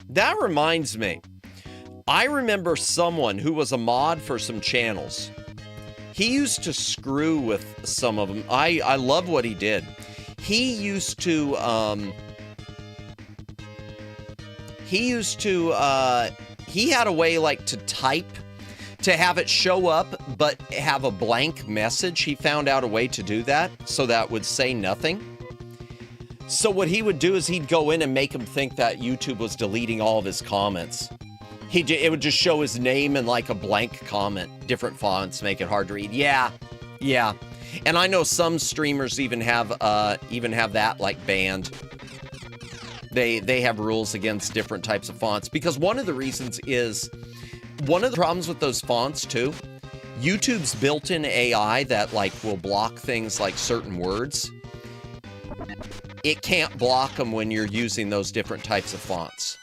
That reminds me. I remember someone who was a mod for some channels. He used to screw with some of them. I love what he did. He used to, he had a way like to type, to have it show up, but have a blank message. He found out a way to do that, so that would say nothing. So what he would do is he'd go in and make him think that YouTube was deleting all of his comments. It would just show his name and like a blank comment, different fonts, make it hard to read. Yeah, yeah. And I know some streamers even have that like banned. They have rules against different types of fonts, because one of the reasons is, one of the problems with those fonts too, YouTube's built-in AI that like will block things like certain words. It can't block them when you're using those different types of fonts.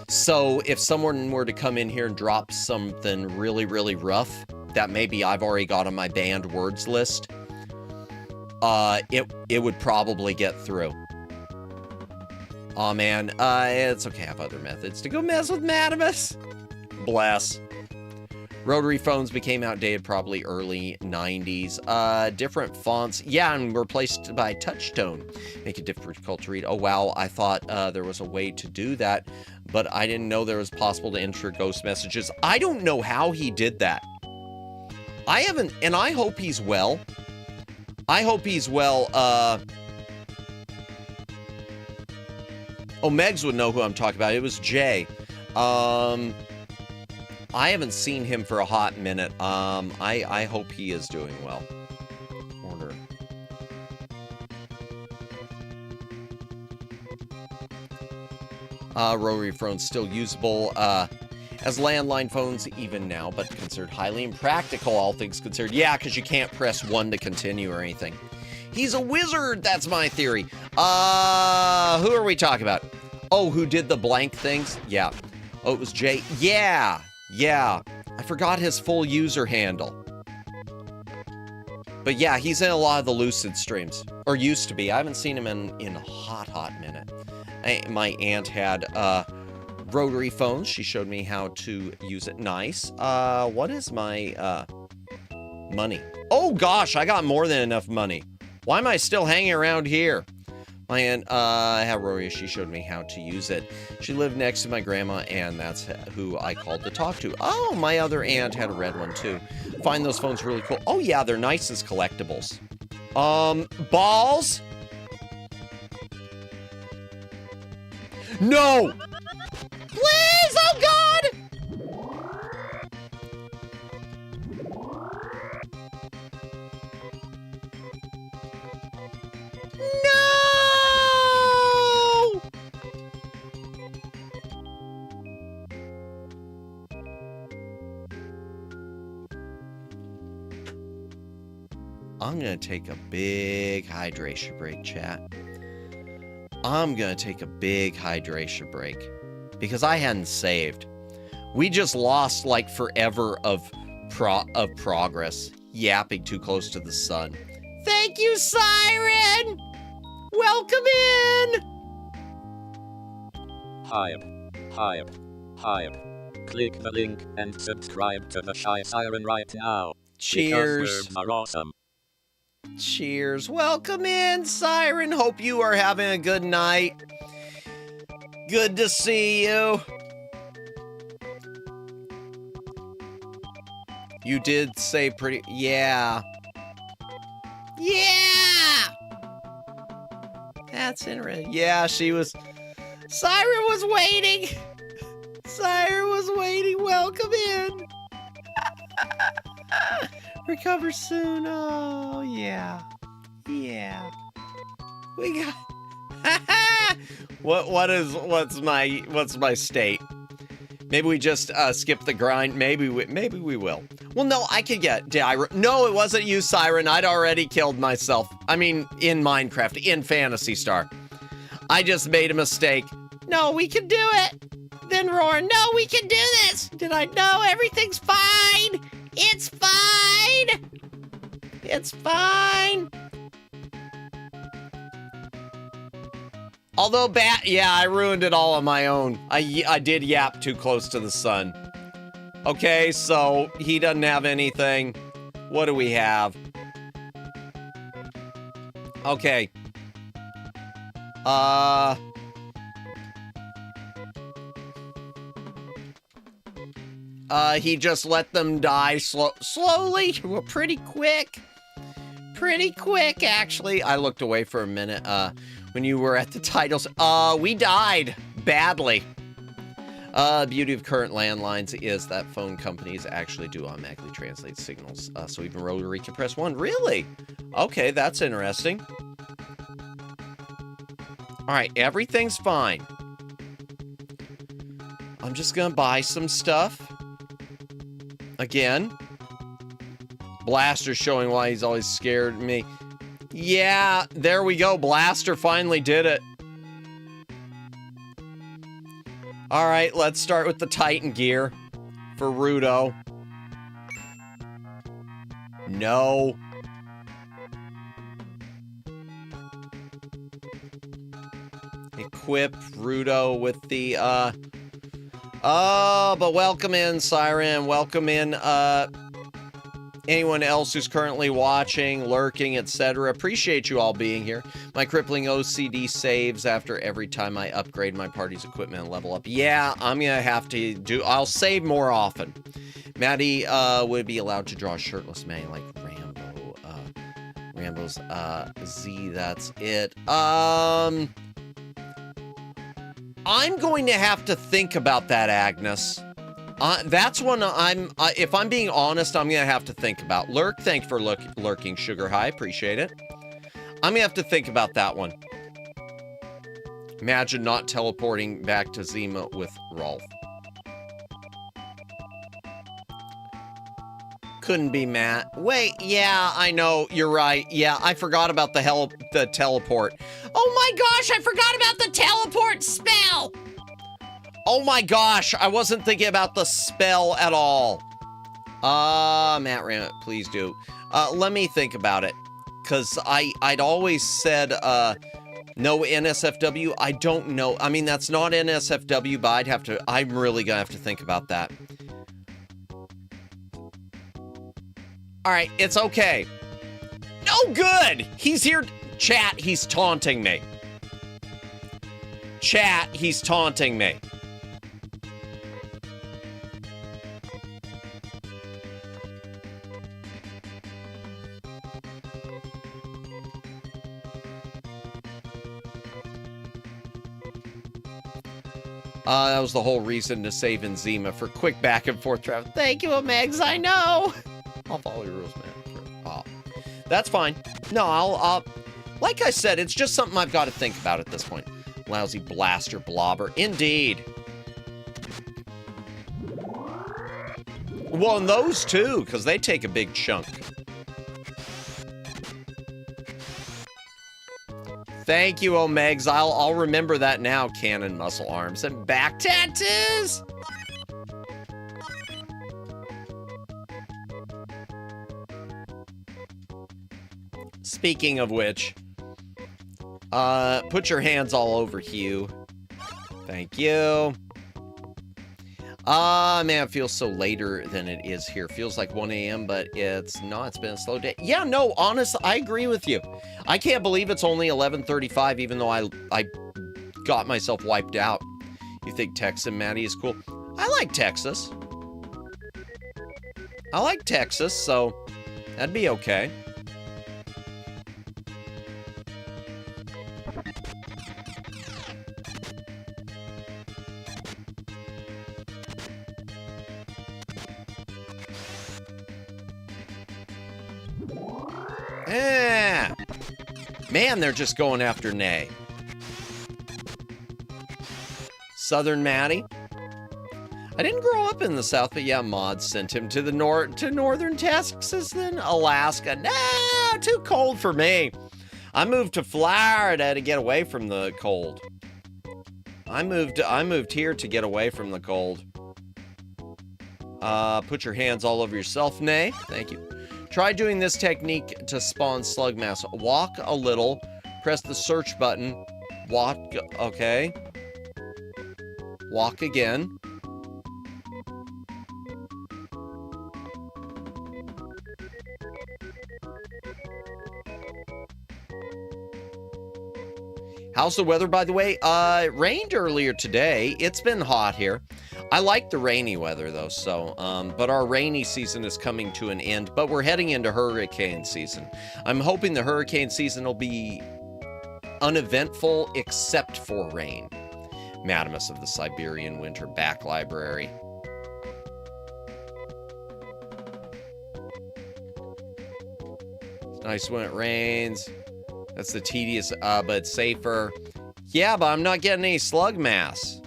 So if someone were to come in here and drop something really, really rough that maybe I've already got on my banned words list, it would probably get through. Aw, man. It's okay. I have other methods to go mess with Madamus. Bless. Rotary phones became outdated probably early 90s. Different fonts. Yeah, and replaced by touchtone. Make it difficult to read. Oh, wow. I thought there was a way to do that, but I didn't know there was possible to enter ghost messages. I don't know how he did that. I haven't, and I hope he's well. I hope he's well. Megs would know who I'm talking about. It was Jay. I haven't seen him for a hot minute. I hope he is doing well. Order. Rotary phones still usable as landline phones even now, but considered highly impractical, all things considered. Yeah, because you can't press 1 to continue or anything. He's a wizard, that's my theory. Who are we talking about? Oh, who did the blank things? Yeah. Oh, it was Jay. Yeah. Yeah. I forgot his full user handle. But yeah, he's in a lot of the Lucid streams. Or used to be. I haven't seen him in a hot minute. My aunt had rotary phones. She showed me how to use it. Nice. What is my money? Oh gosh, I got more than enough money. Why am I still hanging around here? My aunt, I have rotary. She showed me how to use it. She lived next to my grandma, and that's who I called to talk to. Oh, my other aunt had a red one, too. Find those phones really cool. Oh, yeah, they're nice as collectibles. Balls? No! Please, oh, God! No! I'm gonna take a big hydration break, chat. I'm gonna take a big hydration break because I hadn't saved. We just lost like forever of progress. Yapping too close to the sun. Thank you, Siren! Welcome in! Hype. Click the link and subscribe to the Shy Siren right now. Cheers. Because are awesome. Cheers. Welcome in, Siren. Hope you are having a good night. Good to see you. You did say pretty... Yeah. Yeah! That's interesting. Yeah, she was... Siren was waiting. Siren was waiting. Welcome in. Recover soon. Oh, yeah. Yeah. We got... What's my state? Maybe we just skip the grind. Maybe we will. Well, no, I could get... No, it wasn't you, Siren. I'd already killed myself. I mean, in Minecraft, in Phantasy Star. I just made a mistake. No, we can do it. Then roar. No, we can do this. Did I know? Everything's fine. It's fine. It's fine. Although yeah, I ruined it all on my own. I did yap too close to the sun. Okay, so he doesn't have anything. What do we have? Okay. He just let them die slowly, pretty quick. Pretty quick, actually. I looked away for a minute, when you were at the titles. We died badly. Beauty of current landlines is that phone companies actually do automatically translate signals. So even rotary can press 1. Really? Okay, that's interesting. All right, everything's fine. I'm just gonna buy some stuff. Again. Blaster showing why he's always scared of me. Yeah, there we go. Blaster finally did it. All right, let's start with the Titan gear for Rudo. No. Equip Rudo with the, Oh, but welcome in, Siren. Welcome in, anyone else who's currently watching, lurking, etc. Appreciate you all being here. My crippling OCD saves after every time I upgrade my party's equipment and level up. Yeah, I'm gonna have to do... I'll save more often. Maddie would be allowed to draw a shirtless man like Rambo. Rambo's Z, that's it. I'm going to have to think about that, Agnes. That's one if I'm being honest, I'm going to have to think about. Lurk, thanks for lurking, Sugar High. Appreciate it. I'm going to have to think about that one. Imagine not teleporting back to Zima with Rolf. Couldn't be Matt. Wait, yeah, I know, you're right. Yeah, I forgot about the teleport. Oh my gosh, I forgot about the teleport spell! Oh my gosh, I wasn't thinking about the spell at all. Matt Ram, please do. Let me think about it. Because I'd always said, no NSFW. I don't know. I mean, that's not NSFW, but I'm really gonna have to think about that. All right, it's okay. No good! He's here. Chat, he's taunting me. Chat, he's taunting me. That was the whole reason to save in Zima for quick back and forth travel. Thank you, Megs, I know. I'll follow your rules, man. Oh, that's fine. No, I'll, like I said, it's just something I've got to think about at this point. Lousy blaster blobber. Indeed. Well, and those too, because they take a big chunk. Thank you, Omegs. I'll remember that now. Cannon muscle arms and back tattoos. Speaking of which, put your hands all over Hugh. Thank you. Man, it feels so later than it is here. Feels like 1 a.m., but it's not. It's been a slow day. Yeah, no, honest, I agree with you. I can't believe it's only 11:35, even though I got myself wiped out. You think Texas and Maddie is cool? I like Texas. I like Texas, so that'd be okay. Man, they're just going after Nay. Southern Maddie. I didn't grow up in the South, but yeah, Mod sent him to the northern Texas, then Alaska. No, too cold for me. I moved to Florida to get away from the cold. I moved here to get away from the cold. Put your hands all over yourself, Nay. Thank you. Try doing this technique to spawn slug mass. Walk a little, press the search button, walk, okay. Walk again. How's the weather, by the way? It rained earlier today. It's been hot here. I like the rainy weather, though, so, but our rainy season is coming to an end, but we're heading into hurricane season. I'm hoping the hurricane season will be uneventful, except for rain. Madamus of the Siberian Winter Back Library. It's nice when it rains. That's the tedious, but safer. Yeah, but I'm not getting any slug mass.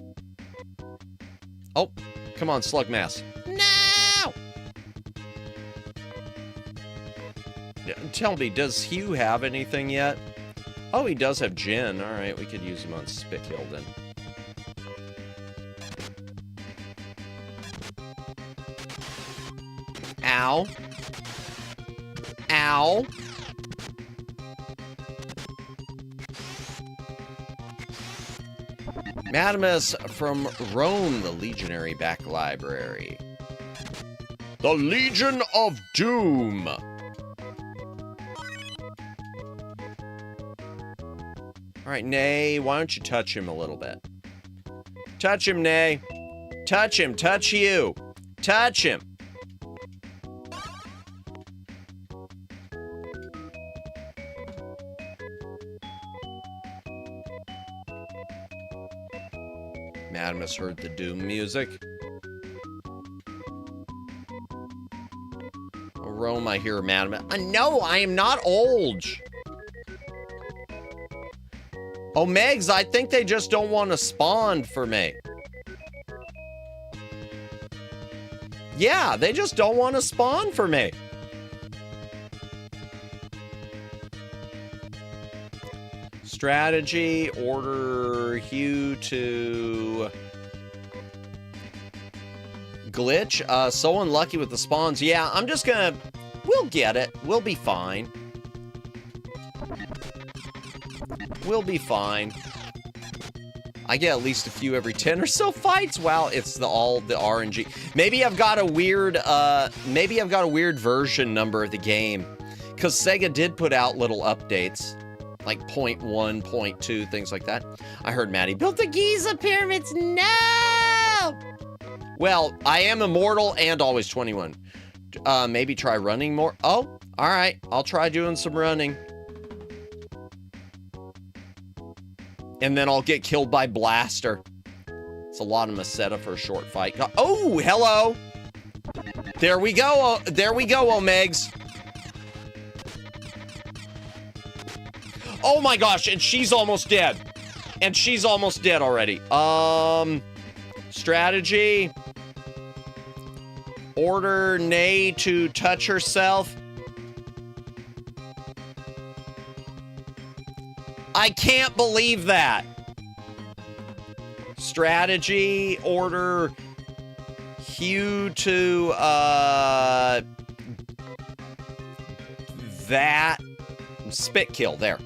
Oh, come on, slug mass. No! Tell me, does Hugh have anything yet? Oh, he does have gin. All right, we could use him on Spitkill then. Ow. Ow. Madamus from Rome, the Legionary Back Library. The Legion of Doom. All right, Nay, why don't you touch him a little bit? Touch him, Nay. Touch him, touch you. Touch him. Madamus heard the Doom music. Oh, Rome, I hear Madamus. No, I am not old. Oh, Megs, I think they just don't want to spawn for me. Yeah, they just don't want to spawn for me. Strategy, order Hugh to glitch. So unlucky with the spawns. Yeah, I'm just gonna, we'll get it. We'll be fine. We'll be fine. I get at least a few every 10 or so fights. Wow, it's all the RNG. Maybe I've got a weird version number of the game, because Sega did put out little updates. Like 0.1, 0.2, things like that. I heard Maddie built the Giza pyramids. No! Well, I am immortal and always 21. Maybe try running more. Oh, all right. I'll try doing some running. And then I'll get killed by Blaster. It's a lot of Maceta for a short fight. Oh, hello. There we go. There we go, Omegs. Oh my gosh, and she's almost dead. And she's almost dead already. Strategy. Order Nay to touch herself. I can't believe that. Strategy. Order Hugh to, that. Spit kill, there.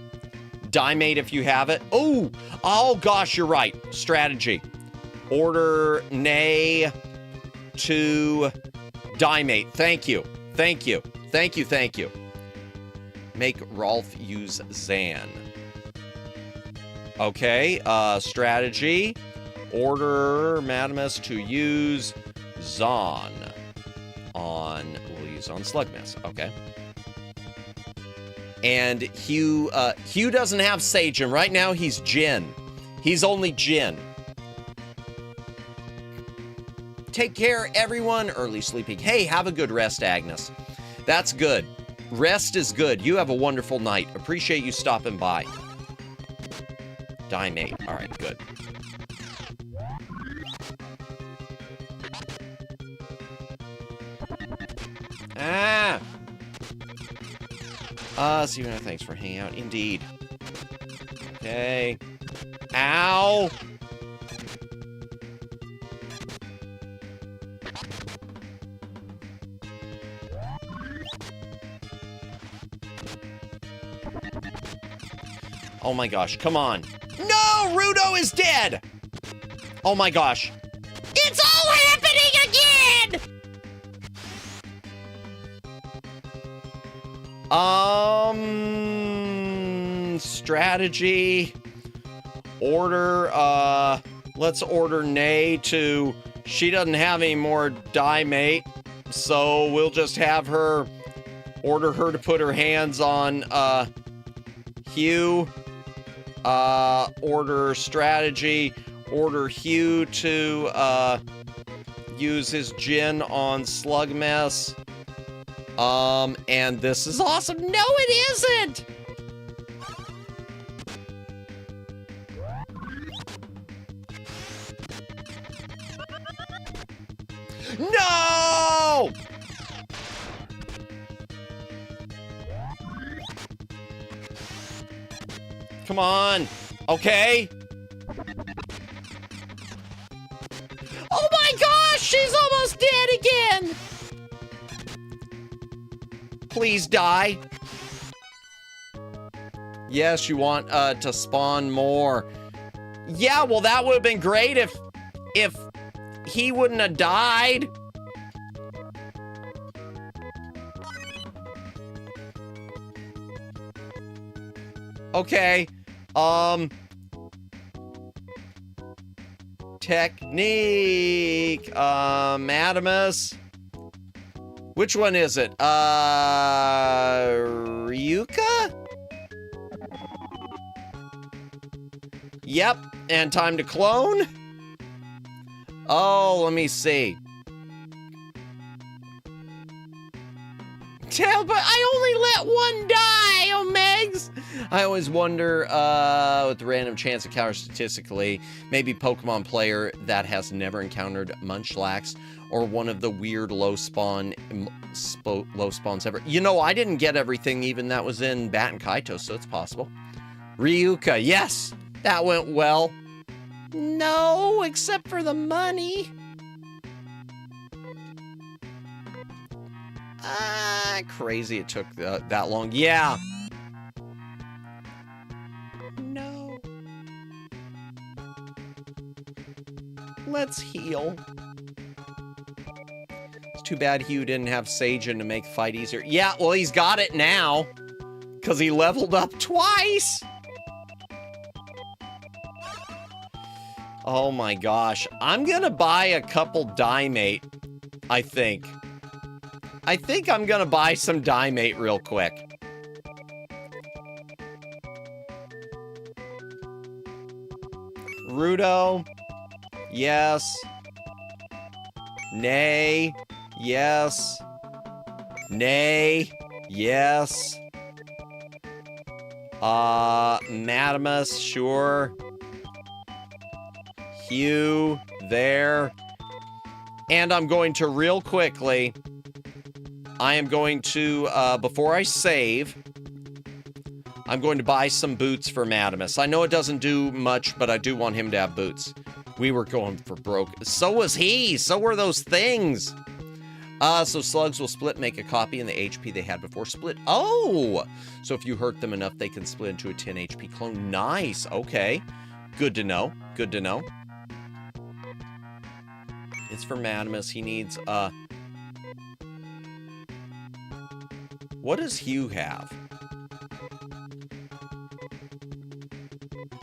Diemate if you have it. Oh gosh, you're right. Strategy. Order Nay to Dimate. Thank you. Thank you. Thank you. Thank you. Make Rolf use Zan. Okay. Strategy. Order Madamus to use Zon we'll use on Slugmas. Okay. And Hugh doesn't have Sajin. Right now he's Jin. He's only Jin. Take care, everyone. Early sleeping. Hey, have a good rest, Agnes. That's good. Rest is good. You have a wonderful night. Appreciate you stopping by. Dimate. All right, good. Steven, thanks for hanging out. Indeed. Okay. Ow! Oh my gosh, come on. No! Rudo is dead! Oh my gosh. It's all happening again! Strategy. Order, let's order Nay to... She doesn't have any more Dimate, so we'll just have her... Order her to put her hands on, Hugh. Order strategy. Order Hugh to, use his Jin on Slugmas. And this is awesome. No, it isn't! No! Come on. Okay. Oh my gosh, she's almost dead again. Please die. Yes, you want to spawn more. Yeah, well that would have been great if he wouldn't have died. Okay. Technique. Madamus. Which one is it? Ryuka? Yep. And time to clone? Oh, let me see. But I only let one die, oh Megs! I always wonder, with the random chance encounter statistically, maybe Pokemon player that has never encountered Munchlax or one of the weird low spawns ever. You know, I didn't get everything even that was in Bat and Kaito, so it's possible. Ryuka, yes! That went well. No, except for the money. Crazy it took that long. Yeah. No. Let's heal. It's too bad Hugh didn't have Sajin to make the fight easier. Yeah, well, he's got it now. Because he leveled up twice. Oh my gosh. I'm gonna buy a couple Dimate, I think. I think I'm gonna buy some Dimate real quick. Rudo. Yes. Nay. Yes. Nay. Yes. Madamus, sure. Hugh, there. And I'm going to real quickly... I am going to, before I save, I'm going to buy some boots for Madamus. I know it doesn't do much, but I do want him to have boots. We were going for broke. So was he. So were those things. So slugs will split, make a copy in the HP they had before split. Oh! So if you hurt them enough, they can split into a 10 HP clone. Nice. Okay. Good to know. Good to know. It's for Madamus. He needs, what does Hugh have?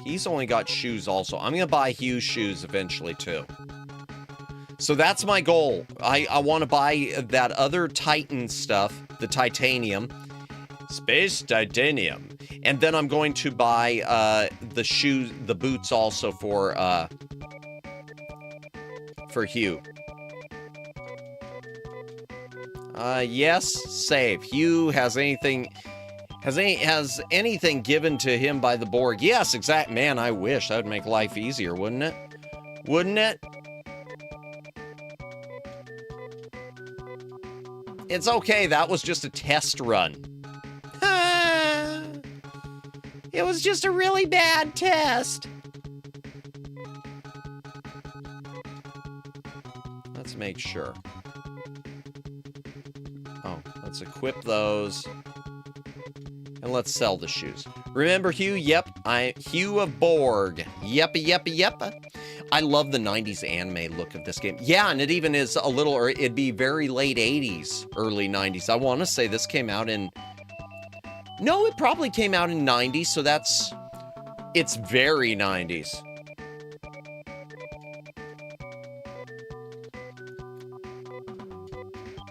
He's only got shoes also. I'm going to buy Hugh shoes eventually, too. So that's my goal. I want to buy that other Titan stuff, the titanium. Space titanium. And then I'm going to buy the shoes, the boots also for Hugh. Yes, save. Hugh has anything given to him by the Borg? Yes, exact. Man, I wish. That would make life easier, wouldn't it? Wouldn't it? It's okay. That was just a test run. It was just a really bad test. Let's make sure. Oh, let's equip those. And let's sell the shoes. Remember Hugh? Yep. Hugh of Borg. Yep. I love the 90s anime look of this game. Yeah, and it even is a little, or it'd be very late 80s, early 90s. I want to say this came out in... No, it probably came out in 90s, so it's very 90s.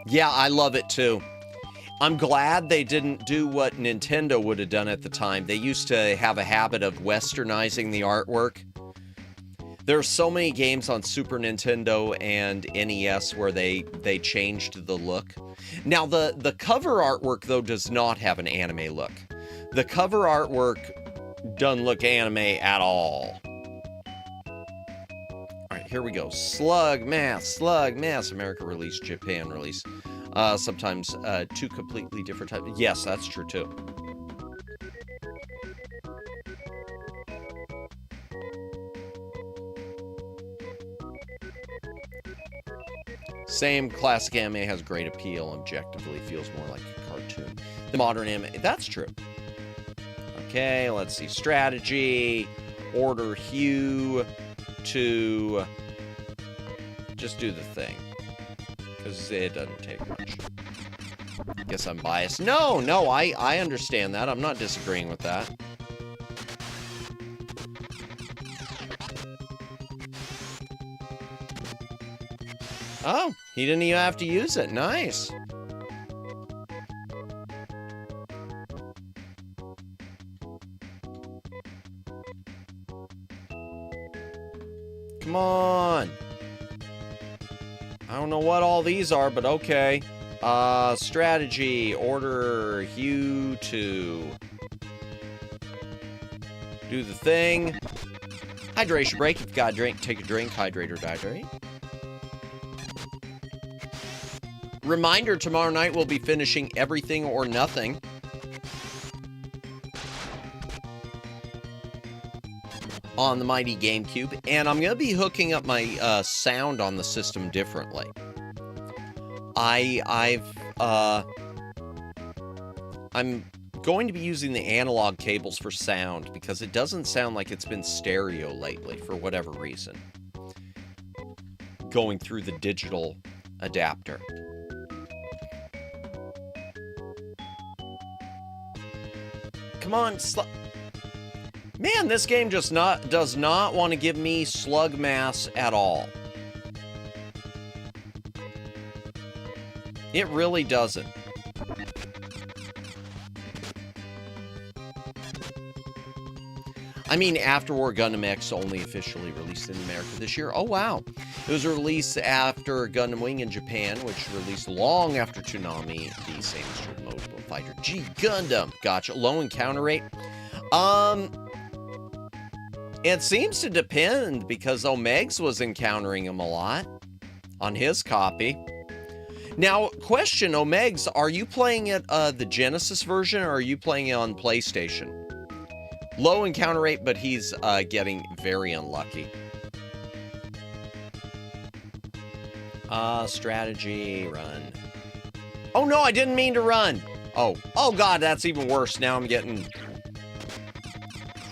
Yeah, I love it too. I'm glad they didn't do what Nintendo would have done at the time. They used to have a habit of westernizing the artwork. There are so many games on Super Nintendo and NES where they changed the look. Now, the cover artwork, though, does not have an anime look. The cover artwork doesn't look anime at all. All right, here we go. Slug Mass, America release, Japan release. Sometimes two completely different types. Yes, that's true, too. Same, classic anime has great appeal. Objectively, feels more like a cartoon. The modern anime, that's true. Okay, let's see. Strategy. Order Hugh to just do the thing. Because it doesn't take much. Guess I'm biased. No, I understand that. I'm not disagreeing with that. Oh, he didn't even have to use it. Nice. Come on. I don't know what all these are, but okay. Strategy. Order Hugh to do the thing. Hydration break. If you got a drink, take a drink. Hydrate or dihydrate. Reminder, tomorrow night we'll be finishing Everything or Nothing. On the mighty GameCube. And I'm going to be hooking up my sound on the system differently. I'm going to be using the analog cables for sound because it doesn't sound like it's been stereo lately for whatever reason. Going through the digital adapter. Come on, man, this game just does not want to give me slug mass at all. It really doesn't. I mean, After War Gundam X only officially released in America this year. Oh, wow. It was released after Gundam Wing in Japan, which released long after Toonami, the same as your Mobile Fighter G Gundam. Gotcha. Low encounter rate. It seems to depend because Omegs was encountering him a lot on his copy. Now, question, Omegs, are you playing it the Genesis version or are you playing it on PlayStation? Low encounter rate, but he's getting very unlucky. Strategy, run. Oh no, I didn't mean to run. Oh god, that's even worse. Now I'm getting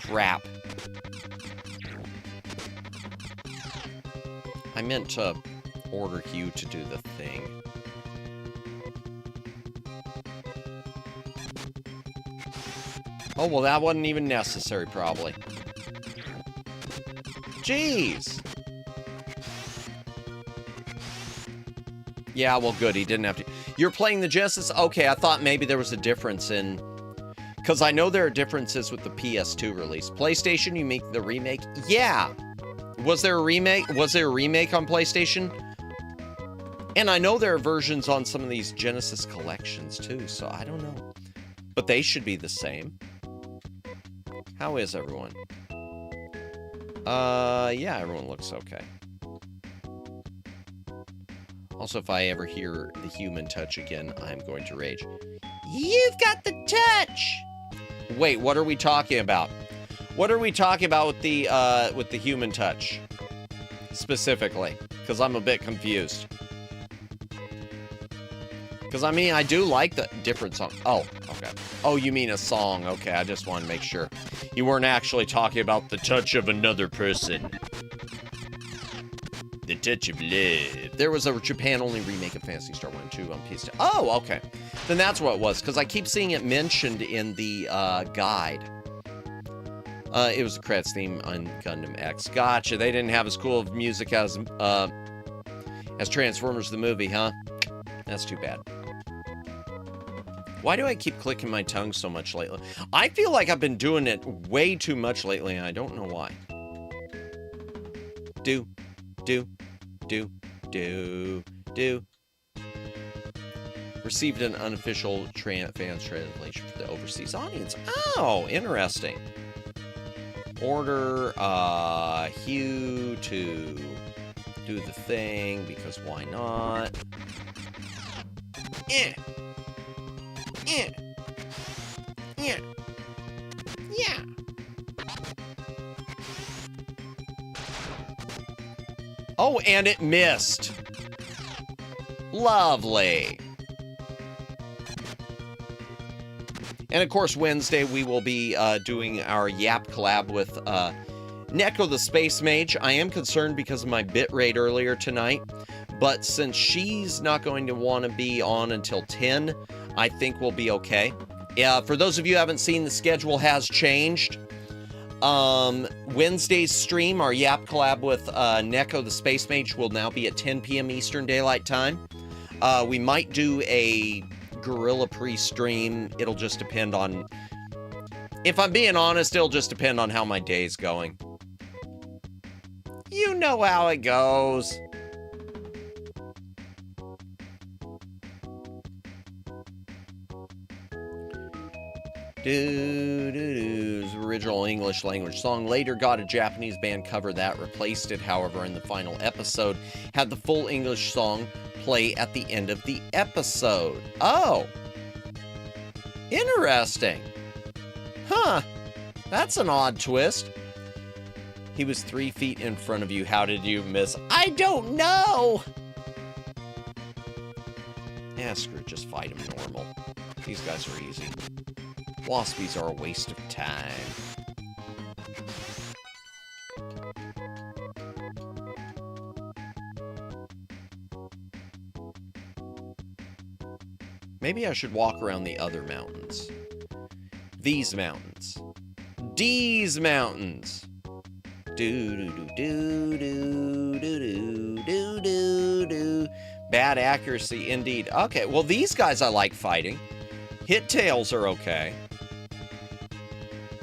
crap. I meant to Order Hugh to do the thing. Oh, well, that wasn't even necessary, probably. Jeez! Yeah, well, good. He didn't have to. You're playing the Genesis? Okay, I thought maybe there was a difference in... Because I know there are differences with the PS2 release. PlayStation, you make the remake? Yeah! Was there a remake? Was there a remake on PlayStation? And I know there are versions on some of these Genesis collections, too, so I don't know. But they should be the same. How is everyone? Yeah, everyone looks okay. Also, if I ever hear the human touch again, I'm going to rage. You've got the touch! Wait, what are we talking about? What are we talking about with the human touch? Specifically, because I'm a bit confused. Because, I mean, I do like the different song. Oh, okay. Oh, you mean a song. Okay, I just want to make sure. You weren't actually talking about the touch of another person. The touch of love. There was a Japan-only remake of Phantasy Star 1 and 2 on PS2. Oh, okay. Then that's what it was, because I keep seeing it mentioned in the guide. It was the credits theme on Gundam X. Gotcha. They didn't have as cool of music as Transformers the movie, huh? That's too bad. Why do I keep clicking my tongue so much lately? I feel like I've been doing it way too much lately, and I don't know why. Do. Received an unofficial fans translation for the overseas audience. Oh, interesting. Order Hugh to do the thing, because why not? Yeah. Oh, and it missed. Lovely. And of course, Wednesday we will be doing our Yap collab with Neko the Space Mage. I am concerned because of my bitrate earlier tonight, but since she's not going to want to be on until 10, I think we'll be okay. For those of you who haven't seen, the schedule has changed. Wednesday's stream, our Yap collab with Neko the Space Mage, will now be at 10 p.m. Eastern Daylight Time. We might do a Gorilla pre-stream. It'll just depend on... If I'm being honest, it'll just depend on how my day's going. You know how it goes. Doo-doo-doo's original English language song later got a Japanese band cover that replaced it. However, in the final episode, had the full English song play at the end of the episode. Oh! Interesting. Huh. That's an odd twist. He was 3 feet in front of you. How did you miss? I don't know! Yeah, screw it. Just fight him normal. These guys are easy. Waspies are a waste of time. Maybe I should walk around the other mountains. These mountains. These mountains. Do-do-do-do-do-do-do-do-do-do. Bad accuracy indeed. Okay, well these guys I like fighting. Hit tails are okay.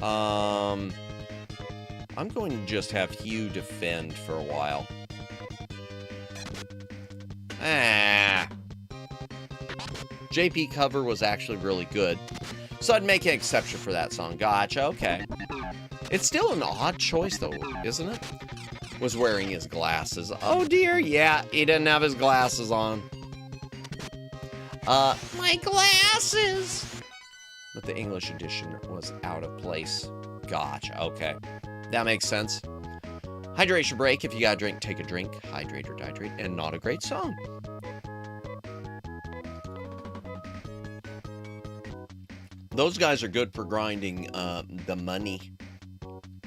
I'm going to just have Hugh defend for a while. Ah. JP cover was actually really good. So I'd make an exception for that song. Gotcha, okay. It's still an odd choice though, isn't it? Was wearing his glasses. Oh dear, yeah, he didn't have his glasses on. My glasses! But the English edition was out of place. Gotcha, okay. That makes sense. Hydration break. If you gotta drink, take a drink. Hydrate or dihydrate. And not a great song. Those guys are good for grinding the money.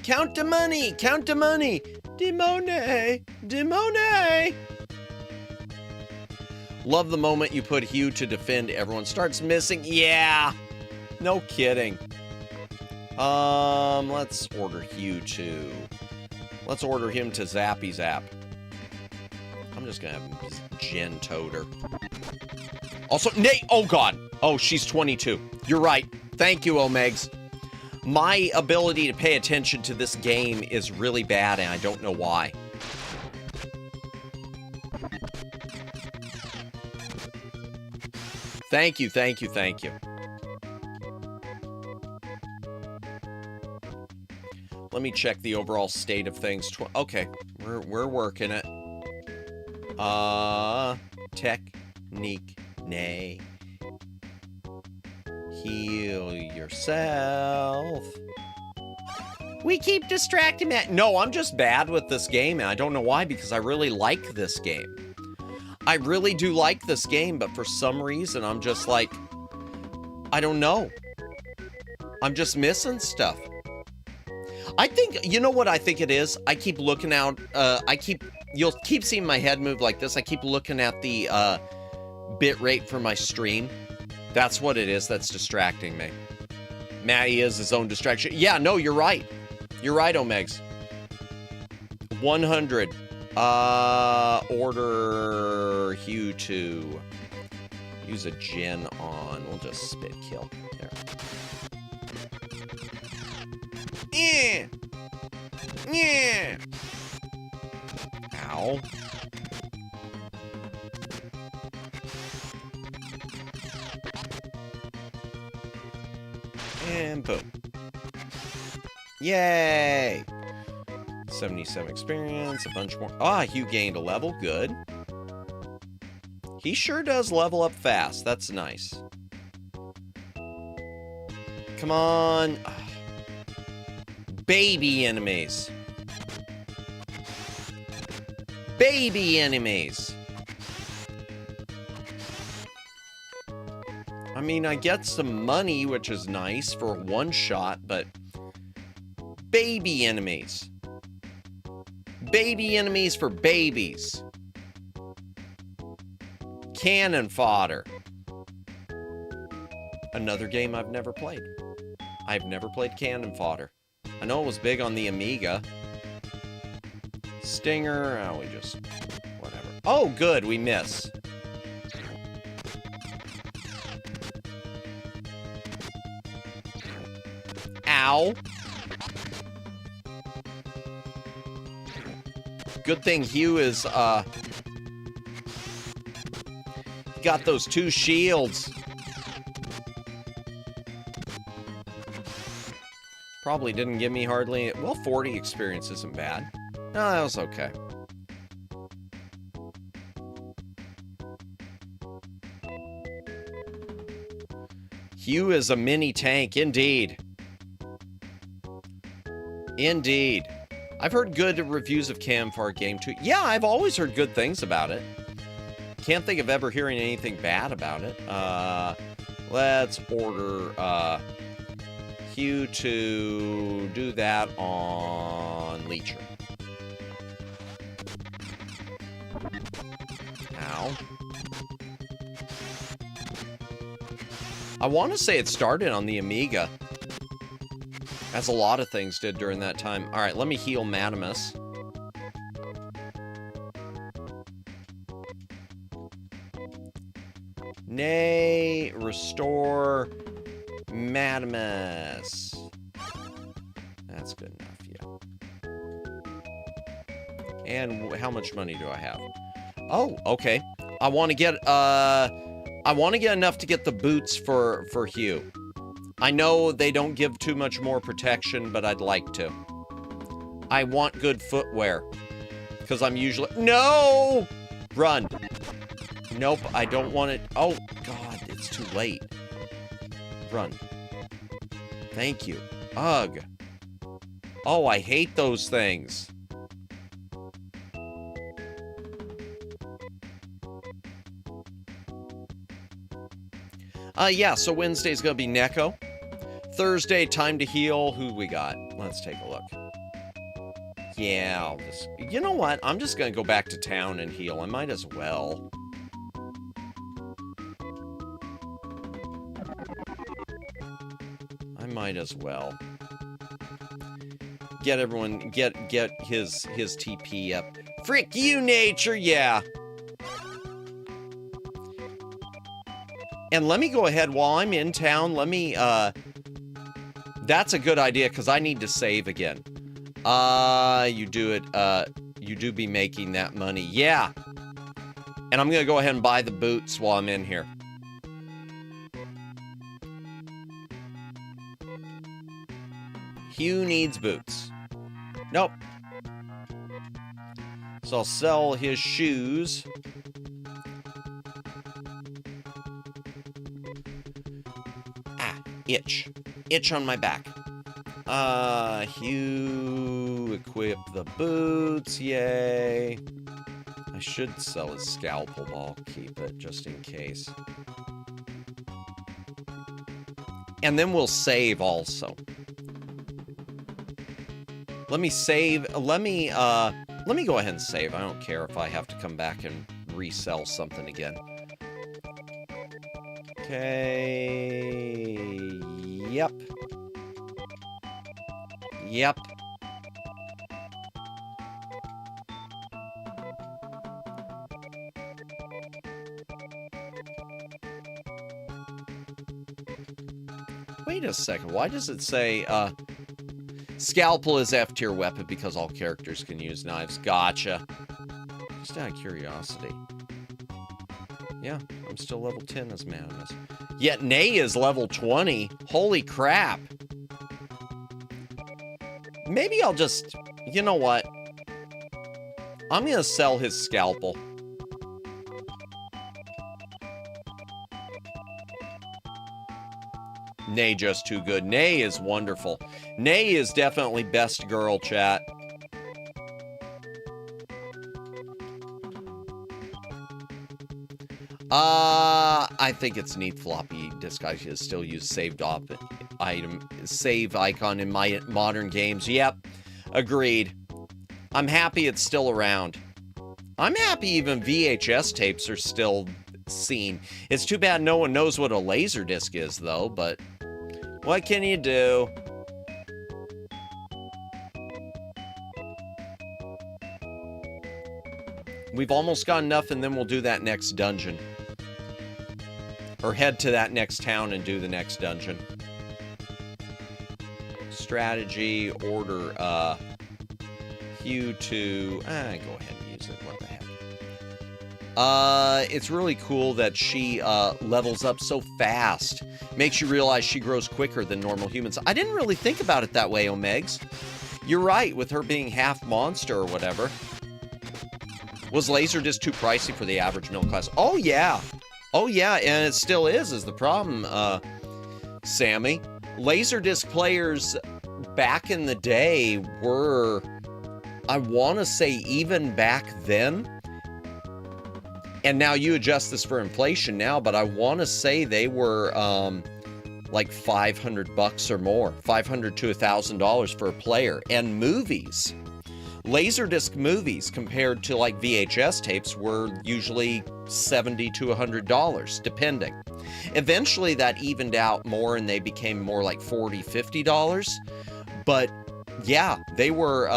Count the money! Count the money! Demone! Demone! Love the moment you put Hugh to defend. Everyone starts missing. Yeah. No kidding. Let's order Hugh to... Let's order him to Zappy Zap. I'm just gonna have him Gen Toter. Also, Nate! Oh, God. Oh, she's 22. You're right. Thank you, Omegs. My ability to pay attention to this game is really bad, and I don't know why. Thank you, thank you, thank you. Let me check the overall state of things. Okay, we're working it. Technique, nay. Heal yourself. We keep distracting Matt. No, I'm just bad with this game, and I don't know why, because I really like this game. I really do like this game, but for some reason, I'm just like, I don't know. I'm just missing stuff. I think, you know what I think it is? I keep looking out, you'll keep seeing my head move like this. I keep looking at the bit rate for my stream. That's what it is that's distracting me. Matty is his own distraction. Yeah, no, you're right. You're right, Omegs. 100. Order Hugh to use a gen on. We'll just spit kill. There. Yeah. Yeah. Ow. And boom. Yay! 77 experience, a bunch more. Ah, Hugh gained a level. Good. He sure does level up fast. That's nice. Come on. Baby enemies. Baby enemies. I mean, I get some money, which is nice for one shot, but baby enemies. Baby enemies for babies. Cannon fodder. Another game I've never played. I've never played Cannon Fodder. I know it was big on the Amiga. Stinger, oh, we just... whatever. Oh, good, we miss. Ow. Good thing Hugh is, got those 2 shields. Probably didn't give me hardly... well, 40 experience isn't bad. No, that was okay. Hugh is a mini tank, indeed. Indeed. I've heard good reviews of Camfar Game 2. Yeah, I've always heard good things about it. Can't think of ever hearing anything bad about it. Let's order Hugh to do that on Leecher. Ow. I want to say it started on the Amiga. As a lot of things did during that time. Alright, let me heal Madamus. Nay, restore Madamus. That's good enough, yeah. And how much money do I have? Oh, okay. I want to get enough to get the boots for Hugh. I know they don't give too much more protection, but I'd like to. I want good footwear. Because I'm usually... no! Run. Nope, I don't want it. Oh, God, it's too late. Run. Thank you. Ugh. Oh, I hate those things. Yeah, so Wednesday's gonna be Neko. Thursday, time to heal. Who we got? Let's take a look. Yeah, I'll just... you know what? I'm just gonna go back to town and heal. I might as well. Might as well. Get everyone, get his TP up. Frick you, nature, yeah. And let me go ahead while I'm in town. Let me, that's a good idea because I need to save again. You do it, you do be making that money. Yeah. And I'm going to go ahead and buy the boots while I'm in here. Hugh needs boots. Nope. So I'll sell his shoes. Itch. Itch on my back. Hugh, equip the boots, yay. I should sell his scalpel, but I'll keep it just in case. And then we'll save also. Let me save, let me go ahead and save. I don't care if I have to come back and resell something again. Okay. Yep. Yep. Wait a second. Why does it say, scalpel is F tier weapon because all characters can use knives? Gotcha. Just out of curiosity. Yeah, I'm still level 10 as Madamus. Yet Nay is level 20. Holy crap. Maybe I'll just... You know what? I'm gonna sell his scalpel. Nay just too good. Nay is wonderful. Nay is definitely best girl, chat. I think it's neat floppy disk. I should still use saved item, save icon in my modern games. Yep, agreed. I'm happy it's still around. I'm happy even VHS tapes are still seen. It's too bad no one knows what a laser disc is, though, but what can you do? We've almost got enough, and then we'll do that next dungeon. Or head to that next town and do the next dungeon. Strategy, order, Hugh to... go ahead and use it, what the heck. It's really cool that she, levels up so fast. Makes you realize she grows quicker than normal humans. I didn't really think about it that way, Omegs. You're right, with her being half monster or whatever. Was Laserdisc too pricey for the average middle class? Oh, yeah. Oh, yeah, and it still is the problem, Sammy. Laserdisc players back in the day were, I want to say, even back then, and now you adjust this for inflation now, but I want to say they were, like $500 or more. $500 to $1,000 for a player. And movies. Laserdisc movies compared to like VHS tapes were usually $70 to $100, depending. Eventually that evened out more and they became more like $40, $50. But yeah, they were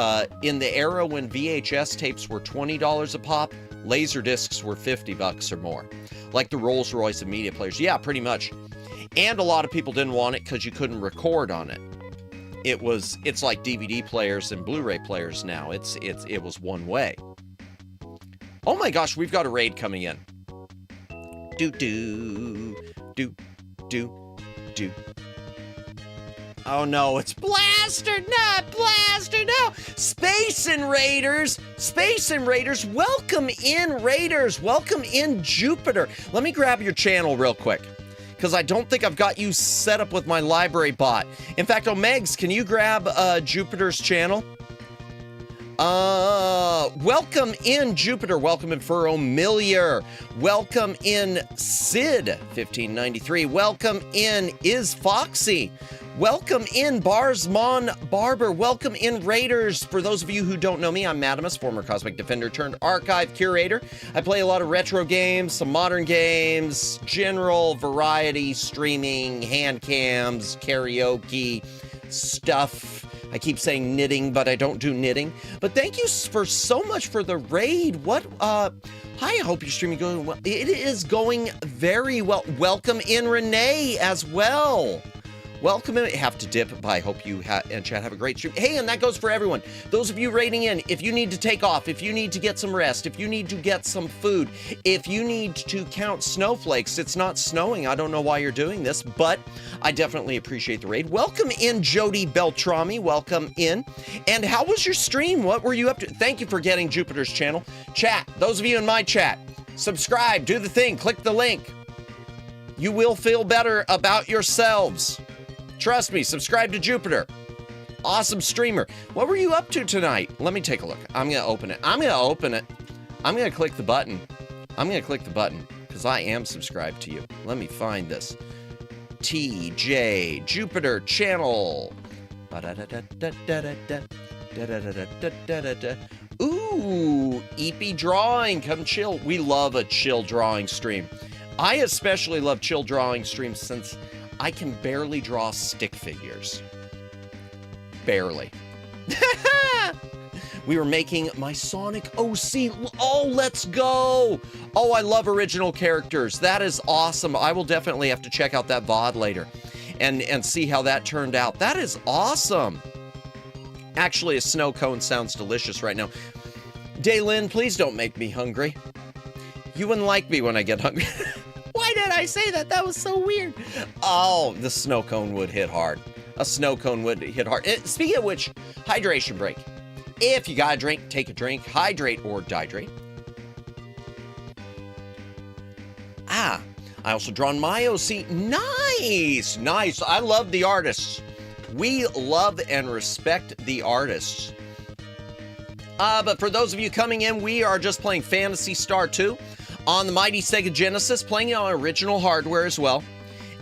in the era when VHS tapes were $20 a pop, Laserdiscs were $50 or more. Like the Rolls Royce of media players. Yeah, pretty much. And a lot of people didn't want it because you couldn't record on it. It's like DVD players and Blu-ray players now. It was one way. Oh my gosh, we've got a raid coming in. Do. Oh no, it's Blaster, not Blaster, no! Space Invaders, welcome in Raiders, welcome in Jupiter. Let me grab your channel real quick, because I don't think I've got you set up with my library bot. In fact, Omegs, can you grab Jupiter's channel? Welcome in Jupiter, welcome in Furrow Millier, welcome in Sid 1593, welcome in Is Foxy, Welcome in, Barsmon Barber. Welcome in, Raiders. For those of you who don't know me, I'm Madamus, former Cosmic Defender turned archive curator. I play a lot of retro games, some modern games, general variety, streaming, hand cams, karaoke, stuff. I keep saying knitting, but I don't do knitting. But thank you for so much for the raid. Hi, I hope your streaming going well. It is going very well. Welcome in, Renee, as well. Welcome in. Have to dip, but I hope you and chat have a great stream. Hey, and that goes for everyone. Those of you raiding in, if you need to take off, if you need to get some rest, if you need to get some food, if you need to count snowflakes, it's not snowing. I don't know why you're doing this, but I definitely appreciate the raid. Welcome in, Jody Beltrami. Welcome in. And how was your stream? What were you up to? Thank you for getting Jupiter's channel. Chat, those of you in my chat, subscribe, do the thing, click the link. You will feel better about yourselves. Trust me, subscribe to Jupiter. Awesome streamer. What were you up to tonight? Let me take a look. I'm going to open it. I'm going to open it. I'm going to click the button. I'm going to click the button because I am subscribed to you. Let me find this. TJ Jupiter channel. Ooh, EP drawing. Come chill. We love a chill drawing stream. I especially love chill drawing streams since I can barely draw stick figures. Barely. We were making my Sonic OC. Oh, let's go. Oh, I love original characters. That is awesome. I will definitely have to check out that VOD later and see how that turned out. That is awesome. Actually, a snow cone sounds delicious right now. Daylin, please don't make me hungry. You wouldn't like me when I get hungry. Why did I say that? That was so weird. Oh, the snow cone would hit hard. A snow cone would hit hard. Speaking of which, hydration break. If you got a drink, take a drink. Hydrate or dihydrate. I also drawn my OC. Nice, nice. I love the artists. We love and respect the artists. But for those of you coming in, we are just playing Phantasy Star 2. On the mighty Sega Genesis, playing it on original hardware as well.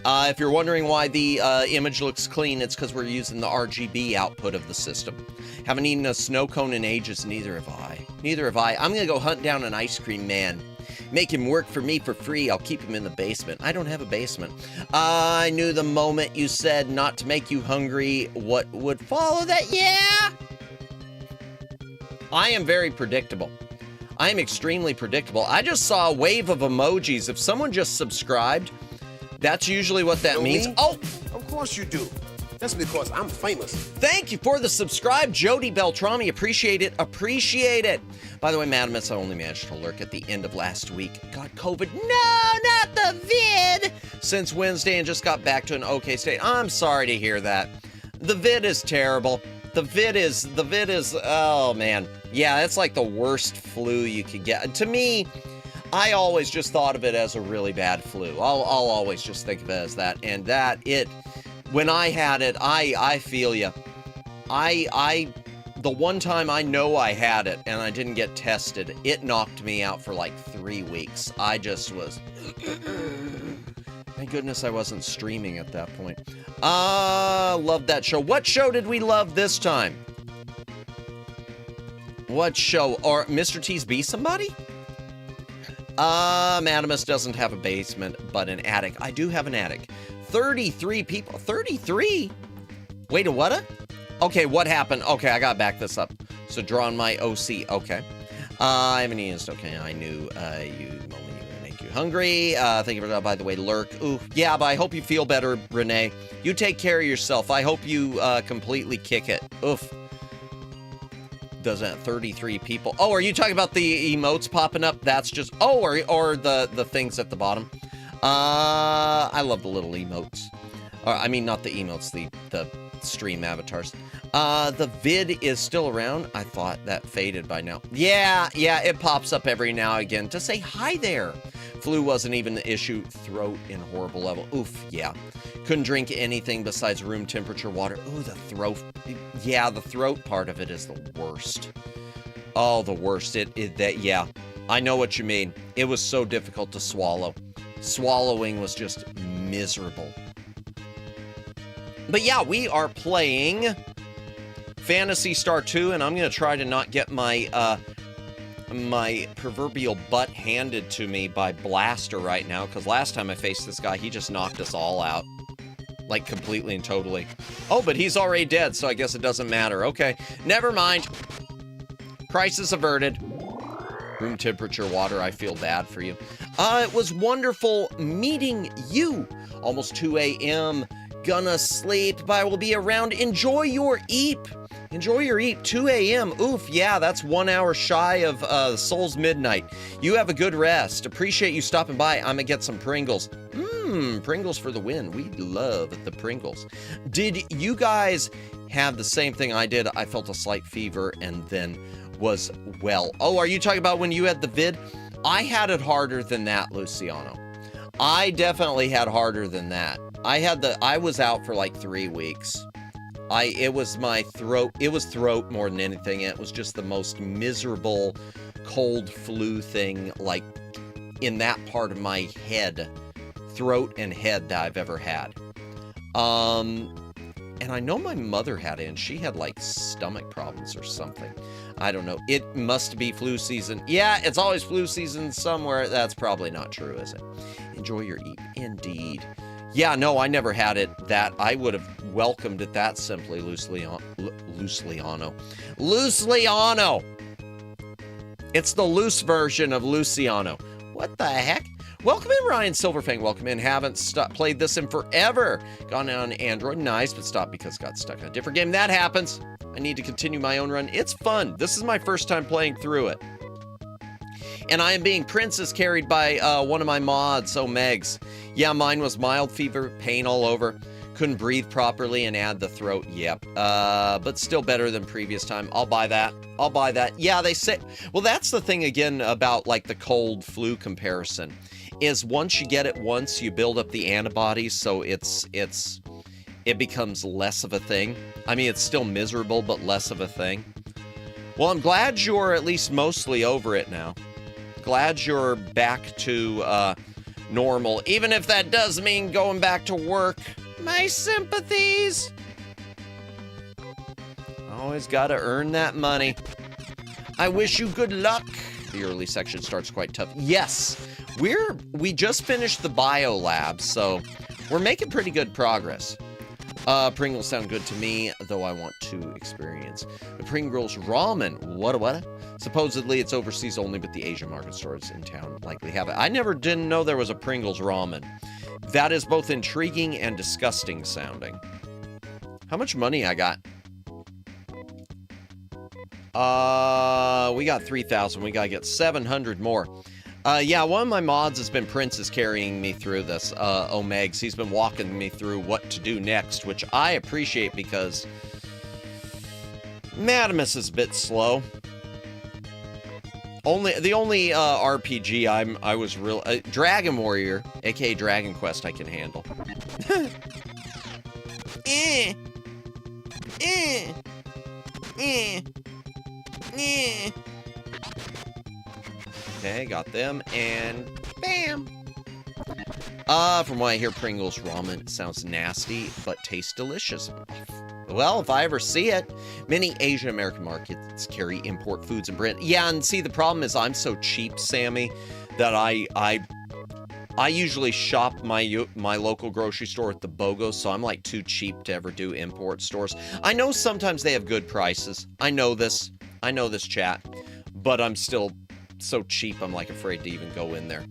If you're wondering why the image looks clean, it's because we're using the RGB output of the system. Haven't eaten a snow cone in ages, neither have I. Neither have I. I'm going to go hunt down an ice cream man. Make him work for me for free. I'll keep him in the basement. I don't have a basement. I knew the moment you said not to make you hungry, what would follow that? Yeah! I am very predictable. I am extremely predictable. I just saw a wave of emojis. If someone just subscribed, that's usually what that means. Me? Oh, Of course you do. That's because I'm famous. thank you for the subscribe, Jody Beltrami. Appreciate it. Appreciate it. By the way, Madamus, I only managed to lurk at the end of last week. Got COVID. No, not the vid. Since Wednesday and just got back to an okay state. I'm sorry to hear that. The vid is terrible. The vid is, oh man. Yeah, it's like the worst flu you could get. To me, I always just thought of it as a really bad flu. I'll always just think of it as that. And when I had it, I feel you. The one time I know I had it and I didn't get tested, it knocked me out for like 3 weeks. I just was, thank goodness I wasn't streaming at that point. Love that show. What show did we love this time? What show? Or Mr. T's Be Somebody? Madamus doesn't have a basement, but an attic. I do have an attic. 33 people. 33? Wait, a what? Okay, what happened? Okay, I gotta back this up. So drawing my OC. Okay. I haven't eaten. Okay, I knew you moment you were make you hungry. Thank you for that, by the way, lurk. Ooh, yeah, but I hope you feel better, Renee. You take care of yourself. I hope you completely kick it. Oof. Doesn't 33 people. Oh, are you talking about the emotes popping up? That's just, oh, or the things at the bottom. I love the little emotes. I mean, not the emotes, the stream avatars. The vid is still around. I thought that faded by now. Yeah, it pops up every now and again to say hi there. Flu wasn't even the issue. Throat in horrible level. Oof, yeah. Couldn't drink anything besides room temperature water. Ooh, the throat. Yeah, the throat part of it is the worst. Oh, the worst. Yeah. I know what you mean. It was so difficult to swallow. Swallowing was just miserable. But yeah, we are playing Phantasy Star 2, and I'm going to try to not get my my proverbial butt handed to me by Blaster right now, because last time I faced this guy, he just knocked us all out. Like, completely and totally. Oh, but he's already dead, so I guess it doesn't matter. Okay, never mind. Crisis averted. Room temperature water, I feel bad for you. It was wonderful meeting you. Almost 2 a.m. Gonna sleep, but I will be around. Enjoy your eep. Enjoy your eep. 2 a.m. Oof, yeah, that's 1 hour shy of Soul's midnight. You have a good rest. Appreciate you stopping by. I'm gonna get some Pringles. Pringles for the win. We love the Pringles. Did you guys have the same thing I did? I felt a slight fever and then was well. Oh, are you talking about when you had the vid? I had it harder than that, Luciano. I definitely had harder than that. I was out for like 3 weeks. It was my throat. It was throat more than anything. It was just the most miserable cold flu thing, like in that part of my head, throat and head, that I've ever had. And I know my mother had it, and she had like stomach problems or something. I don't know. It must be flu season. Yeah, it's always flu season somewhere. That's probably not true, is it? Enjoy your eat. Indeed. Yeah, no, I never had it. That I would have welcomed it that simply, Luciano. It's the loose version of Luciano. What the heck? Welcome in, Ryan Silverfang. Welcome in. Haven't played this in forever. Gone on Android. Nice, but stopped because got stuck in a different game. That happens. I need to continue my own run. It's fun. This is my first time playing through it. And I am being princess carried by one of my mods, Megs. Yeah, mine was mild fever, pain all over. Couldn't breathe properly and add the throat. Yep. But still better than previous time. I'll buy that. I'll buy that. Yeah, they say... Well, that's the thing again about like the cold flu comparison. Is once you get it once, you build up the antibodies, so it becomes less of a thing. I mean, it's still miserable, but less of a thing. Well, I'm glad you're at least mostly over it now. Glad you're back to normal, even if that does mean going back to work. My sympathies. Always gotta earn that money. I wish you good luck. The early section starts quite tough. Yes, we just finished the bio lab, so we're making pretty good progress. Pringles sound good to me, though I want to experience the Pringles ramen. What? Supposedly it's overseas only, but the Asian market stores in town likely have it. I didn't know there was a Pringles ramen. That is both intriguing and disgusting sounding. How much money I got? We got 3,000. We gotta get 700 more. Yeah, one of my mods has been Princess carrying me through this, Omegs. He's been walking me through what to do next, which I appreciate because Madamus is a bit slow. The only RPG I was real Dragon Warrior, aka Dragon Quest, I can handle. Okay, got them, and bam! From what I hear, Pringles ramen sounds nasty, but tastes delicious. Well, if I ever see it. Many Asian American markets carry import foods and brand. Yeah, and see, the problem is I'm so cheap, Sammy, that I usually shop my local grocery store at the BOGO, so I'm like too cheap to ever do import stores. I know sometimes they have good prices. I know this, chat, but I'm still so cheap, I'm like afraid to even go in there.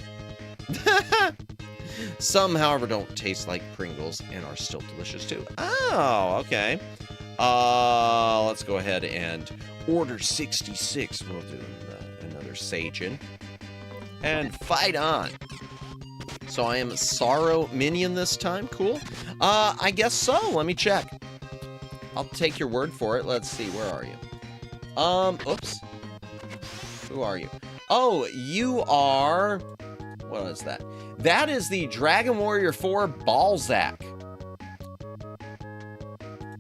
Some, however, don't taste like Pringles and are still delicious too. Oh, okay. Let's go ahead and order 66. We'll do another Sajin. And fight on. So I am a Sorrow minion this time. Cool. I guess so. Let me check. I'll take your word for it. Let's see. Where are you? Oops. Who are you? Oh, you are... What is that? That is the Dragon Warrior 4 Balzac.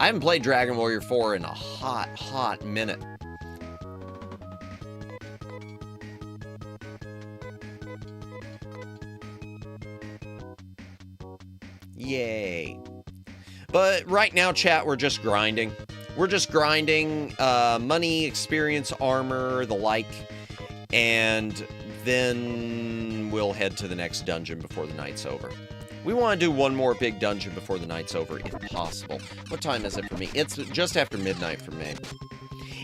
I haven't played Dragon Warrior 4 in a hot minute. Yay. But right now, chat, we're just grinding. We're just grinding money, experience, armor, the like, and then we'll head to the next dungeon before the night's over. We want to do one more big dungeon before the night's over, if possible. What time is it for me? It's just after midnight for me.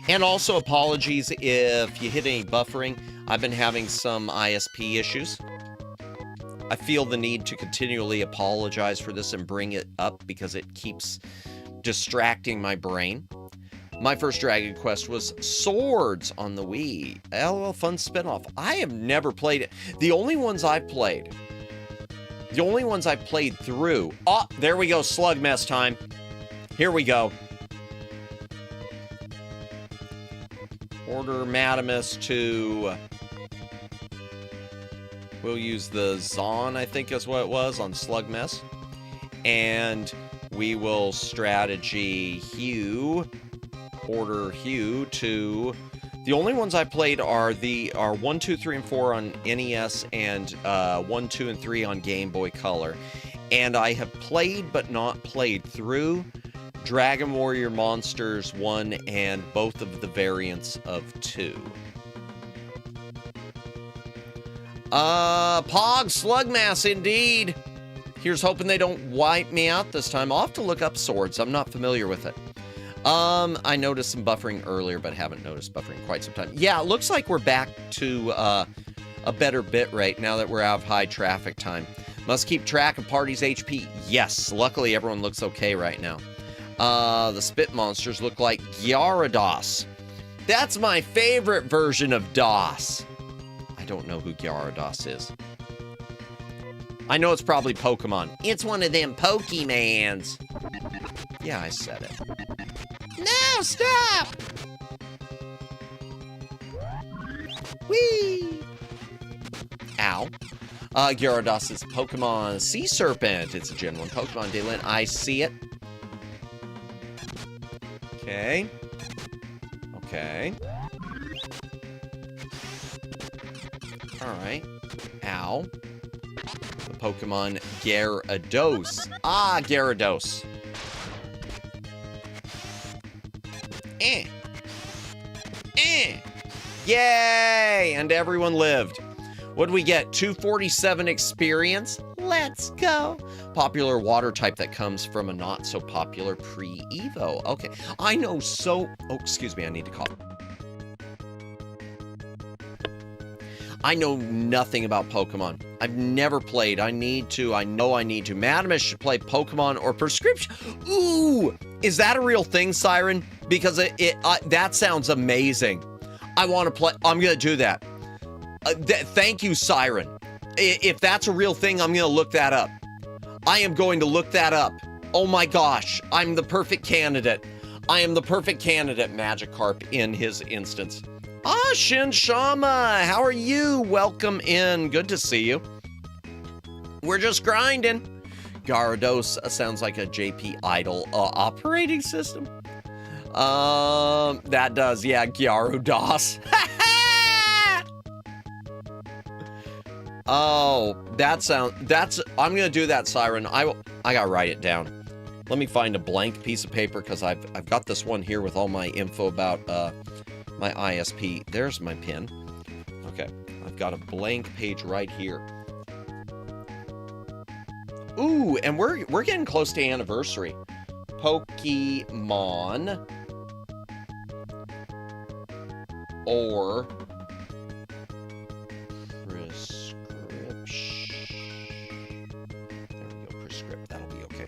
And also, apologies if you hit any buffering. I've been having some ISP issues. I feel the need to continually apologize for this and bring it up because it keeps distracting my brain. My first Dragon Quest was Swords on the Wii. LOL, fun spinoff. I have never played it. The only ones I've played through. Oh, there we go. Slug mess time. Here we go. Order Madamus to... We'll use the Zon, I think is what it was, on Slug Mess. And we will strategy Hugh. Order Hugh to... The only ones I played are 1, 2, 3, and 4 on NES and 1, 2, and 3 on Game Boy Color. And I have played but not played through Dragon Warrior Monsters 1 and both of the variants of 2. Pog Slugmass, indeed. Here's hoping they don't wipe me out this time. I'll have to look up Swords. I'm not familiar with it. I noticed some buffering earlier, but haven't noticed buffering quite some time. Yeah, it looks like we're back to a better bit rate now that we're out of high traffic time. Must keep track of party's HP. Yes, luckily everyone looks okay right now. The spit monsters look like Gyarados. That's my favorite version of DOS. I don't know who Gyarados is. I know it's probably Pokemon. It's one of them Pokemans. Yeah, I said it. No, stop! Whee! Ow. Gyarados is Pokemon Sea Serpent. It's a Gen 1 Pokemon, Daylin. I see it. Okay. Okay. Alright. Ow. The Pokemon Gyarados. Ah, Gyarados. Yay! And everyone lived. What'd we get? 247 experience? Let's go. Popular water type that comes from a not so popular pre-Evo. Okay. I know so... Oh, excuse me. I need to cough. I know nothing about Pokemon. I've never played. I need to. I know I need to. Madamus should play Pokemon or prescription. Ooh! Is that a real thing, Siren? Because that sounds amazing. I want to play. I'm going to do that. Thank you, Siren. If that's a real thing, I'm going to look that up. I am going to look that up. Oh my gosh. I'm the perfect candidate. I am the perfect candidate, Magikarp, in his instance. Ah, Shin Shama, how are you? Welcome in. Good to see you. We're just grinding. Gyarados sounds like a JP Idol operating system. That does, yeah, Gyarados. Oh, I'm gonna do that, Siren. I gotta write it down. Let me find a blank piece of paper because I've got this one here with all my info about my ISP. There's my pin. Okay, I've got a blank page right here. Ooh, and we're getting close to anniversary. Pokemon or prescription. There we go, prescript. That'll be okay.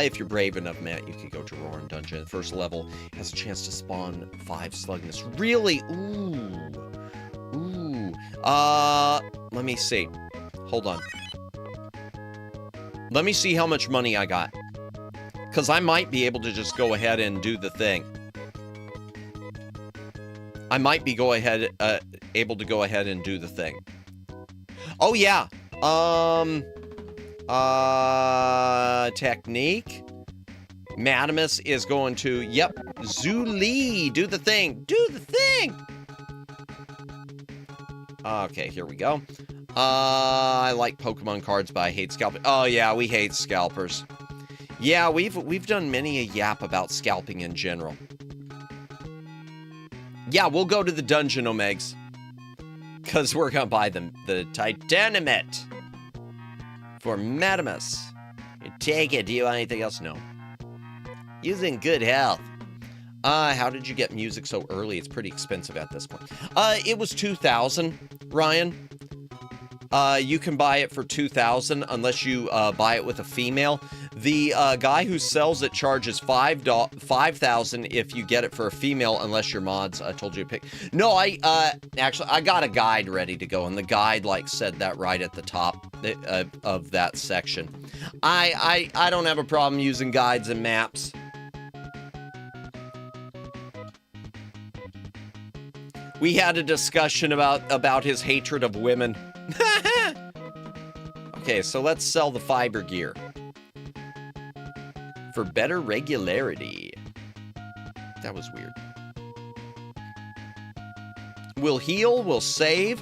If you're brave enough, Matt, you could go to Roaring Dungeon. The first level has a chance to spawn 5 Slugness. Really? Ooh. Ooh. Let me see. Hold on. Let me see how much money I got. Because I might be able to just go ahead and do the thing. I might be able to go ahead and do the thing. Oh, yeah. Technique. Madamus is going to, yep. Zuli, do the thing. Do the thing. Okay, here we go. I like Pokemon cards, but I hate scalpers. Oh, yeah, we hate scalpers. Yeah, we've done many a yap about scalping in general. Yeah, we'll go to the dungeon, Omegs. Because we're going to buy the Titanimate for Madamus. You take it. Do you want anything else? No. Using good health. How did you get music so early? It's pretty expensive at this point. It was 2,000, Ryan. You can buy it for 2,000 unless you buy it with a female. The guy who sells it charges $5,000 if you get it for a female, unless your mods told you to pick. No, actually I got a guide ready to go, and the guide like said that right at the top of that section. I don't have a problem using guides and maps. We had a discussion about his hatred of women. Okay, so let's sell the fiber gear. For better regularity. That was weird. We'll heal, we'll save.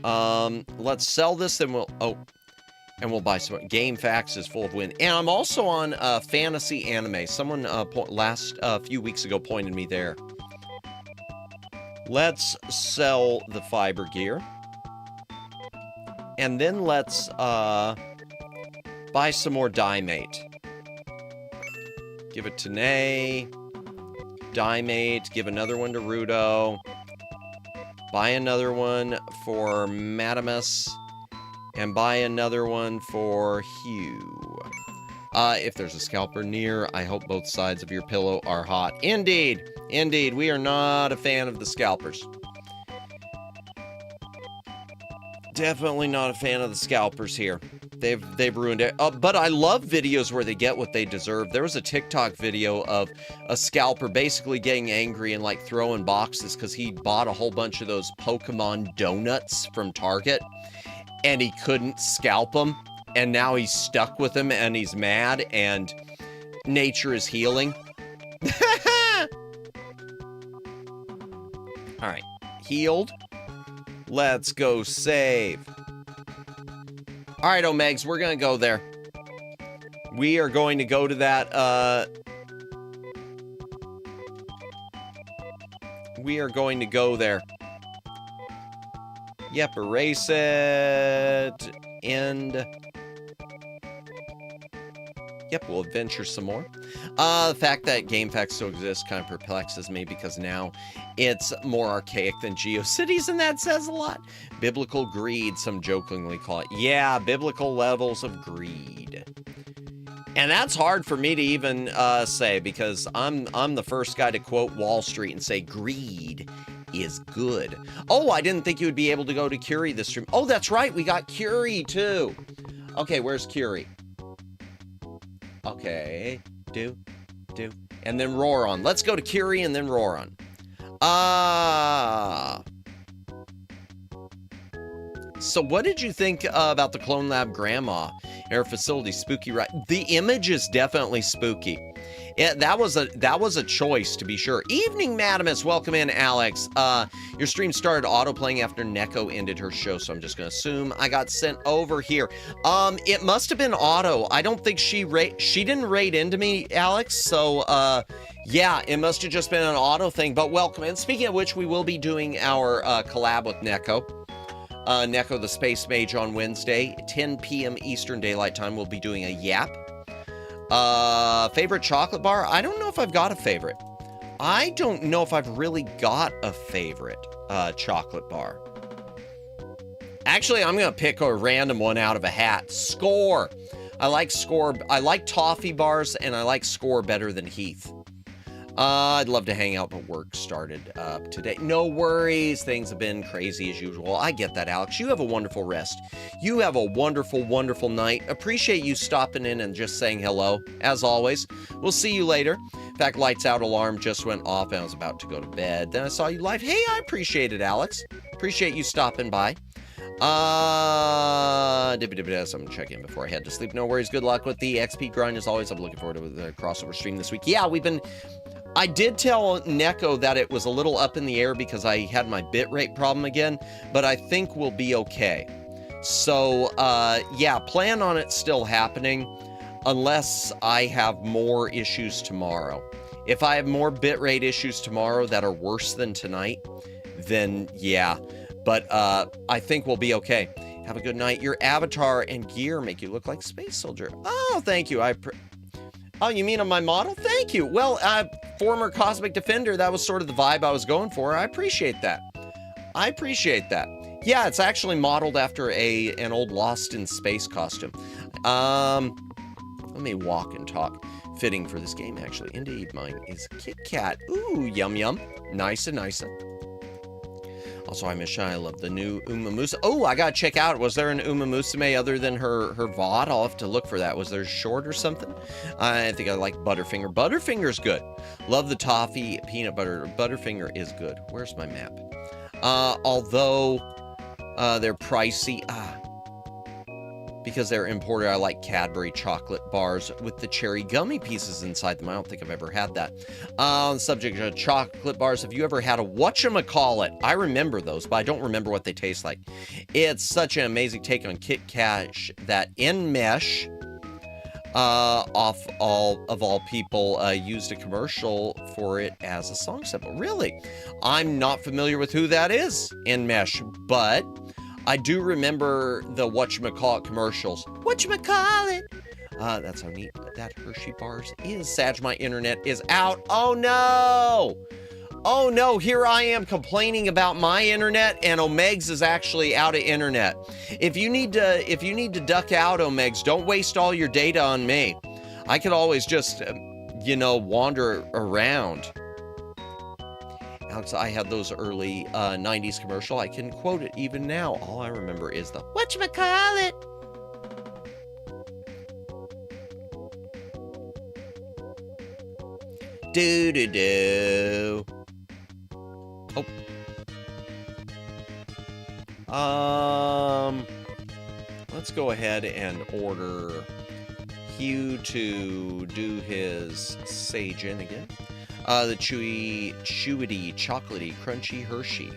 Let's sell this, and we'll buy some. Game Facts is full of win. And I'm also on Fantasy Anime. Someone a few weeks ago pointed me there. Let's sell the fiber gear. And then let's buy some more Diemate. Give it to Nay. Diemate. Give another one to Rudo. Buy another one for Madamus. And buy another one for Hugh. If there's a scalper near, I hope both sides of your pillow are hot. Indeed. Indeed. We are not a fan of the scalpers. Definitely not a fan of the scalpers here. They've ruined it. But I love videos where they get what they deserve. There was a TikTok video of a scalper basically getting angry and like throwing boxes because he bought a whole bunch of those Pokemon donuts from Target and he couldn't scalp them, and now he's stuck with them and he's mad, and nature is healing. All right, healed. Let's go save. All right, Omegs, we're going to go there. We are going to go to that, we are going to go there. Yep, erase it. End. Yep, we'll adventure some more. The fact that Game Facts still exists kind of perplexes me because now it's more archaic than GeoCities, and that says a lot. Biblical greed, some jokingly call it. Yeah, biblical levels of greed. And that's hard for me to even say because I'm the first guy to quote Wall Street and say greed is good. Oh, I didn't think you would be able to go to Curie this stream. Oh, that's right, we got Curie too. Okay, where's Curie? Okay, do, and then Roron. Let's go to Curie and then Roron. So what did you think about the Clone Lab Grandma and her facility? Spooky, right? The image is definitely spooky. That was a choice, to be sure. Evening, Madamus. Welcome in, Alex. Your stream started auto-playing after Neko ended her show, so I'm just going to assume I got sent over here. It must have been auto. I don't think she didn't raid into me, Alex, so, yeah, it must have just been an auto thing, but welcome in. Speaking of which, we will be doing our collab with Neko. Neko the Space Mage on Wednesday, 10 p.m. Eastern Daylight Time. We'll be doing a yap. Favorite chocolate bar? I don't know if I've got a favorite. I don't know if I've really got a favorite chocolate bar. Actually, I'm gonna pick a random one out of a hat. Score. I like Score. I like toffee bars, and I like Score better than Heath. I'd love to hang out, but work started today. No worries. Things have been crazy as usual. I get that, Alex. You have a wonderful rest. You have a wonderful, wonderful night. Appreciate you stopping in and just saying hello, as always. We'll see you later. In fact, lights out alarm just went off, and I was about to go to bed. Then I saw you live. Hey, I appreciate it, Alex. Appreciate you stopping by. I'm gonna check in before I head to sleep. No worries. Good luck with the XP grind as always. I'm looking forward to the crossover stream this week. Yeah, I did tell Neko that it was a little up in the air because I had my bitrate problem again, but I think we'll be okay. So, yeah, plan on it still happening. unless I have more issues tomorrow. If I have more bitrate issues tomorrow that are worse than tonight, then yeah. But I think we'll be okay. Have a good night. Your avatar and gear make you look like a space soldier. Oh, thank you. Oh, you mean on my model? Thank you. Well, former Cosmic Defender, that was sort of the vibe I was going for. I appreciate that. I appreciate that. Yeah, it's actually modeled after an old Lost in Space costume. Let me walk and talk. Fitting for this game, actually. Indeed, mine is Kit Kat. Ooh, yum yum. Nice and nice. Also, I miss I love the new Uma Musume. Oh, I gotta check out. Was there an Uma Musume other than her VOD? I'll have to look for that. Was there short or something? I think I like Butterfinger. Butterfinger's good. Love the toffee peanut butter. Butterfinger is good. Where's my map? Although they're pricey. Because they're imported, I like Cadbury chocolate bars with the cherry gummy pieces inside them. I don't think I've ever had that. On the subject of chocolate bars, have you ever had a whatchamacallit? I remember those, but I don't remember what they taste like. It's such an amazing take on Kit Kat that Enmesh, of all people, used a commercial for it as a song sample. Really? I'm not familiar with who that is, Enmesh, but I do remember the whatchamacallit commercials. Whatchamacallit? That's how neat that Hershey bars is. Sag, my internet is out. Oh no! Oh no, here I am complaining about my internet, and Omegs is actually out of internet. If you need to duck out, Omegs, don't waste all your data on me. I could always just, wander around. Alex, I had those early 90s commercial. I can quote it even now. All I remember is the whatchamacallit. Do. Oh. Let's go ahead and order Hugh to do his Sage-in again. The chewy, chocolatey, crunchy Hershey.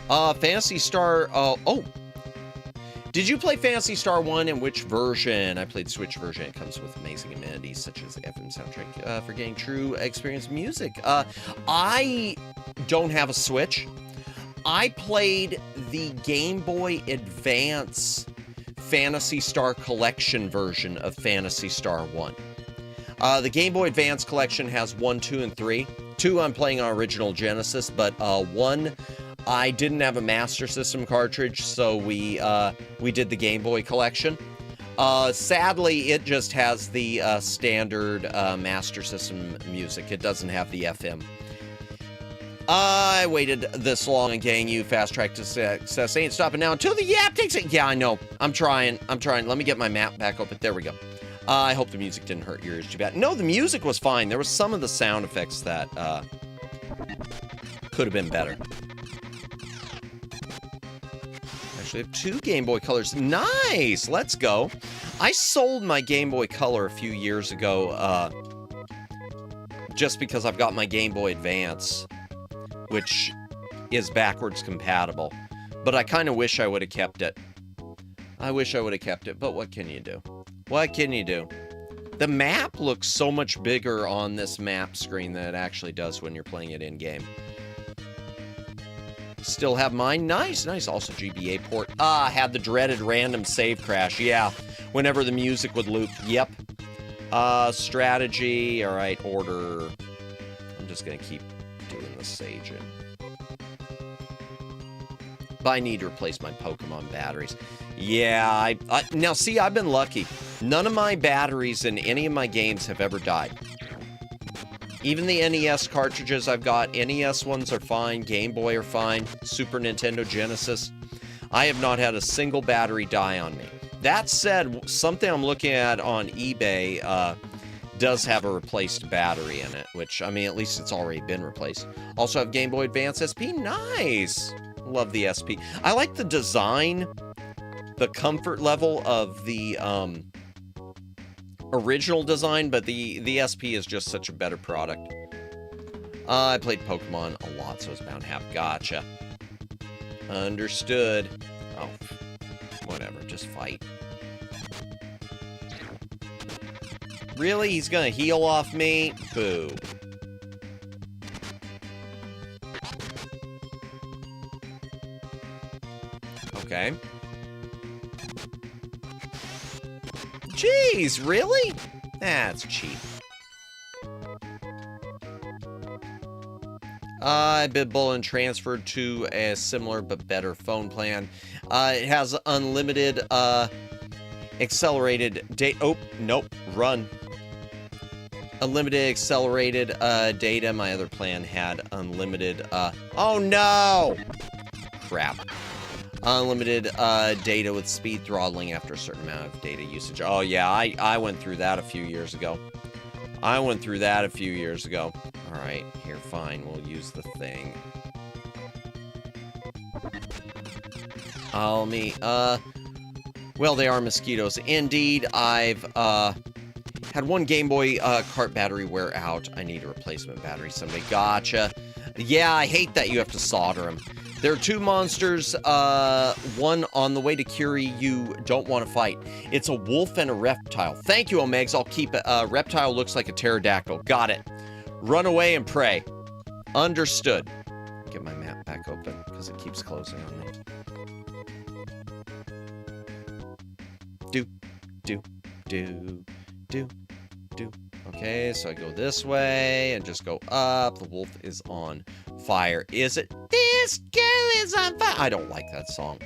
Phantasy Star, did you play Phantasy Star 1 and which version? I played Switch version. It comes with amazing amenities such as the FM soundtrack for getting true experience music. I don't have a Switch. I played the Game Boy Advance Phantasy Star Collection version of Phantasy Star 1. The Game Boy Advance collection has 1, 2, and 3. 2 I'm playing on original Genesis, but 1 I didn't have a Master System cartridge, so we did the Game Boy collection. Sadly, it just has the standard Master System music. It doesn't have the FM. I waited this long and getting you fast track to success. Ain't stopping now until the yap takes it. Yeah, I know. I'm trying. Let me get my map back open. There we go. I hope the music didn't hurt your ears too bad. No, the music was fine. There was some of the sound effects that could have been better. Actually, I have 2 Game Boy Colors. Nice! Let's go. I sold my Game Boy Color a few years ago just because I've got my Game Boy Advance, which is backwards compatible. But I kind of wish I would have kept it. But what can you do? What can you do? The map looks so much bigger on this map screen than it actually does when you're playing it in-game. Still have mine. Nice. Also GBA port. Had the dreaded random save crash. Yeah, whenever the music would loop. Yep. Strategy. All right, order. I'm just going to keep doing the Sage-in. But I need to replace my Pokemon batteries. Yeah, now see, I've been lucky. None of my batteries in any of my games have ever died. Even the NES cartridges I've got, NES ones are fine, Game Boy are fine, Super Nintendo Genesis. I have not had a single battery die on me. That said, something I'm looking at on eBay does have a replaced battery in it, which, I mean, at least it's already been replaced. Also have Game Boy Advance SP. Nice! Love the SP. I like the design, the comfort level of the original design, but the SP is just such a better product. I played Pokemon a lot, so it's bound to have. Gotcha. Understood. Oh, whatever. Just fight. Really? He's gonna heal off me? Boo. Okay. Jeez, really? That's cheap. I've been bullet and transferred to a similar but better phone plan. It has unlimited accelerated data. Oh, nope, run. Unlimited accelerated data. My other plan had unlimited. Oh no! Crap. Unlimited data with speed throttling after a certain amount of data usage. Oh yeah, I went through that a few years ago. All right, here, fine. We'll use the thing. Well, they are mosquitoes. Indeed, I've had one Game Boy cart battery wear out. I need a replacement battery someday. Gotcha. Yeah, I hate that you have to solder them. There are two monsters, one on the way to Curie you don't want to fight. It's a wolf and a reptile. Thank you, Omegs. I'll keep it. Reptile looks like a pterodactyl. Got it. Run away and pray. Understood. Get my map back open because it keeps closing on me. Do. Okay, so I go this way and just go up. The wolf is on fire. Is it? This girl is on fire. I don't like that song.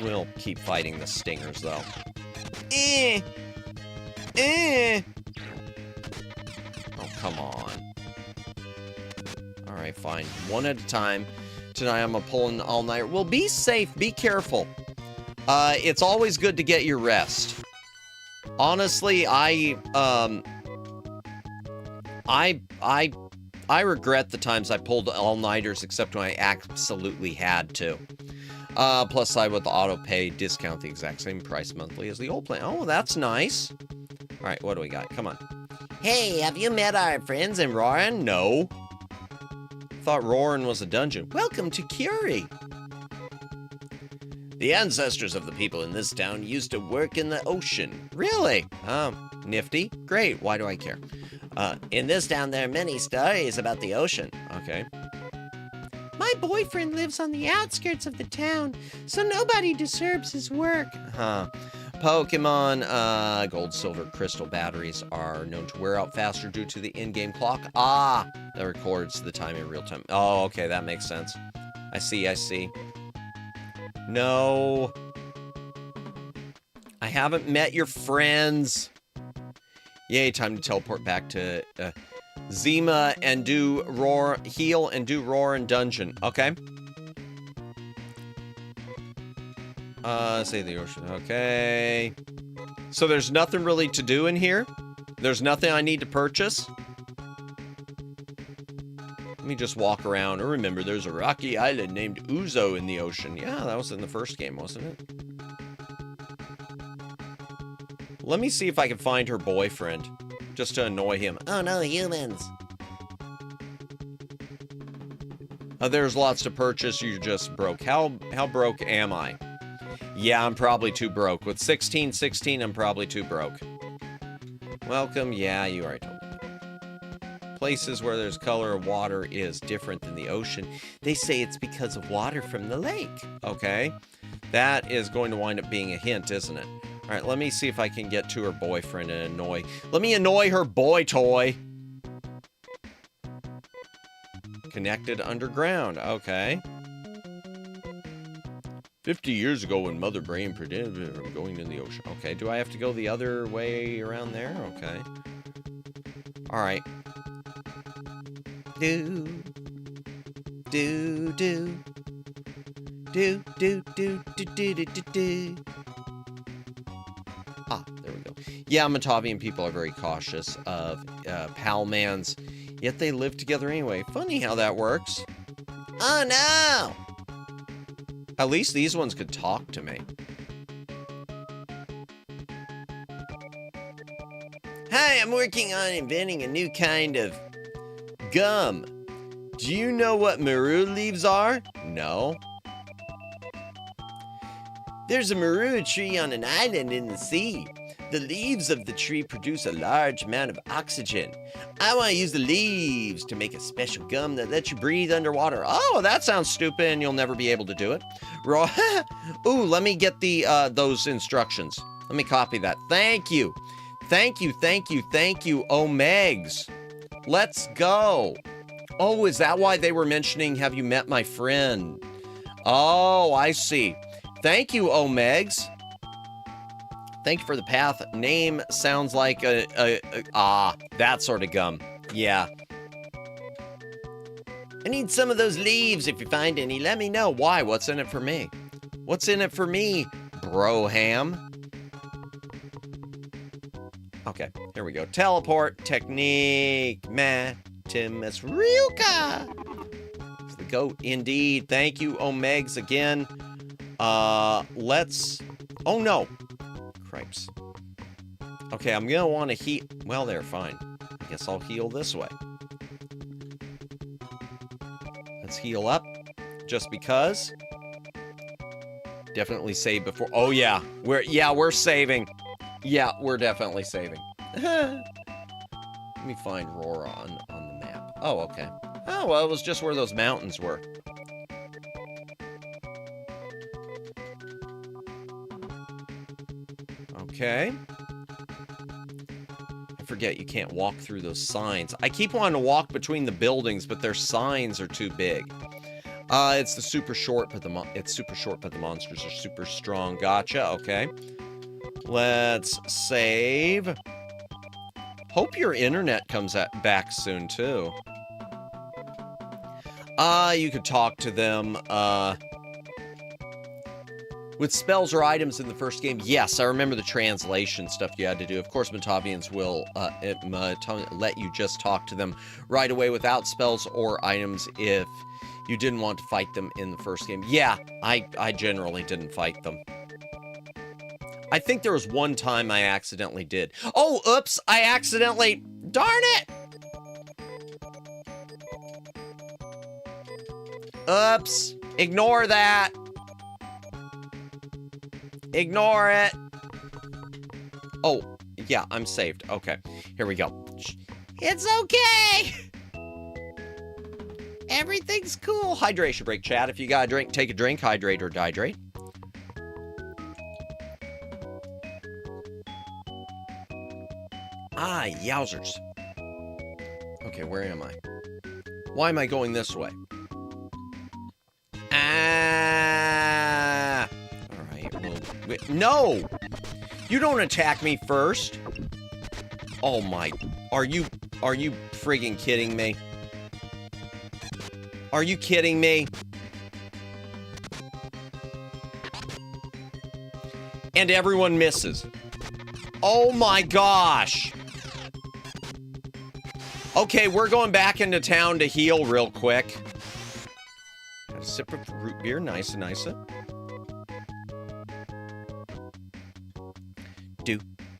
We'll keep fighting the stingers, though. Oh, come on. Alright, fine. One at a time. Tonight I'm gonna pull an all-nighter. Well, be safe. Be careful. It's always good to get your rest. Honestly, I regret the times I pulled all-nighters except when I absolutely had to. Plus side with the auto-pay discount, the exact same price monthly as the old plan. Oh, that's nice. All right, what do we got? Come on. Hey, have you met our friends in Roarin? No. Thought Roarin was a dungeon. Welcome to Curie. The ancestors of the people in this town used to work in the ocean. Really? Nifty. Great. Why do I care? In this town, there are many stories about the ocean. Okay. My boyfriend lives on the outskirts of the town, so nobody disturbs his work. Huh. Pokemon, gold, silver, crystal batteries are known to wear out faster due to the in-game clock. Ah, that records the time in real time. Oh, okay, that makes sense. I see. No. I haven't met your friends. Yay, time to teleport back to Zima and do heal and do roar and dungeon. Okay. Say the ocean. Okay. So there's nothing really to do in here? There's nothing I need to purchase? Let me just walk around. Remember, there's a rocky island named Uzo in the ocean. Yeah, that was in the first game, wasn't it? Let me see if I can find her boyfriend. Just to annoy him. Oh no, humans. There's lots to purchase. You just broke. How broke am I? Yeah, I'm probably too broke. With 16, I'm probably too broke. Welcome. Yeah, you already told me. Places where there's color of water is different than the ocean. They say it's because of water from the lake. Okay. That is going to wind up being a hint, isn't it? All right, let me see if I can get to her boyfriend and annoy. Let me annoy her boy toy. Connected underground. Okay. 50 years ago when Mother Brain predicted I'm going in the ocean. Okay, do I have to go the other way around there? Okay. All right. Do. Ah, there we go. Yeah, Matavian people are very cautious of Palmans, yet they live together anyway. Funny how that works. Oh no! At least these ones could talk to me. Hi, I'm working on inventing a new kind of gum. Do you know what maru leaves are? No. There's a maru tree on an island in the sea. The leaves of the tree produce a large amount of oxygen. I want to use the leaves to make a special gum that lets you breathe underwater. Oh, that sounds stupid and you'll never be able to do it. Ooh, let me get those instructions. Let me copy that. Thank you. Thank you, thank you, thank you, Omegs. Let's go. Oh, is that why they were mentioning, have you met my friend? Oh, I see. Thank you, Omegs. Thank you for the path. Name sounds like that sort of gum. Yeah. I need some of those leaves. If you find any, let me know. Why? What's in it for me? What's in it for me, Broham? Okay, here we go. Teleport technique. Matimus Ryuka. It's the goat indeed. Thank you, Omegs, again. Let's... Oh, no. Cripes. Okay, I'm gonna want to heal... Well, they're fine. I guess I'll heal this way. Let's heal up. Just because. Definitely save before... Oh, yeah. We're saving. Yeah, we're definitely saving. Let me find Rora on the map. Oh, okay. Oh, well, it was just where those mountains were. Okay. I forget you can't walk through those signs. I keep wanting to walk between the buildings, but their signs are too big. It's super short, but the monsters are super strong. Gotcha. Okay. Let's save. Hope your internet comes back soon too. You could talk to them. With spells or items in the first game, yes, I remember the translation stuff you had to do. Of course, Matavians will let you just talk to them right away without spells or items if you didn't want to fight them in the first game. Yeah, I generally didn't fight them. I think there was one time I accidentally did. Oh, oops, I accidentally... Darn it! Oops, ignore that. Ignore it. Oh, yeah, I'm saved. Okay, here we go. It's okay. Everything's cool. Hydration break, chat. If you got a drink, take a drink. Hydrate or dehydrate. Ah, yowzers. Okay, where am I? Why am I going this way? Ah. All right, well, no! You don't attack me first. Oh my, are you friggin' kidding me? Are you kidding me? And everyone misses. Oh my gosh. Okay, we're going back into town to heal real quick. Got a sip of root beer, nice.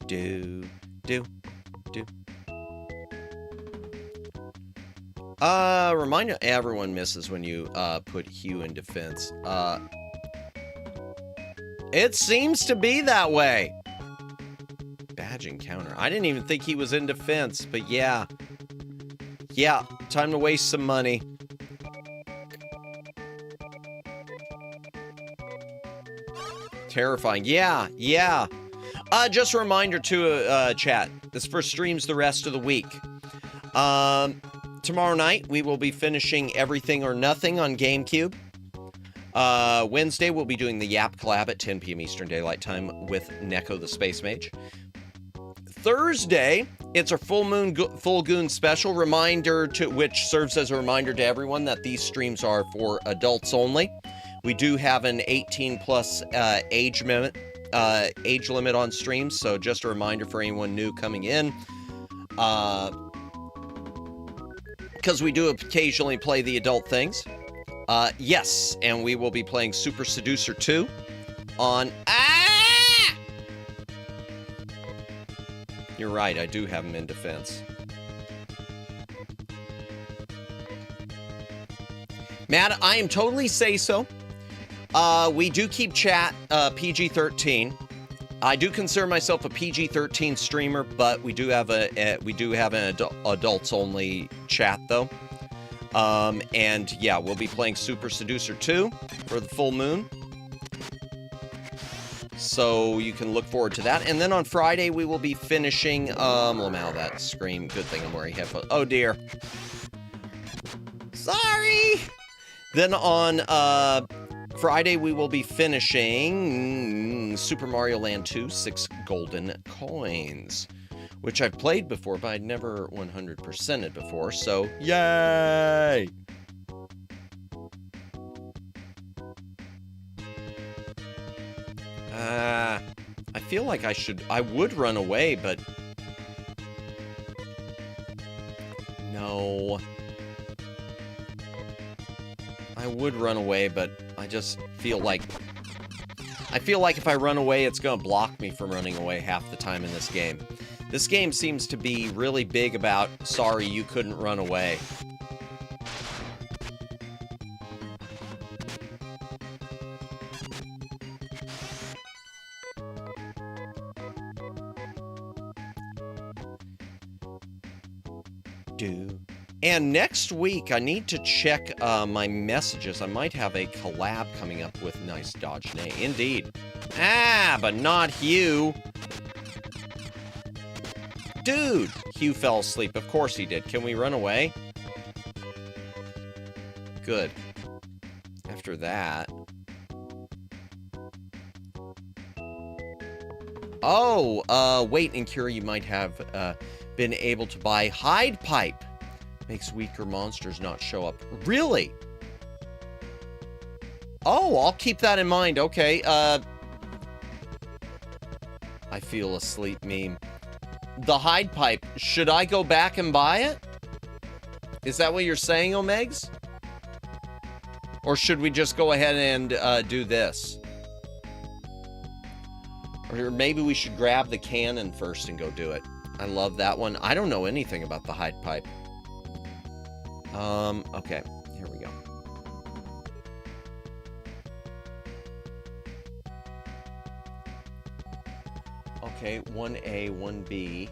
Do. Remind everyone misses when you put Hugh in defense. It seems to be that way. Badge encounter. I didn't even think he was in defense, but yeah. Yeah, time to waste some money. Terrifying. Yeah. Just a reminder to chat. This first stream's the rest of the week. Tomorrow night, we will be finishing Everything or Nothing on GameCube. Wednesday, we'll be doing the Yap collab at 10 p.m. Eastern Daylight Time with Neko the Space Mage. Thursday, it's a Full Goon special reminder which serves as a reminder to everyone that these streams are for adults only. We do have an 18 plus age limit on streams, so just a reminder for anyone new coming in. Because we do occasionally play the adult things. Yes, and we will be playing Super Seducer 2 on... You're right, I do have him in defense. Matt, I am totally say-so. We do keep chat PG-13. I do consider myself a PG-13 streamer, but we do have an adults-only chat though. And yeah, we'll be playing Super Seducer 2 for the full moon. So you can look forward to that. And then on Friday, we will be finishing, well, now that scream, good thing I'm wearing headphones. Oh dear. Sorry! Then on, Friday, we will be finishing Super Mario Land 2, 6 golden coins, which I've played before, but I'd never 100%ed before, so yay! I feel like I would run away, but no. I would run away, but I just feel like if I run away, it's gonna block me from running away half the time in this game. This game seems to be really big about, sorry, you couldn't run away. And next week, I need to check my messages. I might have a collab coming up with Nice Dodge Nay. Indeed. Ah, but not Hugh. Dude! Hugh fell asleep. Of course he did. Can we run away? Good. After that... Oh, wait, in Cure you might have been able to buy Hide Pipe. Makes weaker monsters not show up. Really? Oh, I'll keep that in mind. Okay, I feel asleep meme. The Hide Pipe. Should I go back and buy it? Is that what you're saying, Omegs? Or should we just go ahead and do this? Or maybe we should grab the cannon first and go do it. I love that one. I don't know anything about the Hide Pipe. Okay, here we go. Okay, 1A, 1B.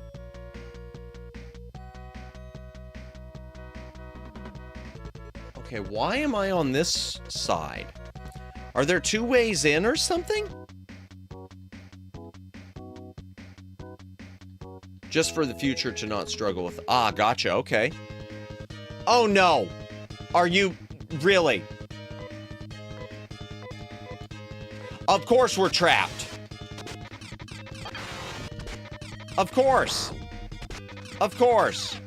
Okay, why am I on this side? Are there 2 ways in or something? Just for the future to not struggle with... Ah, gotcha, okay. Oh no! Are you... really? Of course we're trapped! Of course! Of course!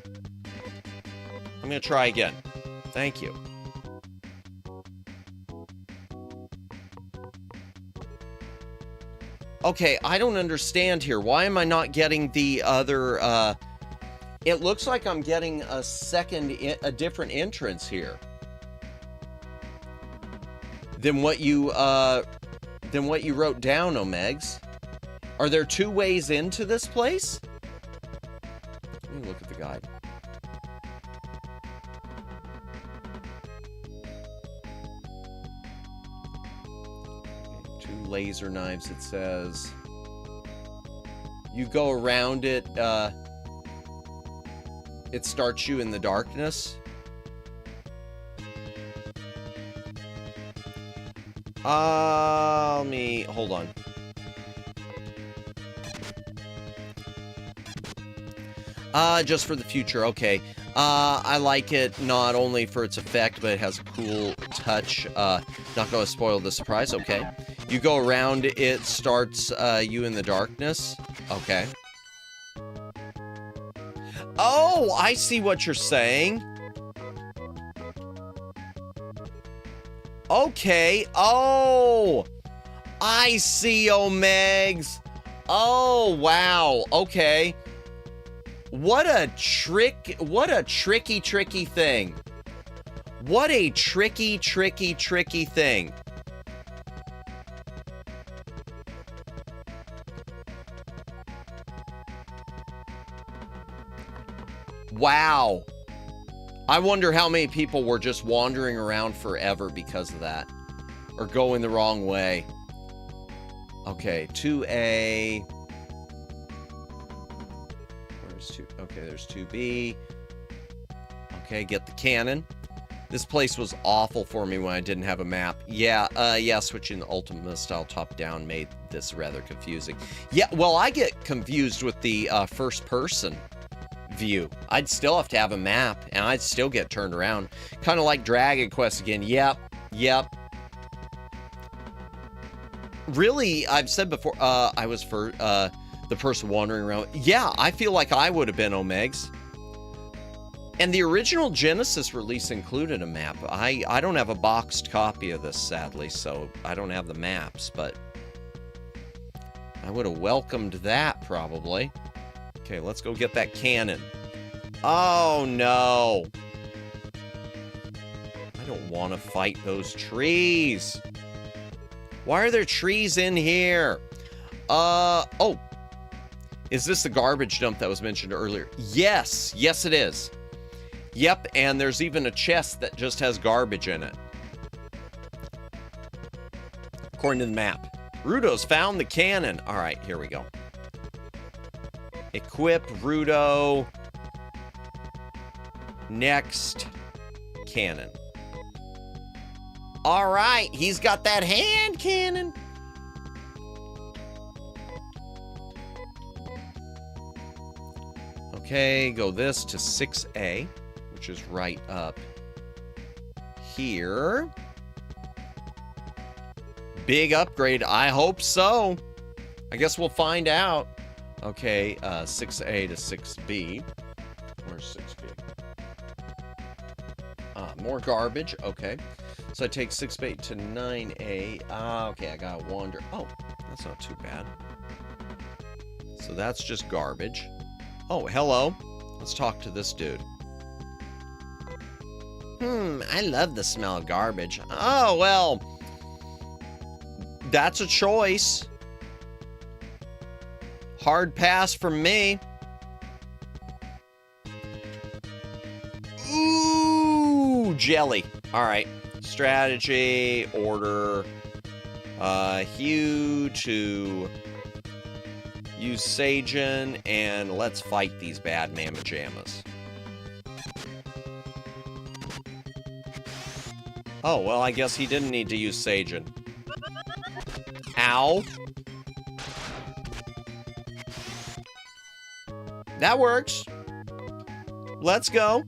I'm gonna try again. Thank you. Okay, I don't understand here. Why am I not getting the other, It looks like I'm getting a different entrance here than what you wrote down, Omegs. Are there 2 ways into this place? Let me look at the guide. Okay, 2 laser knives, it says. You go around it, it starts you in the darkness. Hold on. Just for the future, okay. I like it not only for its effect, but it has a cool touch. Not gonna spoil the surprise, okay. You go around, it starts you in the darkness. Okay. Oh, I see what you're saying. Okay. Oh, I see, Omegs. Oh, wow. Okay. What a tricky thing. What a tricky thing. Wow. I wonder how many people were just wandering around forever because of that. or going the wrong way. Okay, 2A. Where's 2? Okay, there's 2B. Okay, get the cannon. This place was awful for me when I didn't have a map. Yeah, switching the Ultima style top-down made this rather confusing. Yeah, well, I get confused with the first-person view. I'd still have to have a map, and I'd still get turned around. Kind of like Dragon Quest again. Yep. Really, I've said before, I was for the person wandering around. Yeah, I feel like I would have been Omegs. And the original Genesis release included a map. I don't have a boxed copy of this, sadly, so I don't have the maps, but I would have welcomed that, probably. Okay, let's go get that cannon. Oh, no. I don't want to fight those trees. Why are there trees in here? Oh. Is this the garbage dump that was mentioned earlier? Yes, it is. Yep, and there's even a chest that just has garbage in it. According to the map. Rudo's found the cannon. All right, here we go. Equip Rudo. Next, cannon. All right, he's got that hand cannon. Okay, go this to 6A, which is right up here. Big upgrade. I hope so. I guess we'll find out. Okay, 6A to 6B. Where's 6B? More garbage. Okay. So I take 6B to 9A. Okay, I gotta wander. Oh, that's not too bad. So that's just garbage. Oh, hello. Let's talk to this dude. I love the smell of garbage. Oh, well. That's a choice. Hard pass from me. Ooh, jelly. All right. Strategy, order, Hugh to use Sagen, and let's fight these bad mamma jammas. Oh, well, I guess he didn't need to use Sagen. Ow. That works. Let's go.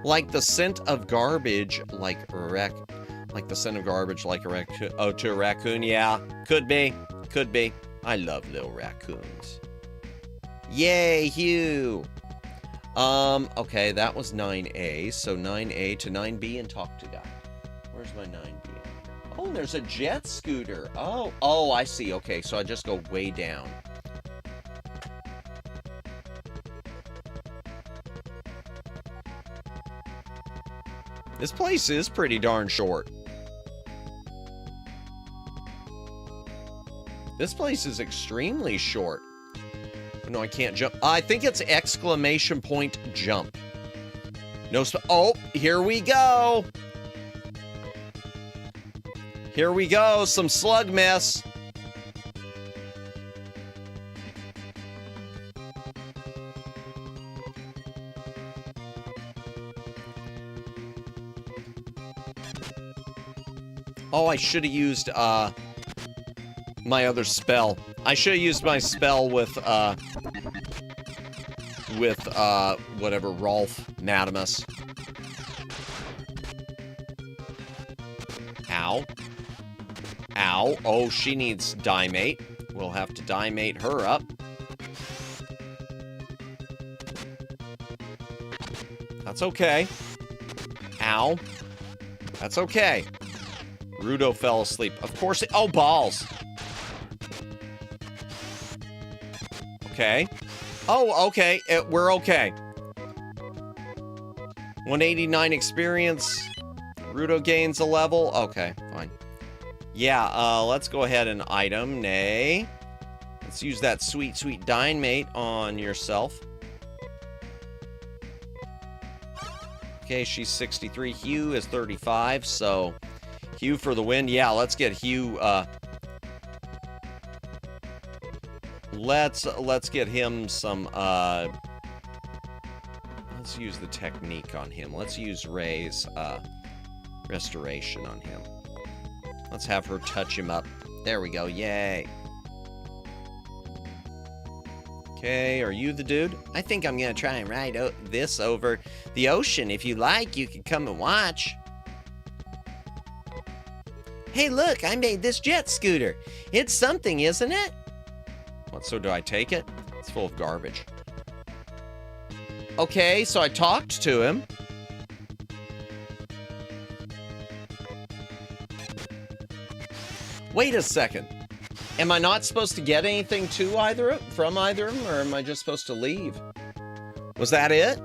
Like the scent of garbage, like the scent of garbage, like a raccoon. Oh, to a raccoon, yeah. Could be. I love little raccoons. Yay, Hugh. Okay, that was 9A. So 9A to 9B and talk to guy. Where's my 9B? Oh, there's a jet scooter. Oh, I see. Okay, so I just go way down. This place is pretty darn short. This place is extremely short. No, I can't jump. I think it's exclamation point jump. No, oh, here we go. Here we go. Some slug mess. Oh, I should have used, my other spell. I should have used my spell with whatever, Rolf Madamus. Ow. Ow. Oh, she needs Dimate. We'll have to Dimate her up. That's okay. Ow. That's okay. Rudo fell asleep. Of course it... Oh, balls. Okay. Oh, okay. We're okay. 189 experience. Rudo gains a level. Okay, fine. Yeah, let's go ahead and item. Nay. Let's use that sweet, sweet Dynamate on yourself. Okay, she's 63. Hugh is 35, so... Hugh for the win. Yeah, let's get Hugh. Let's get him some. Let's use the technique on him. Let's use Ray's restoration on him. Let's have her touch him up. There we go. Yay. Okay, are you the dude? I think I'm gonna try and ride this over the ocean. If you like, you can come and watch. Hey, look, I made this jet scooter. It's something, isn't it? What, so do I take it? It's full of garbage. Okay, so I talked to him. Wait a second. Am I not supposed to get anything from either of them, or am I just supposed to leave? Was that it?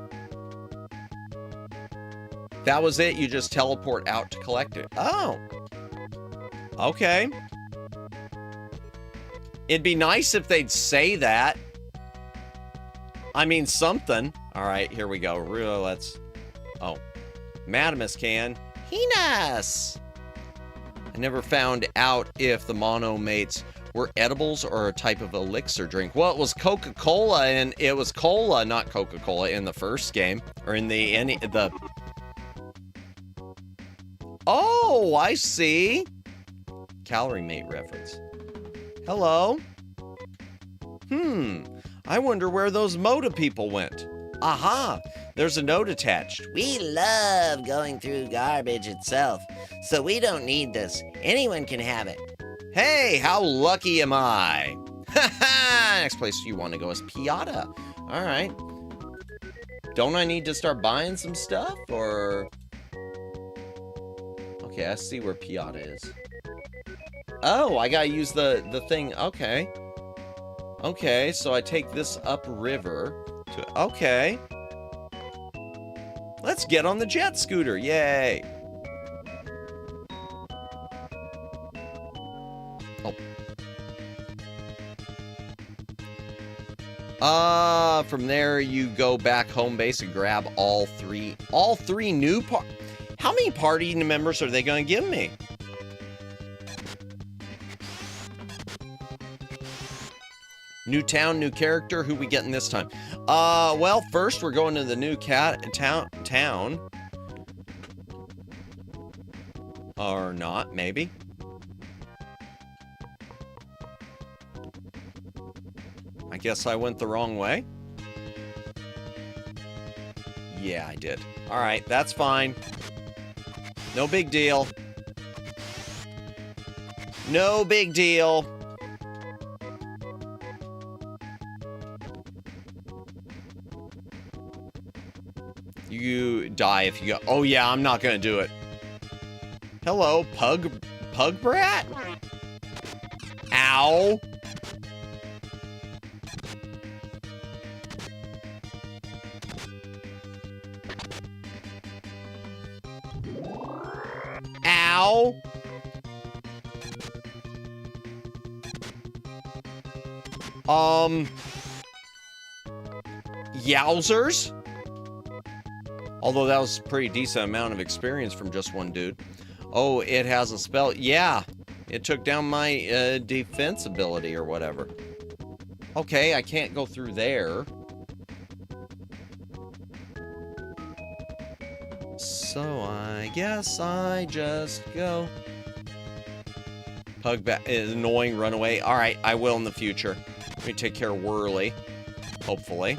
That was it? You just teleport out to collect it? Oh. Okay. It'd be nice if they'd say that. I mean, something. All right, here we go. Let's... Oh. Madamus can. Heenus! I never found out if the mono mates were edibles or a type of elixir drink. Well, it was Coca-Cola, and it was cola, not Coca-Cola, in the first game. Or in the... Oh, I see. Calorie mate reference. Hello? I wonder where those Moda people went. Aha! There's a note attached. We love going through garbage itself, so we don't need this. Anyone can have it. Hey, how lucky am I? Ha! Next place you want to go is Piata. All right. Don't I need to start buying some stuff, or... Okay, I see where Piata is. Oh, I gotta use the thing. Okay. Okay, so I take this upriver to... Okay. Let's get on the jet scooter. Yay. Oh. From there you go back home base and grab all three new How many party members are they gonna give me? New town, new character. Who we getting this time? Well, first we're going to the new town. Or not, maybe. I guess I went the wrong way. Yeah, I did. All right, that's fine. No big deal. No big deal. You die if you go. Oh yeah, I'm not gonna do it. Hello, pug brat? Ow. Ow. Yowzers? Although that was a pretty decent amount of experience from just one dude. Oh, it has a spell. Yeah, it took down my defense ability or whatever. Okay, I can't go through there. So I guess I just go. Pug back is annoying, run away. All right, I will in the future. Let me take care of Whirly, hopefully.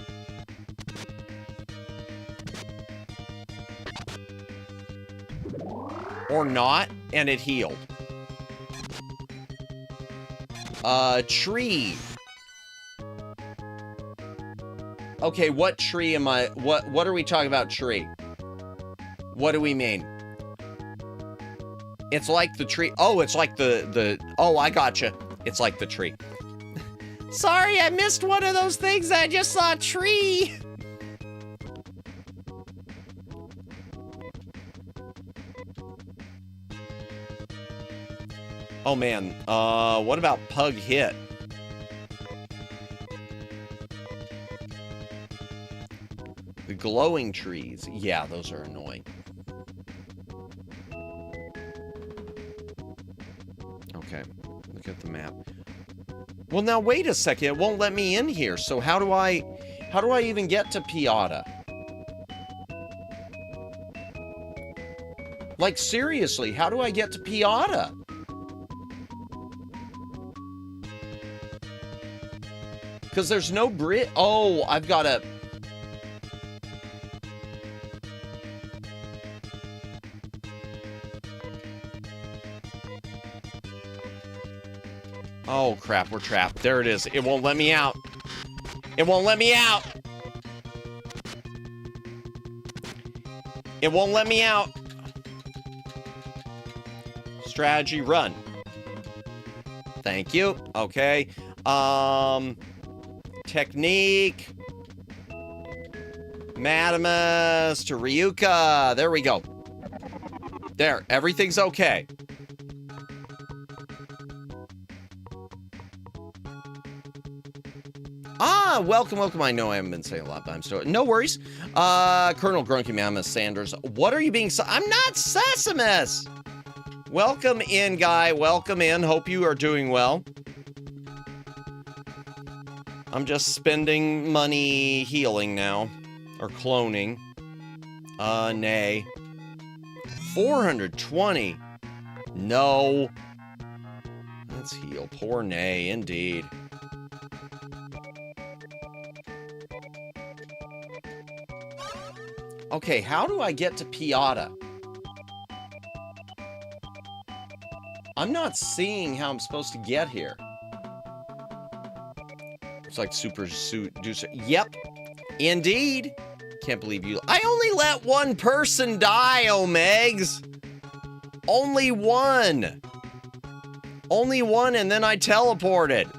Or not, and it healed. Tree. Okay, what tree am I... What are we talking about, tree? What do we mean? It's like the tree... Oh, it's like the... Oh, I gotcha. It's like the tree. Sorry, I missed one of those things. I just saw a tree. Oh man, what about Pug Hit? The glowing trees. Yeah, those are annoying. Okay, look at the map. Well, now wait a second. It won't let me in here. So how do I even get to Piata? Like, seriously, how do I get to Piata? Because there's no bridge. Oh, I've got to... Oh, crap, we're trapped. There it is. It won't let me out. It won't let me out. It won't let me out. Strategy, run. Thank you. Okay. Technique. Madamus to Ryuka. There we go. There. Everything's okay. Ah, welcome, welcome. I know I haven't been saying a lot, but I'm still... No worries. Colonel Grunky Mammoth Sanders. What are you being... I'm not Sesimus! Welcome in, guy. Welcome in. Hope you are doing well. I'm just spending money healing now. Or cloning. Nay. 420. No. Let's heal. Poor Nay, indeed. Okay, how do I get to Piata? I'm not seeing how I'm supposed to get here. Looks like Super Suit Deucer. Yep, indeed. Can't believe you. I only let one person die, Omegs. Only one. Only one, and then I teleported.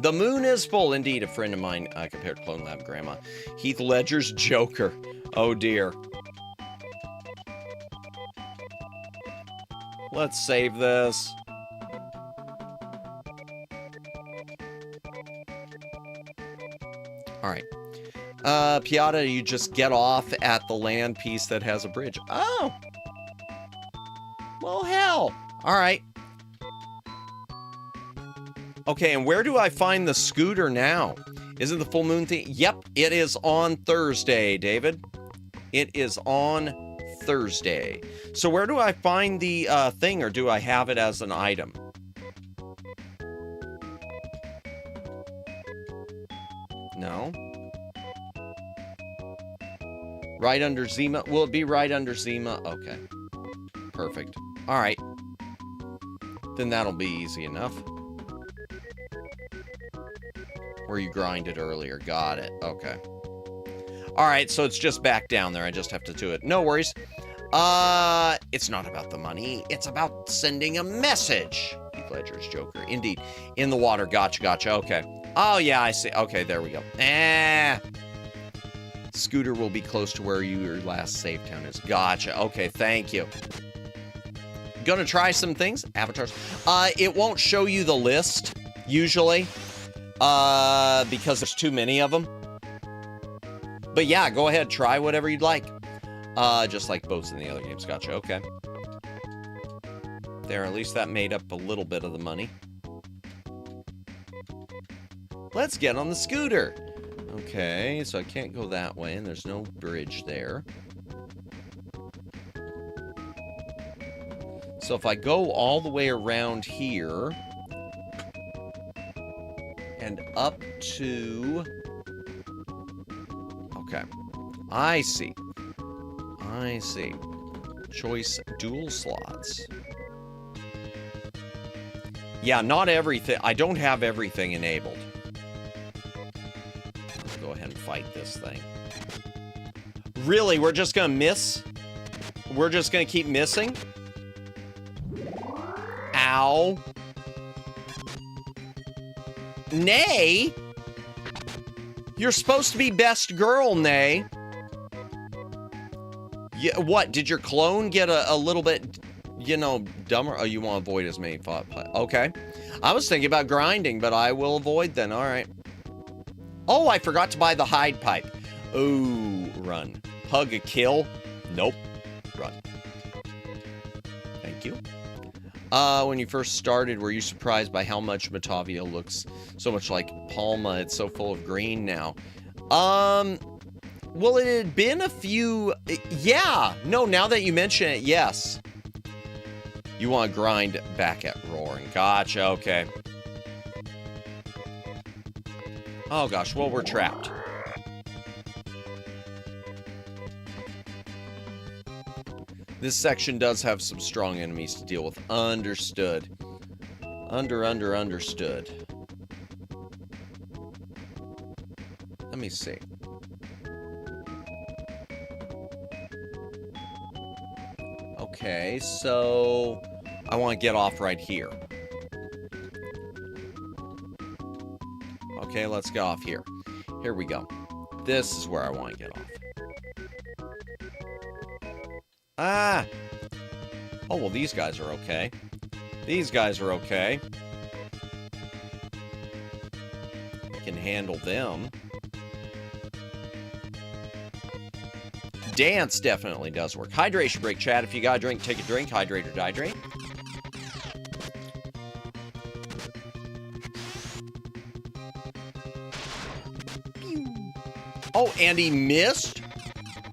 The moon is full. Indeed, a friend of mine compared Clone Lab Grandma. Heath Ledger's Joker. Oh, dear. Let's save this. All right. Piata, you just get off at the land piece that has a bridge. Oh. Well, hell. All right. Okay, and where do I find the scooter now? Is it the full moon thing? Yep, it is on Thursday, David. It is on Thursday. So where do I find the thing, or do I have it as an item? No. Right under Zima? Will it be right under Zima? Okay. Perfect. All right. Then that'll be easy enough. Where you grinded earlier. Got it. Okay. Alright, so it's just back down there. I just have to do it. No worries. It's not about the money. It's about sending a message. Heath Ledger's Joker. Indeed. In the water. Gotcha, gotcha. Okay. Oh, yeah, I see. Okay, there we go. Scooter will be close to where your last save town is. Gotcha. Okay, thank you. Gonna try some things. Avatars. It won't show you the list, usually. Because there's too many of them. But yeah, go ahead, try whatever you'd like. Just like boats in the other games. Gotcha, okay. There, at least that made up a little bit of the money. Let's get on the scooter. Okay, so I can't go that way, and there's no bridge there. So if I go all the way around here... and up to... Okay. I see. I see. Choice dual slots. Yeah, not everything. I don't have everything enabled. Let's go ahead and fight this thing. Really? We're just gonna miss? We're just gonna keep missing? Ow. Nay? You're supposed to be best girl, Nay. Yeah, what? Did your clone get a little bit, you know, dumber? Oh, you want to avoid as many play. Okay. I was thinking about grinding, but I will avoid then. All right. Oh, I forgot to buy the hide pipe. Ooh, run. Hug a kill. Nope. Run. Thank Thank you. When you first started, were you surprised by how much Matavia looks so much like Palma? It's so full of green now. Well, it had been a few... Yeah. No, now that you mention it, yes. You want to grind back at roaring. Gotcha, okay. Oh, gosh. Well, we're trapped. This section does have some strong enemies to deal with. Understood. Understood. Let me see. Okay, so I want to get off right here. Okay, let's get off here. Here we go. This is where I want to get off. Ah! Oh, well, these guys are okay. These guys are okay. I can handle them. Dance definitely does work. Hydration break, chat. If you got a drink, take a drink. Hydrate or dehydrate. Oh, and he missed?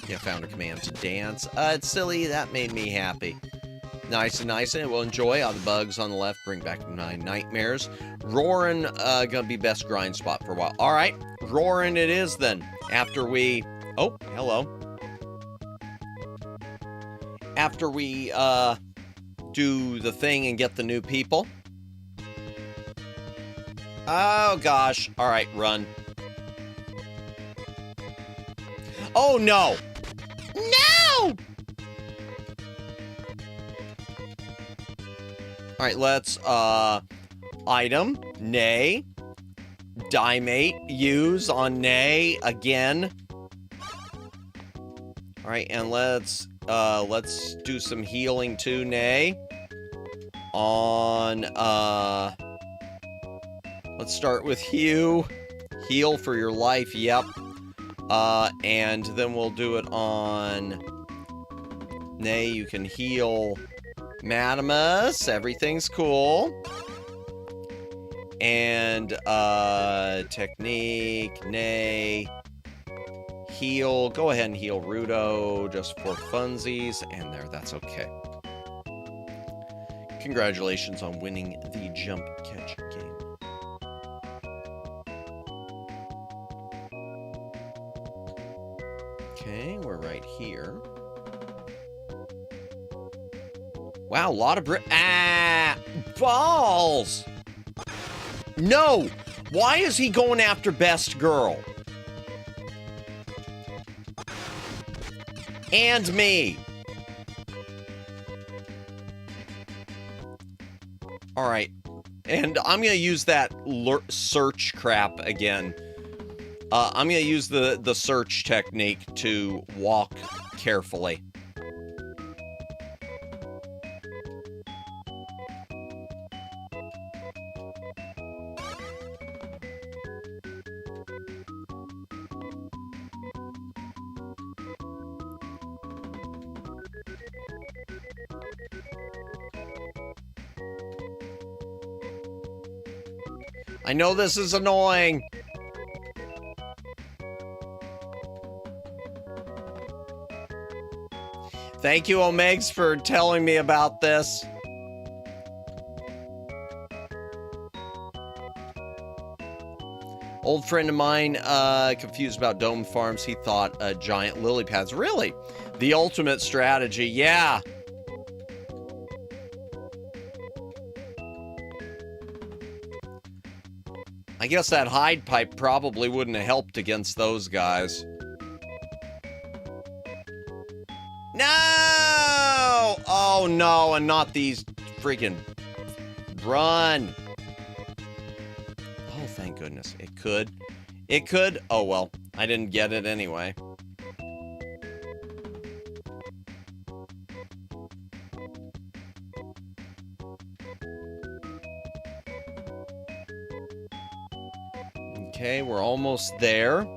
Yeah, found a command to dance. It's silly. That made me happy. Nice and nice, and it will enjoy. All the bugs on the left bring back my nightmares. Roaring, gonna be best grind spot for a while. All right, roaring it is then. After we... Oh, hello. After we, do the thing and get the new people. Oh, gosh. All right, run. Oh, no. No! All right, let's, item, nay. Dimate, use on nay again. All right, and let's do some healing too, nay. On, let's start with Hugh. Heal for your life, yep. And then we'll do it on... Nay, you can heal Madamus. Everything's cool. And, technique, nay. Heal. Go ahead and heal Rudo just for funsies. And there, that's okay. Congratulations on winning the jump catch game. Okay, we're right here. Wow, a lot of balls! No! Why is he going after best girl? And me! Alright. And I'm gonna use that search crap again. I'm gonna use the search technique to walk carefully. I know this is annoying. Thank you, Omegs, for telling me about this. Old friend of mine, confused about dome farms. He thought giant lily pads. Really? The ultimate strategy. Yeah. I guess that hide pipe probably wouldn't have helped against those guys. No! Oh, no, and not these freaking... Run! Oh, thank goodness. It could. It could. Oh, well. I didn't get it anyway. Okay, we're almost there.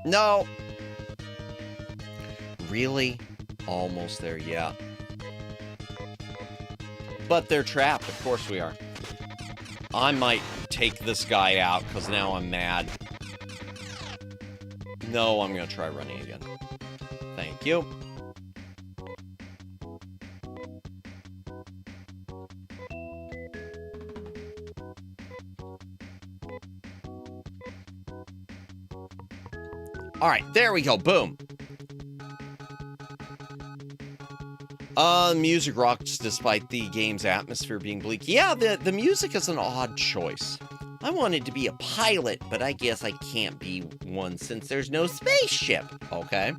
No! Really? Almost there, yeah. But they're trapped. Of course we are. I might take this guy out because now I'm mad. No, I'm going to try running again. Thank you. All right, there we go. Boom. Music rocks despite the game's atmosphere being bleak. Yeah, the music is an odd choice. I wanted to be a pilot, but I guess I can't be one since there's no spaceship. Okay.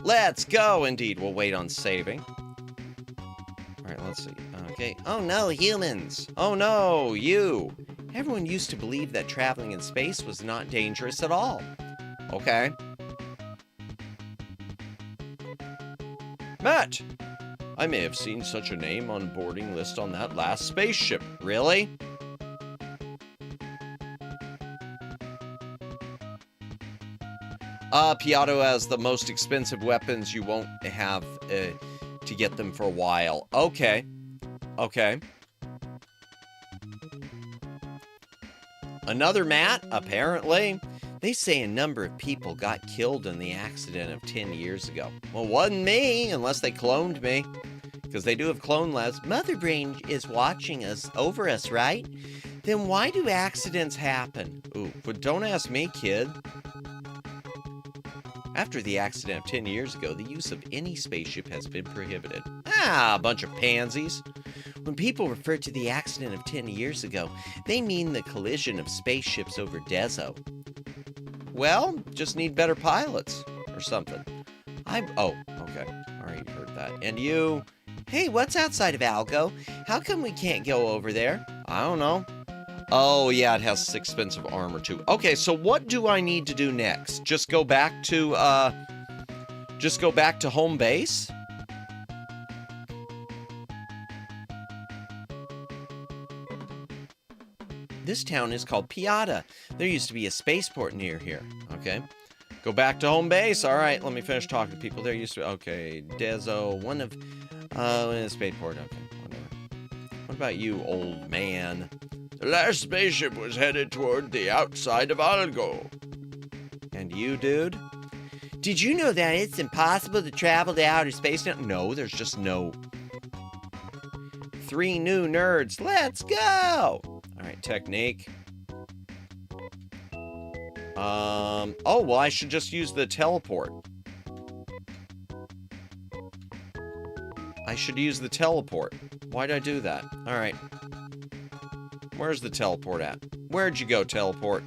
Let's go. Indeed, we'll wait on saving. All right, let's see. Okay. Oh no, humans. Oh no, you. Everyone used to believe that traveling in space was not dangerous at all. Okay. Matt! I may have seen such a name on boarding list on that last spaceship. Really? Piatto has the most expensive weapons. You won't have to get them for a while. Okay. Okay. Another Matt, apparently. They say a number of people got killed in the accident of 10 years ago. Well, wasn't me, unless they cloned me. Because they do have clone labs. Mother Brain is watching us, over us, right? Then why do accidents happen? Ooh, but don't ask me, kid. After the accident of 10 years ago, the use of any spaceship has been prohibited. Ah, a bunch of pansies. When people refer to the accident of 10 years ago, they mean the collision of spaceships over Dezo. Well, just need better pilots or something. Oh, okay. All right, you heard that. And you... Hey, what's outside of Algo? How come we can't go over there? I don't know. Oh, yeah, it has expensive armor, too. Okay, so what do I need to do next? Just go back to home base? This town is called Piata. There used to be a spaceport near here. Okay. Go back to home base. All right, let me finish talking to people. There used to... Okay, Dezo, one of... spaceport. Okay, whatever. What about you, old man? The last spaceship was headed toward the outside of Algo. And you, dude? Did you know that it's impossible to travel to outer space now? No, there's just no... 3 new nerds. Let's go! Alright, technique. Oh, well, I should just use the teleport. I should use the teleport. Why'd I do that? Alright. Where's the teleport at? Where'd you go, teleport?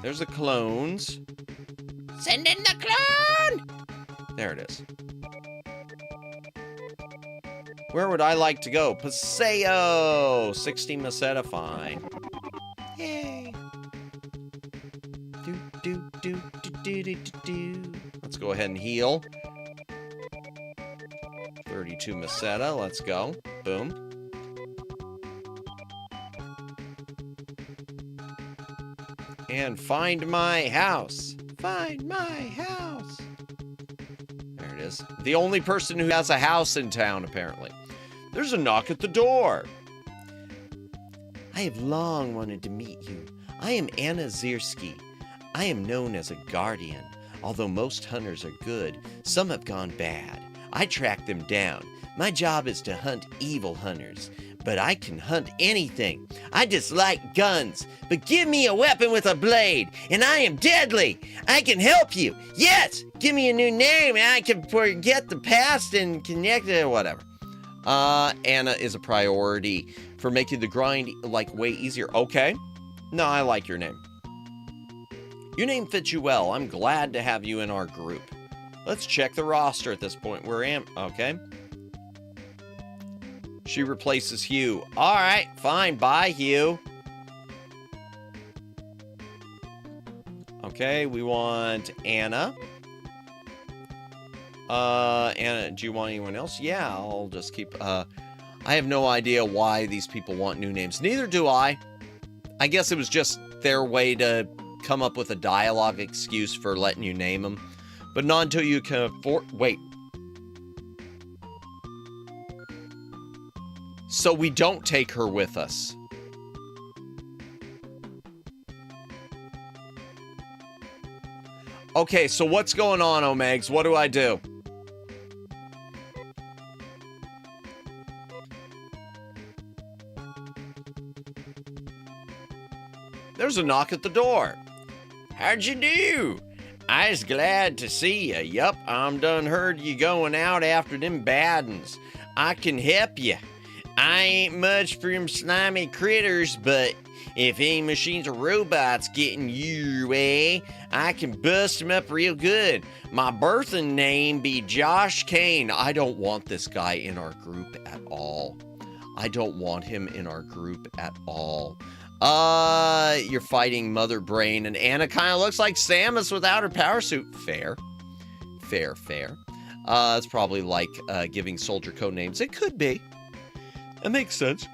There's the clones. Send in the clone! There it is. Where would I like to go? Paseo! 60 Meseta, fine. Yay! Let's go ahead and heal. 32 Meseta, let's go. Boom. And find my house. Find my house. There it is. The only person who has a house in town, apparently. There's a knock at the door. I have long wanted to meet you. I am Anna Zierski. I am known as a guardian. Although most hunters are good, some have gone bad. I track them down. My job is to hunt evil hunters. But I can hunt anything. I dislike guns. But give me a weapon with a blade, and I am deadly. I can help you. Yes, give me a new name, and I can forget the past and connect it or whatever. Anna is a priority for making the grind, like, way easier. Okay. No, I like your name. Your name fits you well. I'm glad to have you in our group. Let's check the roster at this point. Okay. She replaces Hugh. All right, fine. Bye, Hugh. Okay, we want Anna. Anna, do you want anyone else? Yeah, I'll just keep, I have no idea why these people want new names. Neither do I. I guess it was just their way to come up with a dialogue excuse for letting you name them. but not until you can afford... Wait. So we don't take her with us. Okay, so what's going on, Omegs? What do I do? There's a knock at the door. How'd you do? I's glad to see ya. Yup, I'm done heard you going out after them bad uns. I can help ya. I ain't much for them slimy critters, but if any machines or robots getting your way, I can bust them up real good. My birthing name be Josh Kane. I don't want this guy in our group at all. I don't want him in our group at all. You're fighting Mother Brain, and Anna kind of looks like Samus without her power suit. Fair. Fair, fair. It's probably like giving soldier code names. It could be. It makes sense.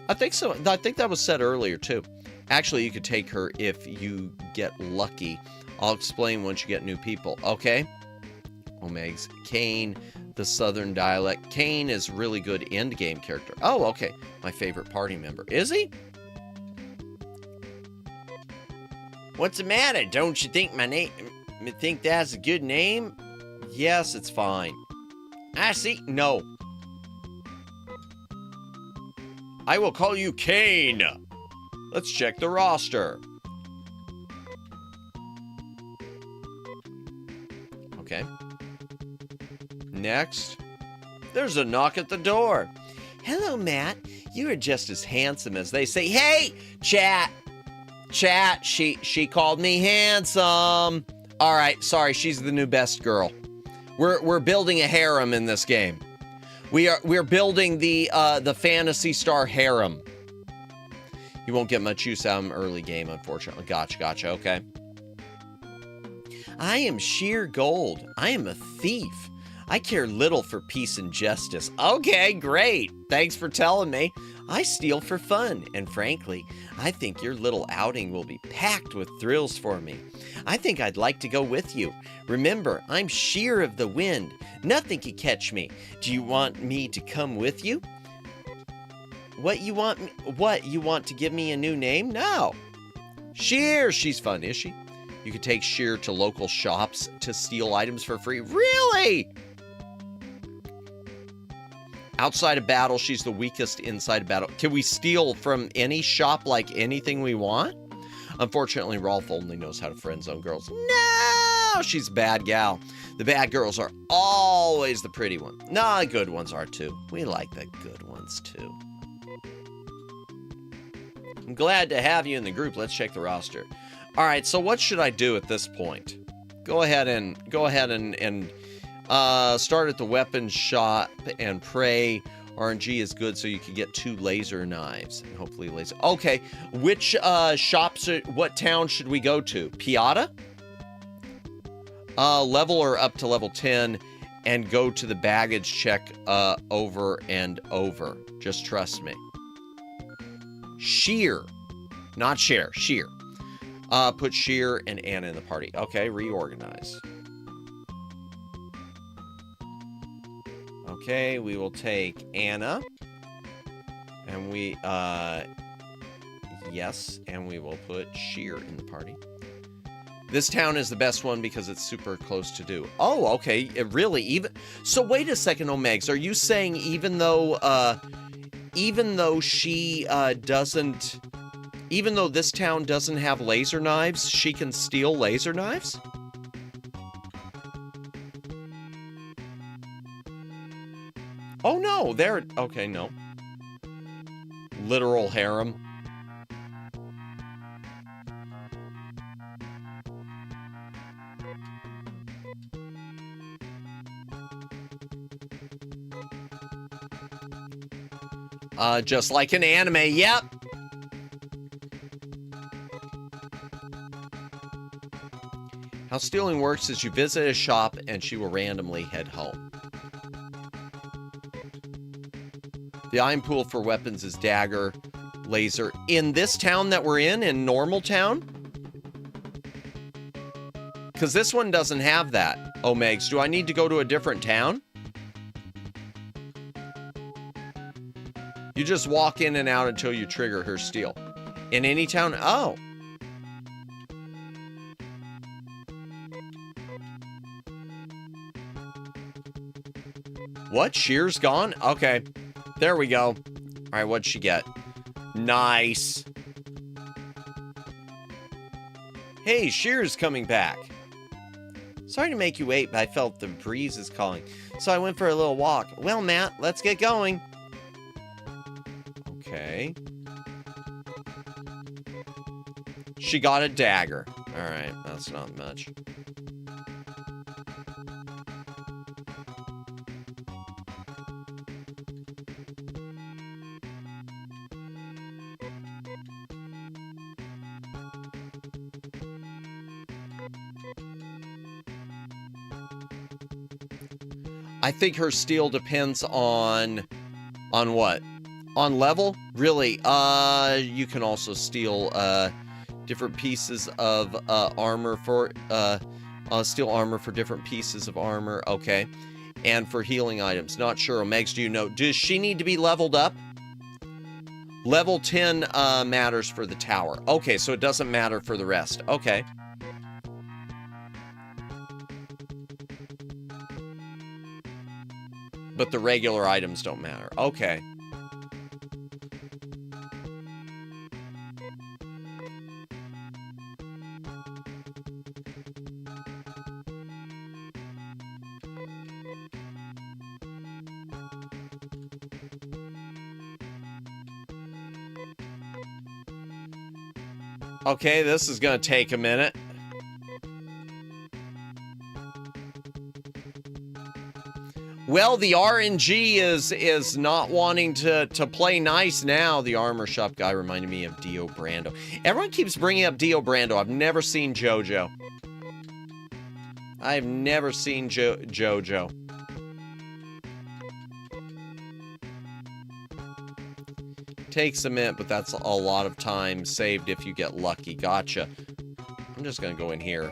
I think so. I think that was said earlier, too. Actually, you could take her if you get lucky. I'll explain once you get new people. Okay? Omegs. Kane, the southern dialect. Kane is really good end-game character. Oh, okay. My favorite party member. Is he? What's the matter? Don't you think my name... Think that's a good name? Yes, it's fine. I see. No. I will call you Kane. Let's check the roster. Okay. Next. There's a knock at the door. Hello, Matt. You are just as handsome as they say. Hey, chat. Chat. She called me handsome. All right. Sorry. She's the new best girl. We're building a harem in this game. We're building the Phantasy Star harem. You won't get much use out of them early game, unfortunately. Gotcha, okay. I am sheer gold. I am a thief. I care little for peace and justice. Okay, great. Thanks for telling me. I steal for fun, and frankly, I think your little outing will be packed with thrills for me. I think I'd like to go with you. Remember, I'm sheer of the wind. Nothing can catch me. Do you want me to come with you? What, you want to give me a new name? No. Sheer, she's fun, is she? You could take Sheer to local shops to steal items for free. Really? Outside of battle, she's the weakest inside of battle. Can we steal from any shop like anything we want? Unfortunately, Rolf only knows how to friend zone girls. No, she's a bad gal. The bad girls are always the pretty ones. No, the good ones are too. We like the good ones too. I'm glad to have you in the group. Let's check the roster. All right, so what should I do at this point? Go ahead and start at the weapons shop and pray. RNG is good, so you can get 2 laser knives and hopefully laser. Okay, which shops? What town should we go to? Piata? Level or up to level 10, and go to the baggage check over and over. Just trust me. Sheer, not share. Sheer. Put Sheer and Anna in the party. Okay, reorganize. Okay, we will take Anna. And we, yes, and we will put Sheer in the party. This town is the best one because it's super close to do. Oh, okay, it really, even, so wait a second, Omegs, are you saying even though she, even though this town doesn't have laser knives, she can steal laser knives? Oh, no, there... Okay, no. Literal harem. Just like an anime, yep. How stealing works is you visit a shop and she will randomly head home. The item pool for weapons is dagger, laser. In this town that we're in Normal Town? Because this one doesn't have that. Oh, Megs, do I need to go to a different town? You just walk in and out until you trigger her steal. In any town? Oh. What? Shear's gone? Okay. There we go. All right, what'd she get? Nice. Hey, Shear's coming back. Sorry to make you wait, but I felt the breeze is calling. So I went for a little walk. Well, Matt, let's get going. Okay. She got a dagger. All right, that's not much. I think her steal depends on what? On level? Really? You can also steal different pieces of armor for steal armor for different pieces of armor. Okay. And for healing items. Not sure. Megs, do you know? Does she need to be leveled up? Level 10 matters for the tower. Okay, so it doesn't matter for the rest. Okay. But the regular items don't matter. Okay. Okay, this is gonna take a minute. Well, the RNG is not wanting to play nice now. The armor shop guy reminded me of Dio Brando. Everyone keeps bringing up Dio Brando. I've never seen JoJo. I've never seen JoJo. Takes a minute, but that's a lot of time saved if you get lucky. Gotcha. I'm just gonna go in here.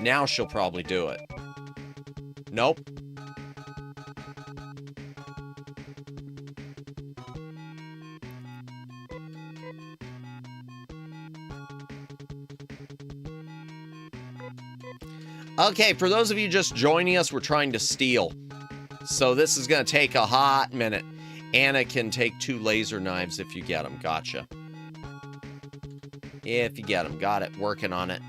Now she'll probably do it. Nope. Okay, for those of you just joining us, we're trying to steal. So this is going to take a hot minute. Anna can take 2 laser knives if you get them. Gotcha. If you get them. Got it. Working on it.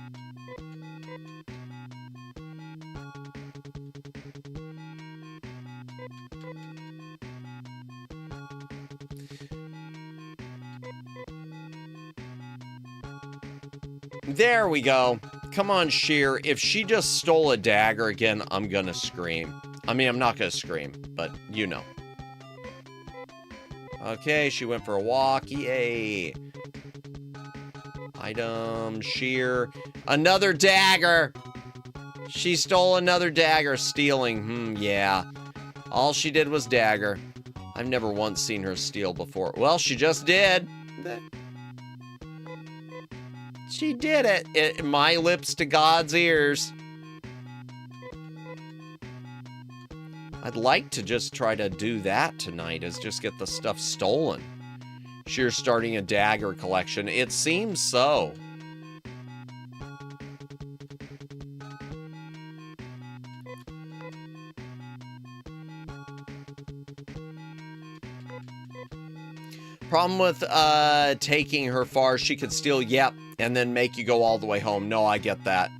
There we go. Come on, Sheer. If she just stole a dagger again, I'm gonna scream. I mean, I'm not gonna scream, but you know. Okay, she went for a walk. Yay. Item, Sheer. Another dagger. She stole another dagger. Stealing. Yeah. All she did was dagger. I've never once seen her steal before. Well, she just did. She did it. My lips to God's ears. I'd like to just try to do that tonight, is just get the stuff stolen. She's starting a dagger collection. It seems so. Problem with taking her far, she could steal, yep, and then make you go all the way home. No, I get that.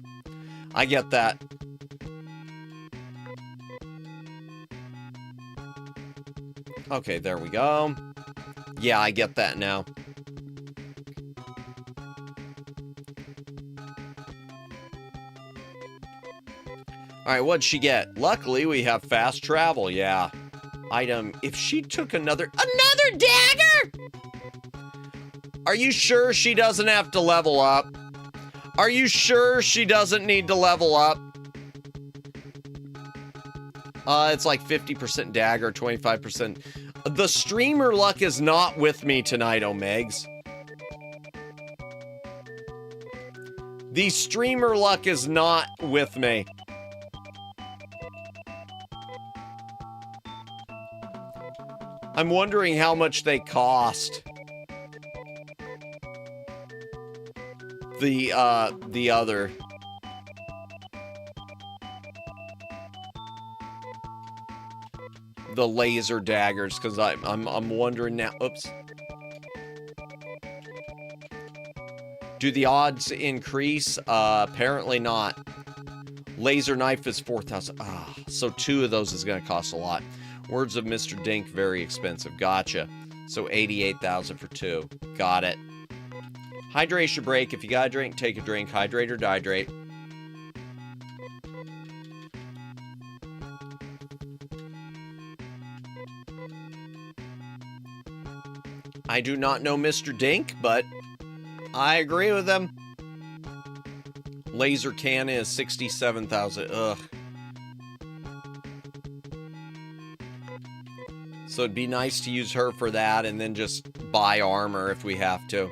I get that. Okay, there we go. Yeah, I get that now. Alright, what'd she get? Luckily, we have fast travel, yeah. Item, if she took another dagger? Are you sure she doesn't have to level up? Are you sure she doesn't need to level up? It's like 50% dagger, 25%. The streamer luck is not with me tonight, Omegs. The streamer luck is not with me. I'm wondering how much they cost. The other. The laser daggers, because I'm wondering now. Oops. Do the odds increase? Apparently not. Laser knife is 4,000. Ah, so 2 of those is going to cost a lot. Words of Mr. Dink, very expensive. Gotcha. So 88,000 for 2. Got it. Hydration break. If you got a drink, take a drink. Hydrate or dihydrate. I do not know Mr. Dink, but I agree with him. Laser cannon is 67,000. Ugh. So it'd be nice to use her for that and then just buy armor if we have to.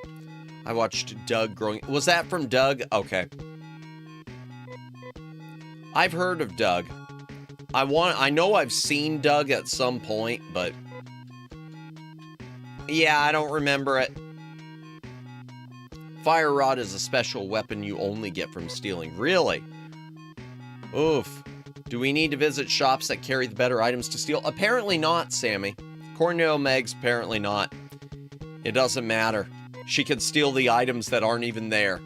I watched Doug growing. Was that from Doug? Okay. I've heard of Doug. I know I've seen Doug at some point, but yeah, I don't remember it. Fire rod is a special weapon you only get from stealing. Really? Oof. Do we need to visit shops that carry the better items to steal? Apparently not, Sammy. Cornell Megs, apparently not. It doesn't matter. She can steal the items that aren't even there.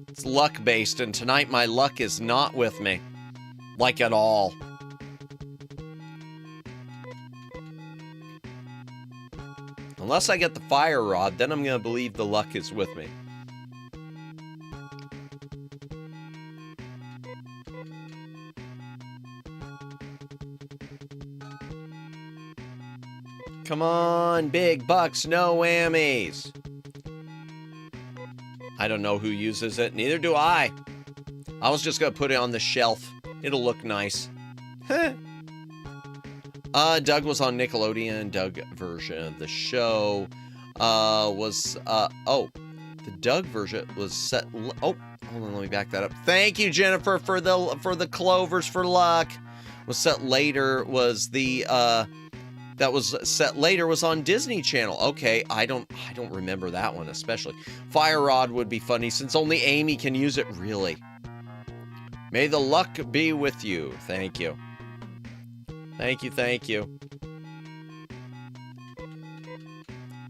It's luck-based, and tonight my luck is not with me. Like at all. Unless I get the fire rod, then I'm going to believe the luck is with me. Come on, big bucks, no whammies. I don't know who uses it. Neither do I. I was just going to put it on the shelf. It'll look nice. Doug was on Nickelodeon. Doug version of the show the Doug version was set. Oh, hold on, let me back that up. Thank you, Jennifer, for the clovers for luck. Was set later. Was the that was set later was on Disney Channel. Okay, I don't remember that one especially. Fire rod would be funny since only Amy can use it. Really. May the luck be with you. Thank you. Thank you, thank you.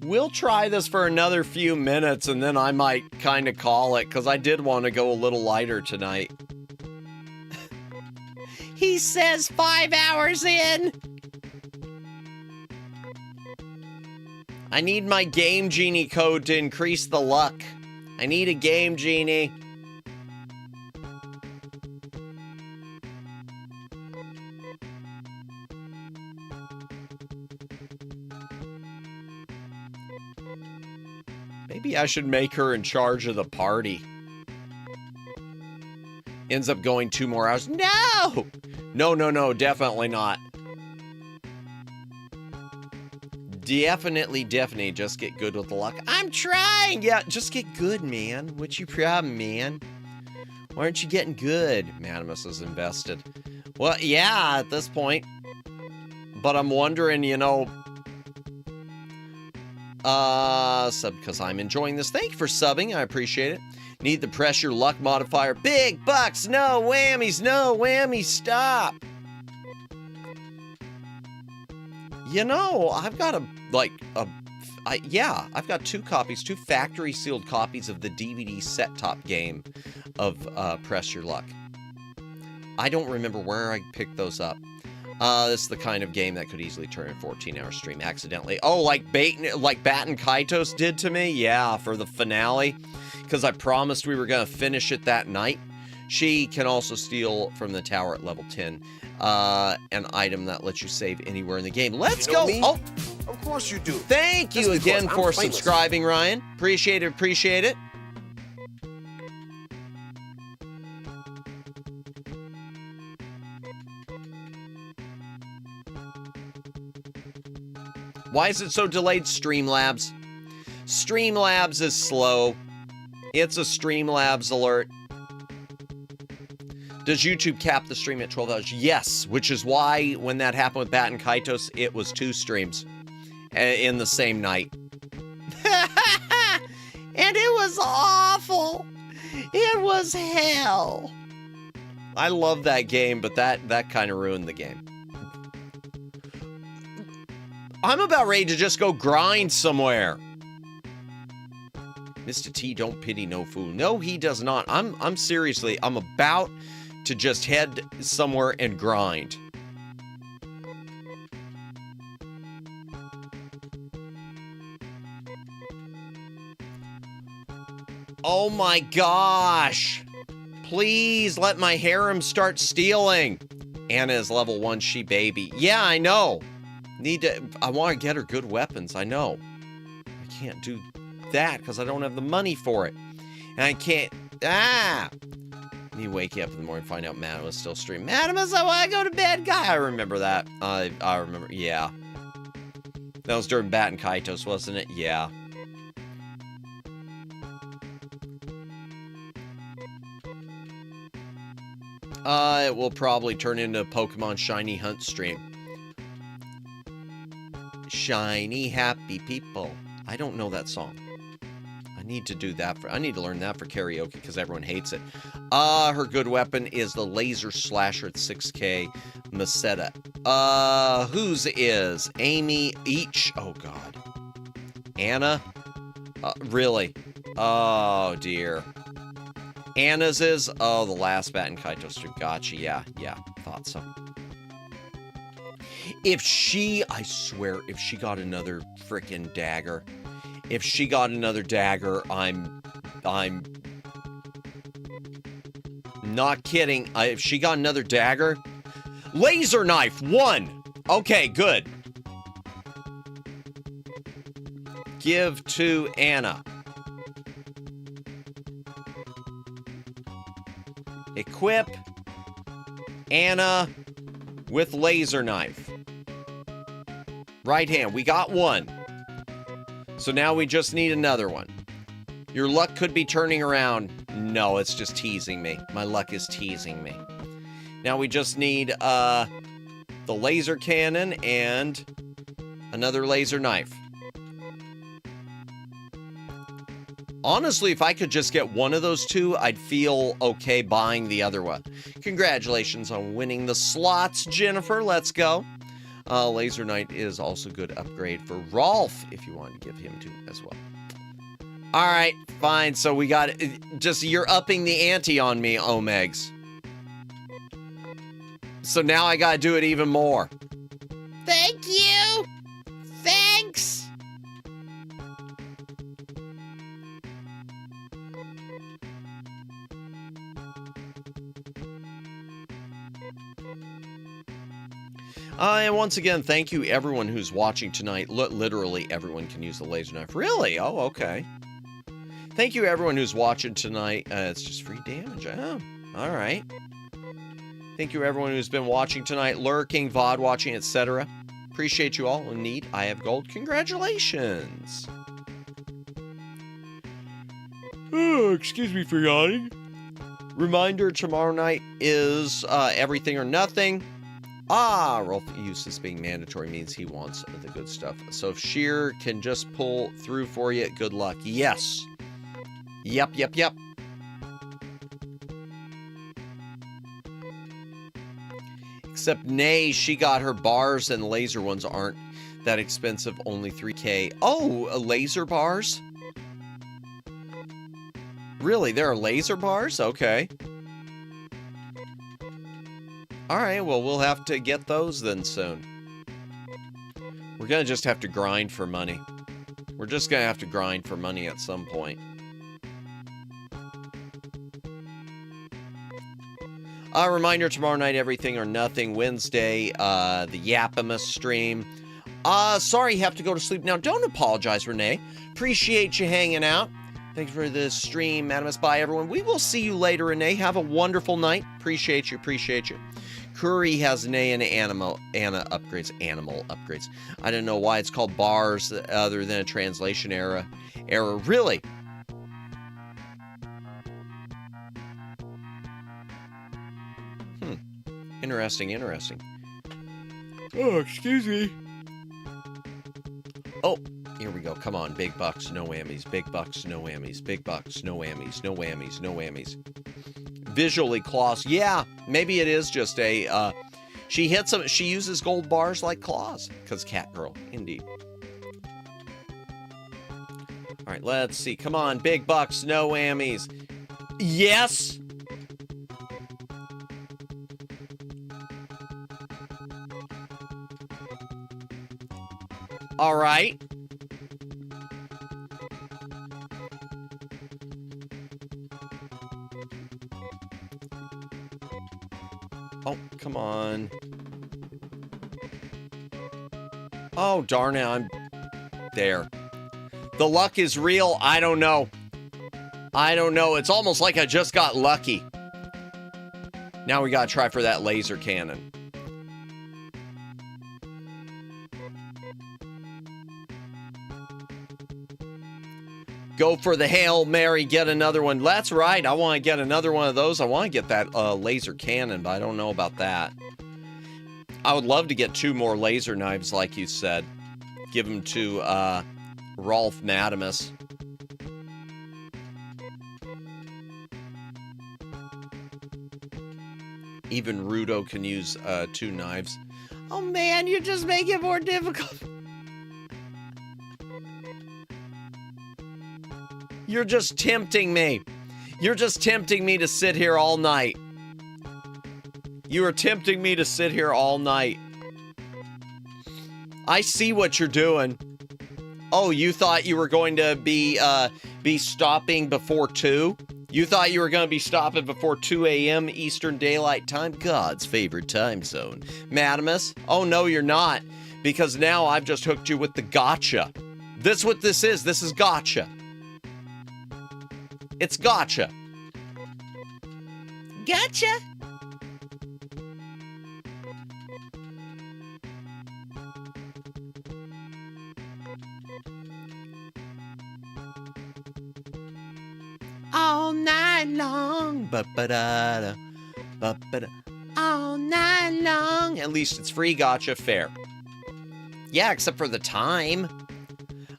We'll try this for another few minutes, and then I might kind of call it, because I did want to go a little lighter tonight. He says 5 hours in! I need my Game Genie code to increase the luck. I need a Game Genie. Maybe I should make her in charge of the party. Ends up going 2 more hours. No! No, definitely not. Definitely just get good with the luck. I'm trying! Yeah, just get good, man. What's your problem, man? Why aren't you getting good? Madamus is invested. Well, yeah, at this point. But I'm wondering, you know... sub because I'm enjoying this. Thank you for subbing. I appreciate it. Need the pressure luck modifier. Big bucks, no whammies, stop. You know, I've got I've got 2 copies, 2 factory sealed copies of the DVD set top game of Press Your Luck. I don't remember where I picked those up. This is the kind of game that could easily turn a 14-hour stream accidentally. Oh, like Bat and Kaitos did to me? Yeah, for the finale. Because I promised we were going to finish it that night. She can also steal from the tower at level 10. An item that lets you save anywhere in the game. Let's go! Me? Oh, of course you do. Thank you again for subscribing, Ryan. Appreciate it. Why is it so delayed? Streamlabs. Streamlabs is slow. It's a Streamlabs alert. Does YouTube cap the stream at 12 hours? Yes, which is why when that happened with Bat and Kaitos, it was 2 streams in the same night. And it was awful. It was hell. I love that game, but that kind of ruined the game. I'm about ready to just go grind somewhere. Mr. T don't pity no fool. No, he does not. I'm seriously, I'm about to just head somewhere and grind. Oh my gosh. Please let my harem start stealing. Anna is level 1, she baby. Yeah, I know. I want to get her good weapons, I know. I can't do that because I don't have the money for it. And I can't, Me wake you up in the morning and find out Madam was still streaming. Madam, I want to go to bed, guy. I remember that. I remember, yeah. That was during Bat and Kaitos, wasn't it? Yeah. It will probably turn into a Pokemon Shiny Hunt stream. Shiny happy people. I don't know that song. I need to do that I need to learn that for karaoke because everyone hates it. Her good weapon is the laser slasher at 6K Masetta. Whose is? Amy each. Oh god. Anna? Really? Oh dear. Anna's is, oh, the last Bat and Kaito stream. Gotcha, yeah, thought so. If she, I swear, if she got another frickin' dagger, if she got another dagger, I'm not kidding. If she got another dagger, laser knife, 1. Okay, good. Give to Anna. Equip Anna with laser knife. Right hand. We got 1. So now we just need another one. Your luck could be turning around. No, it's just teasing me. My luck is teasing me. Now we just need the laser cannon and another laser knife. Honestly, if I could just get one of those 2, I'd feel okay buying the other one. Congratulations on winning the slots, Jennifer. Let's go. Laser Knight is also good upgrade for Rolf, if you want to give him to as well. All right, fine. So we got just you're upping the ante on me, Omegs. So now I got to do it even more. Thank you. Thanks. And once again, thank you everyone who's watching tonight. Literally everyone can use the laser knife. Really? Oh, okay. Thank you everyone who's watching tonight. It's just free damage. Oh, all right. Thank you everyone who's been watching tonight, lurking, VOD watching, etc. Appreciate you all. In need, I have gold. Congratulations. Oh, excuse me for yawning. Reminder, tomorrow night is Everything or Nothing. Rolf Eustace being mandatory means he wants the good stuff. So if Sheer can just pull through for you, good luck. Yes. Yep. Except, nay, she got her bars and laser ones aren't that expensive, only 3K. Oh, laser bars? Really, there are laser bars? Okay. Alright, well, we'll have to get those then soon. We're gonna just have to grind for money. We're just gonna have to grind for money at some point. Reminder, tomorrow night, Everything or Nothing. Wednesday, the Yapimus stream. Sorry you have to go to sleep now. Don't apologize, Renee. Appreciate you hanging out. Thanks for the stream, Madamus. Bye, everyone. We will see you later, Renee. Have a wonderful night. Appreciate you. Curry has Nay and Anna upgrades. Animal upgrades. I don't know why it's called bars other than a translation error. Really? Interesting, interesting. Oh, excuse me. Oh, here we go. Come on. Big bucks, no whammies. Big bucks, no whammies. Big bucks, no whammies. No whammies, no whammies. Visually, claws. Yeah, maybe it is just a, she hits them. She uses gold bars like claws. Because cat girl, indeed. All right, let's see. Come on. Big bucks, no whammies. Yes. All right. Oh, come on. Oh, darn it. I'm there. The luck is real. I don't know. I don't know. It's almost like I just got lucky. Now we gotta try for that laser cannon. Go for the Hail Mary, get another one. That's right, I want to get another one of those. I want to get that laser cannon, but I don't know about that. I would love to get 2 more laser knives, like you said. Give them to Rolf Madamus. Even Rudo can use 2 knives. Oh man, you just make it more difficult. You're just tempting me. You're just tempting me to sit here all night. You are tempting me to sit here all night. I see what you're doing. Oh, you thought you were going to be stopping before 2? You thought you were going to be stopping before 2 a.m. Eastern Daylight Time? God's favorite time zone. Madamus? Oh, no, you're not. Because now I've just hooked you with the gotcha. This is what this is. This is gotcha. It's gotcha. Gotcha. All night long. Ba-ba-da-da. Ba-ba-da. All night long. At least it's free gotcha. Fair. Yeah, except for the time.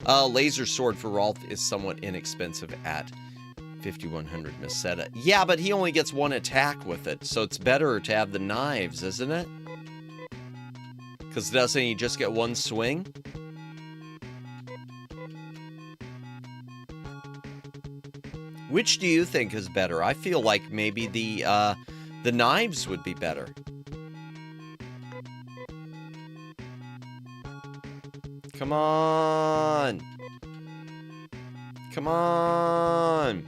Laser sword for Rolf is somewhat inexpensive at 5100 Meseta. Yeah, but he only gets 1 attack with it, so it's better to have the knives, isn't it? Because doesn't he just get 1 swing? Which do you think is better? I feel like maybe the knives would be better. Come on. Come on.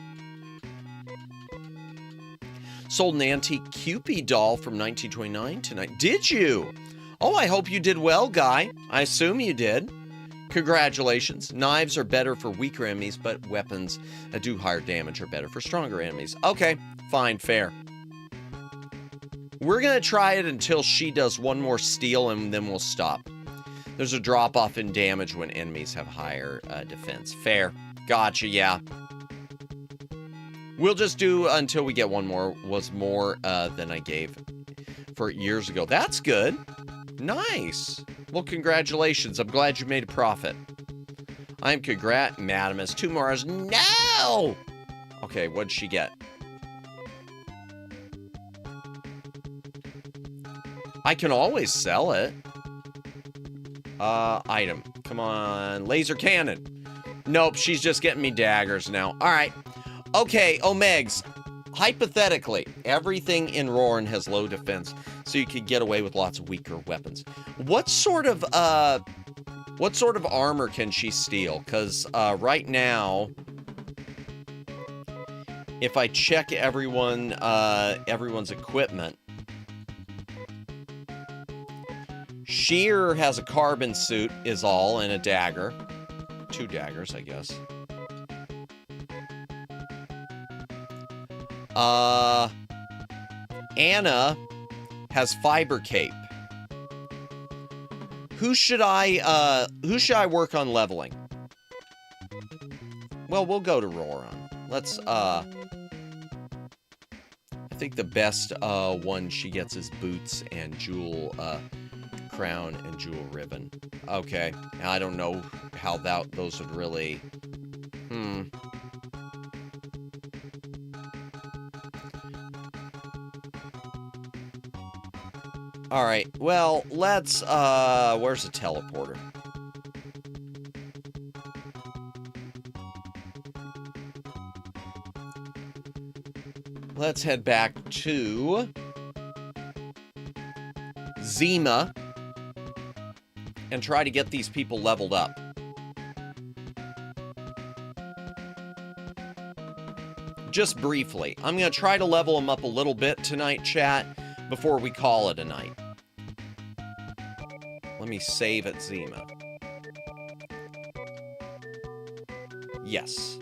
Sold an antique Cupid doll from 1929 tonight. Did you? Oh, I hope you did well, guy. I assume you did. Congratulations. Knives are better for weaker enemies, but weapons that do higher damage are better for stronger enemies. Okay, fine, fair. We're going to try it until she does 1 more steal, and then we'll stop. There's a drop-off in damage when enemies have higher defense. Fair. Gotcha, yeah. We'll just do until we get 1 more. Was more than I gave for years ago. That's good. Nice. Well, congratulations. I'm glad you made a profit. I'm Madamus. 2 more hours. No! Okay, what'd she get? I can always sell it. Item. Come on. Laser cannon. Nope, she's just getting me daggers now. All right. Okay, Omegs. Hypothetically, everything in Roarin has low defense, so you could get away with lots of weaker weapons. What sort of armor can she steal? Because right now, if I check everyone's equipment, Sheer has a carbon suit, is all, and a dagger. 2 daggers, I guess. Anna has fiber cape. Who should I work on leveling? Well, we'll go to Roran. Let's, I think the best one she gets is boots and jewel crown and jewel ribbon. Okay, I don't know how those would really... Alright, well, let's, where's the teleporter? Let's head back to Zima and try to get these people leveled up. Just briefly. I'm going to try to level them up a little bit tonight, chat, before we call it a night. Let me save at Zima. Yes.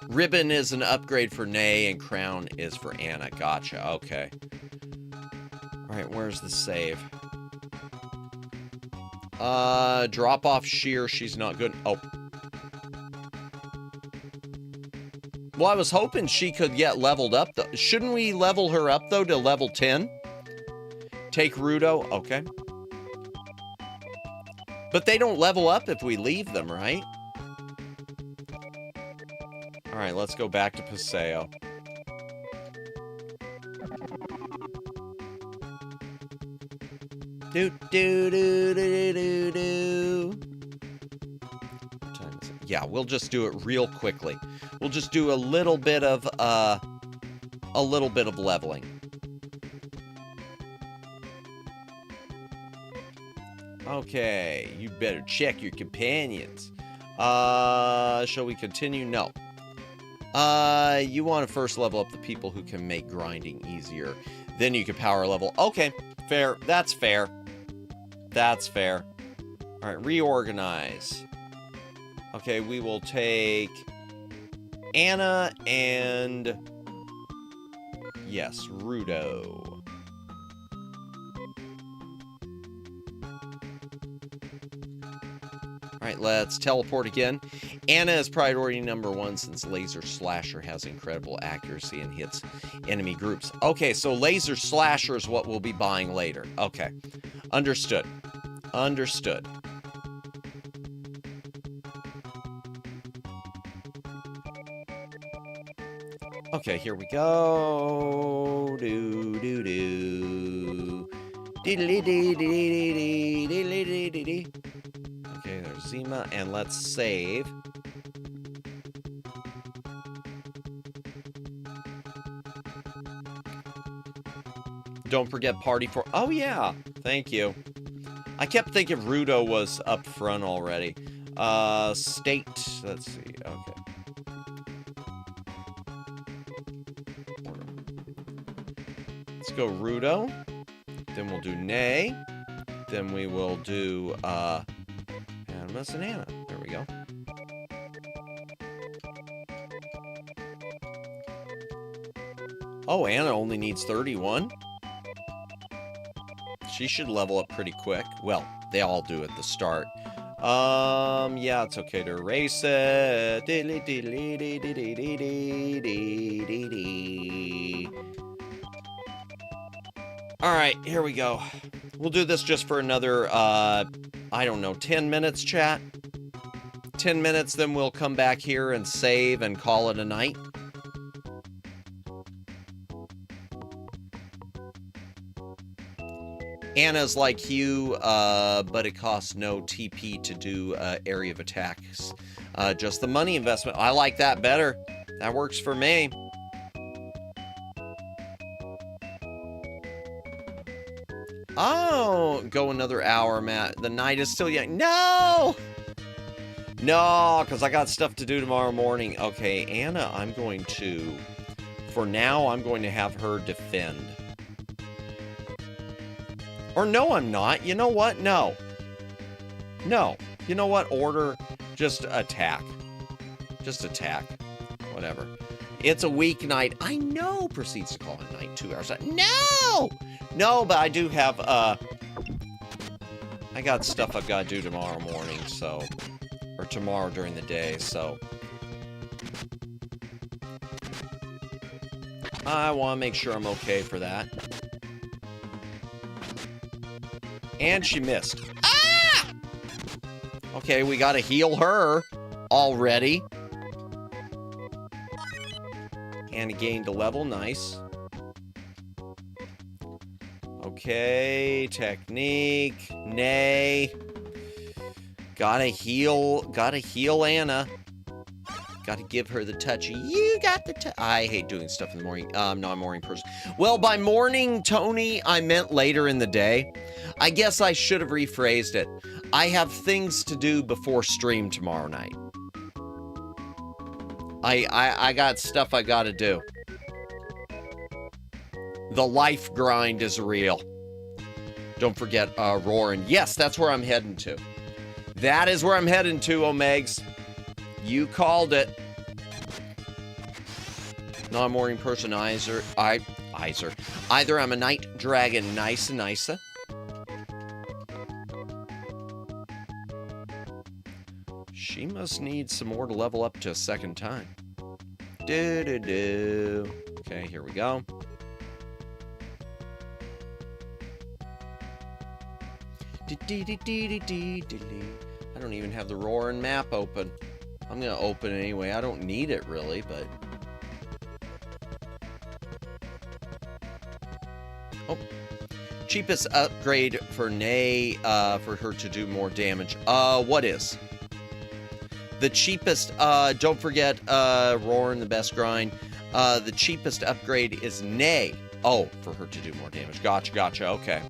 Ribbon is an upgrade for Nay, and Crown is for Anna. Gotcha. Okay. Alright, where's the save? Drop off Sheer. She's not good. Oh. Well, I was hoping she could get leveled up. Shouldn't we level her up, though, to level 10? Take Rudo. Okay. But they don't level up if we leave them, right? Alright, let's go back to Paseo. Do do do do do do. What time is it? Yeah, we'll just do it real quickly. We'll just do a little bit of leveling. Okay, you better check your companions. Shall we continue? No. You want to first level up the people who can make grinding easier. Then you can power level. Okay, fair. That's fair. That's fair. All right, reorganize. Okay, we will take Anna and... yes, Rudo. Alright, let's teleport again. Anna is priority number 1 since Laser Slasher has incredible accuracy and hits enemy groups. Okay, so Laser Slasher is what we'll be buying later. Okay, understood. Understood. Okay, here we go. Do do do. Diddly dee dee dee dee dee dee dee. Okay, there's Zima, and let's save. Don't forget party for... oh, yeah. Thank you. I kept thinking Rudo was up front already. State. Let's see. Okay. Let's go Rudo. Then we'll do Nay. Then we will do, Animus and Anna. There we go. Oh, Anna only needs 31? She should level up pretty quick. Well, they all do at the start. Yeah, it's okay to erase it. Alright, here we go. We'll do this just for another, I don't know, 10 minutes, chat? 10 minutes, then we'll come back here and save and call it a night. Anna's like Hugh, but it costs no TP to do area of attacks. Just the money investment. I like that better. That works for me. Oh, go another hour, Matt. The night is still young. No! No, because I got stuff to do tomorrow morning. Okay, Anna, I'm going to... for now, I'm going to have her defend. Or no, I'm not. You know what? No. No. You know what? Order. Just attack. Just attack. Whatever. It's a weeknight. I know. Proceeds to call it night 2 hours. No! No, but I do have, I got stuff I've got to do tomorrow morning, so... or tomorrow during the day, so... I want to make sure I'm okay for that. And she missed. Ah! Okay, we got to heal her already. And he gained a level. Nice. Okay, technique. Nay. Gotta heal Anna. Gotta give her the touchy. You got the touch. I hate doing stuff in the morning. I'm not a morning person. Well, by morning, Tony, I meant later in the day. I guess I should have rephrased it. I have things to do before stream tomorrow night. I got stuff I gotta do. The life grind is real. Don't forget, Roarin'. Yes, that's where I'm heading to. That is where I'm heading to, Omegs. You called it. Not a morning person, either I'm a night dragon, nice. She must need some more to level up to a second time. Okay, here we go. I don't even have the Roarin' map open. I'm gonna open it anyway. I don't need it really, but... Oh. Cheapest upgrade for Nay, for her to do more damage. What is? The cheapest, don't forget, Roarin' the best grind. The cheapest upgrade is Nay. Oh, for her to do more damage. Gotcha, okay.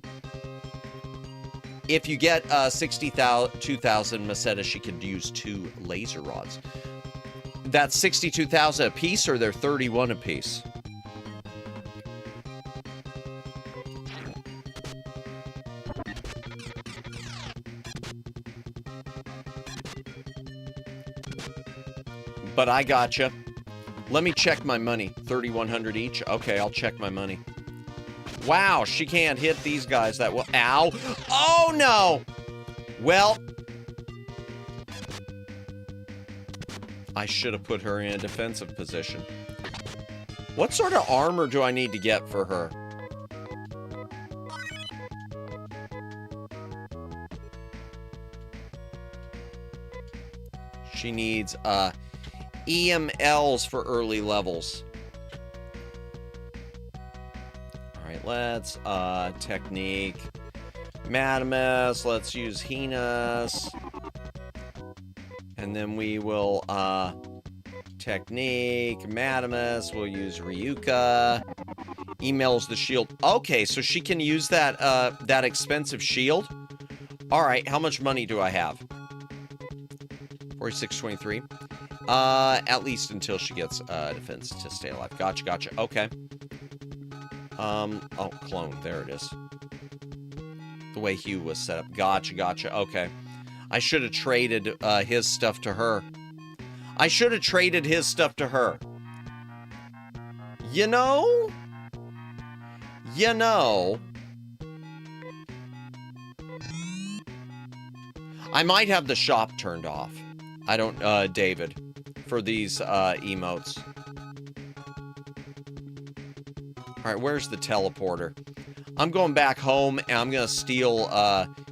If you get 2,000 Meseta, she could use 2 laser rods. That's 62,000 a piece, or they're 31 a piece? But I gotcha. Let me check my money. 3,100 each? Okay, I'll check my money. Wow, she can't hit these guys that well. Ow. Oh, no. Well. I should have put her in a defensive position. What sort of armor do I need to get for her? She needs, EMLs for early levels. Let's, technique. Madamus, let's use Heenus. And then we will, technique. Madamus, we'll use Ryuka. Emails the shield. Okay, so she can use that, that expensive shield? Alright, how much money do I have? 4623. At least until she gets, defense to stay alive. Gotcha, okay. Oh, clone. There it is. The way Hugh was set up. Gotcha. Okay. I should have traded, his stuff to her. You know? I might have the shop turned off. I don't, David. For these, emotes. Alright, where's the teleporter? I'm going back home, and I'm gonna steal,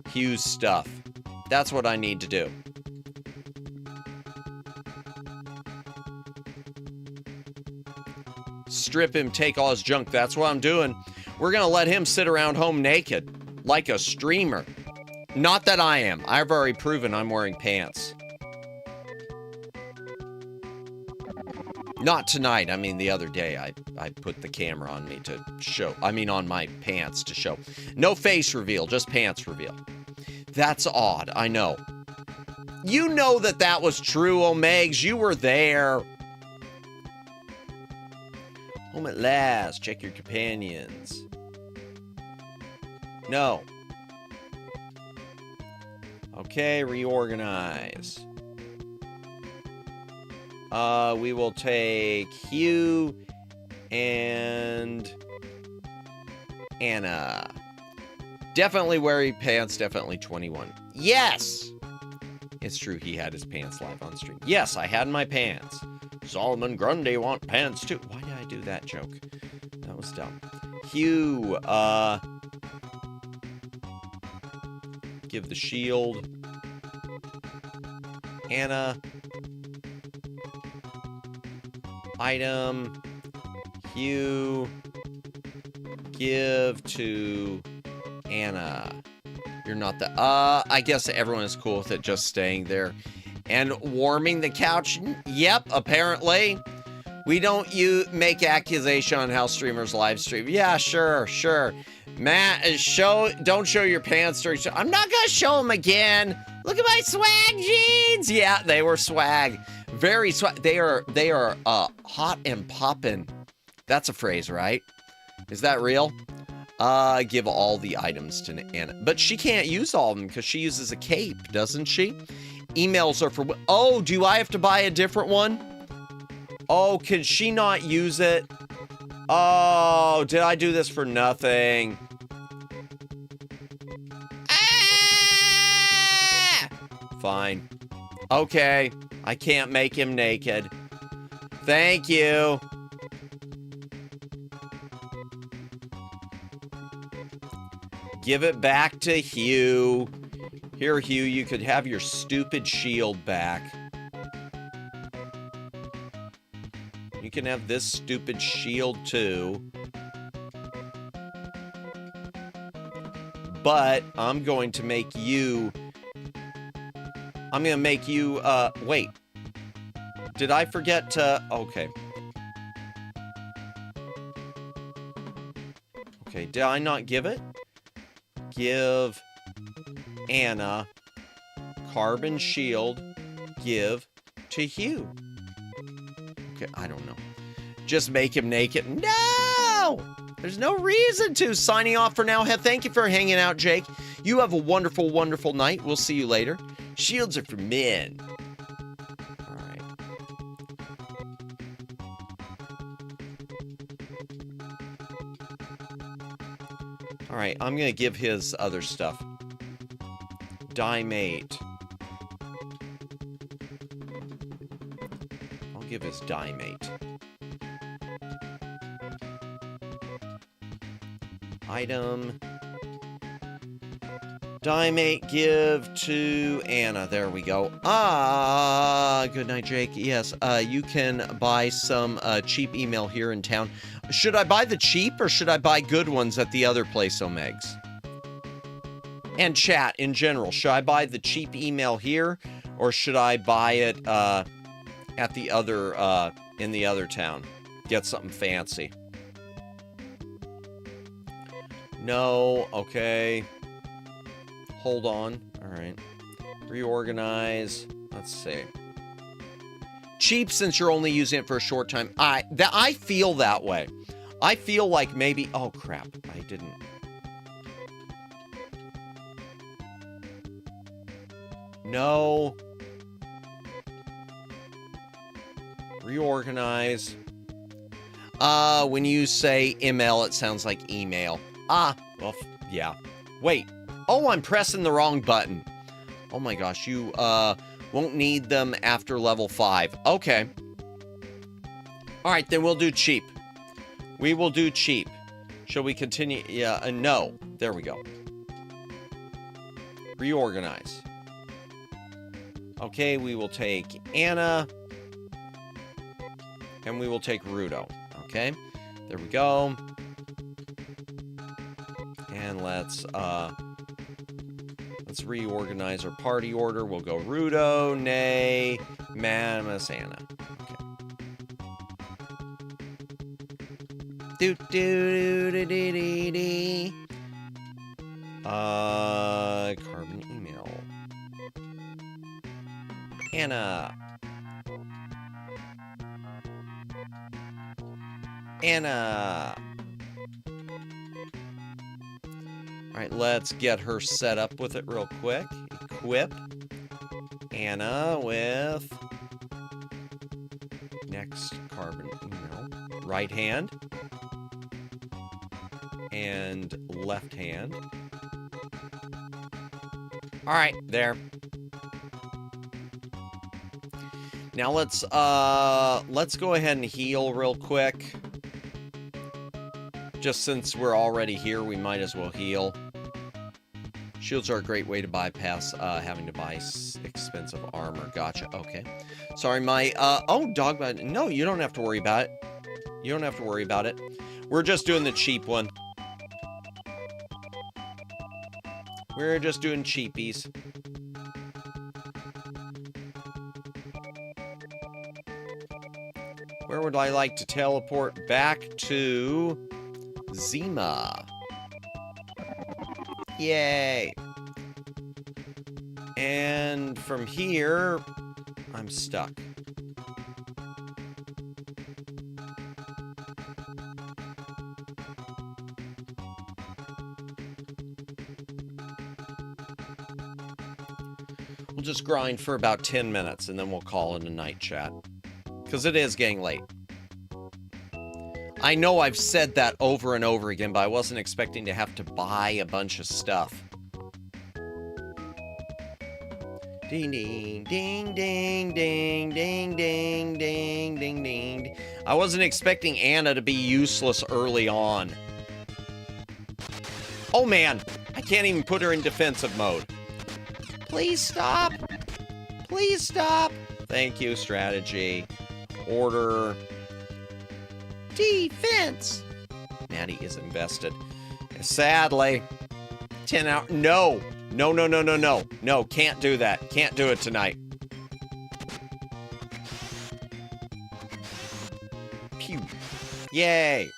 Hugh's stuff. That's what I need to do. Strip him, take all his junk. That's what I'm doing. We're gonna let him sit around home naked. Like a streamer. Not that I am. I've already proven I'm wearing pants. Not tonight. I mean, the other day, I put the camera on me to show. I mean, on my pants to show. No face reveal, just pants reveal. That's odd, I know. You know that was true, Omegs. You were there. Home at last. Check your companions. No. Okay, reorganize. We will take Hugh and Anna. Definitely wearing pants, definitely 21. Yes! It's true, he had his pants live on stream. Yes, I had my pants. Solomon Grundy want pants too. Why did I do that joke? That was dumb. Hugh, give the shield. Anna. Item. Hugh. Give to Anna. You're not the... I guess everyone is cool with it just staying there. And warming the couch. Yep, apparently. We don't make accusation on how streamers live stream. Yeah, sure. Matt, don't show your pants during show. I'm not gonna show them again. Look at my swag jeans. Yeah, they were swag. Very swag. They are hot and poppin'. That's a phrase, right? Is that real? Give all the items to Anna. But she can't use all of them because she uses a cape, doesn't she? Emails are for... Oh, do I have to buy a different one? Oh, can she not use it? Oh, did I do this for nothing? Ah! Fine. Okay. I can't make him naked. Thank you. Give it back to Hugh. Here, Hugh, you could have your stupid shield back. You can have this stupid shield too. But I'm going to make you... I'm going to make you... wait. Did I forget to... Okay. Okay, did I not give it? Give Anna carbon shield. Give to Hugh. Okay, I don't know. Just make him naked. No! There's no reason to. Signing off for now. Thank you for hanging out, Jake. You have a wonderful, wonderful night. We'll see you later. Shields are for men. All right. All right, I'm going to give his other stuff. Dimate. I'll give his dimate. Item. Dimate, give to Anna. There we go. Good night, Jake. Yes, you can buy some cheap email here in town. Should I buy the cheap or should I buy good ones at the other place, Omegs? And chat in general, should I buy the cheap email here or should I buy it at the other in the other town? Get something fancy. No, okay. Hold on. All right. Reorganize. Let's see. Cheap since you're only using it for a short time. I feel that way. I feel like maybe... Oh, crap. I didn't... No. Reorganize. When you say ML, it sounds like email. Well, yeah. Wait. Oh, I'm pressing the wrong button. Oh my gosh, you won't need them after level 5. Okay. All right, then we'll do cheap. We will do cheap. Shall we continue? Yeah, no. There we go. Reorganize. Okay, we will take Anna. And we will take Rudo. Okay, there we go. And let's reorganize our party order. We'll go Rudo, Nay, Mamas, Anna. Okay. Carbon email. Anna. Anna. All right, let's get her set up with it real quick. Equip Anna with next carbon email. Right hand and left hand. All right, there. Now let's go ahead and heal real quick. Just since we're already here, we might as well heal. Shields are a great way to bypass having to buy expensive armor. Gotcha. Okay. Sorry, my... oh, Dogbot. No, you don't have to worry about it. You don't have to worry about it. We're just doing the cheap one. We're just doing cheapies. Where would I like to teleport back to? Zima. Yay. And from here, I'm stuck. We'll just grind for about 10 minutes and then we'll call it a night, chat. Because it is getting late. I know I've said that over and over again, but I wasn't expecting to have to buy a bunch of stuff. Ding, ding, ding, ding, ding, ding, ding, ding, ding, ding. I wasn't expecting Anna to be useless early on. Oh man, I can't even put her in defensive mode. Please stop. Please stop. Thank you, strategy. Order. Defense. Maddie is invested. Sadly. 10 hours. No. No, no, no, no, no. No, can't do that. Can't do it tonight. Pew. Yay.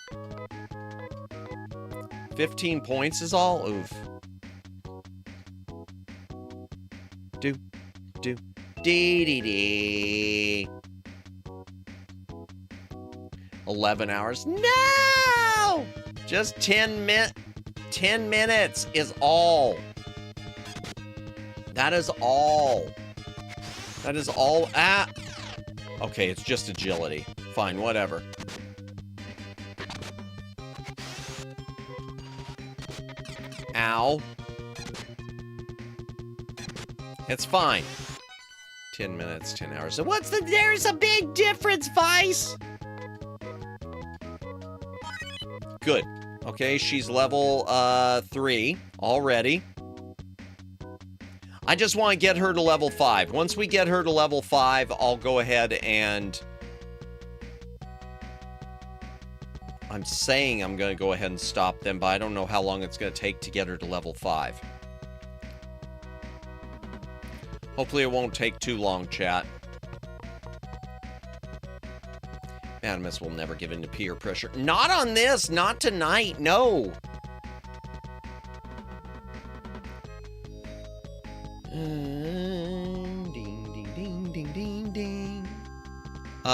15 points is all? Oof. Do. Dee. 11 hours. No! Just 10 minutes is all. That is all. That is all. Ah! Okay, it's just agility. Fine, whatever. Ow. It's fine. 10 minutes, 10 hours. So there's a big difference, Vice! Good. Okay, she's level 3 already. I just want to get her to level 5. Once we get her to level 5, I'll go ahead and... I'm saying I'm going to go ahead and stop them, but I don't know how long it's going to take to get her to level 5. Hopefully it won't take too long, chat. Animus will never give in to peer pressure. Not on this! Not tonight! No! Ding, ding, ding, ding, ding, ding.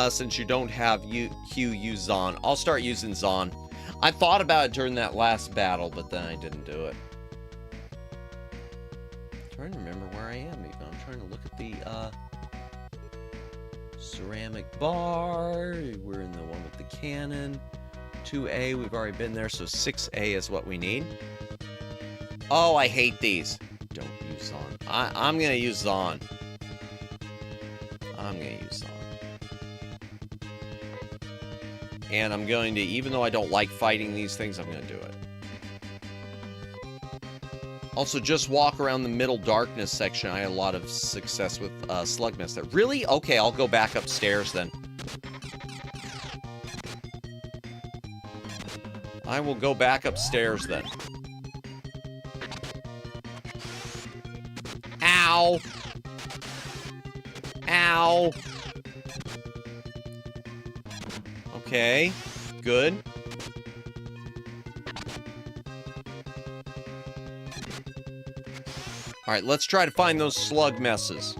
Since you don't have Hugh, use Zon. I'll start using Zon. I thought about it during that last battle, but then I didn't do it. I'm trying to remember where I am, even. I'm trying to look at the, ceramic bar. We're in the one with the cannon. 2A, we've already been there, so 6A is what we need. Oh, I hate these. Don't use Zon. I'm gonna use Zon. I'm gonna use Zon. And I'm going to, even though I don't like fighting these things, I'm gonna do it. Also, just walk around the middle darkness section. I had a lot of success with slug mist there. Really? Okay, I'll go back upstairs then. I will go back upstairs then. Ow! Ow! Okay, good. Alright, let's try to find those slug messes.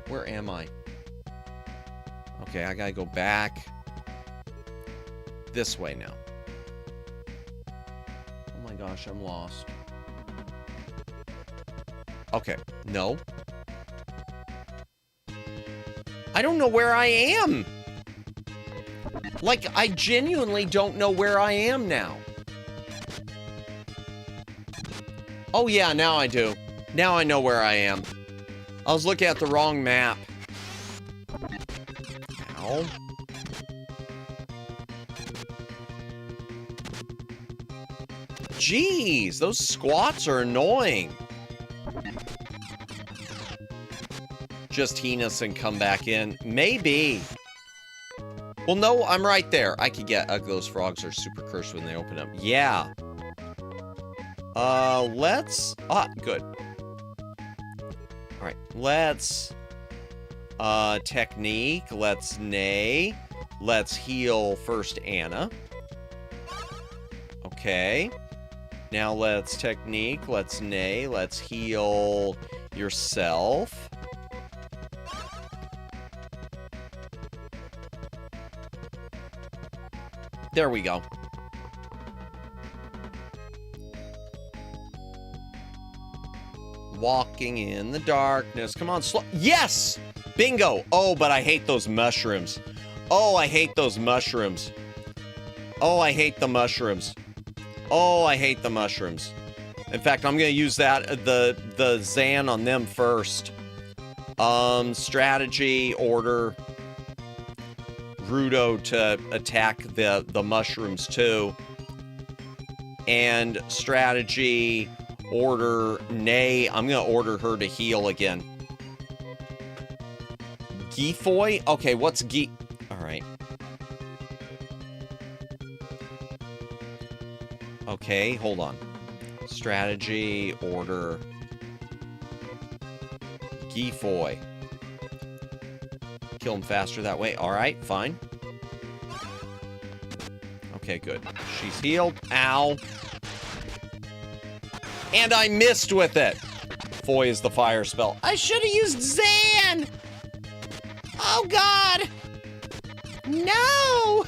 Where am I? Okay, I gotta go back this way now. Oh my gosh, I'm lost. Okay, no. I don't know where I am. Like, I genuinely don't know where I am now. Oh yeah, now I do. Now I know where I am. I was looking at the wrong map. Ow. Jeez, those squats are annoying. Just Heenus and come back in. Maybe. Well, no, I'm right there. I could get... those frogs are super cursed when they open up. Yeah. Let's... good. Alright, let's... technique. Let's neigh. Let's heal first Anna. Okay. Now let's technique. Let's neigh. Let's heal yourself. There we go. Walking in the darkness. Come on, slow. Yes! Bingo! Oh, but I hate those mushrooms. Oh, I hate those mushrooms. Oh, I hate the mushrooms. Oh, I hate the mushrooms. In fact, I'm gonna use that, the Zan on them first. Strategy, order. Rudo to attack the mushrooms too. And strategy, order, Nay. I'm gonna order her to heal again. Gifoy? Okay, what's Gi... Alright. Okay, hold on. Strategy, order... Gifoy. Kill him faster that way. Alright, fine. Okay, good. She's healed. Ow. And I missed with it. Foy is the fire spell. I should have used Zan! Oh, God! No!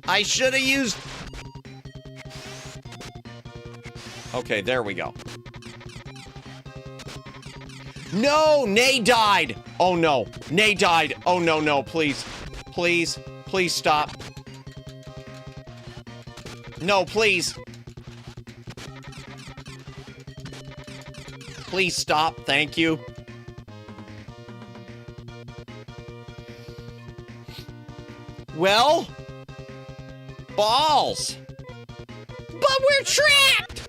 I should have used... Okay, there we go. No! Nay died! Oh, no. Nay died. Oh, no, no. Please. Please. Please stop. No, please. Please stop. Thank you. Well? Balls. But we're trapped!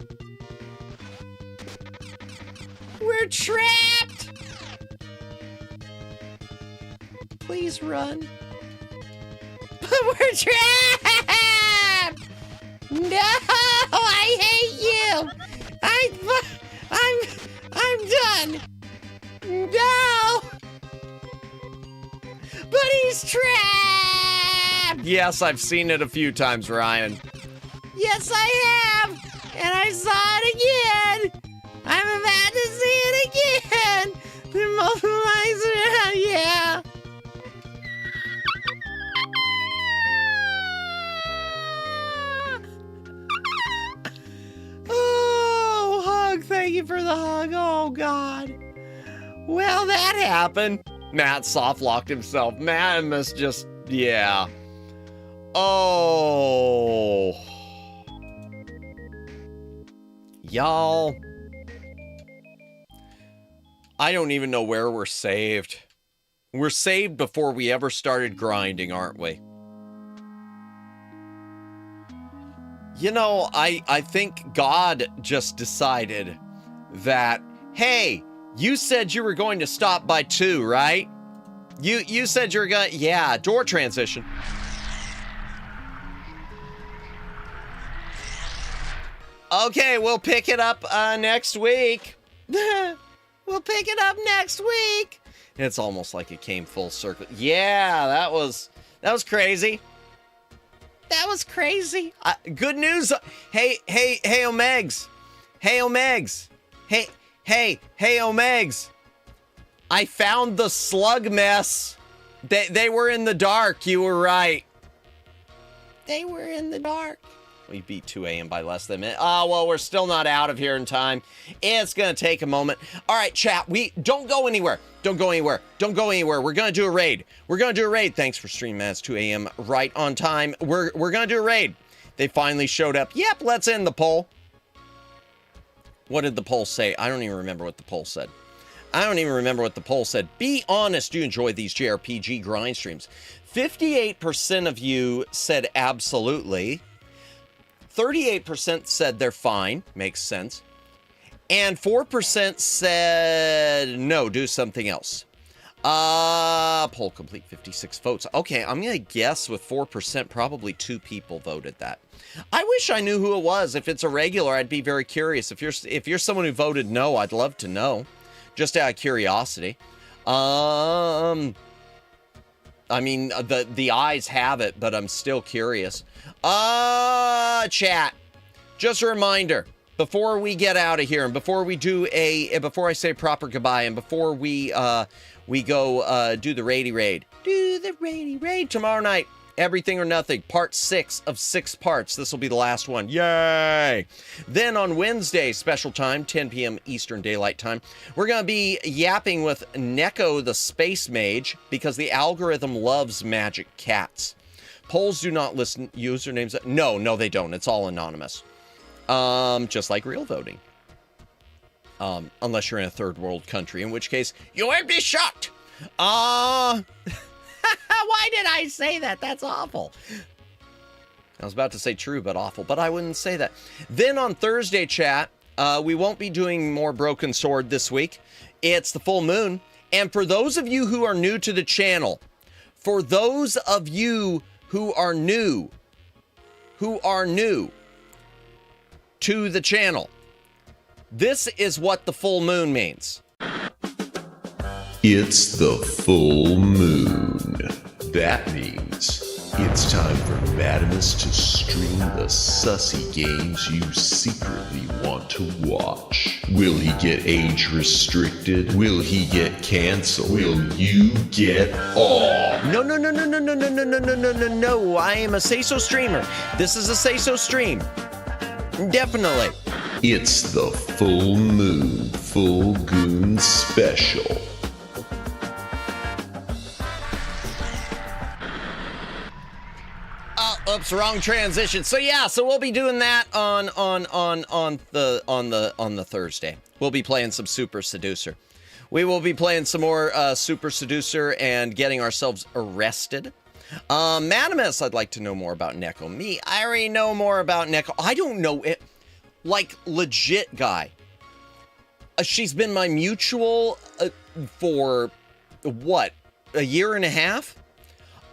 We're trapped! Please run. But we're trapped! No! I hate you! I'm done! No! But he's trapped! Yes, I've seen it a few times, Ryan. Yes, I have! And I saw it again! I'm about to see it again! The multiplies, yeah! Oh, hug, thank you for the hug, oh God. Well, that happened. Matt soft-locked himself. Matt must just, yeah. Oh. Y'all. I don't even know where we're saved. We're saved before we ever started grinding, aren't we? You know, I think God just decided that, hey, you said you were going to stop by 2, right? You said you were going to, yeah, door transition. Okay, we'll pick it up next week. We'll pick it up next week. It's almost like it came full circle. Yeah, that was crazy. That was crazy. Good news. Hey, Omegs. Hey, Omegs. Hey, Omegs. I found the slug mess. They were in the dark. You were right. They were in the dark. We beat 2 a.m. by less than a minute. Oh, well, we're still not out of here in time. It's going to take a moment. All right, chat, don't go anywhere. Don't go anywhere. Don't go anywhere. We're going to do a raid. We're going to do a raid. Thanks for streaming, man. It's 2 a.m. right on time. We're going to do a raid. They finally showed up. Yep, let's end the poll. What did the poll say? I don't even remember what the poll said. I don't even remember what the poll said. Be honest, do you enjoy these JRPG grind streams? 58% of you said absolutely. 38% said they're fine. Makes sense. And 4% said no, do something else. Poll complete, 56 votes. Okay, I'm gonna guess with 4%, probably 2 people voted that. I wish I knew who it was. If it's a regular, I'd be very curious. If you're someone who voted no, I'd love to know, just out of curiosity. I mean, the eyes have it, but I'm still curious. Chat. Just a reminder, before we get out of here, and before we do before I say proper goodbye, and before we go do the Raidy Raid. Do the Raidy Raid tomorrow night. Everything or Nothing, part 6 of 6 parts. This will be the last one. Yay! Then on Wednesday, special time, 10 p.m. Eastern Daylight Time, we're going to be yapping with Neko the Space Mage because the algorithm loves magic cats. Polls do not list usernames. No, they don't. It's all anonymous. Just like real voting. Unless you're in a third world country, in which case you will be shocked. Why did I say that? That's awful. I was about to say true, but awful, but I wouldn't say that. Then on Thursday, chat, we won't be doing more Broken Sword this week. It's the full moon. And for those of you who are new to the channel, for those of you who are new to the channel, this is what the full moon means. It's the full moon. That means it's time for Madamus to stream the sussy games you secretly want to watch. Will he get age restricted? Will he get canceled? Will you get off? No. I am a say-so streamer. This is a say-so stream. Definitely. It's the full moon, full goon special. Oops, wrong transition. So yeah, so we'll be doing that on the Thursday. We'll be playing some Super Seducer. We will be playing some more Super Seducer and getting ourselves arrested. Madamus, I'd like to know more about Neko. Me, I already know more about Neko. I don't know it. Like, legit, guy. She's been my mutual for, what, a year and a half?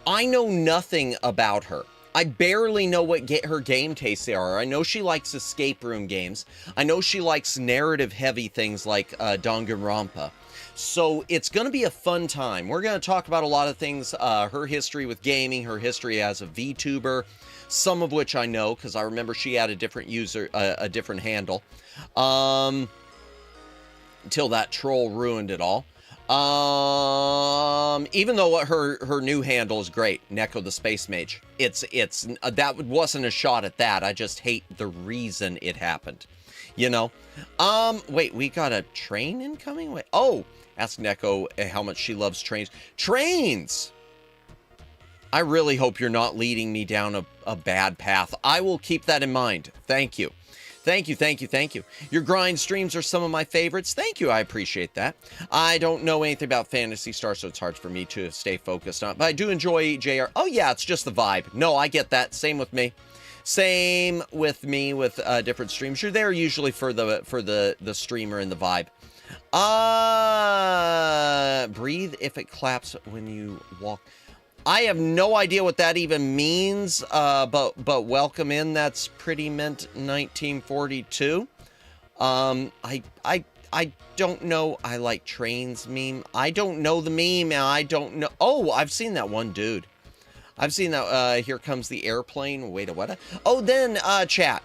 I know nothing about her. I barely know what her game tastes are. I know she likes escape room games. I know she likes narrative-heavy things like Danganronpa. So it's going to be a fun time. We're going to talk about a lot of things, her history with gaming, her history as a VTuber, some of which I know because I remember she had a different a different handle, until that troll ruined it all. Even though her new handle is great, Neko the Space Mage. That wasn't a shot at that. I just hate the reason it happened. You know? Wait, we got a train incoming? Wait, ask Neko how much she loves trains. Trains! I really hope you're not leading me down a bad path. I will keep that in mind. Thank you. Thank you. Your grind streams are some of my favorites. Thank you. I appreciate that. I don't know anything about Phantasy Star, so it's hard for me to stay focused on it. But I do enjoy JR. Oh, yeah, it's just the vibe. No, I get that. Same with me. Same with me with different streams. You're there usually for the streamer and the vibe. Breathe if it claps when you walk. I have no idea what that even means, but welcome in. That's Pretty Mint 1942. I don't know. I like trains meme. I don't know the meme. I don't know. Oh, I've seen that one, dude. I've seen that. Here comes the airplane. Wait a what? Oh, then chat.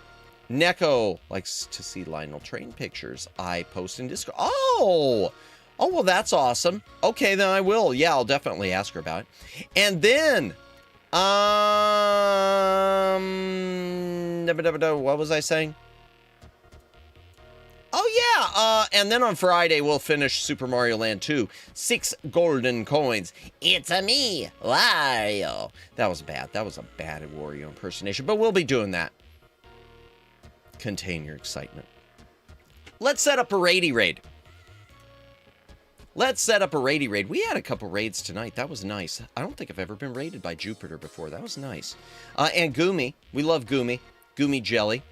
Neko likes to see Lionel train pictures. I post in Discord. Oh, well, that's awesome. Okay, then I will. Yeah, I'll definitely ask her about it. And then, what was I saying? Oh, yeah, and then on Friday, we'll finish Super Mario Land 2. 6 golden coins. It's a me, Wario. That was bad. That was a bad Wario impersonation, but we'll be doing that. Contain your excitement. Let's set up a Raidy Raid. Let's set up a raidy raid. We had a couple raids tonight. That was nice. I don't think I've ever been raided by Jupiter before. That was nice. And Gumi. We love Gumi. Gumi Jelly.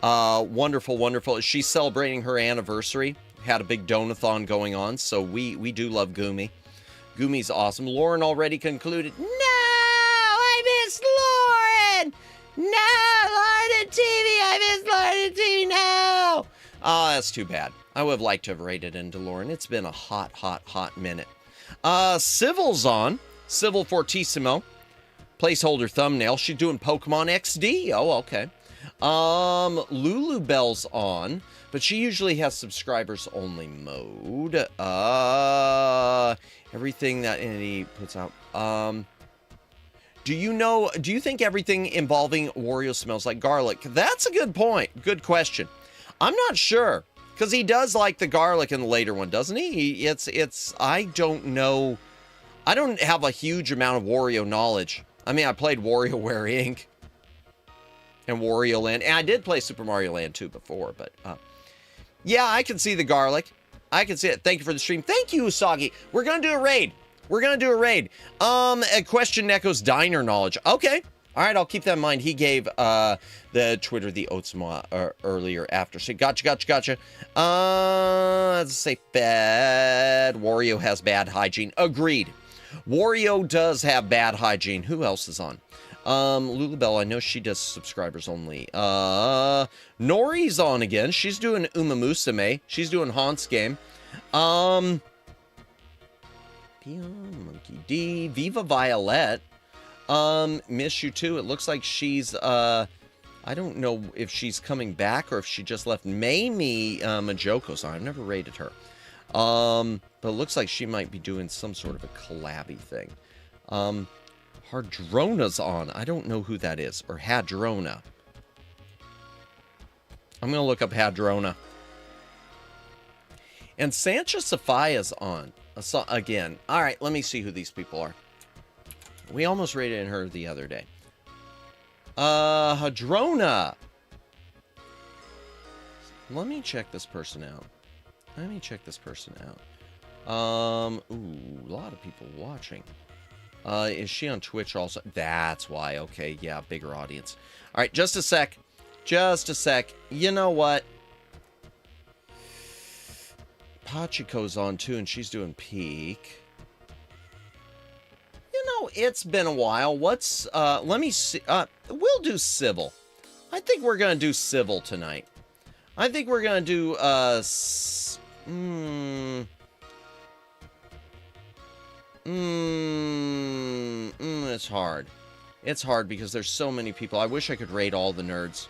Wonderful, wonderful. She's celebrating her anniversary. Had a big donathon going on, so we do love Gumi. Gumi's awesome. Lauren already concluded. No, I miss Lauren. No, Lauren and TV. I miss Lauren and TV. No. Oh, that's too bad. I would have liked to have raided into Lauren. It's been a hot, hot, hot minute. Civil's on. Civil Fortissimo. Placeholder thumbnail. She's doing Pokemon XD. Oh, okay. Lulu Bell's on, but she usually has subscribers only mode. Everything that entity puts out. Do you think everything involving Wario smells like garlic? That's a good point. Good question. I'm not sure, because he does like the garlic in the later one, doesn't he? I don't know. I don't have a huge amount of Wario knowledge. I mean, I played WarioWare Inc. and Wario Land, and I did play Super Mario Land 2 before, but yeah, I can see the garlic. I can see it. Thank you for the stream. Thank you, Usagi. We're gonna do a raid. A question Neko's diner knowledge. Okay. All right, I'll keep that in mind. He gave the Twitter the Otsuma earlier after. So gotcha. Let's say bad. Wario has bad hygiene. Agreed. Wario does have bad hygiene. Who else is on? Lulabelle, I know she does subscribers only. Nori's on again. She's doing Umamusume. She's doing Haunt's game. Monkey D. Viva Violet. Miss you too. It looks like she's, I don't know if she's coming back or if she just left. Mamie, Majoko's on. I've never rated her. But it looks like she might be doing some sort of a collabby thing. Hardrona's on. I don't know who that is. Or Hadrona. I'm going to look up Hadrona. And Sancha Sophia's on. Again. All right, let me see who these people are. We almost rated her the other day. Hadrona. Let me check this person out. Ooh, a lot of people watching. Is she on Twitch also? That's why. Okay, yeah, bigger audience. All right, just a sec. You know what? Pachiko's on too, and she's doing Peak. You know, it's been a while. Let me see. We'll do Civil. I think we're going to do Civil tonight. I think we're going to do, it's hard. It's hard because there's so many people. I wish I could raid all the nerds.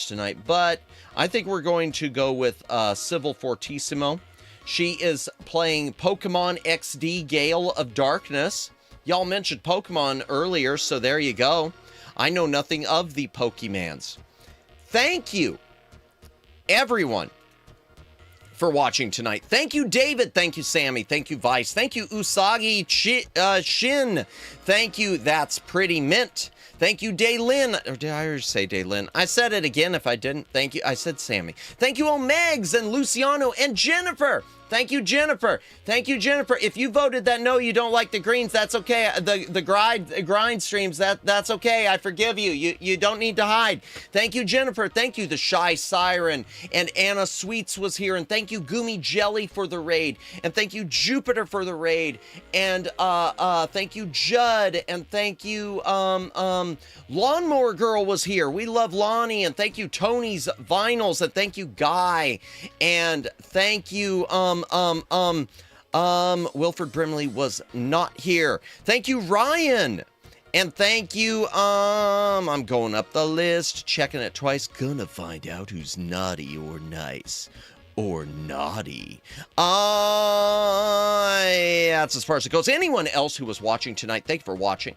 Tonight, but I think we're going to go with Civil Fortissimo. She is playing Pokemon XD Gale of Darkness. Y'all mentioned Pokemon earlier, so there you go. I know nothing of the Pokemans. Thank you, everyone, for watching tonight. Thank you, David. Thank you, Sammy. Thank you, Vice. Thank you, Usagi Shin. Thank you, That's Pretty Mint. Thank you, Daylin. Or did I already say Daylin? I said it again if I didn't. Thank you. I said Sammy. Thank you, Omegs and Luciano and Jennifer. Thank you, Jennifer. If you voted that no, you don't like the greens, that's okay. The grind streams, that's okay. I forgive you. You don't need to hide. Thank you, Jennifer. Thank you, the Shy Siren. And Anna Sweets was here. And thank you, Gumi Jelly, for the raid. And thank you, Jupiter, for the raid. And thank you, Judd. And thank you, Lawnmower Girl was here. We love Lonnie. And thank you, Tony's Vinyls. And thank you, Guy. And thank you, Wilford Brimley was not here. Thank you, Ryan. And thank you, I'm going up the list, checking it twice. Gonna find out who's naughty or nice. Or naughty. That's as far as it goes. Anyone else who was watching tonight, thank you for watching.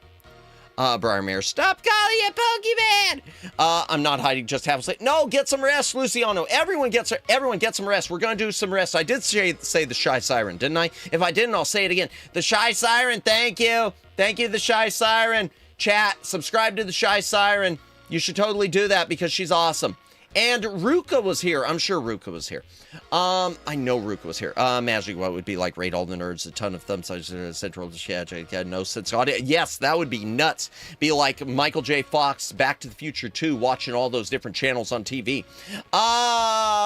Briar Mayer, stop calling it Pokemon! I'm not hiding, just have a say. No, get some rest, Luciano. Everyone get some rest. We're gonna do some rest. I did say the Shy Siren, didn't I? If I didn't, I'll say it again. The Shy Siren, thank you. Thank you, the Shy Siren. Chat, subscribe to the Shy Siren. You should totally do that because she's awesome. And Ruka was here. I'm sure Ruka was here. I know Ruka was here. Imagine what would be like raid all the nerds, a ton of thumb sizes, central yeah, no sense audio. Yes, that would be nuts. Be like Michael J. Fox, Back to the Future 2, watching all those different channels on TV.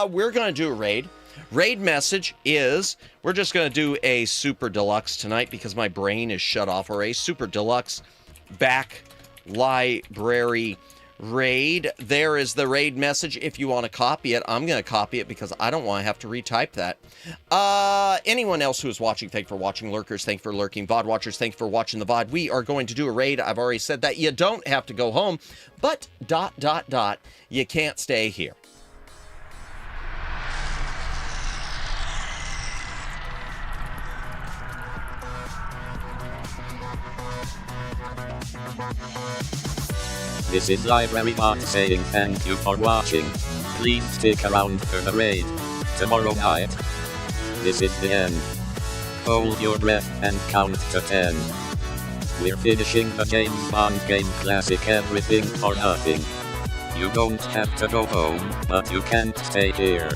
We're going to do a raid. Raid message is, we're just going to do a super deluxe tonight because my brain is shut off, or a super deluxe back library raid. There is the raid message. If you want to copy it, I'm going to copy it because I don't want to have to retype that. Anyone else who is watching, thank you for watching. Lurkers, thank you for lurking. VOD watchers, thank you for watching the VOD. We are going to do a raid. I've already said that. You don't have to go home, but ... you can't stay here. This is Library Bot saying thank you for watching. Please stick around for the raid tomorrow night. This is the end. Hold your breath and count to 10. We're finishing the James Bond game classic Everything or Nothing. You don't have to go home, but you can't stay here.